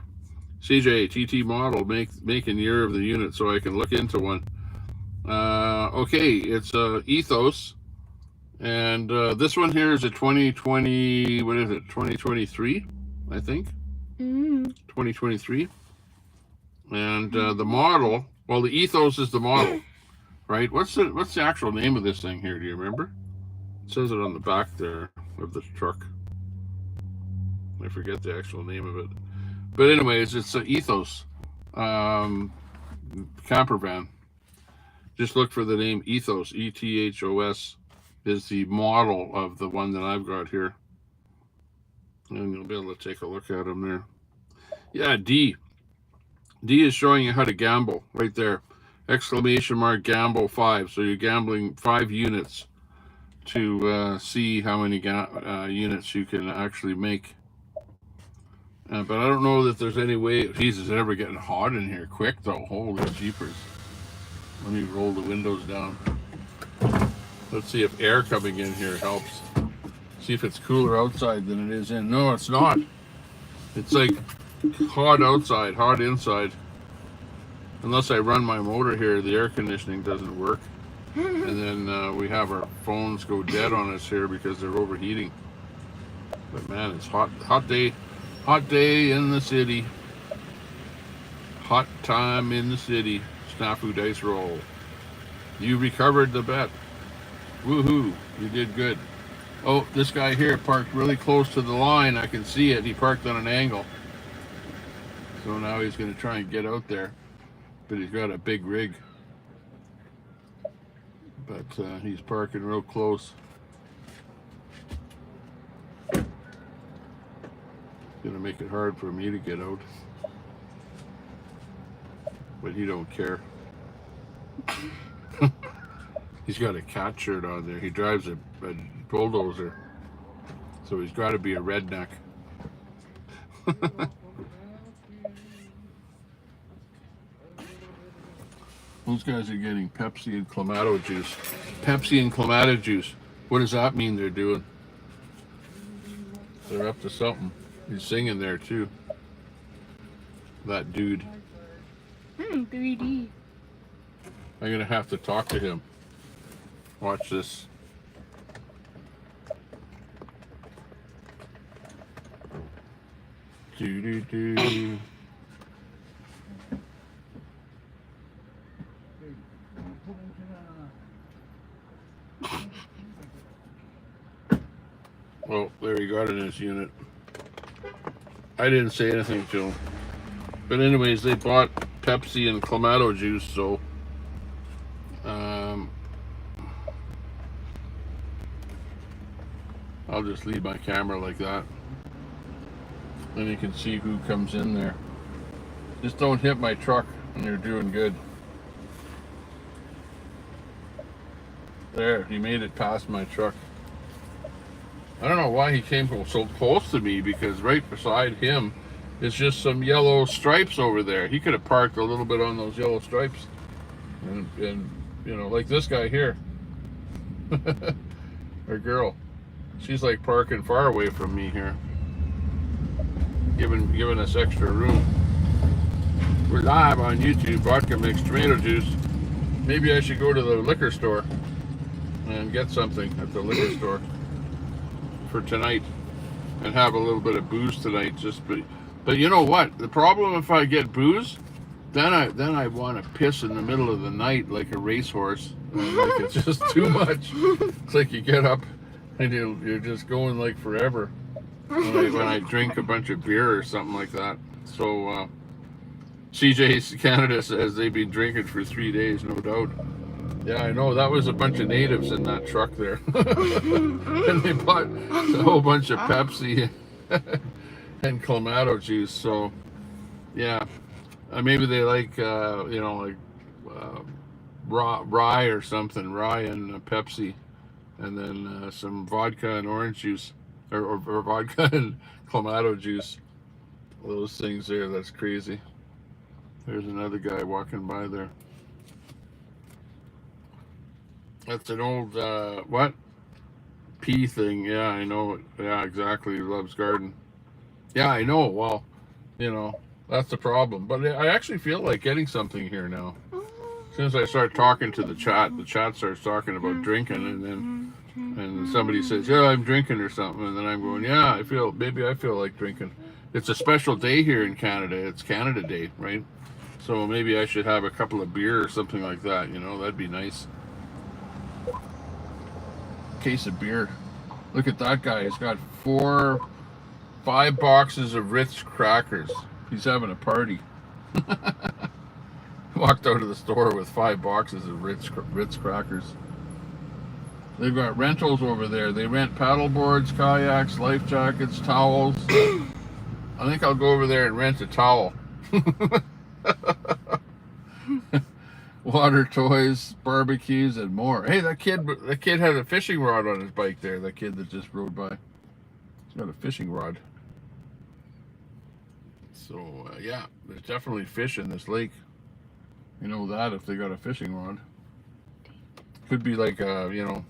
CJ, TT model, make a year of the unit so I can look into one. Okay, it's Ethos. And this one here is a 2020, what is it, 2023, I think? 2023. And the model, well, the Ethos is the model, right? What's the actual name of this thing here, do you remember? It says it on the back there of the truck. I forget the actual name of it. But anyways, it's an Ethos camper van. Just look for the name Ethos, E-T-H-O-S. Is the model of the one that I've got here, and you'll be able to take a look at them there. Yeah, D is showing you how to gamble right there, exclamation mark gamble 5. So you're gambling 5 units to see how many units you can actually make. But I don't know that there's any way. Jesus, it's ever getting hot in here quick though. Holy jeepers. Let me roll the windows down. Let's see if air coming in here helps. See if it's cooler outside than it is in. No, it's not. It's like hot outside, hot inside. Unless I run my motor here, the air conditioning doesn't work. And then we have our phones go dead on us here because they're overheating. But man, it's hot. Hot day in the city. Hot time in the city. Snafu dice roll. You recovered the bet. Woohoo, you did good. Oh, this guy here parked really close to the line. I can see it. He parked on an angle. So now he's going to try and get out there. But he's got a big rig. but he's parking real close. Gonna make it hard for me to get out, but he don't care. He's got a cat shirt on there. He drives a bulldozer, so he's got to be a redneck. Those guys are getting Pepsi and Clamato juice. Pepsi and Clamato juice. What does that mean they're doing? They're up to something. He's singing there too. That dude. 3D. I'm gonna have to talk to him. Watch this. Do do do. Well, there he got in his unit. I didn't say anything to him. But anyways, they bought Pepsi and Clamato juice, so I'll just leave my camera like that. Then you can see who comes in there. Just don't hit my truck and you're doing good. There, he made it past my truck. I don't know why he came so close to me, because right beside him is just some yellow stripes over there. He could have parked a little bit on those yellow stripes. And you know, like this guy here. Or girl. She's like parking far away from me here. Giving us extra room. We're live on YouTube, vodka mixed tomato juice. Maybe I should go to the liquor store and get something at the liquor store for tonight and have a little bit of booze tonight. But you know what? The problem if I get booze, then I want to piss in the middle of the night like a racehorse. Like it's just too much. It's like you get up and you're just going like forever when I drink a bunch of beer or something like that. So CJ Canada says they've been drinking for 3 days, no doubt. Yeah, I know. That was a bunch of natives in that truck there. And they bought a whole bunch of Pepsi and Clamato juice. So, yeah. Maybe they like, you know, like rye or something. Rye and Pepsi. And then some vodka and orange juice. Or vodka and Clamato juice. Those things there, that's crazy. There's another guy walking by there. That's an old, what? Pea thing. Yeah, I know it. Yeah, exactly. Love's Garden. Yeah, I know. Well, you know, that's the problem. But I actually feel like getting something here now. As soon as I start talking to the chat starts talking about drinking, and then somebody says, yeah, I'm drinking or something. And then I'm going, yeah, maybe I feel like drinking. It's a special day here in Canada. It's Canada Day, right? So maybe I should have a couple of beer or something like that. You know, that'd be nice. Case of beer. Look at that guy. He's got 5 boxes of Ritz crackers. He's having a party. Walked out of the store with 5 boxes of Ritz crackers. They've got rentals over there. They rent paddle boards, kayaks, life jackets, towels. I think I'll go over there and rent a towel. Water toys, barbecues, and more. Hey, that kid had a fishing rod on his bike there. That kid that just rode by. He's got a fishing rod. So, yeah, there's definitely fish in this lake. You know that if they got a fishing rod. Could be like a, you know,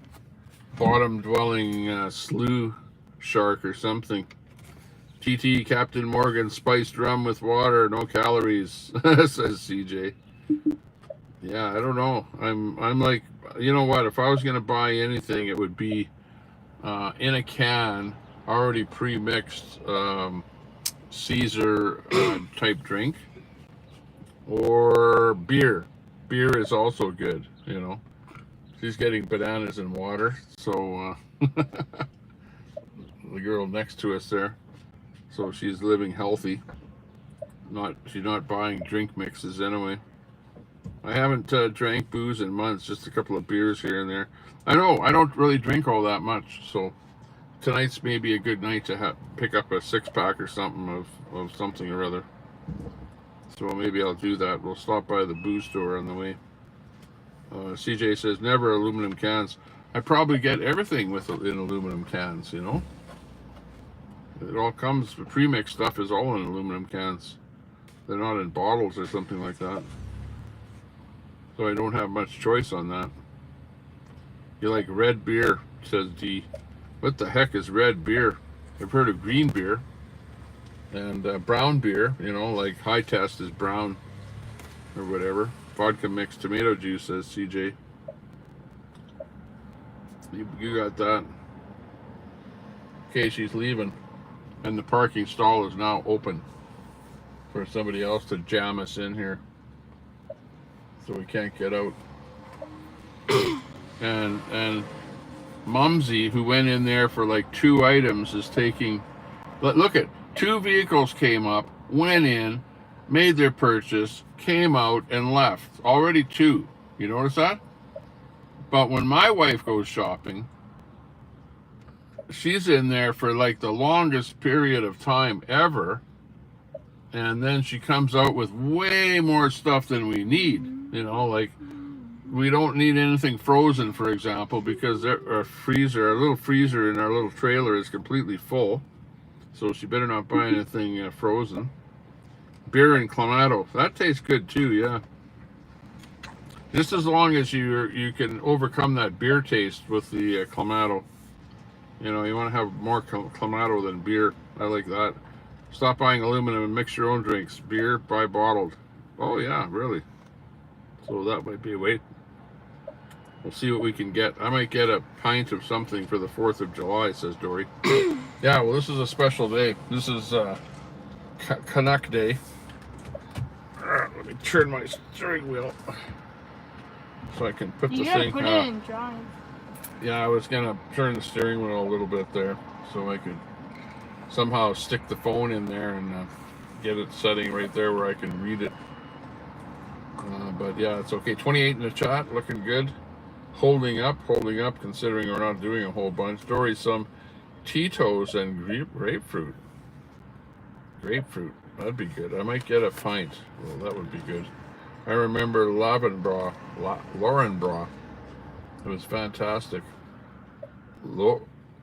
bottom-dwelling slough shark or something. TT, Captain Morgan, spiced rum with water, no calories, says CJ. Yeah, I don't know. I'm like, you know what? If I was gonna buy anything, it would be in a can, already pre-mixed Caesar type drink, or beer. Beer is also good. You know, she's getting bananas and water. So the girl next to us there, so she's living healthy. She's not buying drink mixes anyway. I haven't drank booze in months, just a couple of beers here and there. I know, I don't really drink all that much, so tonight's maybe a good night to pick up a 6-pack or something of something or other. So maybe I'll do that. We'll stop by the booze store on the way. CJ says, never aluminum cans. I probably get everything in aluminum cans, you know. It all comes, the premix stuff is all in aluminum cans. They're not in bottles or something like that. So I don't have much choice on that. You like red beer, says D. What the heck is red beer? I've heard of green beer. And brown beer, you know, like high test is brown or whatever. Vodka mixed tomato juice, says CJ. You got that. Okay, she's leaving. And the parking stall is now open for somebody else to jam us in here. So we can't get out. and Mumsy, who went in there for like 2 items, is taking... Look at 2 vehicles came up, went in, made their purchase, came out, and left. Already 2. You notice that? But when my wife goes shopping, she's in there for like the longest period of time ever, and then she comes out with way more stuff than we need. You know, like we don't need anything frozen, for example, because our little freezer in our little trailer is completely full. So she better not buy anything frozen. Beer and Clamato, that tastes good too, yeah. Just as long as you can overcome that beer taste with the Clamato. You know, you want to have more Clamato than beer. I like that. Stop buying aluminum and mix your own drinks. Beer, buy bottled. Oh yeah, really? So that might be a wait. We'll see what we can get. I might get a pint of something for the 4th of July, says Dory. Yeah, well, this is a special day. This is Canuck Day. Let me turn my steering wheel so I can put the thing. You gotta put it in drive. Yeah, I was gonna turn the steering wheel a little bit there so I could somehow stick the phone in there and get it setting right there where I can read it. But yeah, it's okay. 28 in the chat, looking good. Holding up, considering we're not doing a whole bunch. Dory, some Tito's and grapefruit. Grapefruit, that'd be good. I might get a pint. Well, that would be good. I remember Lowenbräu. It was fantastic. Lowenbräu.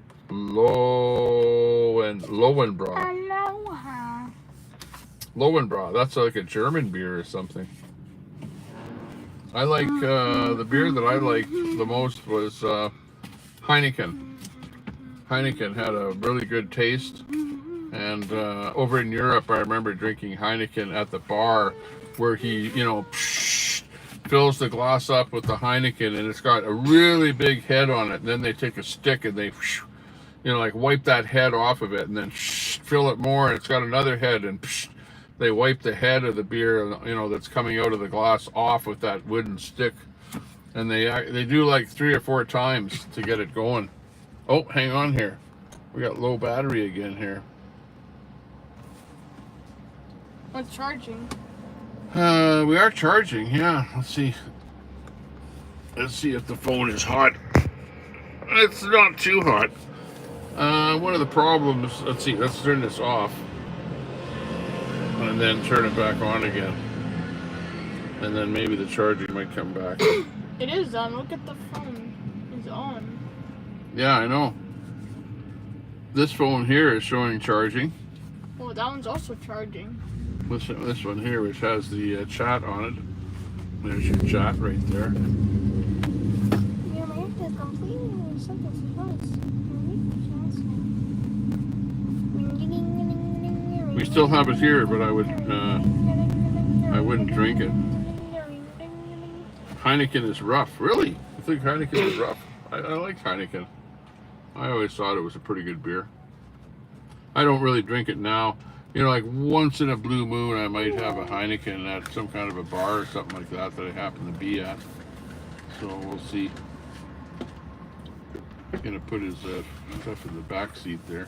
Aloha. Lowenbräu. That's like a German beer or something. I like the beer that I liked the most was Heineken. Heineken had a really good taste, and over in Europe, I remember drinking Heineken at the bar, where he, you know, fills the glass up with the Heineken, and it's got a really big head on it. And then they take a stick and they, you know, like wipe that head off of it, and then fill it more, and it's got another head, and they wipe the head of the beer, you know, that's coming out of the glass off with that wooden stick. And they do like 3 or 4 times to get it going. Oh, hang on here. We got low battery again here. What's charging? We are charging, yeah. Let's see. Let's see if the phone is hot. It's not too hot. One of the problems, let's see, let's turn this off. And then turn it back on again. And then maybe the charging might come back. It is on. Look at the phone. It's on. Yeah, I know. This phone here is showing charging. Oh, that one's also charging. This one here, which has the chat on it. There's your chat right there. Yeah, my aunt is completely something surprised. We still have it here, but I wouldn't drink it. Heineken is rough. Really? You think Heineken is rough? I like Heineken. I always thought it was a pretty good beer. I don't really drink it now. You know, like once in a blue moon, I might have a Heineken at some kind of a bar or something like that I happen to be at. So we'll see. I'm gonna put his stuff in the back seat there.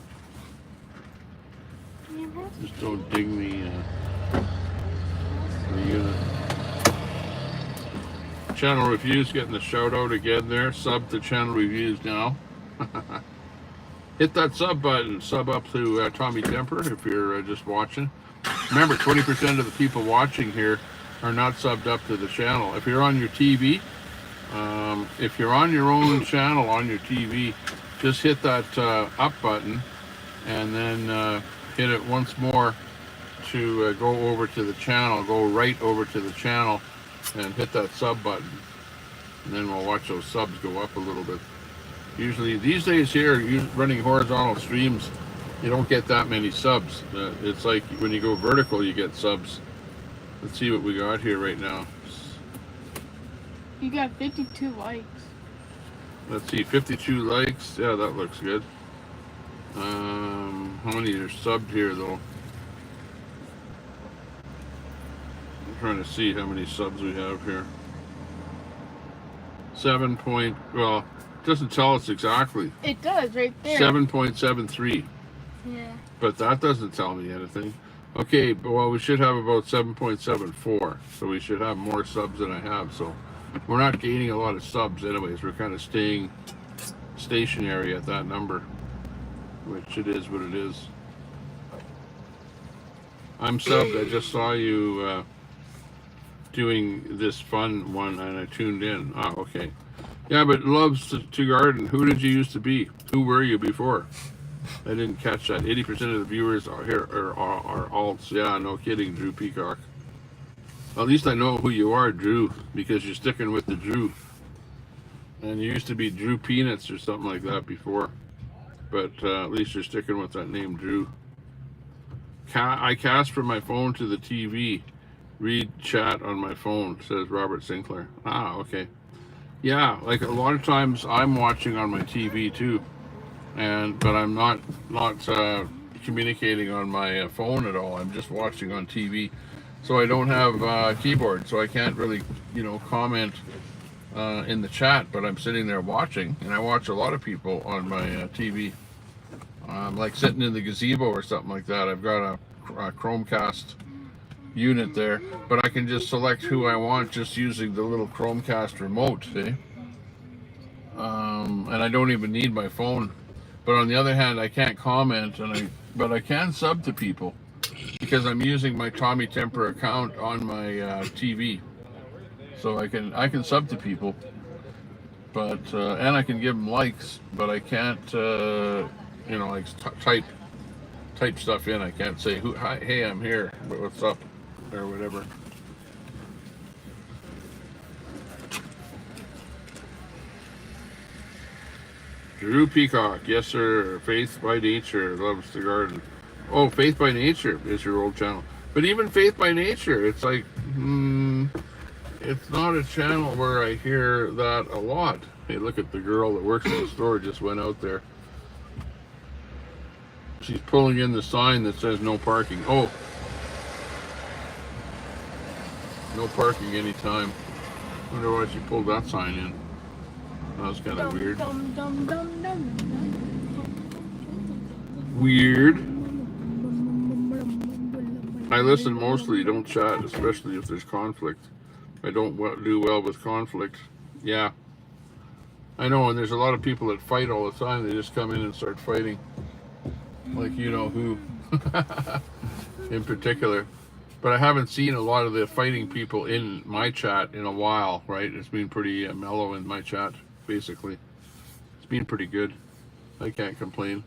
Just don't ding the unit. channel reviews getting the shout out again there. Sub to channel reviews now. Hit that sub button. Sub up to Tommy Temper if you're just watching. Remember, 20% of the people watching here are not subbed up to the channel. If you're on your TV, if you're on your own channel on your TV, just hit that up button and then hit it once more to go over to the channel. Go right over to the channel and hit that sub button. And then we'll watch those subs go up a little bit. Usually these days here, running horizontal streams, you don't get that many subs. It's like when you go vertical, you get subs. Let's see what we got here right now. You got 52 likes. Let's see, 52 likes. Yeah, that looks good. How many are subbed here though? I'm trying to see how many subs we have here. 7 point, well, it doesn't tell us exactly. It does right there. 7.73. Yeah. But that doesn't tell me anything. Okay, but well, we should have about 7.74. So we should have more subs than I have. So we're not gaining a lot of subs anyways. We're kind of staying stationary at that number, which it is what it is. I'm subbed. I just saw you doing this fun one and I tuned in. Ah, okay. Yeah, but loves to garden. Who did you used to be? Who were you before? I didn't catch that. 80% of the viewers are here are alts. Yeah, no kidding, Drew Peacock. At least I know who you are, Drew, because you're sticking with the Drew. And you used to be Drew Peanuts or something like that before. But at least you're sticking with that name, Drew. I cast from my phone to the TV. Read chat on my phone, says Robert Sinclair. Ah, okay. Yeah, like a lot of times I'm watching on my TV too. But I'm not communicating on my phone at all. I'm just watching on TV. So I don't have a keyboard, so I can't really, comment in the chat, but I'm sitting there watching, and I watch a lot of people on my TV. Like sitting in the gazebo or something like that. I've got a Chromecast unit there, but I can just select who I want just using the little Chromecast remote, see? And I don't even need my phone. But on the other hand, I can't comment, but I can sub to people because I'm using my Tommy Temper account on my TV. So I can sub to people, but and I can give them likes, but I can't like type stuff in. I can't say hi, hey, I'm here, what's up, or whatever. Drew Peacock, yes sir. Faith by Nature loves the garden. Oh, Faith by Nature is your old channel. But even Faith by Nature, it's like, it's not a channel where I hear that a lot. Hey, look at the girl that works in the store just went out there. She's pulling in the sign that says no parking. Oh, no parking anytime. Wonder why she pulled that sign in. That was kind of weird. Weird. I listen mostly, don't chat, especially if there's conflict. I don't do well with conflict. Yeah. I know, and there's a lot of people that fight all the time. They just come in and start fighting. Like you know who in particular. But I haven't seen a lot of the fighting people in my chat in a while, right? It's been pretty mellow in my chat, basically. It's been pretty good. I can't complain.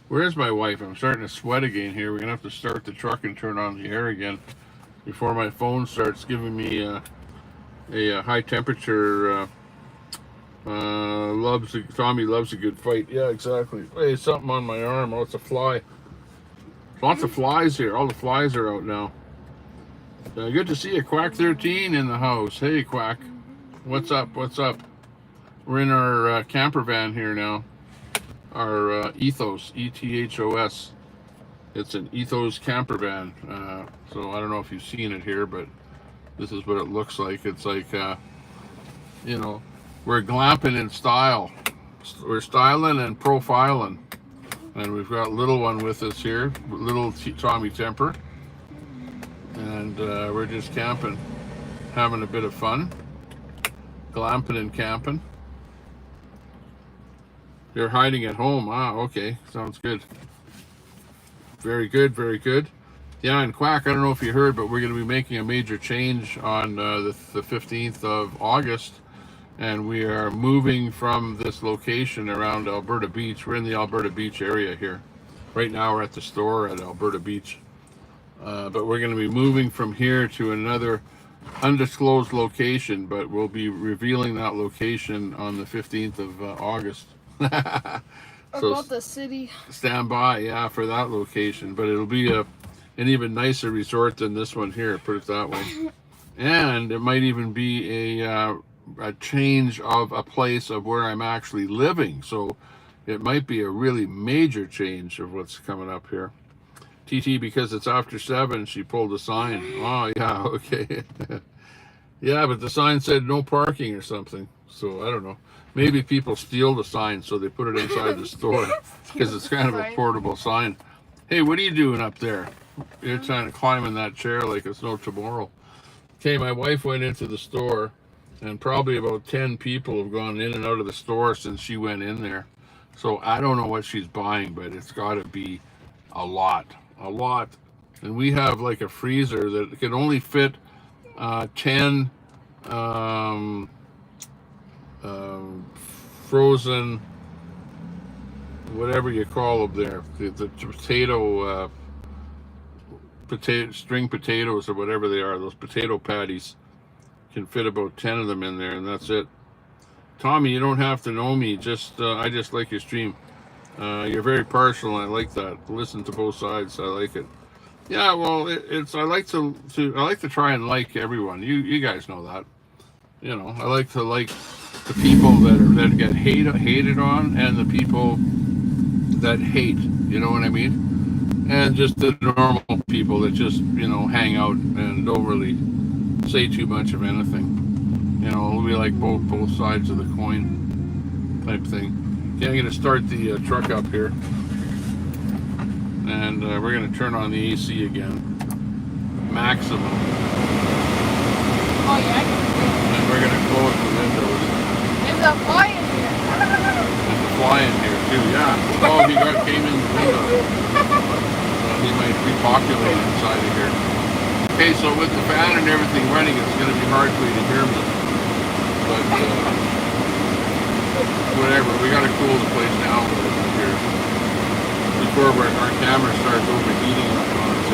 Where's my wife? I'm starting to sweat again here. We're going to have to start the truck and turn on the air again before my phone starts giving me a high temperature. Tommy loves a good fight. Yeah, exactly. Hey, something on my arm. Oh, it's a fly. Lots of flies here. All the flies are out now. Good to see you, Quack 13 in the house. Hey, Quack. What's up? What's up? We're in our camper van here now. Our Ethos, E-T-H-O-S. It's an Ethos camper van. So I don't know if you've seen it here, but this is what it looks like. It's like, we're glamping in style. We're styling and profiling. And we've got little one with us here, little Tommy Temper. And we're just camping, having a bit of fun. glamping and camping. You're hiding at home. Ah, okay. Sounds good. Very good, very good. Yeah, and Quack, I don't know if you heard, but we're going to be making a major change on the 15th of August. And we are moving from this location around Alberta Beach. We're in the Alberta Beach area here. Right now we're at the store at Alberta Beach. But we're going to be moving from here to another undisclosed location, but we'll be revealing that location on the 15th of August. So About the city. stand by, yeah, for that location. But it'll be an even nicer resort than this one here, put it that way. And it might even be a change of a place of where I'm actually living. So it might be a really major change of what's coming up here. TT, because it's after 7, she pulled a sign. Oh, yeah, okay. Yeah, but the sign said no parking or something. So I don't know. Maybe people steal the sign, so they put it inside the store because it's kind of a portable sign. Hey, what are you doing up there? You're trying to climb in that chair like it's no tomorrow. Okay, my wife went into the store, and probably about 10 people have gone in and out of the store since she went in there. So I don't know what she's buying, but it's got to be a lot. And we have like a freezer that can only fit 10 frozen, whatever you call them there, the potato string potatoes or whatever they are, those potato patties. Can fit about 10 of them in there, and that's it. Tommy, you don't have to know me, just I just like your stream. You're very partial, and I like that. Listen to both sides. I like it. Yeah, well, I like to try and like everyone. You guys know that. You know, I like to like the people that get hated on, and the people that hate. You know what I mean? And just the normal people that just hang out and don't really say too much of anything. It'll be like both sides of the coin type thing. Okay, I'm going to start the truck up here, and we're going to turn on the AC again, maximum. Oh yeah. And we're going to close the windows. There's a fly in here. There's a fly in here too. Yeah. Oh, he came in the window. He might repopulate inside of here. Okay, so with the fan and everything running, it's going to be hard for you to hear me. But whatever, we got to cool the place down a little bit here before our camera starts overheating on us.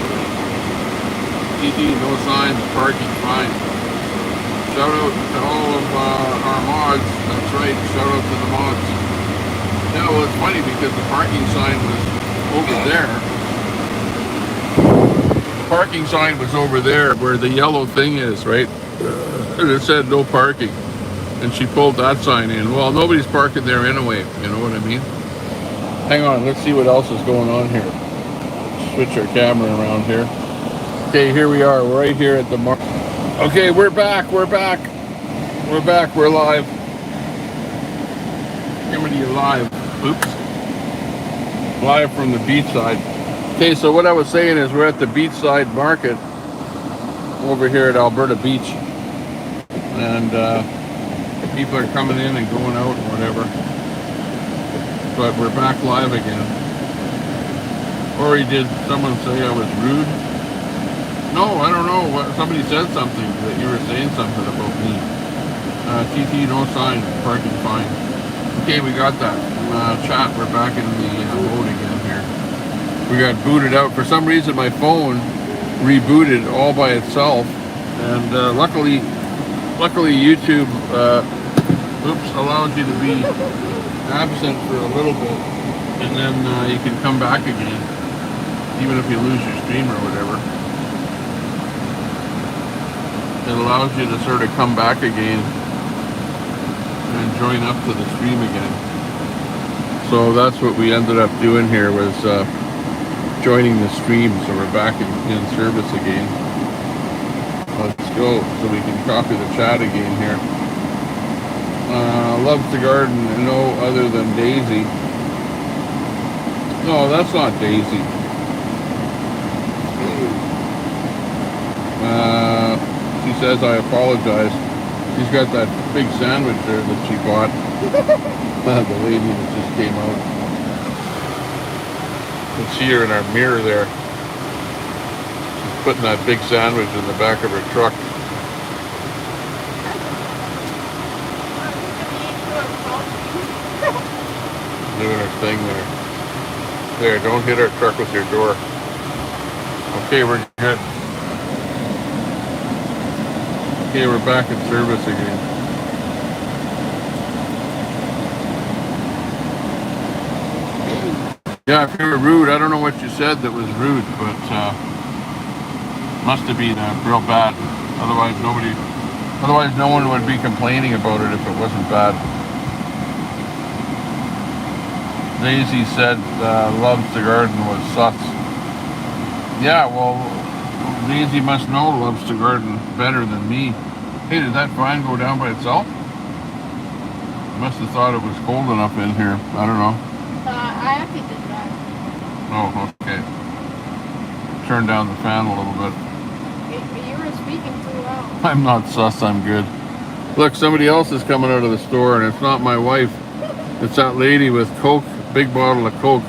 TT, no signs, parking fine. Shout out to all of our mods. That's right, shout out to the mods. Yeah, well, it's funny because the parking sign was over there. Parking sign was over there where the yellow thing is, right? And it said no parking. And she pulled that sign in. Well, nobody's parking there anyway, you know what I mean? Hang on, let's see what else is going on here. Switch our camera around here. Okay, here we are. We're right here at the mark. Okay, we're back. We're live. Coming to you live. Oops. Live from the beach side. Okay, so what I was saying is we're at the beachside market over here at Alberta Beach, and people are coming in and going out and whatever, but we're back live again. Or did someone say I was rude? No, I don't know. Somebody said something, that you were saying something about me. TT, no sign, parking fine. Okay, we got that. Chat, we're back in the mode again here. We got booted out. For some reason, my phone rebooted all by itself, and luckily YouTube allows you to be absent for a little bit, and then you can come back again, even if you lose your stream or whatever. It allows you to sort of come back again and join up to the stream again. So that's what we ended up doing here, was joining the stream, so we're back in service again. Let's go, so we can copy the chat again here. Loves the garden, no other than Daisy. No, that's not Daisy. She says I apologize. She's got that big sandwich there that she bought. The lady that just came out. You can see her in our mirror there. She's putting that big sandwich in the back of her truck. Doing her thing there. There, don't hit our truck with your door. Okay, we're good. Okay, we're back in service again. Yeah, if you were rude, I don't know what you said that was rude, but must have been real bad. Otherwise no one would be complaining about it if it wasn't bad. Daisy said loves the garden was sus. Yeah, well, Daisy must know loves the garden better than me. Hey, did that vine go down by itself? Must have thought it was cold enough in here. I don't know. I actually did that. Oh, okay. Turn down the fan a little bit. You were speaking too loud. I'm not sus, I'm good. Look, somebody else is coming out of the store, and it's not my wife. It's that lady with Coke, big bottle of Coke.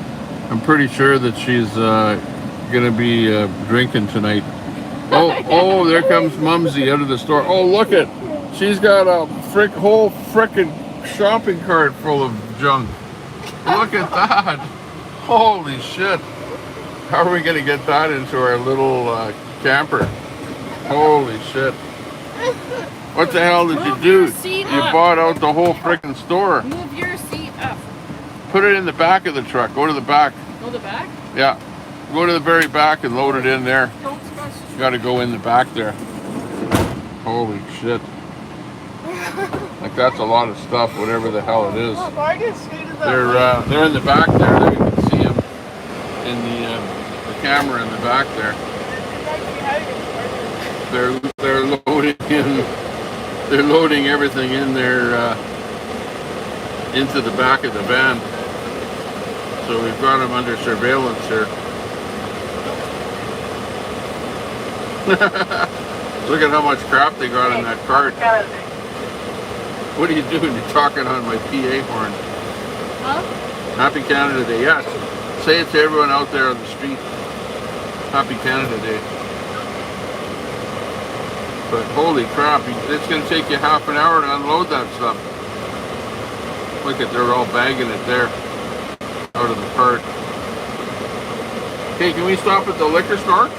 I'm pretty sure that she's gonna be drinking tonight. Oh, there comes Mumsy out of the store. Oh, look it. She's got a whole frickin' shopping cart full of junk. Look at that. Holy shit. How are we gonna get that into our little camper? Holy shit. What the hell did you do? You bought out the whole frickin' store. Move your seat up. Put it in the back of the truck. Go to the back. Go the back? Yeah. Go to the very back and load it in there. Don't scratch. You gotta go in the back there. Holy shit. Like that's a lot of stuff, whatever the hell it is. They're in the back there. There you can see them in the camera in the back there. They're loading everything in there into the back of the van. So we've got them under surveillance here. Look at how much crap they got in that cart. What are you doing? You're talking on my PA horn. Huh? Happy Canada Day. Yes. Say it to everyone out there on the street. Happy Canada Day. But holy crap, it's going to take you half an hour to unload that stuff. Look at, they're all bagging it there. Out of the cart. Okay, can we stop at the liquor store?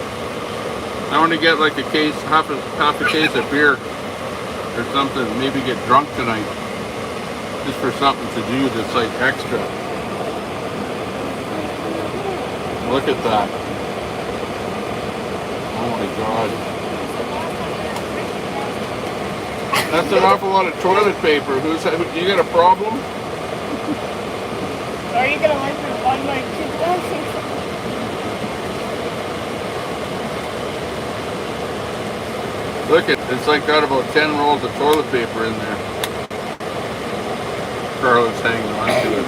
I want to get like a case, half a case of beer or something. Maybe get drunk tonight, just for something to do that's like extra. Look at that! Oh my God, that's an awful lot of toilet paper. You got a problem? Are you gonna like to find my toothbrush? Look it's like got about 10 rolls of toilet paper in there. Carla's hanging on to it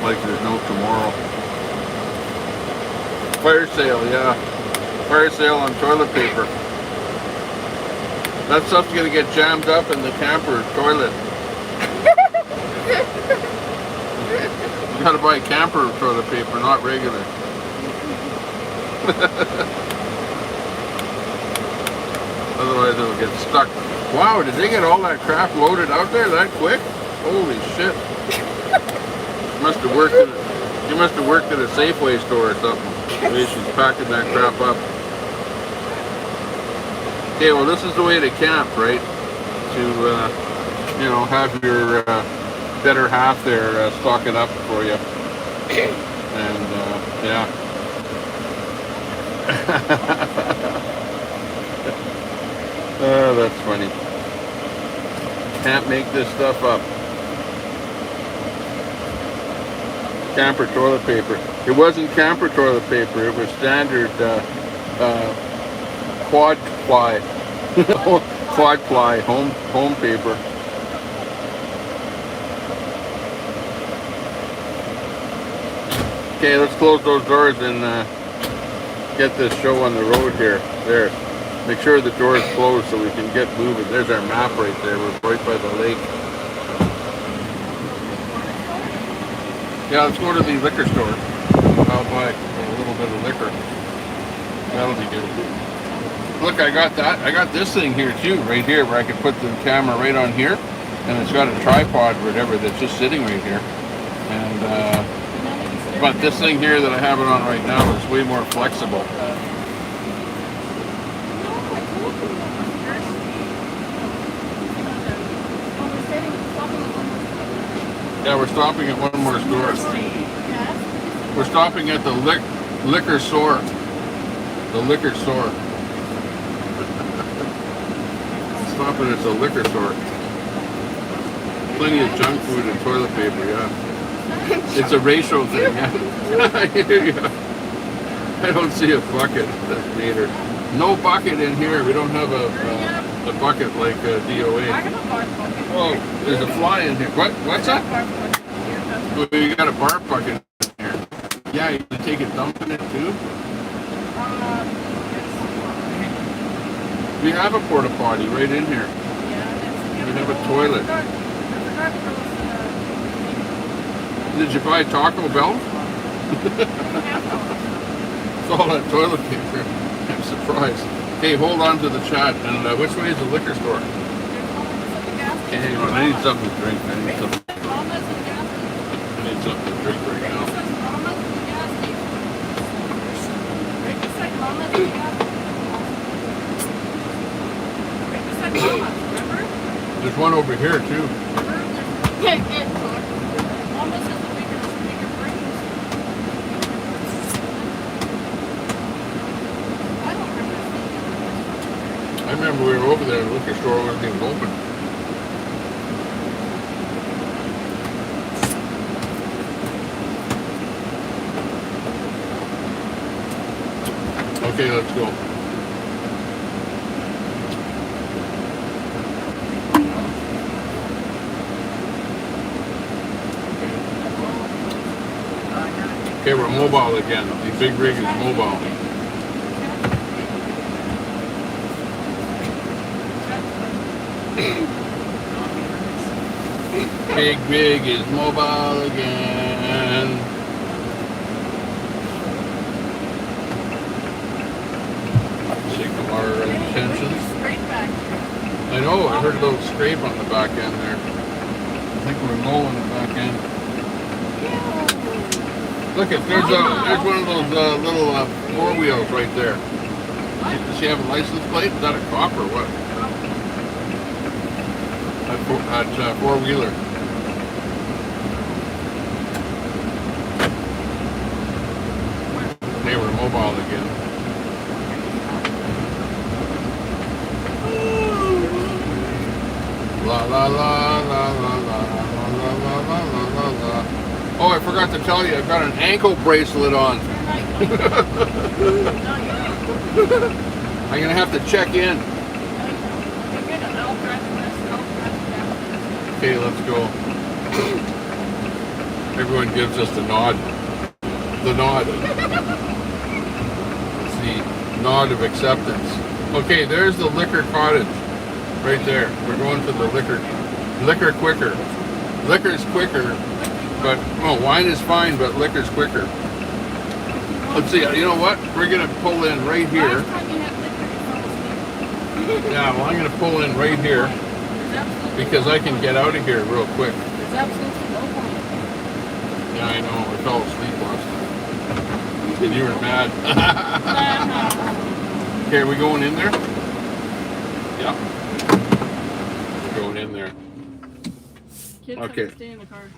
like there's no tomorrow. Fire sale, yeah. Fire sale on toilet paper. That stuff's gonna get jammed up in the camper toilet. You gotta buy camper toilet paper, not regular. Otherwise it'll get stuck. Wow, did they get all that crap loaded out there that quick? Holy shit. You must have worked at a Safeway store or something. The way she's packing that crap up. Okay, well this is the way to camp, right? To, you know, have your better half there stocking up for you. And, yeah. Oh, that's funny. Can't make this stuff up. Camper toilet paper. It wasn't camper toilet paper. It was standard quad ply. Quad ply home paper. Okay, let's close those doors and get this show on the road here. There. Make sure the door is closed so we can get moving. There's our map right there. We're right by the lake. Yeah, let's go to the liquor store. I'll buy a little bit of liquor. That'll be good. Look, I got that. I got this thing here too, right here, where I can put the camera right on here, and it's got a tripod or whatever that's just sitting right here. And but this thing here that I have it on right now is way more flexible. Yeah, we're stopping at one more store. We're stopping at the liquor store. The liquor store. Stopping at the liquor store. Plenty of junk food and toilet paper, yeah. It's a ratio thing, yeah. I hear you. I don't see a bucket, that's meter. No bucket in here. We don't have a bucket like DOA. Oh, there's a fly in here. What's that? Oh, you got a bar bucket in here. Yeah, you can take a dump in it too. We have a porta potty right in here. We have a toilet. Did you buy Taco Bell? It's all that toilet paper. I'm surprised. Okay, hold on to the chat. And which way is the liquor store? Okay, hang on. I need something to drink. I need something to drink right now. There's one over here too. I remember we were over there and the liquor store wasn't even open. Okay, let's go. Okay, we're mobile again. The big rig is mobile. Big rig is mobile again. Signal our intentions. I know, I heard a little scrape on the back end there. I think we're low on the back end. Look, there's one of those little four wheels right there. Does she have a license plate? Is that a cop or what? That four-wheeler. They were mobile again. La la la la la la la la la la la. Oh, I forgot to tell you, I've got an ankle bracelet on. I'm gonna have to check in. Okay, let's go. Everyone gives us the nod. The nod. It's the nod of acceptance. Okay, there's the liquor cottage. Right there. We're going to the liquor quicker. Liquor's quicker, but well, wine is fine, but liquor's quicker. Let's see, you know what? We're gonna pull in right here. Yeah, well, I'm gonna pull in right here because I can get out of here real quick. Yeah, I know. I fell asleep last night. And you were mad. Okay, are we going in there? Yeah. We're going in there. Kids Okay. have to stay in the car.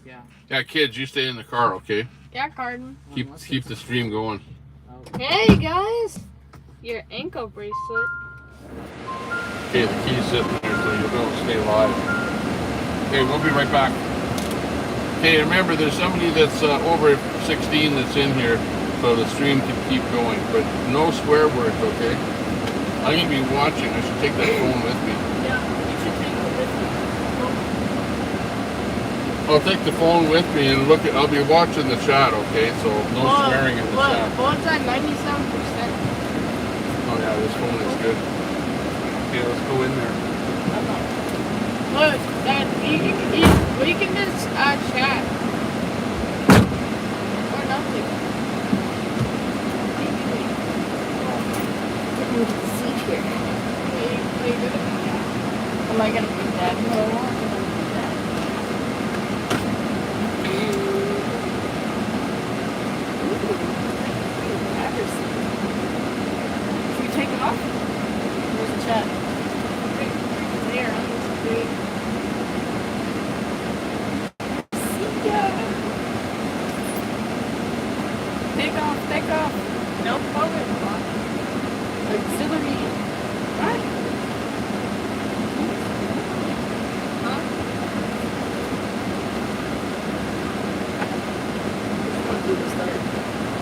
Yeah. Yeah, kids, you stay in the car, okay? Yeah, Carden. Keep the stream going. Hey guys, your ankle bracelet. Okay, the key's sitting there so you don't stay live. Okay, we'll be right back. Okay, remember there's somebody that's over 16 that's in here, so the stream can keep going, but no swear words, okay? I'm gonna be watching. I should take that phone with me. Yeah, you should take it with you. I'll take the phone with me and look at. I'll be watching the chat, okay? So no swearing in the chat. Phone's at 97%. Oh yeah, this phone is good. Okay, let's go in there. Look, Dad, we can just chat. Or nothing. See here. Am I gonna put that? No, I want to put that. Should we take it off? Where's the chat? Right there on the screen. See ya! Take off. Nope, hold it. Auxiliary. What? Huh?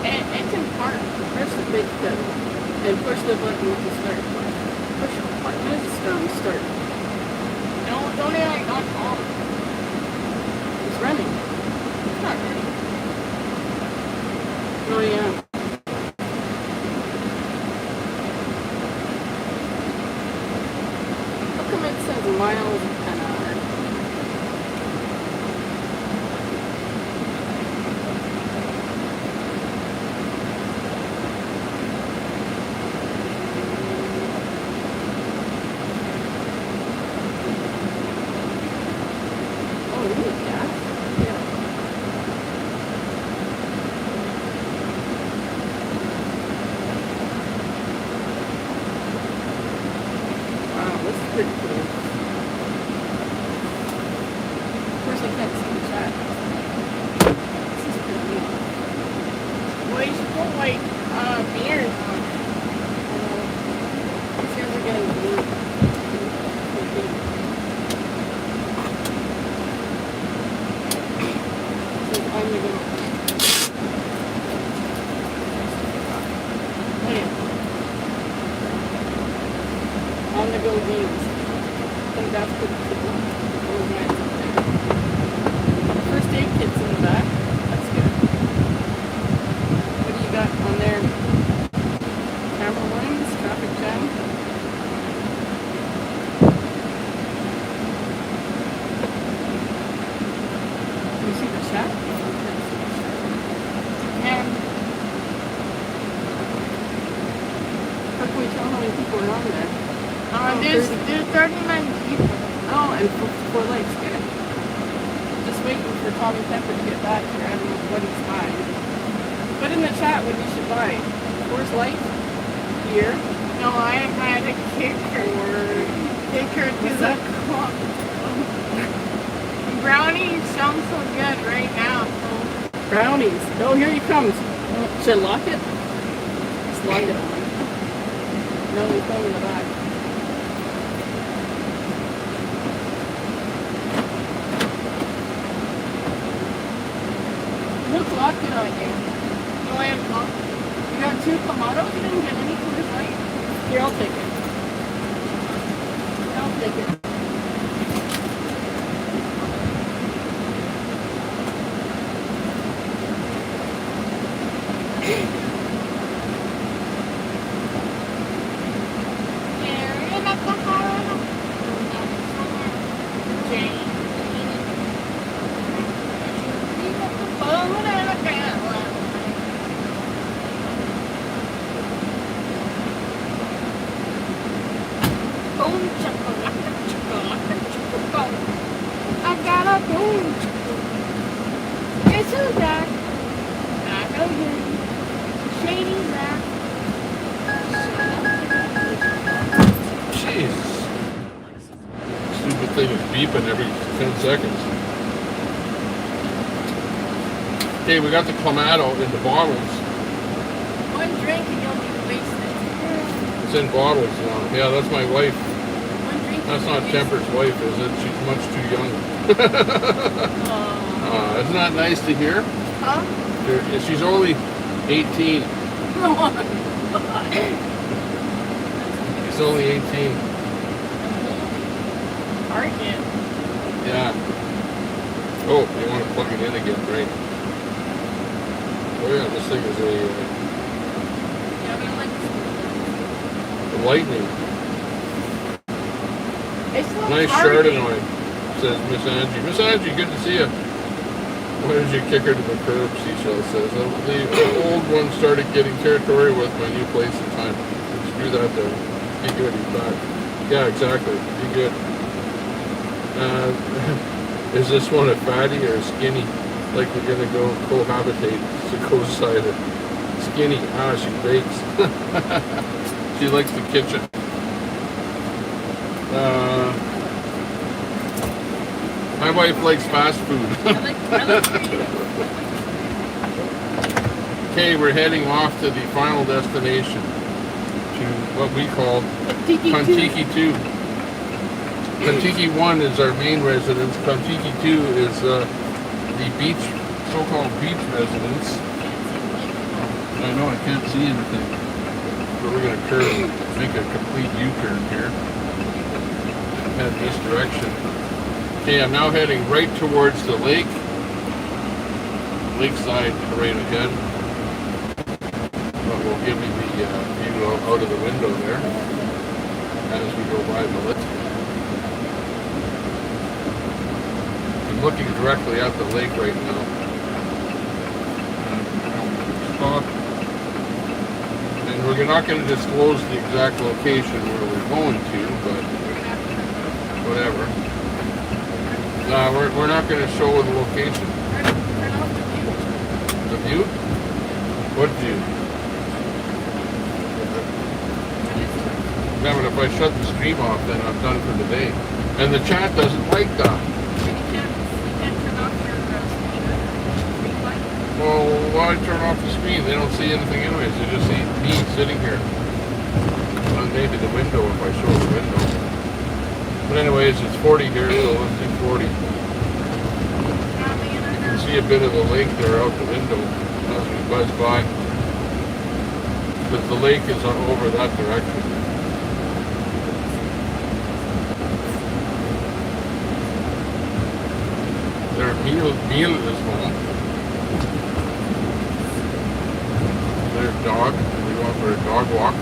It can park. Press the big pedal and push the button to start. Push the button to start. Don't act not on. It's running. It's not running. Oh yeah. How come it says miles an hour? On the go beans. I think that's pretty cool. First aid kit's in the back. That's good. What do you got on there? Camera warnings, traffic jam. Can you see the chat? And how can we tell how many people are on there? There's 39 people. Oh, and four likes. Good. Just waiting for Tommy Pepper to get back here. I don't know what he's buying. Put in the chat what you should buy. Coors Light? Beer? No, I had a kicker. Kicker to the cup. Brownies sound so good right now. Brownies. Oh, here he comes. Should I lock it? Just lock it. No, he's going in the back. Locked it on you. No, I have not. You got 2 Clamatos? You didn't get any Coors Light? Here, I'll take it. I'll take it. Beeping every 10 seconds. Hey, we got the Clamato in the bottles. One drink and you'll be wasted. It's in bottles now. Yeah, that's my wife. One drink. That's not Temper's wife, is it? She's much too young. Isn't that nice to hear? Huh? She's only 18. She's only 18. Target. Yeah. Oh, you want to plug it in again, right? Oh yeah, this thing is a... Yeah, but I like the lightning. It's like Nice Chardonnay, says Miss Angie. Miss Angie, good to see you. Why did you kick her to the curb? Seashell says. The old one started getting territory with my new place in time. Screw that though. Be good, he's back. Yeah, exactly. Be good. Is this one a fatty or a skinny? Like we're gonna go cohabitate. So co-sided. Skinny. Ah, she bakes. She likes the kitchen. My wife likes fast food. Okay, we're heading off to the final destination, to what we call Kontiki 2. Kontiki 1 is our main residence. Kontiki 2 is the beach, so-called beach residence. I know I can't see anything, but we're going to curve, make a complete U-turn here. Head this direction. Okay, I'm now heading right towards the lake. Lakeside right ahead. That will give me the view out of the window there as we go by the lake. I'm looking directly at the lake right now. Stop. And we're not going to disclose the exact location where we're going to, but whatever. We're not going to show the location. The view? What view? Yeah, but if I shut the stream off, then I'm done for the day. And the chat doesn't like that. Well, why turn off the screen? They don't see anything anyways. They just see me sitting here. Well, maybe the window if I show the window. But anyways, it's 40 here, so let's do 40. You can see a bit of the lake there out the window as we buzz by. But the lake is over that direction. Their meal is home. Their dog. We're going for a dog walk.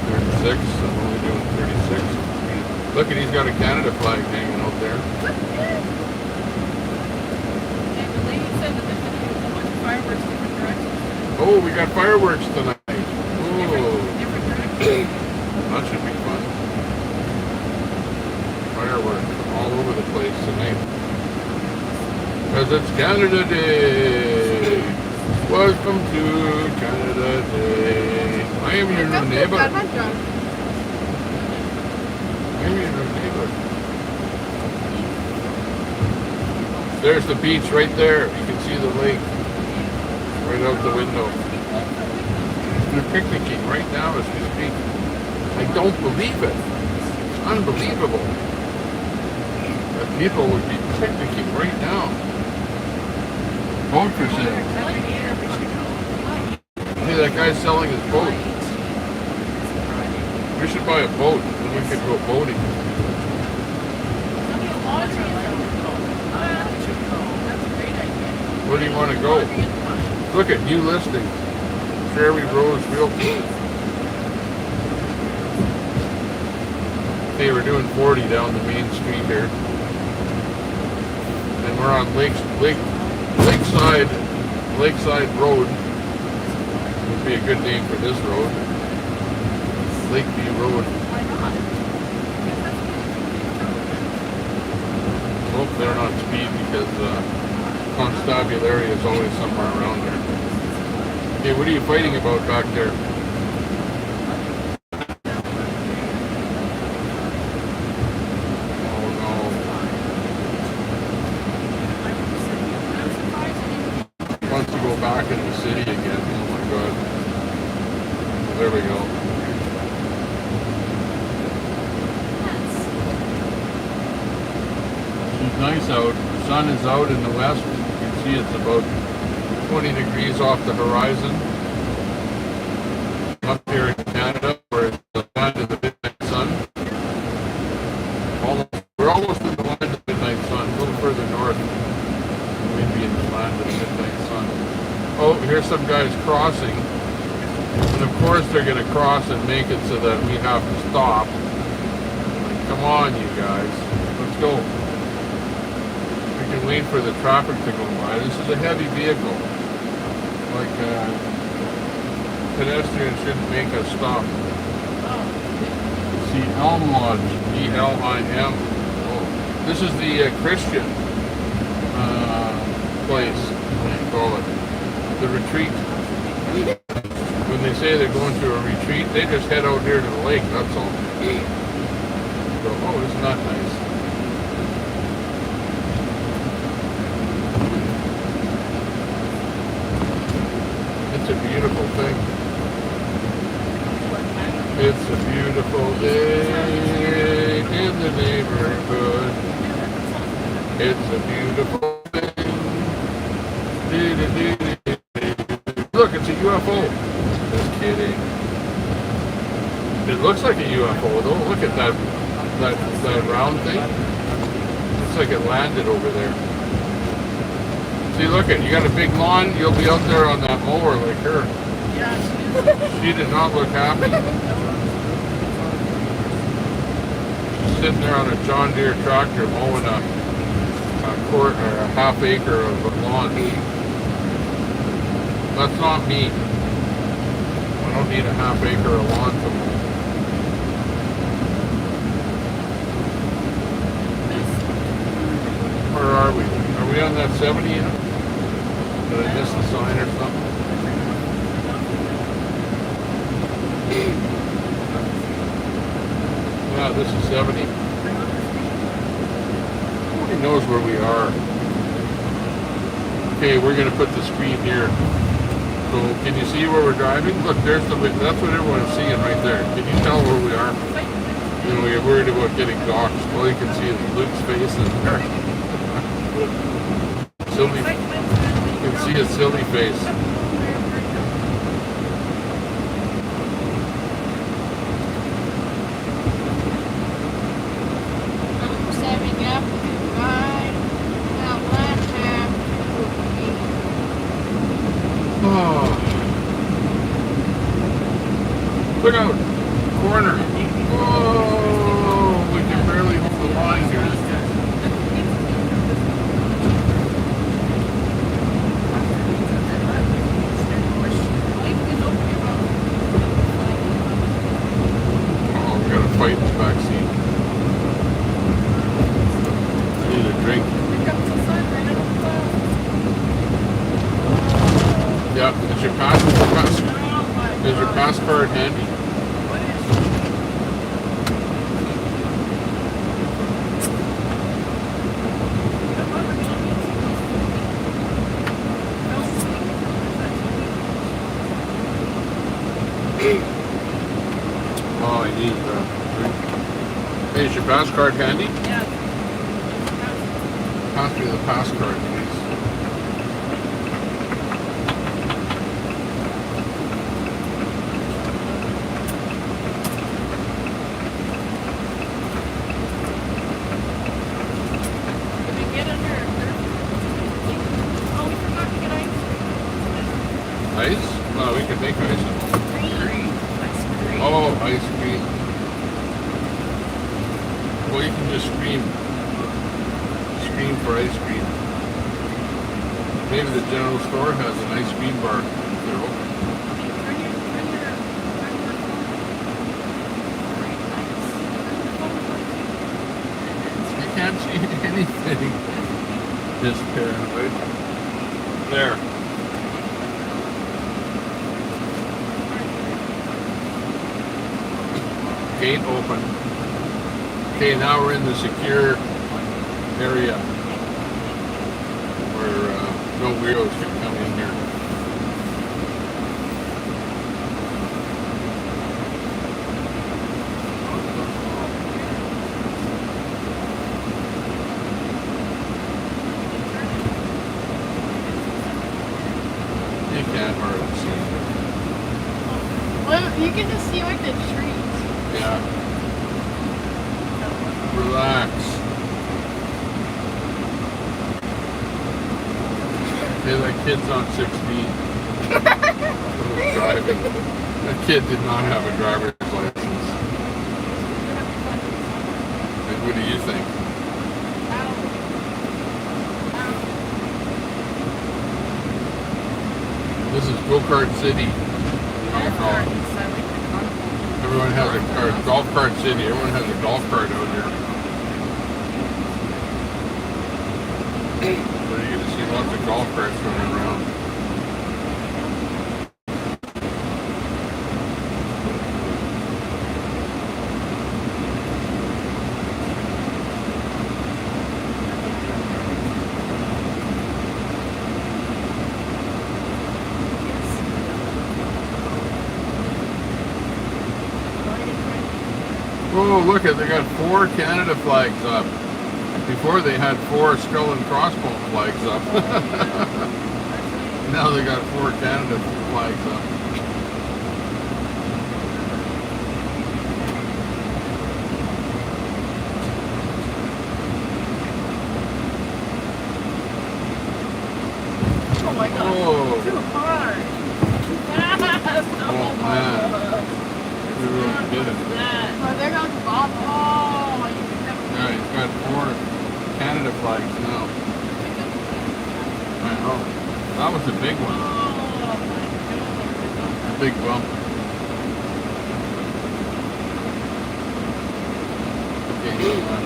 36, I'm only doing 36. Look at, he's got a Canada flag hanging out there. Oh, we got fireworks tonight. Oh, that should be fun. Fireworks all over the place tonight. Because it's Canada Day. Welcome to Canada Day. I am your new neighbor. I am your new neighbor. There's the beach right there. You can see the lake right out the window. They're picnicking right now as we speak. I don't believe it. It's unbelievable that people would be picnicking right now. Boat for sale. Hey, that guy's selling his boat. We should buy a boat and we could go boating. Where do you want to go? Look at new listing. Cherry Rose Realty. Okay, we're doing 40 down the main street here. And we're on Lakeside Road. Would be a good name for this road. Lakeview Road. Hope they're not speed because constabulary is always somewhere around there. Okay, what are you fighting about back there? Oh no. Wants to go back in the city again. Oh my god. There we go. It's nice out. The sun is out in the west. You can see it's about 20 degrees off the horizon. Up here in Canada, where it's the land of the midnight sun. We're almost in the land of the midnight sun, a little further north. We'd be in the land of the midnight sun. Oh, here's some guys crossing. And of course they're gonna cross and make it so that we have to stop. Like, come on, you guys, let's go. We can wait for the traffic to go by. This is a heavy vehicle. Like, pedestrians shouldn't make us stop. See, Elm Lodge, E-L-I-M. Oh, this is the Christian place, what do you call it? The retreat. When they say they're going to a retreat, they just head out here to the lake, that's all. So, oh, isn't that nice? It's a beautiful thing. It's a beautiful day in the neighborhood. It's a beautiful thing. Look, it's a UFO. Just kidding. It looks like a UFO though. Look at that round thing. Looks like it landed over there. See, look at you got a big lawn. You'll be out there on that mower like her. She did not look happy. She's sitting there on a John Deere tractor mowing a quarter or a half acre of lawn. That's not me. I don't need a half acre of lawn to mow. Where are we? Are we on that 70 yet? Did I miss the sign or something? Yeah, this is 70. Nobody knows where we are. Okay, we're going to put the screen here. So, can you see where we're driving? Look, there's that's what everyone's seeing right there. Can you tell where we are? You know, we're worried about getting doxxed. All you can see is Luke's face in there. Silly. You can see his silly face. Look out! Corner! Oh, we can barely hold the line here. Oh, we got a fight in the back seat. I need a drink. Yeah, is your pass card handy? Oh, I need hey, is your pass card handy? Yeah. Pass me the pass card, please. Did we get under? Oh, we forgot to get ice. Ice? No, we can make ice. Oh, ice cream. Well, you can just scream for ice cream. Maybe the general store has an ice cream bar if they're open. I can't see anything. Just paranoid. There. Gate open. Okay, now we're in the secure area where no weirdos can come in here. You can't hardly see. Well, you can just see like the trees. Yeah. Relax. They're like kids on 16. Driving. That kid did not have a driver's license. What do you think? This is Go-Kart City. Everyone has a golf cart city. Everyone has a golf cart out here. So you're going to see lots of golf carts running around. Oh, look at, they got 4 Canada flags up. Before they had 4 skull and crossbones flags up. Now they got 4 Canada flags up. Oh my God. Oh. Too hard. Oh man. We really did it. Oh, there goes Bob. Oh, you can never. Yeah, he's got 4 Canada flags now. I know. That was a big one. A big bump. Okay, come on.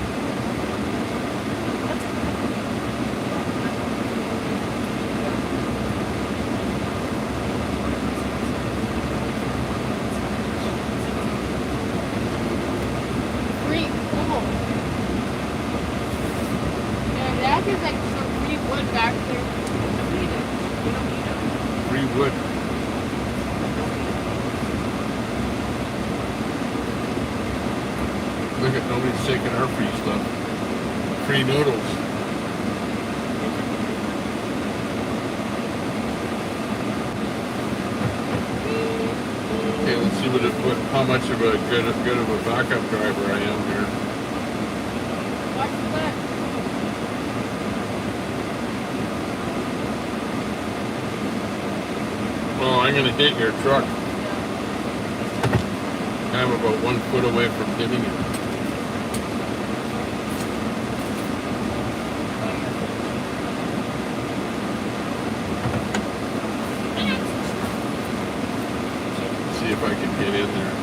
Free wood. Look at, nobody's taking our free stuff. Free noodles. Okay, let's see how much of a good of a backup driver I am here. Watch the left. Oh, I'm gonna hit your truck. I'm about 1 foot away from hitting it. See if I can get in there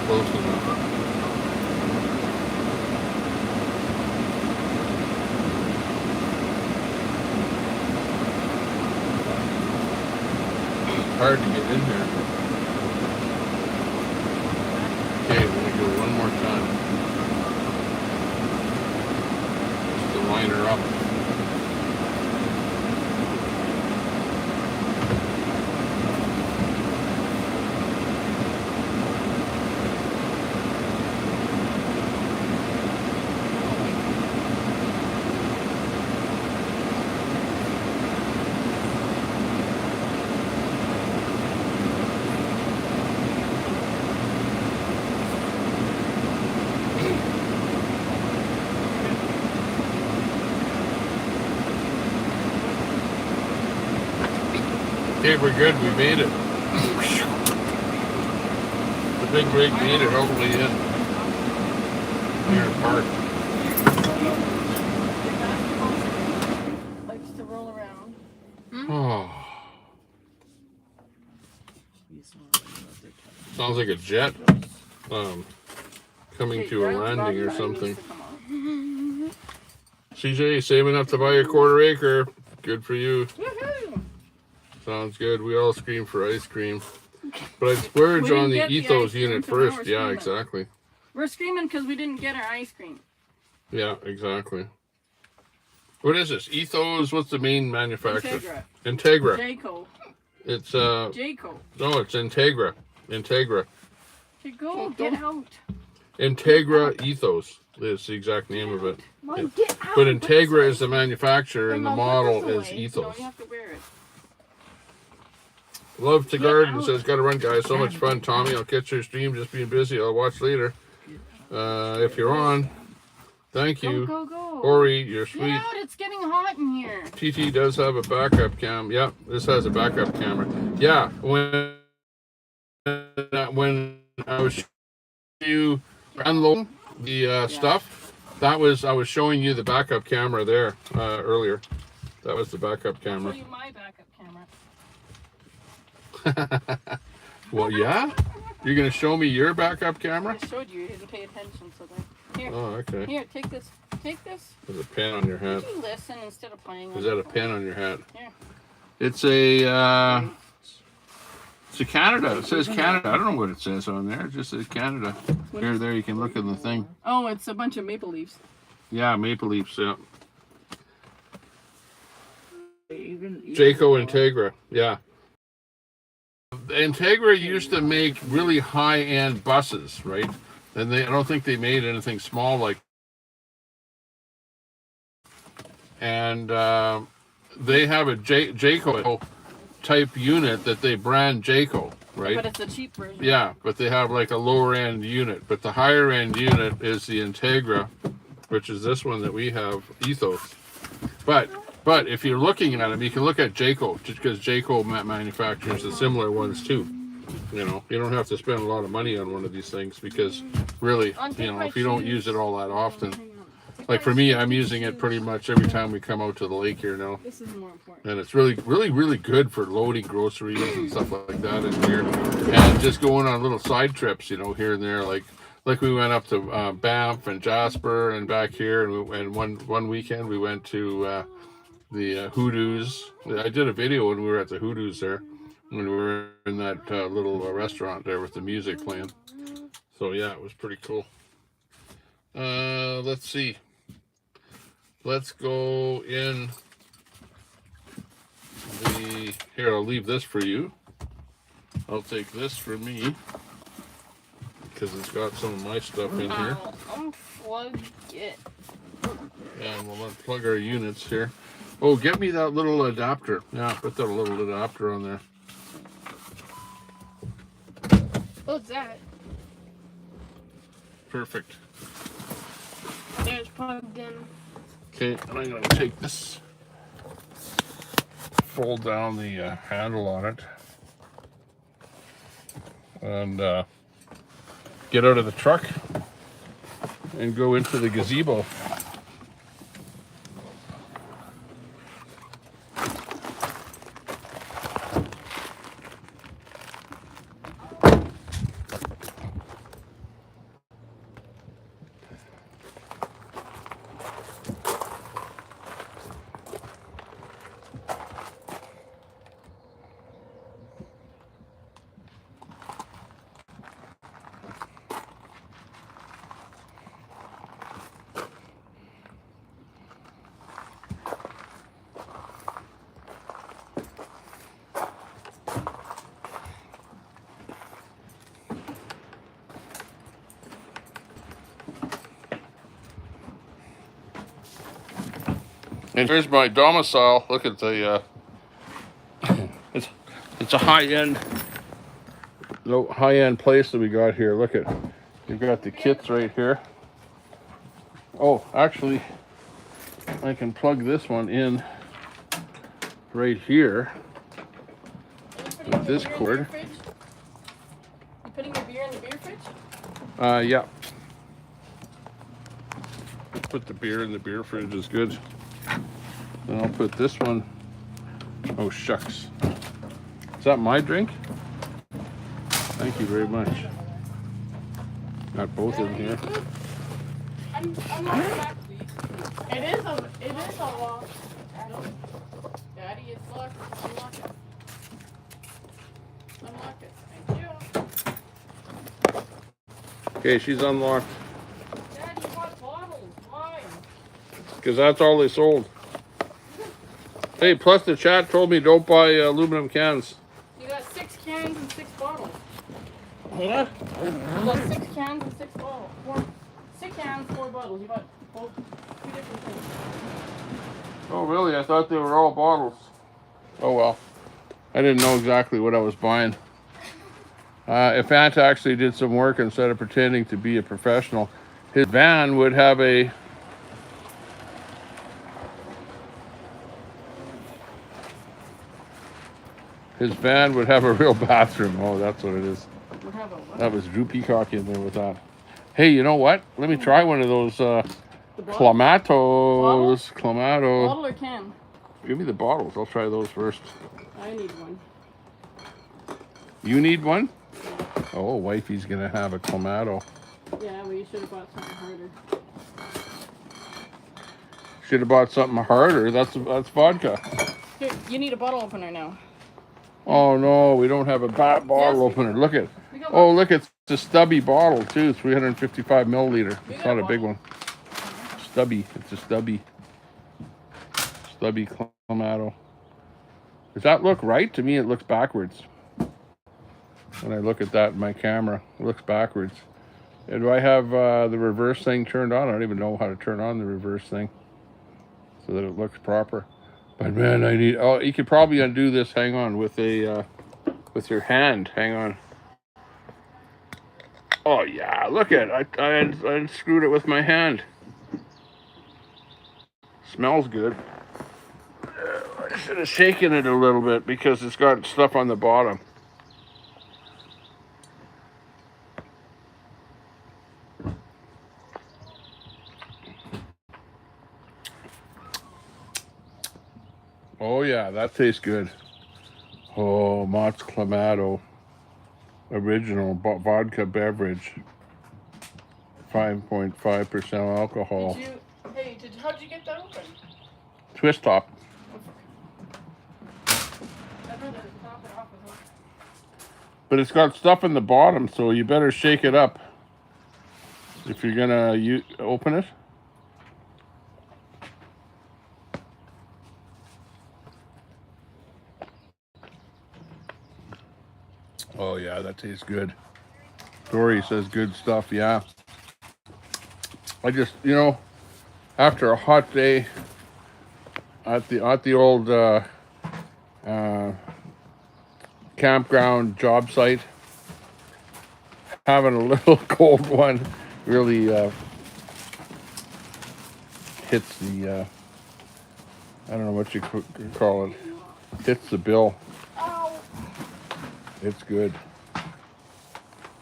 close enough. Hard to get in there. Okay, we're gonna go one more time. Just to line her up. Okay, we're good. We made it. The big rig made it all the way in. Here, park. Likes to roll around. Oh. Sounds like a jet coming to a landing or something. CJ, saving up to buy a 1/4 acre. Good for you. Woohoo! Sounds good. We all scream for ice cream. But I'd splurge on the Ethos unit first. Yeah, exactly. We're screaming because we didn't get our ice cream. Yeah, exactly. What is this? Ethos? What's the main manufacturer? Integra. Jayco. It's Jayco. no, it's Integra. Integra. Okay, go get out. Integra Ethos is the exact name of it. Mom, get out. But Integra is the manufacturer and the Mom, model put this is away. Ethos. No, you have to wear it. Love to garden says, gotta run, guys. So much fun, Tommy. I'll catch your stream. Just being busy. I'll watch later. If you're on, thank you. Go, go, go. Ori, you're Get sweet. out, it's getting hot in here. TT does have a backup cam. Yep, this has a backup camera. Yeah, when when I was showing you unloading the stuff, I was showing you the backup camera there earlier. That was the backup camera. I'll show you my backup camera. Well, yeah? You're going to show me your backup camera? I showed you. You didn't pay attention, so then. Here. Oh, okay. Here, take this. Take this. There's a pen on your hat. Would you listen instead of playing? Is that a pen on your hat? Here. It's a Canada. It says Canada. I don't know what it says on there. It just says Canada. Here, there, you can look in the thing. Oh, it's a bunch of maple leaves. Yeah, maple leaves, yeah. Jayco Integra, yeah. Integra used to make really high-end buses, right? And I don't think they made anything small like. And they have a Jayco type unit that they brand Jayco, right? But it's a cheap version. Yeah, but they have like a lower end unit. But the higher end unit is the Integra, which is this one that we have, Ethos. But if you're looking at them, you can look at Jayco, just because Jayco manufactures the similar ones too. You know, you don't have to spend a lot of money on one of these things because really, you know, if you don't use it all that often. Like for me, I'm using it pretty much every time we come out to the lake here now. This is more important. And it's really good for loading groceries and stuff like that in here. And just going on little side trips, you know, here and there. Like we went up to Banff and Jasper and back here. And one weekend we went to the Hoodoos. I did a video when we were at the Hoodoos there. When we were in that little restaurant there with the music playing. So yeah, it was pretty cool. Let's see. Let's go in here, I'll leave this for you. I'll take this for me because it's got some of my stuff in here. Unplug it. And we'll unplug our units here. Oh, get me that little adapter. Yeah, put that little adapter on there. What's that? Perfect. There's plugged in. Okay, and I'm going to take this, fold down the handle on it, and get out of the truck and go into the gazebo. And here's my domicile. Look at the, it's a high-end place that we got here. Look at, you've got the kits right here. Oh, actually, I can plug this one in right here with this cord. You putting your beer in the beer fridge? Yeah. Put the beer in the beer fridge is good. Then I'll put this one. Oh, shucks. Is that my drink? Thank you very much. Got both in here. I'm not back, please. It is a lock. Daddy, it's locked. Unlock it. Unlock it. Thank you. Okay, she's unlocked. Dad, you bought bottles. Why? Because that's all they sold. Hey, plus the chat told me don't buy aluminum cans. You got 6 cans and 6 bottles. What? You got 6 cans and 6 bottles. 6 cans, 4 bottles. You got both 2 different things. Oh, really? I thought they were all bottles. Oh, well. I didn't know exactly what I was buying. If Ant actually did some work instead of pretending to be a professional, his van would have a... His van would have a real bathroom. Oh, that's what it is. Would have a what? That was Drew Peacock in there with that. Hey, you know what? Let me try one of those The bottle? clamatos. Clamato. Bottle or can? Give me the bottles. I'll try those first. I need one. You need one? Oh, wifey's gonna have a clamato. Yeah, well, you should have bought something harder. Should have bought something harder. That's vodka. Here, you need a bottle opener now. Oh no, we don't have a bottle opener. Look at. Oh, look, it's a stubby bottle too. 355 milliliter. It's not a big one. Stubby. It's a stubby clamato. Does that look right? To me, it looks backwards. When I look at that in my camera, it looks backwards. And do I have the reverse thing turned on? I don't even know how to turn on the reverse thing so that it looks proper. But man, I need. Oh, you could probably undo this. Hang on, with with your hand. Hang on. Oh yeah, look at it. I unscrewed it with my hand. Smells good. I should have shaken it a little bit because it's got stuff on the bottom. Oh yeah, that tastes good. Oh, Mott's Clamato. Original vodka beverage. 5.5% alcohol. How'd you get that open? Twist top. But it's got stuff in the bottom, so you better shake it up if you're gonna open it. Oh yeah, that tastes good. Dory says good stuff. Yeah. I just, after a hot day at the old campground job site, having a little cold one really hits the I don't know what you call it, hits the bill. It's good.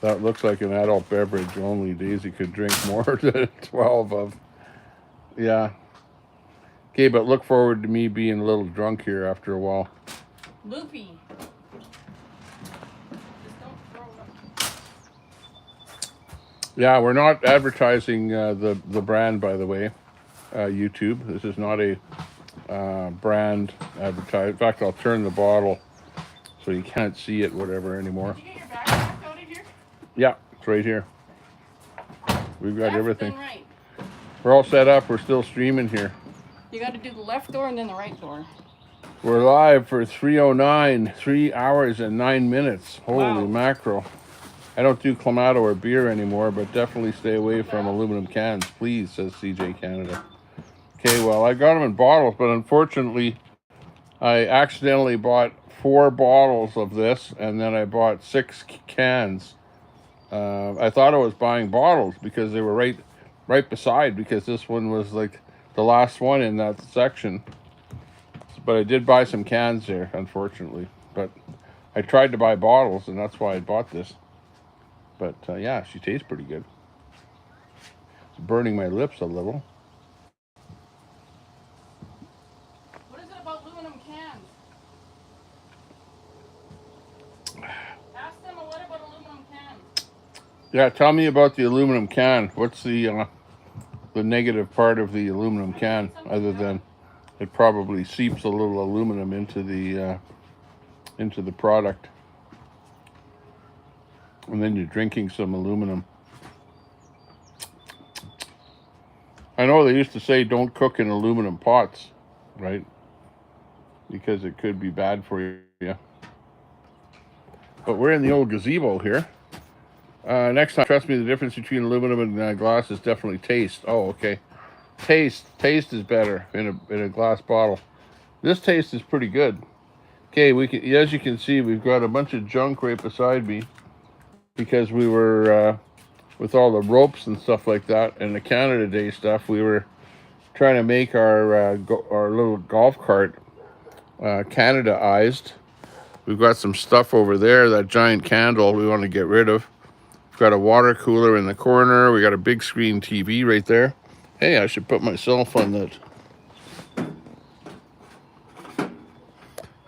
That looks like an adult beverage. Only Daisy could drink more than 12 of. Yeah. Okay, but look forward to me being a little drunk here after a while. Loopy. Yeah, we're not advertising the brand, by the way. YouTube. This is not a brand advertise. In fact, I'll turn the bottle so you can't see it, whatever, anymore. Did you get your backpack out of here? Yeah, it's right here. We've got everything. Right. We're all set up. We're still streaming here. You got to do the left door and then the right door. We're live for 3:09, 3 hours and 9 minutes. Holy mackerel. I don't do Clamato or beer anymore, but definitely stay away from aluminum cans, please, says CJ Canada. Okay, well, I got them in bottles, but unfortunately, I accidentally bought 4 bottles of this, and then I bought 6 cans. I thought I was buying bottles because they were right beside, because this one was like the last one in that section. But I did buy some cans there, unfortunately. But I tried to buy bottles, and that's why I bought this. But yeah, she tastes pretty good. It's burning my lips a little. What is it about aluminum cans? Ask them what about aluminum cans. Yeah, tell me about the aluminum can. What's the negative part of the aluminum can, other than it probably seeps a little aluminum into the product, and then you're drinking some aluminum. I know they used to say don't cook in aluminum pots, right? Because it could be bad for you. But we're in the old gazebo here. Next time, trust me, the difference between aluminum and glass is definitely taste. Oh, okay. Taste is better in a glass bottle. This taste is pretty good. Okay, as you can see, we've got a bunch of junk right beside me because we were with all the ropes and stuff like that and the Canada Day stuff. We were trying to make our little golf cart Canadaized, We've got some stuff over there, that giant candle we want to get rid of. We've got a water cooler in the corner. We got a big screen TV right there. Hey, I should put myself on that,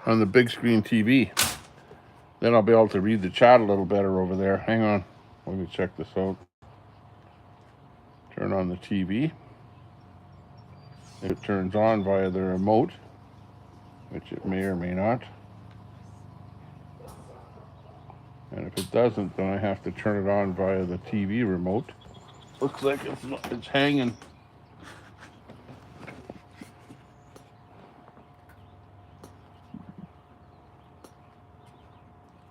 on the big screen TV. Then I'll be able to read the chat a little better over there. Hang on, let me check this out. Turn on the TV. It turns on via the remote, which it may or may not. And if it doesn't, then I have to turn it on via the TV remote. Looks like it's hanging.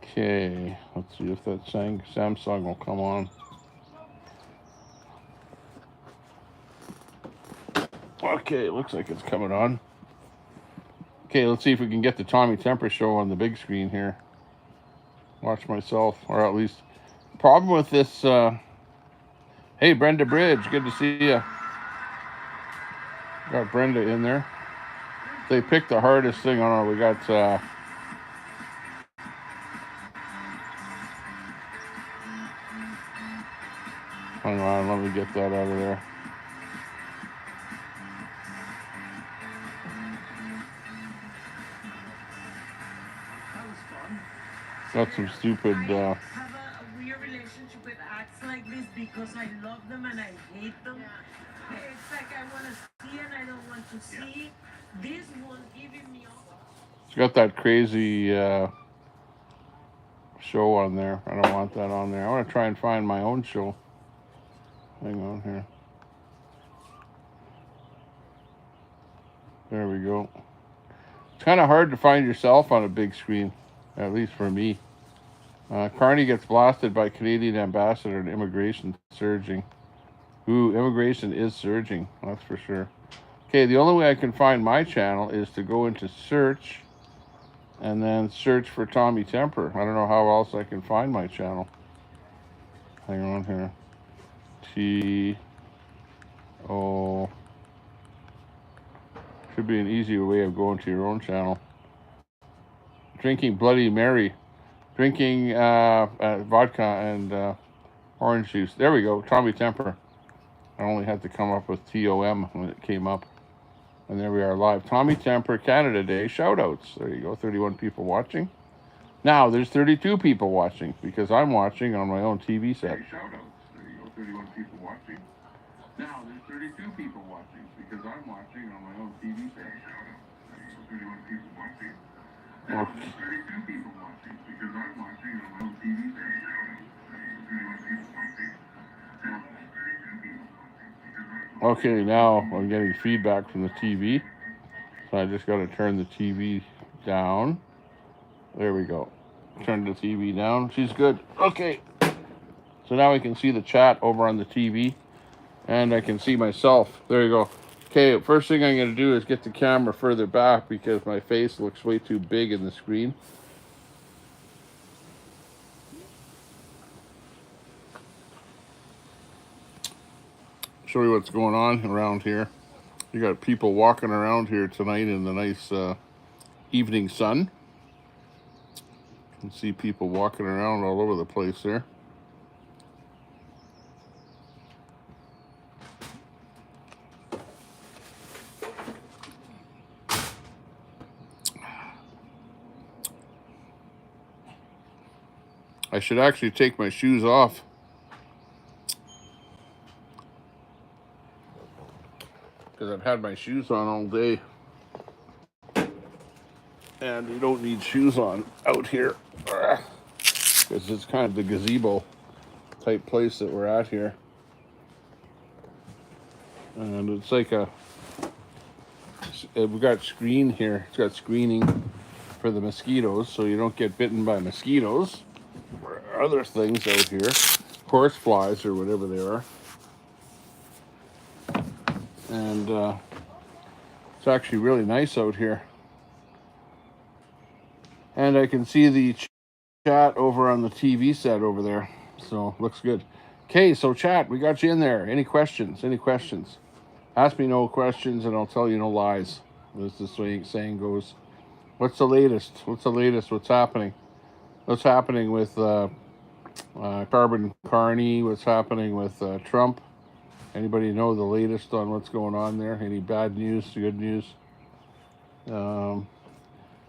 Okay, let's see if that Samsung will come on. Okay, looks like it's coming on. Okay, let's see if we can get the Tommy Temper show on the big screen here. Watch myself, or at least. Problem with this, hey, Brenda Bridge, good to see you. Got Brenda in there. They picked the hardest thing. I don't know, we got, hang on, let me get that out of there. Got some stupid, I have a weird relationship with acts like this because I love them and I hate them. Yeah. It's like I want to see and I don't want to see. This one giving me all. It's got that crazy show on there. I don't want that on there. I want to try and find my own show. Hang on here. There we go. It's kind of hard to find yourself on a big screen, at least for me. Carney gets blasted by Canadian ambassador and immigration surging. Ooh, immigration is surging, that's for sure. Okay, the only way I can find my channel is to go into search and then search for Tommy Temper. I don't know how else I can find my channel. Hang on here. T-O... Should be an easier way of going to your own channel. Drinking Bloody Mary. Drinking vodka and orange juice. There we go, Tommy Temper. I only had to come up with TOM when it came up. And there we are live. Tommy Temper Canada Day Shoutouts. There you go, 31 people watching. Now there's 32 people watching because I'm watching on my own TV set. Shoutouts. There you go, 31 people watching. Now there's 32 people watching because I'm watching on my own TV set. Shoutouts. There you go, 31 people watching. Now there's 32 people watching because I'm watching on my own TV set. Okay, now I'm getting feedback from the TV. So I just got to turn the TV down. There we go. Turn the TV down. She's good. Okay. So now I can see the chat over on the TV. And I can see myself. There you go. Okay, first thing I'm going to do is get the camera further back because my face looks way too big in the screen. Show you what's going on around here. You got people walking around here tonight in the nice evening sun. You can see people walking around all over the place there. I should actually take my shoes off. Because I've had my shoes on all day. And you don't need shoes on out here. Because it's kind of the gazebo type place that we're at here. And it's like we've got screen here. It's got screening for the mosquitoes so you don't get bitten by mosquitoes. Or other things out here. Horse flies or whatever they are. And it's actually really nice out here. And I can see the chat over on the TV set over there. So looks good. Okay, so chat, we got you in there. Any questions? Any questions? Ask me no questions and I'll tell you no lies. As the saying goes. What's the latest? What's the latest? What's happening? What's happening with Carbon Carney? What's happening with Trump? Anybody know the latest on what's going on there? Any bad news? Good news?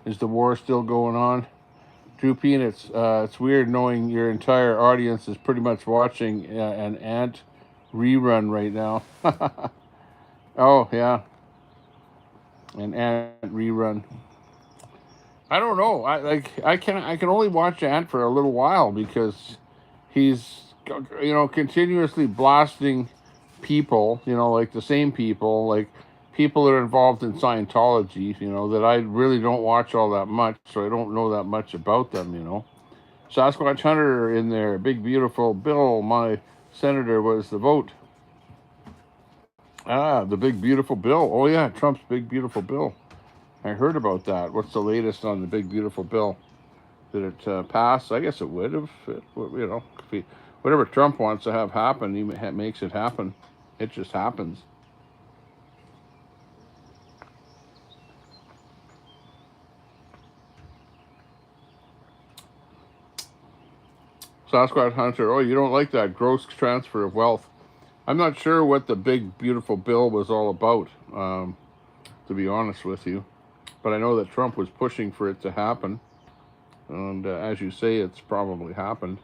Is the war still going on? Drew Peanuts, it's weird knowing your entire audience is pretty much watching an Ant rerun right now. Oh, yeah. An Ant rerun. I don't know. I can only watch Ant for a little while because he's continuously blasting people, like the same people, like people that are involved in Scientology, that I really don't watch all that much, so I don't know that much about them, Sasquatch Hunter in there, big beautiful Bill, my senator was the vote. The big beautiful bill. Oh yeah, Trump's big beautiful bill. I heard about that. What's the latest on the big beautiful bill? Did it pass? I guess it would have. Whatever Trump wants to have happen, he makes it happen. It just happens. Sasquatch Hunter, oh, you don't like that gross transfer of wealth. I'm not sure what the big beautiful bill was all about, to be honest with you. But I know that Trump was pushing for it to happen. And as you say, it's probably happened.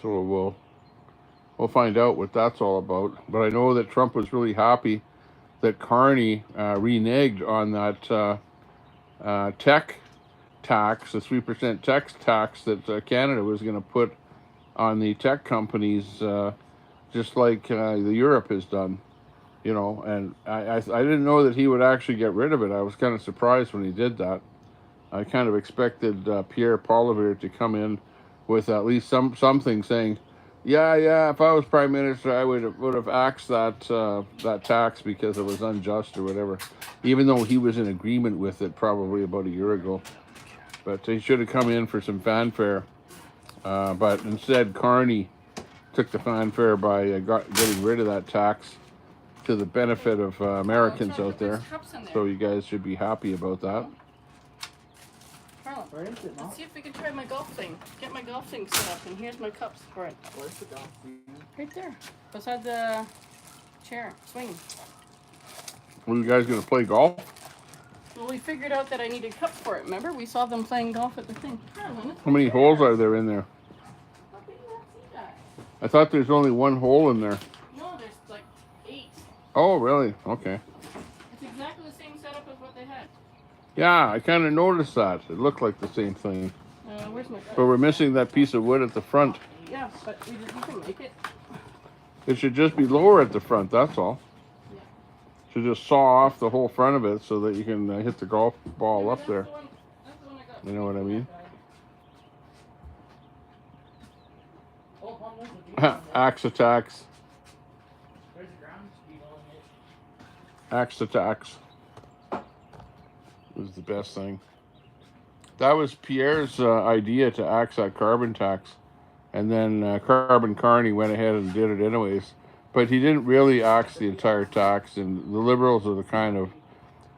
So we'll find out what that's all about. But I know that Trump was really happy that Carney reneged on that tech tax, the 3% tech tax that Canada was going to put on the tech companies, just like the Europe has done. And I didn't know that he would actually get rid of it. I was kind of surprised when he did that. I kind of expected Pierre Poilievre to come in with at least something saying, yeah, if I was prime minister, I would have axed that tax because it was unjust or whatever, even though he was in agreement with it probably about a year ago. But he should have come in for some fanfare. But instead, Carney took the fanfare by getting rid of that tax to the benefit of Americans out there. So you guys should be happy about that. Let's see if we can try my golf thing. Get my golf thing set up, and here's my cups for it. Where's the golf thing? Right there, beside the chair, swing. Were you guys going to play golf? Well, we figured out that I needed cups for it. Remember, we saw them playing golf at the thing. How many holes are there in there? How can you not see that? I thought there's only one hole in there. No, there's like 8. Oh, really? Okay. It's exactly the same setup as what they had. Yeah, I kind of noticed that. It looked like the same thing. Where's my cup? But we're missing that piece of wood at the front. Yeah, but we can make it. It should just be lower at the front, that's all. Yeah. Should just saw off the whole front of it so that you can hit the golf ball up there. That's the one I got. You know what I mean? Axe attacks. Axe attacks was the best thing. That was Pierre's idea to axe that carbon tax. And then Carbon Carney went ahead and did it anyways. But he didn't really axe the entire tax. And the Liberals are the kind of,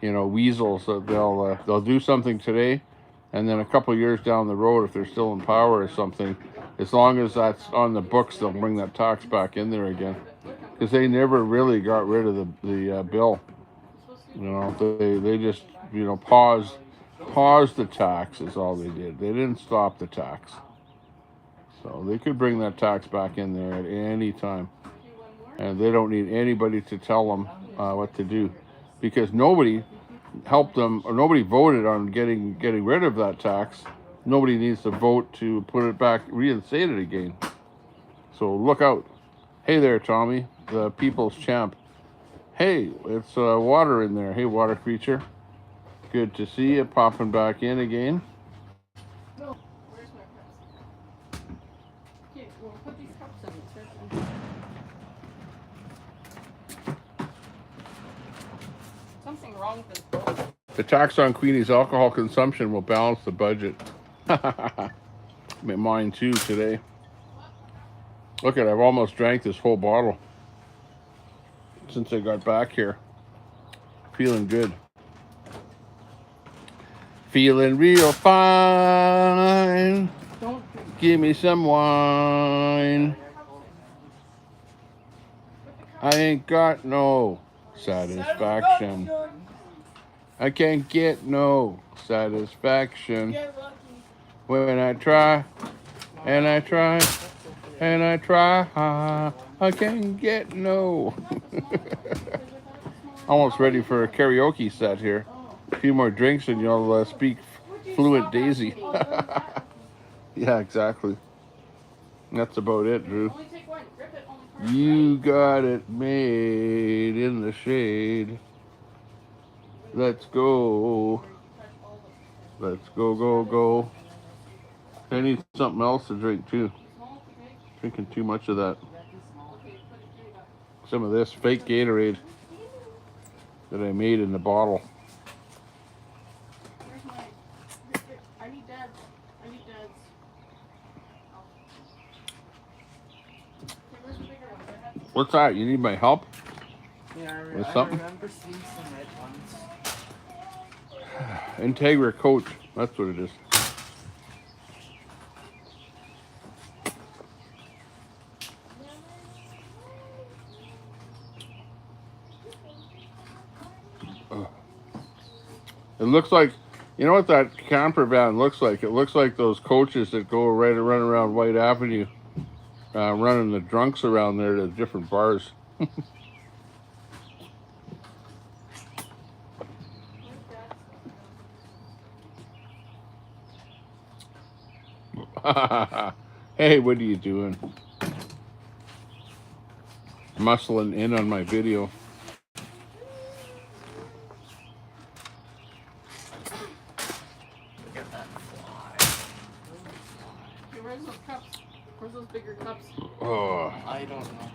weasels that they'll do something today. And then a couple of years down the road, if they're still in power or something, as long as that's on the books, they'll bring that tax back in there again. Because they never really got rid of the bill. They just, paused the tax is all they did. They didn't stop the tax. So they could bring that tax back in there at any time. And they don't need anybody to tell them what to do. Because nobody helped them, or nobody voted on getting rid of that tax. Nobody needs to vote to put it back, reinstate it again. So look out. Hey there, Tommy, the people's champ. Hey, it's water in there. Hey, water creature. Good to see you popping back in again. No, where's my cups? Okay, we'll put these cups in. It's right there. Something wrong with this bowl. The tax on Queenie's alcohol consumption will balance the budget. Mine too today. Look at, I've almost drank this whole bottle since I got back here. Feeling good. Feeling real fine. Don't. Give me some wine. I ain't got no satisfaction. I can't get no satisfaction when I try and I try and I try. I can't get no. Almost ready for a karaoke set here. A few more drinks and you'll speak fluent Daisy. Yeah, exactly. That's about it, Drew. You got it made in the shade. Let's go. Let's go, go, go. I need something else to drink too. Drinking too much of that. Some of this fake Gatorade that I made in the bottle. I need Dad's. What's that? You need my help? Yeah, I With something? remember seeing some red ones. Integra Coach. That's what it is. It looks like, you know what that camper van looks like? It looks like those coaches that go run around White Avenue, running the drunks around there to different bars. Hey, what are you doing? Muscling in on my video. Look at that fly. Where's those cups? Where's those bigger cups? Oh, I don't know.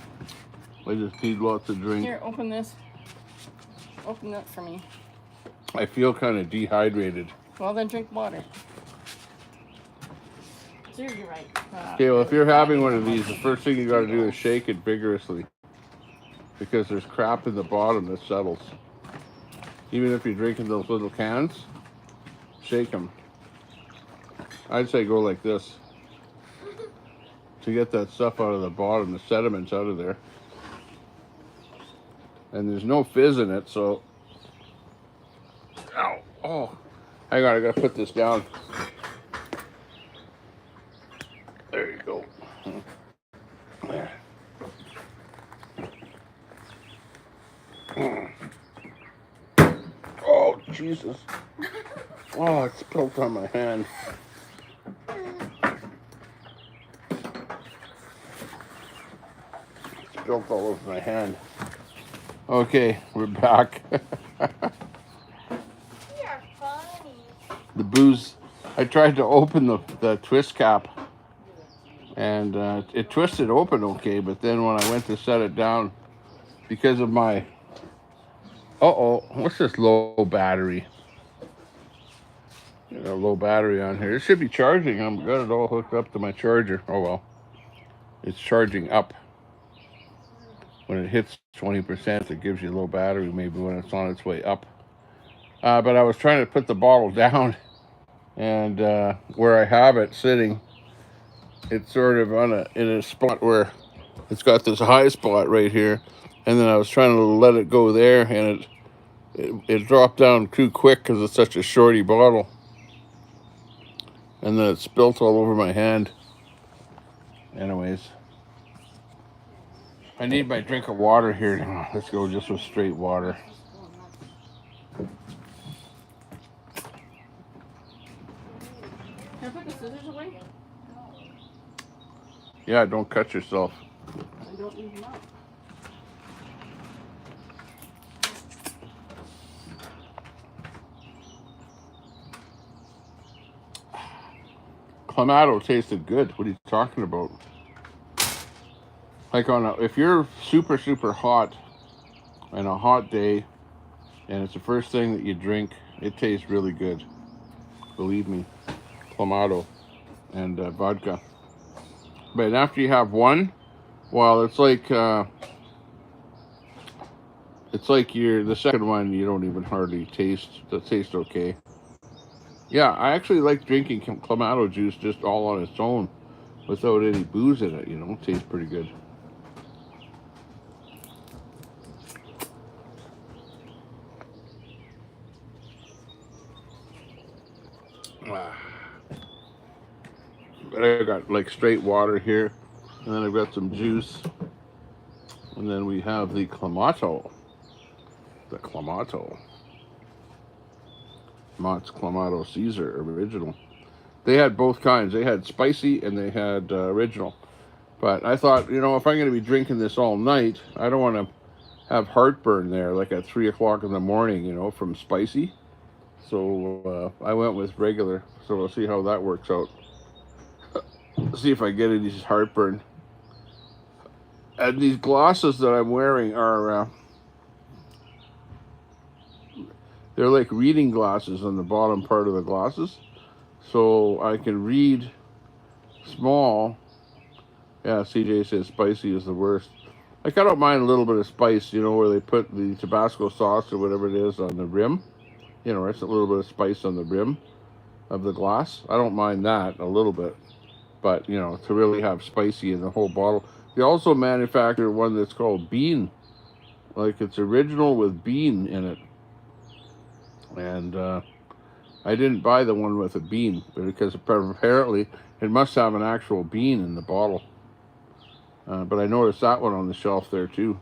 I just need lots of drink. Here, open this. Open that for me. I feel kind of dehydrated. Well, then drink water. You're right. Okay, well, if you're having one of these, the first thing you got to do is shake it vigorously, because there's crap in the bottom that settles. Even if you're drinking those little cans, shake them. I'd say go like this to get that stuff out of the bottom, the sediments out of there. And there's no fizz in it, so... Ow! Oh! Hang on, I gotta put this down. There you go. There. Oh, Jesus. Oh, it spilled on my hand. It spilled all over my hand. Okay, we're back. You're funny. The booze. I tried to open the twist cap, and it twisted open okay, but then when I went to set it down, because of my... what's this low battery? A low battery on here. It should be charging. I've got it all hooked up to my charger. Oh well. It's charging up. When it hits 20%, it gives you low battery, maybe when it's on its way up. But I was trying to put the bottle down, and where I have it sitting, it's sort of in a spot where it's got this high spot right here, and then I was trying to let it go there, and it dropped down too quick because it's such a shorty bottle, and then it spilt all over my hand. Anyways, I need my drink of water here. Let's go just with straight water. Can I put the scissors away? Yeah, don't cut yourself. I don't leave them out. Clamato tasted good. What are you talking about? Like if you're super, super hot on a hot day and it's the first thing that you drink, it tastes really good. Believe me. Clamato and vodka. But after you have one, well, it's like the second one you don't even hardly taste. That tastes okay. Yeah, I actually like drinking clamato juice just all on its own without any booze in it, you know. It tastes pretty good. But I got like straight water here, and then I've got some juice, and then we have the clamato. The clamato. Mott's Clamato Caesar original. They had both kinds. They had spicy and they had original. But I thought, you know, if I'm going to be drinking this all night, I don't want to have heartburn there like at 3 o'clock in the morning, you know, from spicy. So I went with regular. So we'll see how that works out. See if I get any heartburn. And these glasses that I'm wearing are, they're like reading glasses on the bottom part of the glasses. So I can read small. Yeah, CJ says spicy is the worst. Like, I don't mind a little bit of spice, you know, where they put the Tabasco sauce or whatever it is on the rim. You know, it's a little bit of spice on the rim of the glass. I don't mind that a little bit. But, you know, to really have spicy in the whole bottle. They also manufacture one that's called bean. Like, it's original with bean in it. And I didn't buy the one with a bean, because apparently it must have an actual bean in the bottle. But I noticed that one on the shelf there too.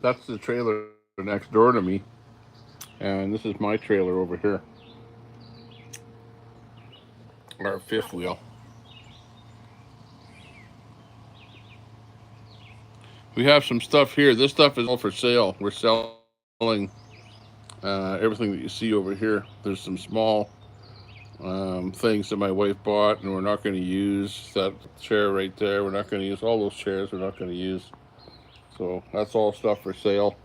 That's the trailer next door to me. And this is my trailer over here. Our fifth wheel. We have some stuff here. This stuff is all for sale. We're selling everything that you see over here. There's some small things that my wife bought and we're not going to use. That chair right there, we're not going to use. All those chairs we're not going to use. So that's all stuff for sale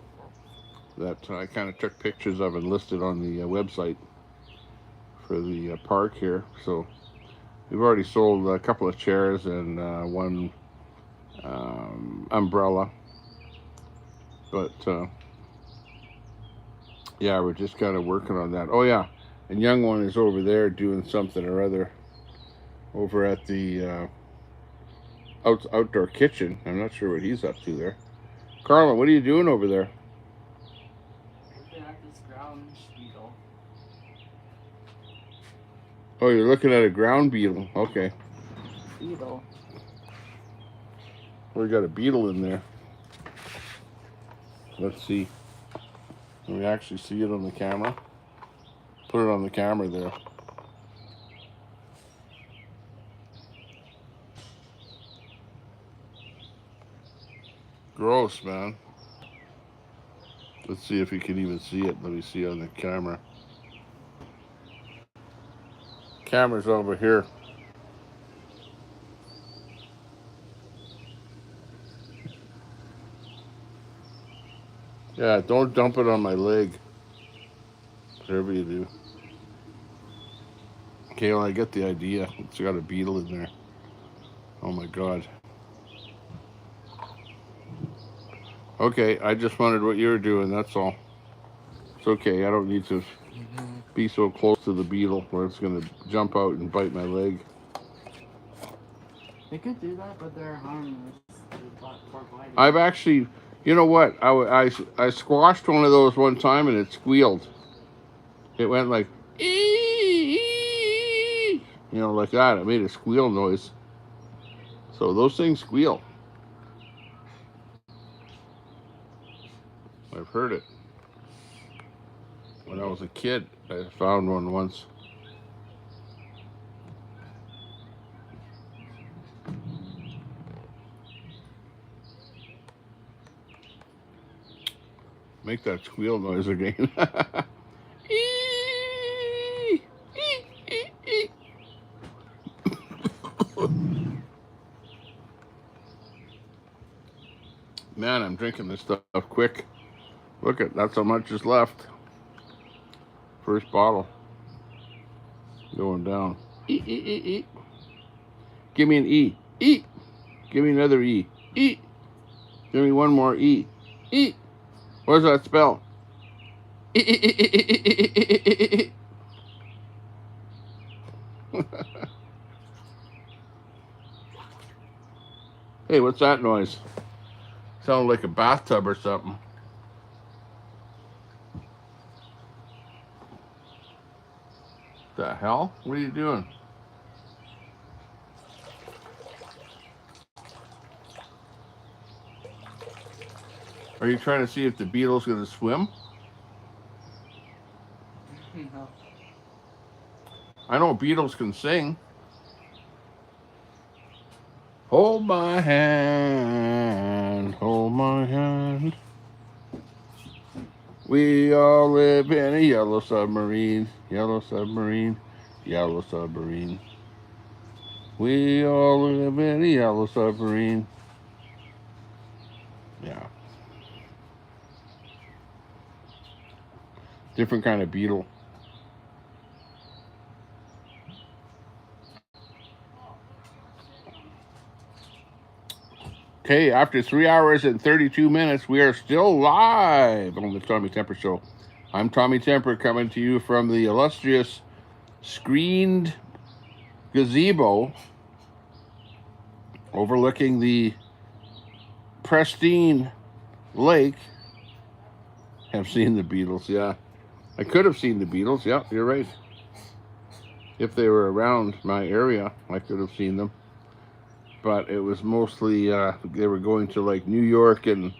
that I kind of took pictures of and listed on the website for the park here. So we've already sold a couple of chairs and one umbrella. But yeah, we're just kind of working on that. Oh yeah, and young one is over there doing something or other over at the outdoor kitchen. I'm not sure what he's up to there. Carla, what are you doing over there? Looking at this ground beetle. Oh, you're looking at a ground beetle. Okay. Beetle. We got a beetle in there. Let's see. Can we actually see it on the camera? Put it on the camera there. Gross, man. Let's see if you can even see it. Let me see on the camera. Camera's over here. Yeah, don't dump it on my leg. Whatever you do. Okay, well, I get the idea. It's got a beetle in there. Oh my God. Okay, I just wondered what you were doing, that's all. It's okay, I don't need to be so close to the beetle where it's gonna jump out and bite my leg. They could do that, but they're harmless. I've actually, you know what? I squashed one of those one time and it squealed. It went like, you know, like that. It made a squeal noise. So those things squeal. I've heard it. When I was a kid, I found one once. Make that squeal noise again. Man, I'm drinking this stuff quick. Look at, that's how much is left. First bottle. Going down. E. Give me an E. E. Give me another E. Eat. Give me one more. Eat. Eat. Where's that spell? Hey, what's that noise? Sounded like a bathtub or something. The hell? What are you doing? Are you trying to see if the beetle's going to swim? No. I know beetles can sing. Hold my hand, hold my hand. We all live in a yellow submarine, yellow submarine, yellow submarine. We all live in a yellow submarine. Yeah. Different kind of beetle. Okay, after 3 hours and 32 minutes, we are still live on the Tommy Temper Show. I'm Tommy Temper, coming to you from the illustrious screened gazebo overlooking the pristine lake. Have seen the Beatles, yeah. I could have seen the Beatles, yeah, you're right. If they were around my area, I could have seen them. But it was mostly, they were going to like New York and,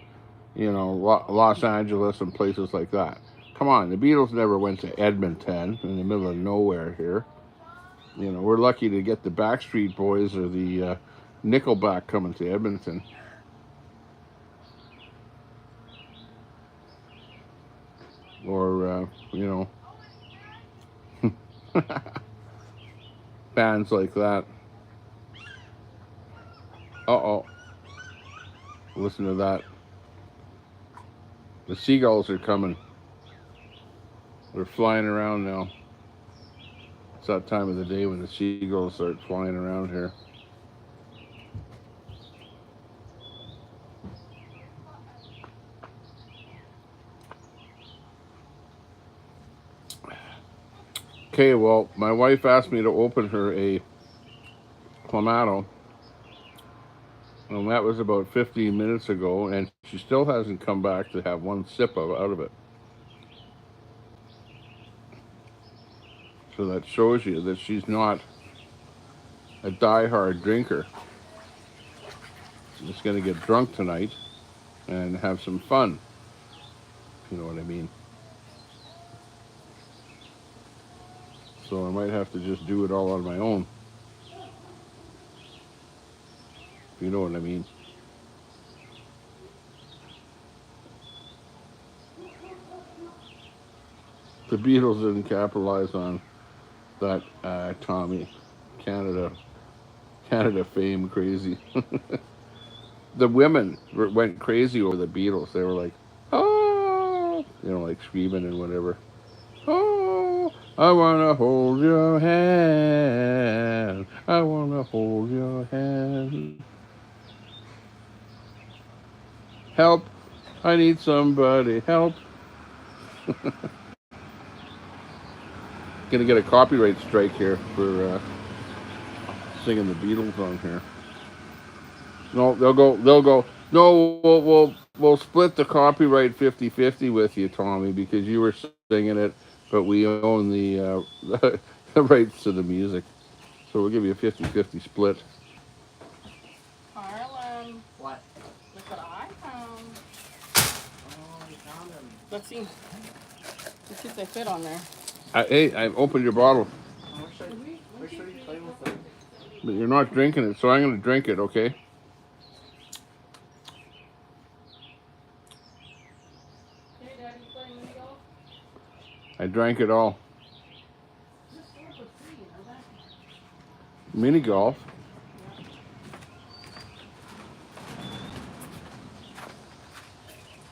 you know, Los Angeles and places like that. Come on, the Beatles never went to Edmonton, in the middle of nowhere here. You know, we're lucky to get the Backstreet Boys or the Nickelback coming to Edmonton. Or, you know, bands like that. Uh-oh. Listen to that. The seagulls are coming. They're flying around now. It's that time of the day when the seagulls start flying around here. Okay, well, my wife asked me to open her a Clamato. And that was about 15 minutes ago, and she still hasn't come back to have one sip out of it. So that shows you that she's not a die-hard drinker. She's just going to get drunk tonight and have some fun, if you know what I mean. So I might have to just do it all on my own, if you know what I mean. The Beatles didn't capitalize on that Tommy. Canada fame crazy. The women went crazy over the Beatles. They were like, oh, you know, like screaming and whatever. Oh, I want to hold your hand. I want to hold your hand. Help. I need somebody. Help. Gonna get a copyright strike here for singing the Beatles on here. No, they'll go. No, we'll split the copyright 50-50 with you, Tommy, because you were singing it, but we own the the rights to the music, so we'll give you a 50-50 split. Harlan. What? Look what I found. Oh, you found them. Let's see. Let's see if they fit on there. Hey, I opened your bottle. Where should you play with them? But you're not drinking it, so I'm going to drink it, okay? Hey, Daddy, you playing mini golf? I drank it all. Mini golf?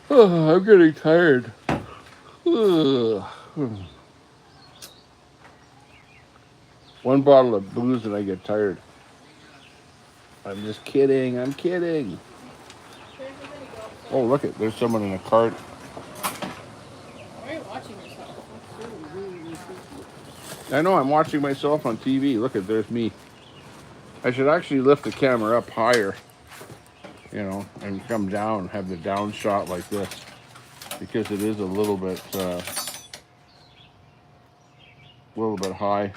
Oh, I'm getting tired. One bottle of booze and I get tired. I'm just kidding. I'm kidding. Oh, look it. There's someone in a cart. Why are you watching yourself? That's really, really, really creepy. I know, I'm watching myself on TV. Look at, there's me. I should actually lift the camera up higher, you know, and come down, have the down shot like this, because it is a little bit high.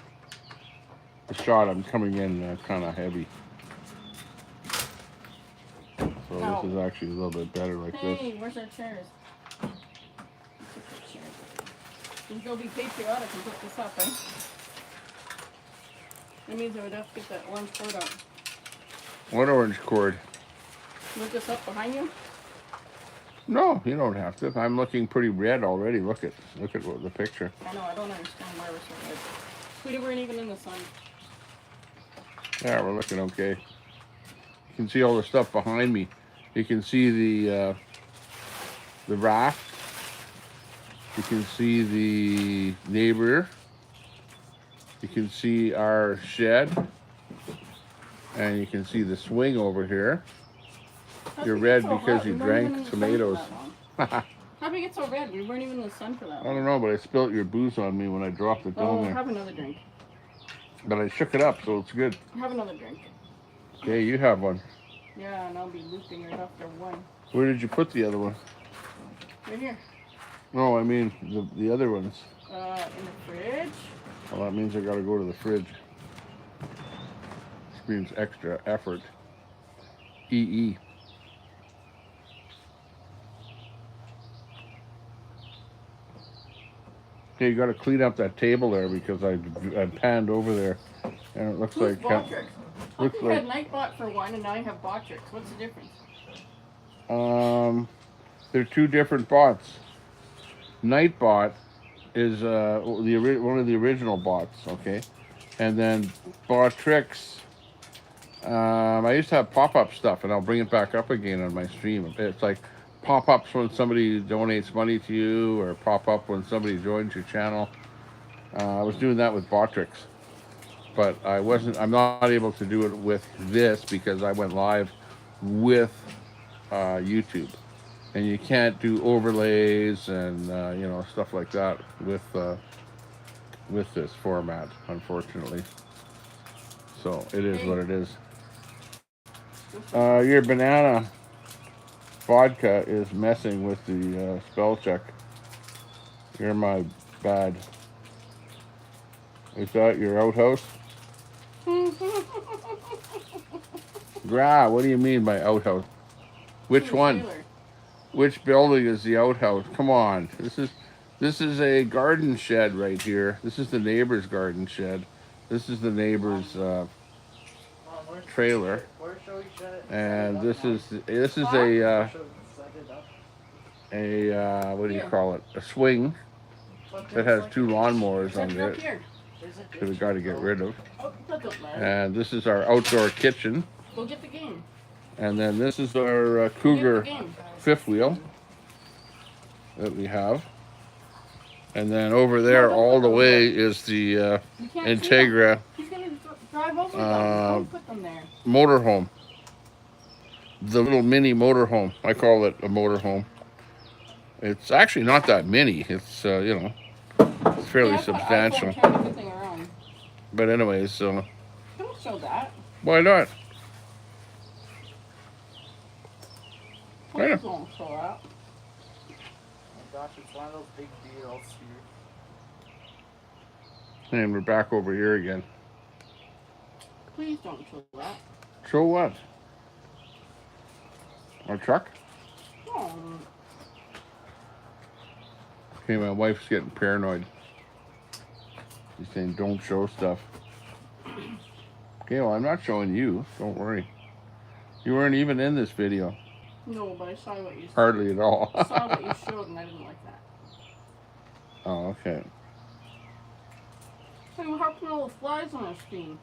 The shot, I'm coming in kind of heavy. So No. this is actually a little bit better like Hey, this. where's our chairs? Just go be patriotic and put this up, right? That means I would have to get that orange cord out. What orange cord? Look this up behind you. No, you don't have to. I'm looking pretty red already. Look at what the picture. I know, I don't understand why we're so red. We weren't even in the sun. Yeah, we're looking okay. You can see all the stuff behind me. You can see the raft. You can see the neighbor. You can see our shed. And you can see the swing over here. You're red because you drank tomatoes. How did we get so red? We weren't even in the sun for that I long. don't know, but I spilt your booze on me when I dropped it down there. Have another drink. But I shook it up, so it's good. Have another drink. Okay, you have one. Yeah, and I'll be looping right after one. Where did you put the other one? Right here. No, I mean the other ones. In the fridge. Well, that means I gotta go to the fridge. This means extra effort. EE. Okay, you gotta clean up that table there because I panned over there, and it looks Who's like Botrix? I looks think I like had Nightbot for one, and now I have Botrix. What's the difference? they're two different bots. Nightbot is one of the original bots, okay, and then Botrix. I used to have pop-up stuff, and I'll bring it back up again on my stream. It's like pop-ups when somebody donates money to you, or pop-up when somebody joins your channel. I was doing that with Botrix, but I'm not able to do it with this because I went live with YouTube, and you can't do overlays and you know, stuff like that with this format, unfortunately. So it is what it is. Your banana vodka is messing with the spell check. You're my bad. Is that your outhouse? Gra, what do you mean by outhouse? Which one? Which building is the outhouse? Come on. This is a garden shed right here. This is the neighbor's garden shed. This is the neighbor's trailer. And this is a what do you call it? A swing that has two lawnmowers under it that we got to get rid of. And this is our outdoor kitchen. Go get the game. And then this is our Cougar fifth wheel that we have. And then over there, all the way, is the Integra motorhome. The little mini motorhome. I call it a motorhome. It's actually not that mini. It's you know, it's fairly substantial. But anyways, so. Don't show that. Why not? Please don't show that. Oh gosh, it's one of those big deals here. And we're back over here again. Please don't show that. Show what? Our truck? Oh. Okay, my wife's getting paranoid. She's saying, don't show stuff. Okay, well, I'm not showing you. Don't worry. You weren't even in this video. No, but I saw what you said. Hardly at all. I saw what you showed, and I didn't like that. Oh, okay. Hey, what happened to all the flies on our screen?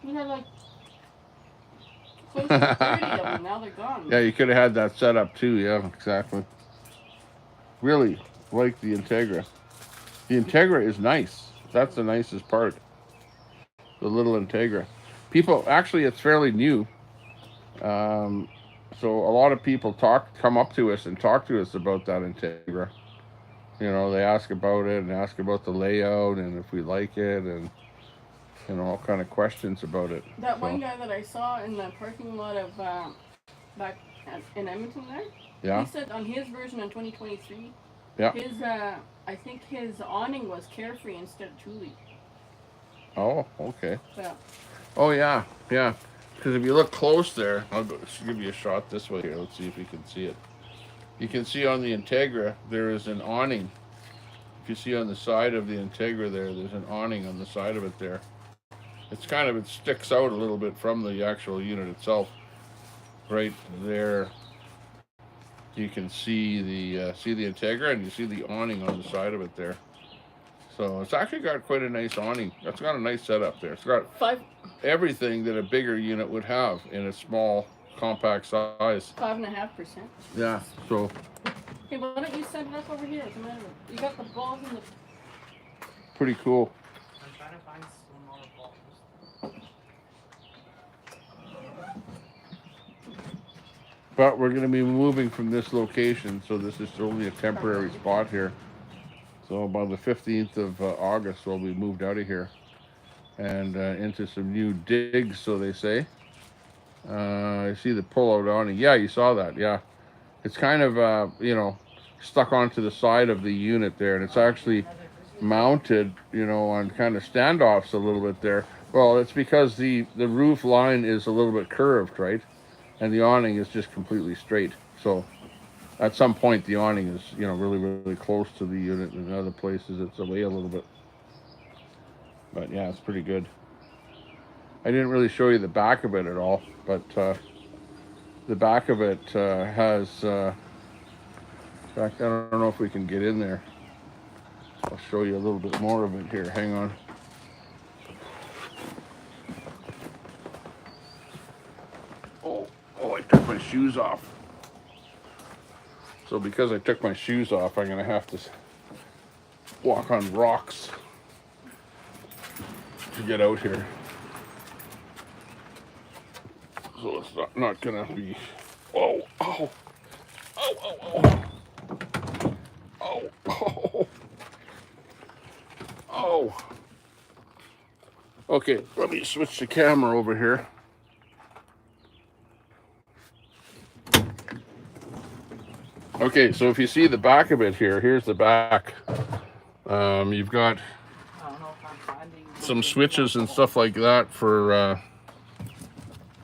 We had like close to 30 of them. Now they're gone. Yeah, you could have had that set up too. Yeah, exactly. Really like the Integra. The Integra is nice. That's the nicest part. The little Integra. People, actually, it's fairly new. So a lot of people come up to us and talk to us about that Integra. You know, they ask about it and ask about the layout and if we like it and, you know, all kind of questions about it. That one guy that I saw in the parking lot of back in Edmonton there, yeah, he said on his version in 2023, yeah, his I think his awning was Carefree instead of Truly. oh, okay. Yeah. Oh yeah, yeah. Because if you look close there, I'll give you a shot this way here. Let's see if you can see it. You can see on the Integra there is an awning. If you see on the side of the Integra there's an awning on the side of it there. It's kind of, it sticks out a little bit from the actual unit itself. Right there, you can see the Integra and you see the awning on the side of it there. So it's actually got quite a nice awning. It's got a nice setup there. It's got everything that a bigger unit would have in a small, compact size. 5.5%. Yeah. So. Hey, why don't you set it up over here? You got the balls in the. Pretty cool. I'm trying to find some more balls. But we're going to be moving from this location, so this is only a temporary spot here. So by the 15th of August, we'll be moved out of here and into some new digs, so they say. I see the pull-out awning. Yeah, you saw that. Yeah, it's kind of you know, stuck onto the side of the unit there, and it's actually mounted, you know, on kind of standoffs a little bit there. Well, it's because the roof line is a little bit curved, right? And the awning is just completely straight. So at some point the awning is, you know, really close to the unit, and in other places it's away a little bit. But yeah, it's pretty good. I didn't really show you the back of it at all, but the back of it has in fact, I don't know if we can get in there. I'll show you a little bit more of it here. Hang on. Oh, I took my shoes off. So because I took my shoes off, I'm gonna have to walk on rocks to get out here. So it's not gonna be. Oh. Okay, let me switch the camera over here. Okay, so if you see the back of it here, here's the back. You've got some switches and stuff like that for,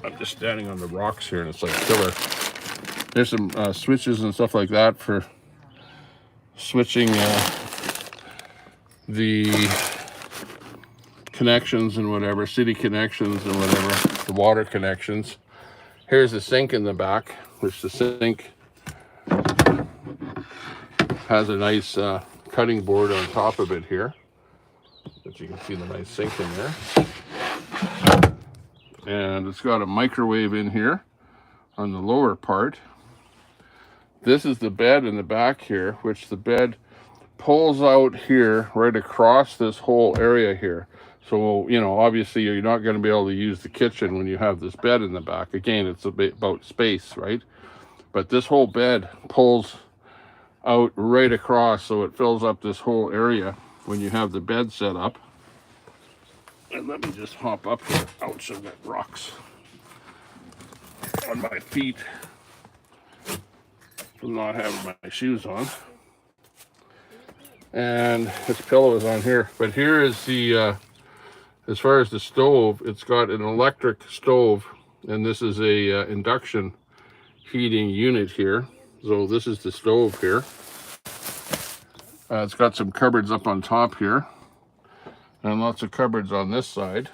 I'm just standing on the rocks here and it's like killer. There's some switches and stuff like that for switching the connections and whatever, city connections and whatever, the water connections. Here's the sink in the back, which the sink has a nice cutting board on top of it here, but you can see the nice sink in there. And it's got a microwave in here on the lower part. This is the bed in the back here, which the bed pulls out here right across this whole area here. So, you know, obviously you're not going to be able to use the kitchen when you have this bed in the back. Again, it's a bit about space, right? But this whole bed pulls out right across, so it fills up this whole area when you have the bed set up. And let me just hop up here. Ouch, I've got rocks on my feet from not having my shoes on. And this pillow is on here. But here is the, as far as the stove, it's got an electric stove, and this is a induction heating unit here. So this is the stove here. It's got some cupboards up on top here, and lots of cupboards on this side.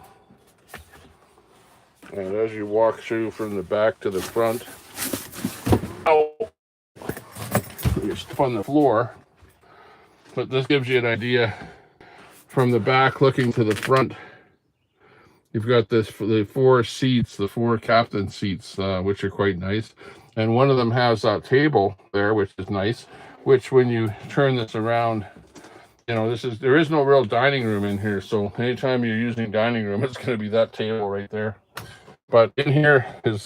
And as you walk through from the back to the front, you're stuck on the floor. But this gives you an idea from the back looking to the front. You've got the 4 seats, the 4 captain seats, which are quite nice. And one of them has that table there, which is nice, which when you turn this around, you know, there is no real dining room in here. So anytime you're using dining room, it's going to be that table right there. But in here is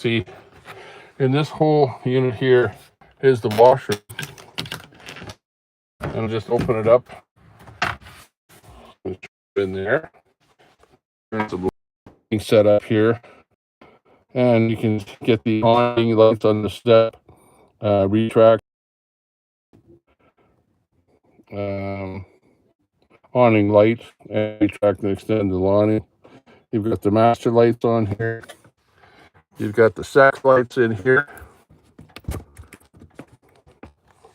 in this whole unit here is the washer. And I'll just open it up. In there. There's a lighting set up here. And you can get the awning lights on the step, retract, awning light, and retract and extend the awning. You've got the master lights on here. You've got the sack lights in here.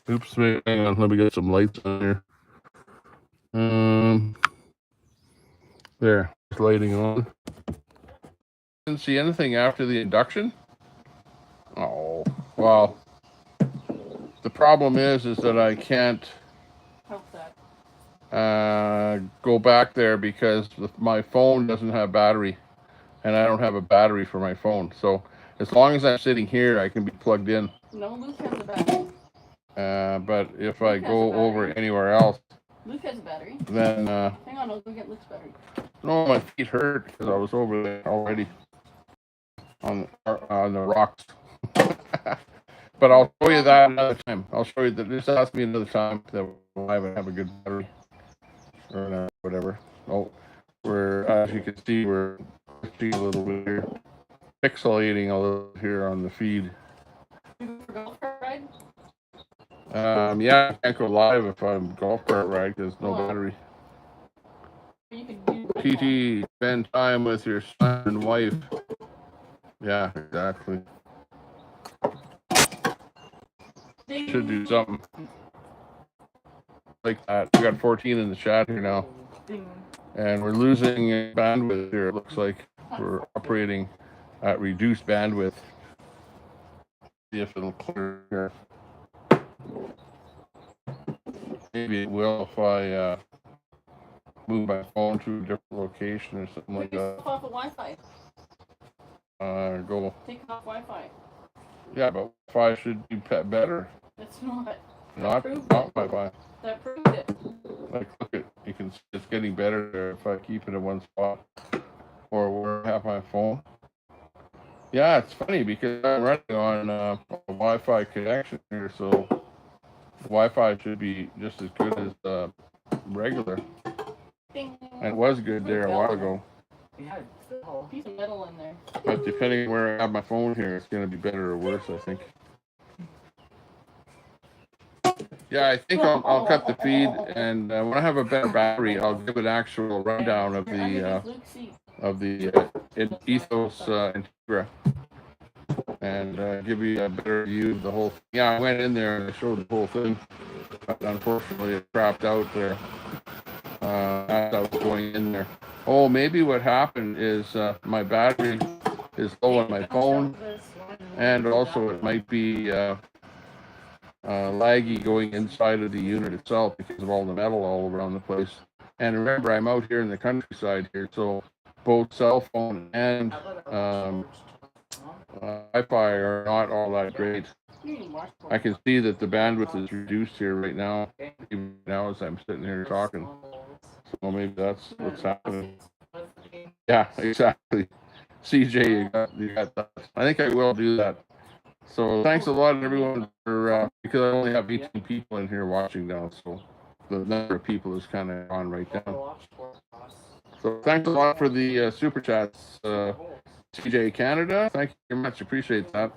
Oops, hang on, let me get some lights on here. There, lighting on. Didn't see anything after the induction. Oh, well, the problem is that I can't go back there because my phone doesn't have battery, and I don't have a battery for my phone. So as long as I'm sitting here, I can be plugged in. No, Luke has a battery. But if I go over anywhere else, Luke has a battery. Then hang on, I'll go get Luke's battery. No, my feet hurt because I was over there already on the rocks. But I'll show you that another time. I'll show you that. Just ask me another time that I have a good battery or whatever. Oh, as you can see, we're a little bit here, pixelating a little here on the feed. Yeah, I can't go live if I'm golf cart ride because no battery. TT, spend time with your son and wife. Yeah, exactly. Should do something like that. We got 14 in the chat here now. And we're losing bandwidth here. It looks like we're operating at reduced bandwidth. See if it'll clear here. Maybe it will if I move my phone to a different location or something like that. Take off the Wi-Fi. Go. Take off Wi-Fi. Yeah, but Wi-Fi should be better. It's not. Not Wi-Fi. That proved it. Like, look at, you can see it's getting better there if I keep it in one spot or where I have my phone. Yeah, it's funny because I'm running on a Wi-Fi connection here, so Wi-Fi should be just as good as regular. Ding. And it was good there a while ago. Yeah, a piece of metal in there. But depending on where I have my phone here, it's going to be better or worse, I think. Yeah, I think I'll cut the feed, and when I have a better battery, I'll give an actual rundown of the Ethos Integra, and give you a better view of the whole thing. Yeah, I went in there and I showed the whole thing, but unfortunately it crapped out there as I was going in there. Oh, maybe what happened is my battery is low on my phone, and also it might be laggy going inside of the unit itself because of all the metal all around the place. And remember, I'm out here in the countryside here, so both cell phone and Wi-Fi are not all that great. I can see that the bandwidth is reduced here right now, even now as I'm sitting here talking. So maybe that's what's happening. Yeah, exactly. CJ, you got that. I think I will do that. So thanks a lot, everyone, for because I only have 18 people in here watching now, so the number of people is kind of on right now. So thanks a lot for the super chats, CJ Canada. Thank you very much. Appreciate that.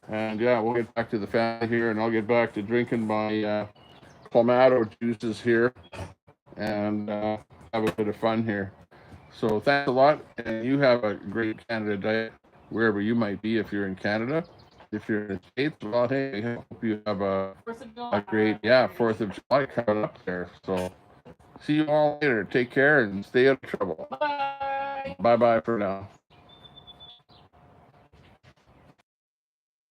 And yeah, we'll get back to the family here, and I'll get back to drinking my clamato juices here, and have a bit of fun here. So thanks a lot, and you have a great Canada Day wherever you might be if you're in Canada. If you're in the States, well, hey, I hope you have a great, 4th of July coming up there. So see you all later. Take care and stay out of trouble. Bye. Bye-bye for now.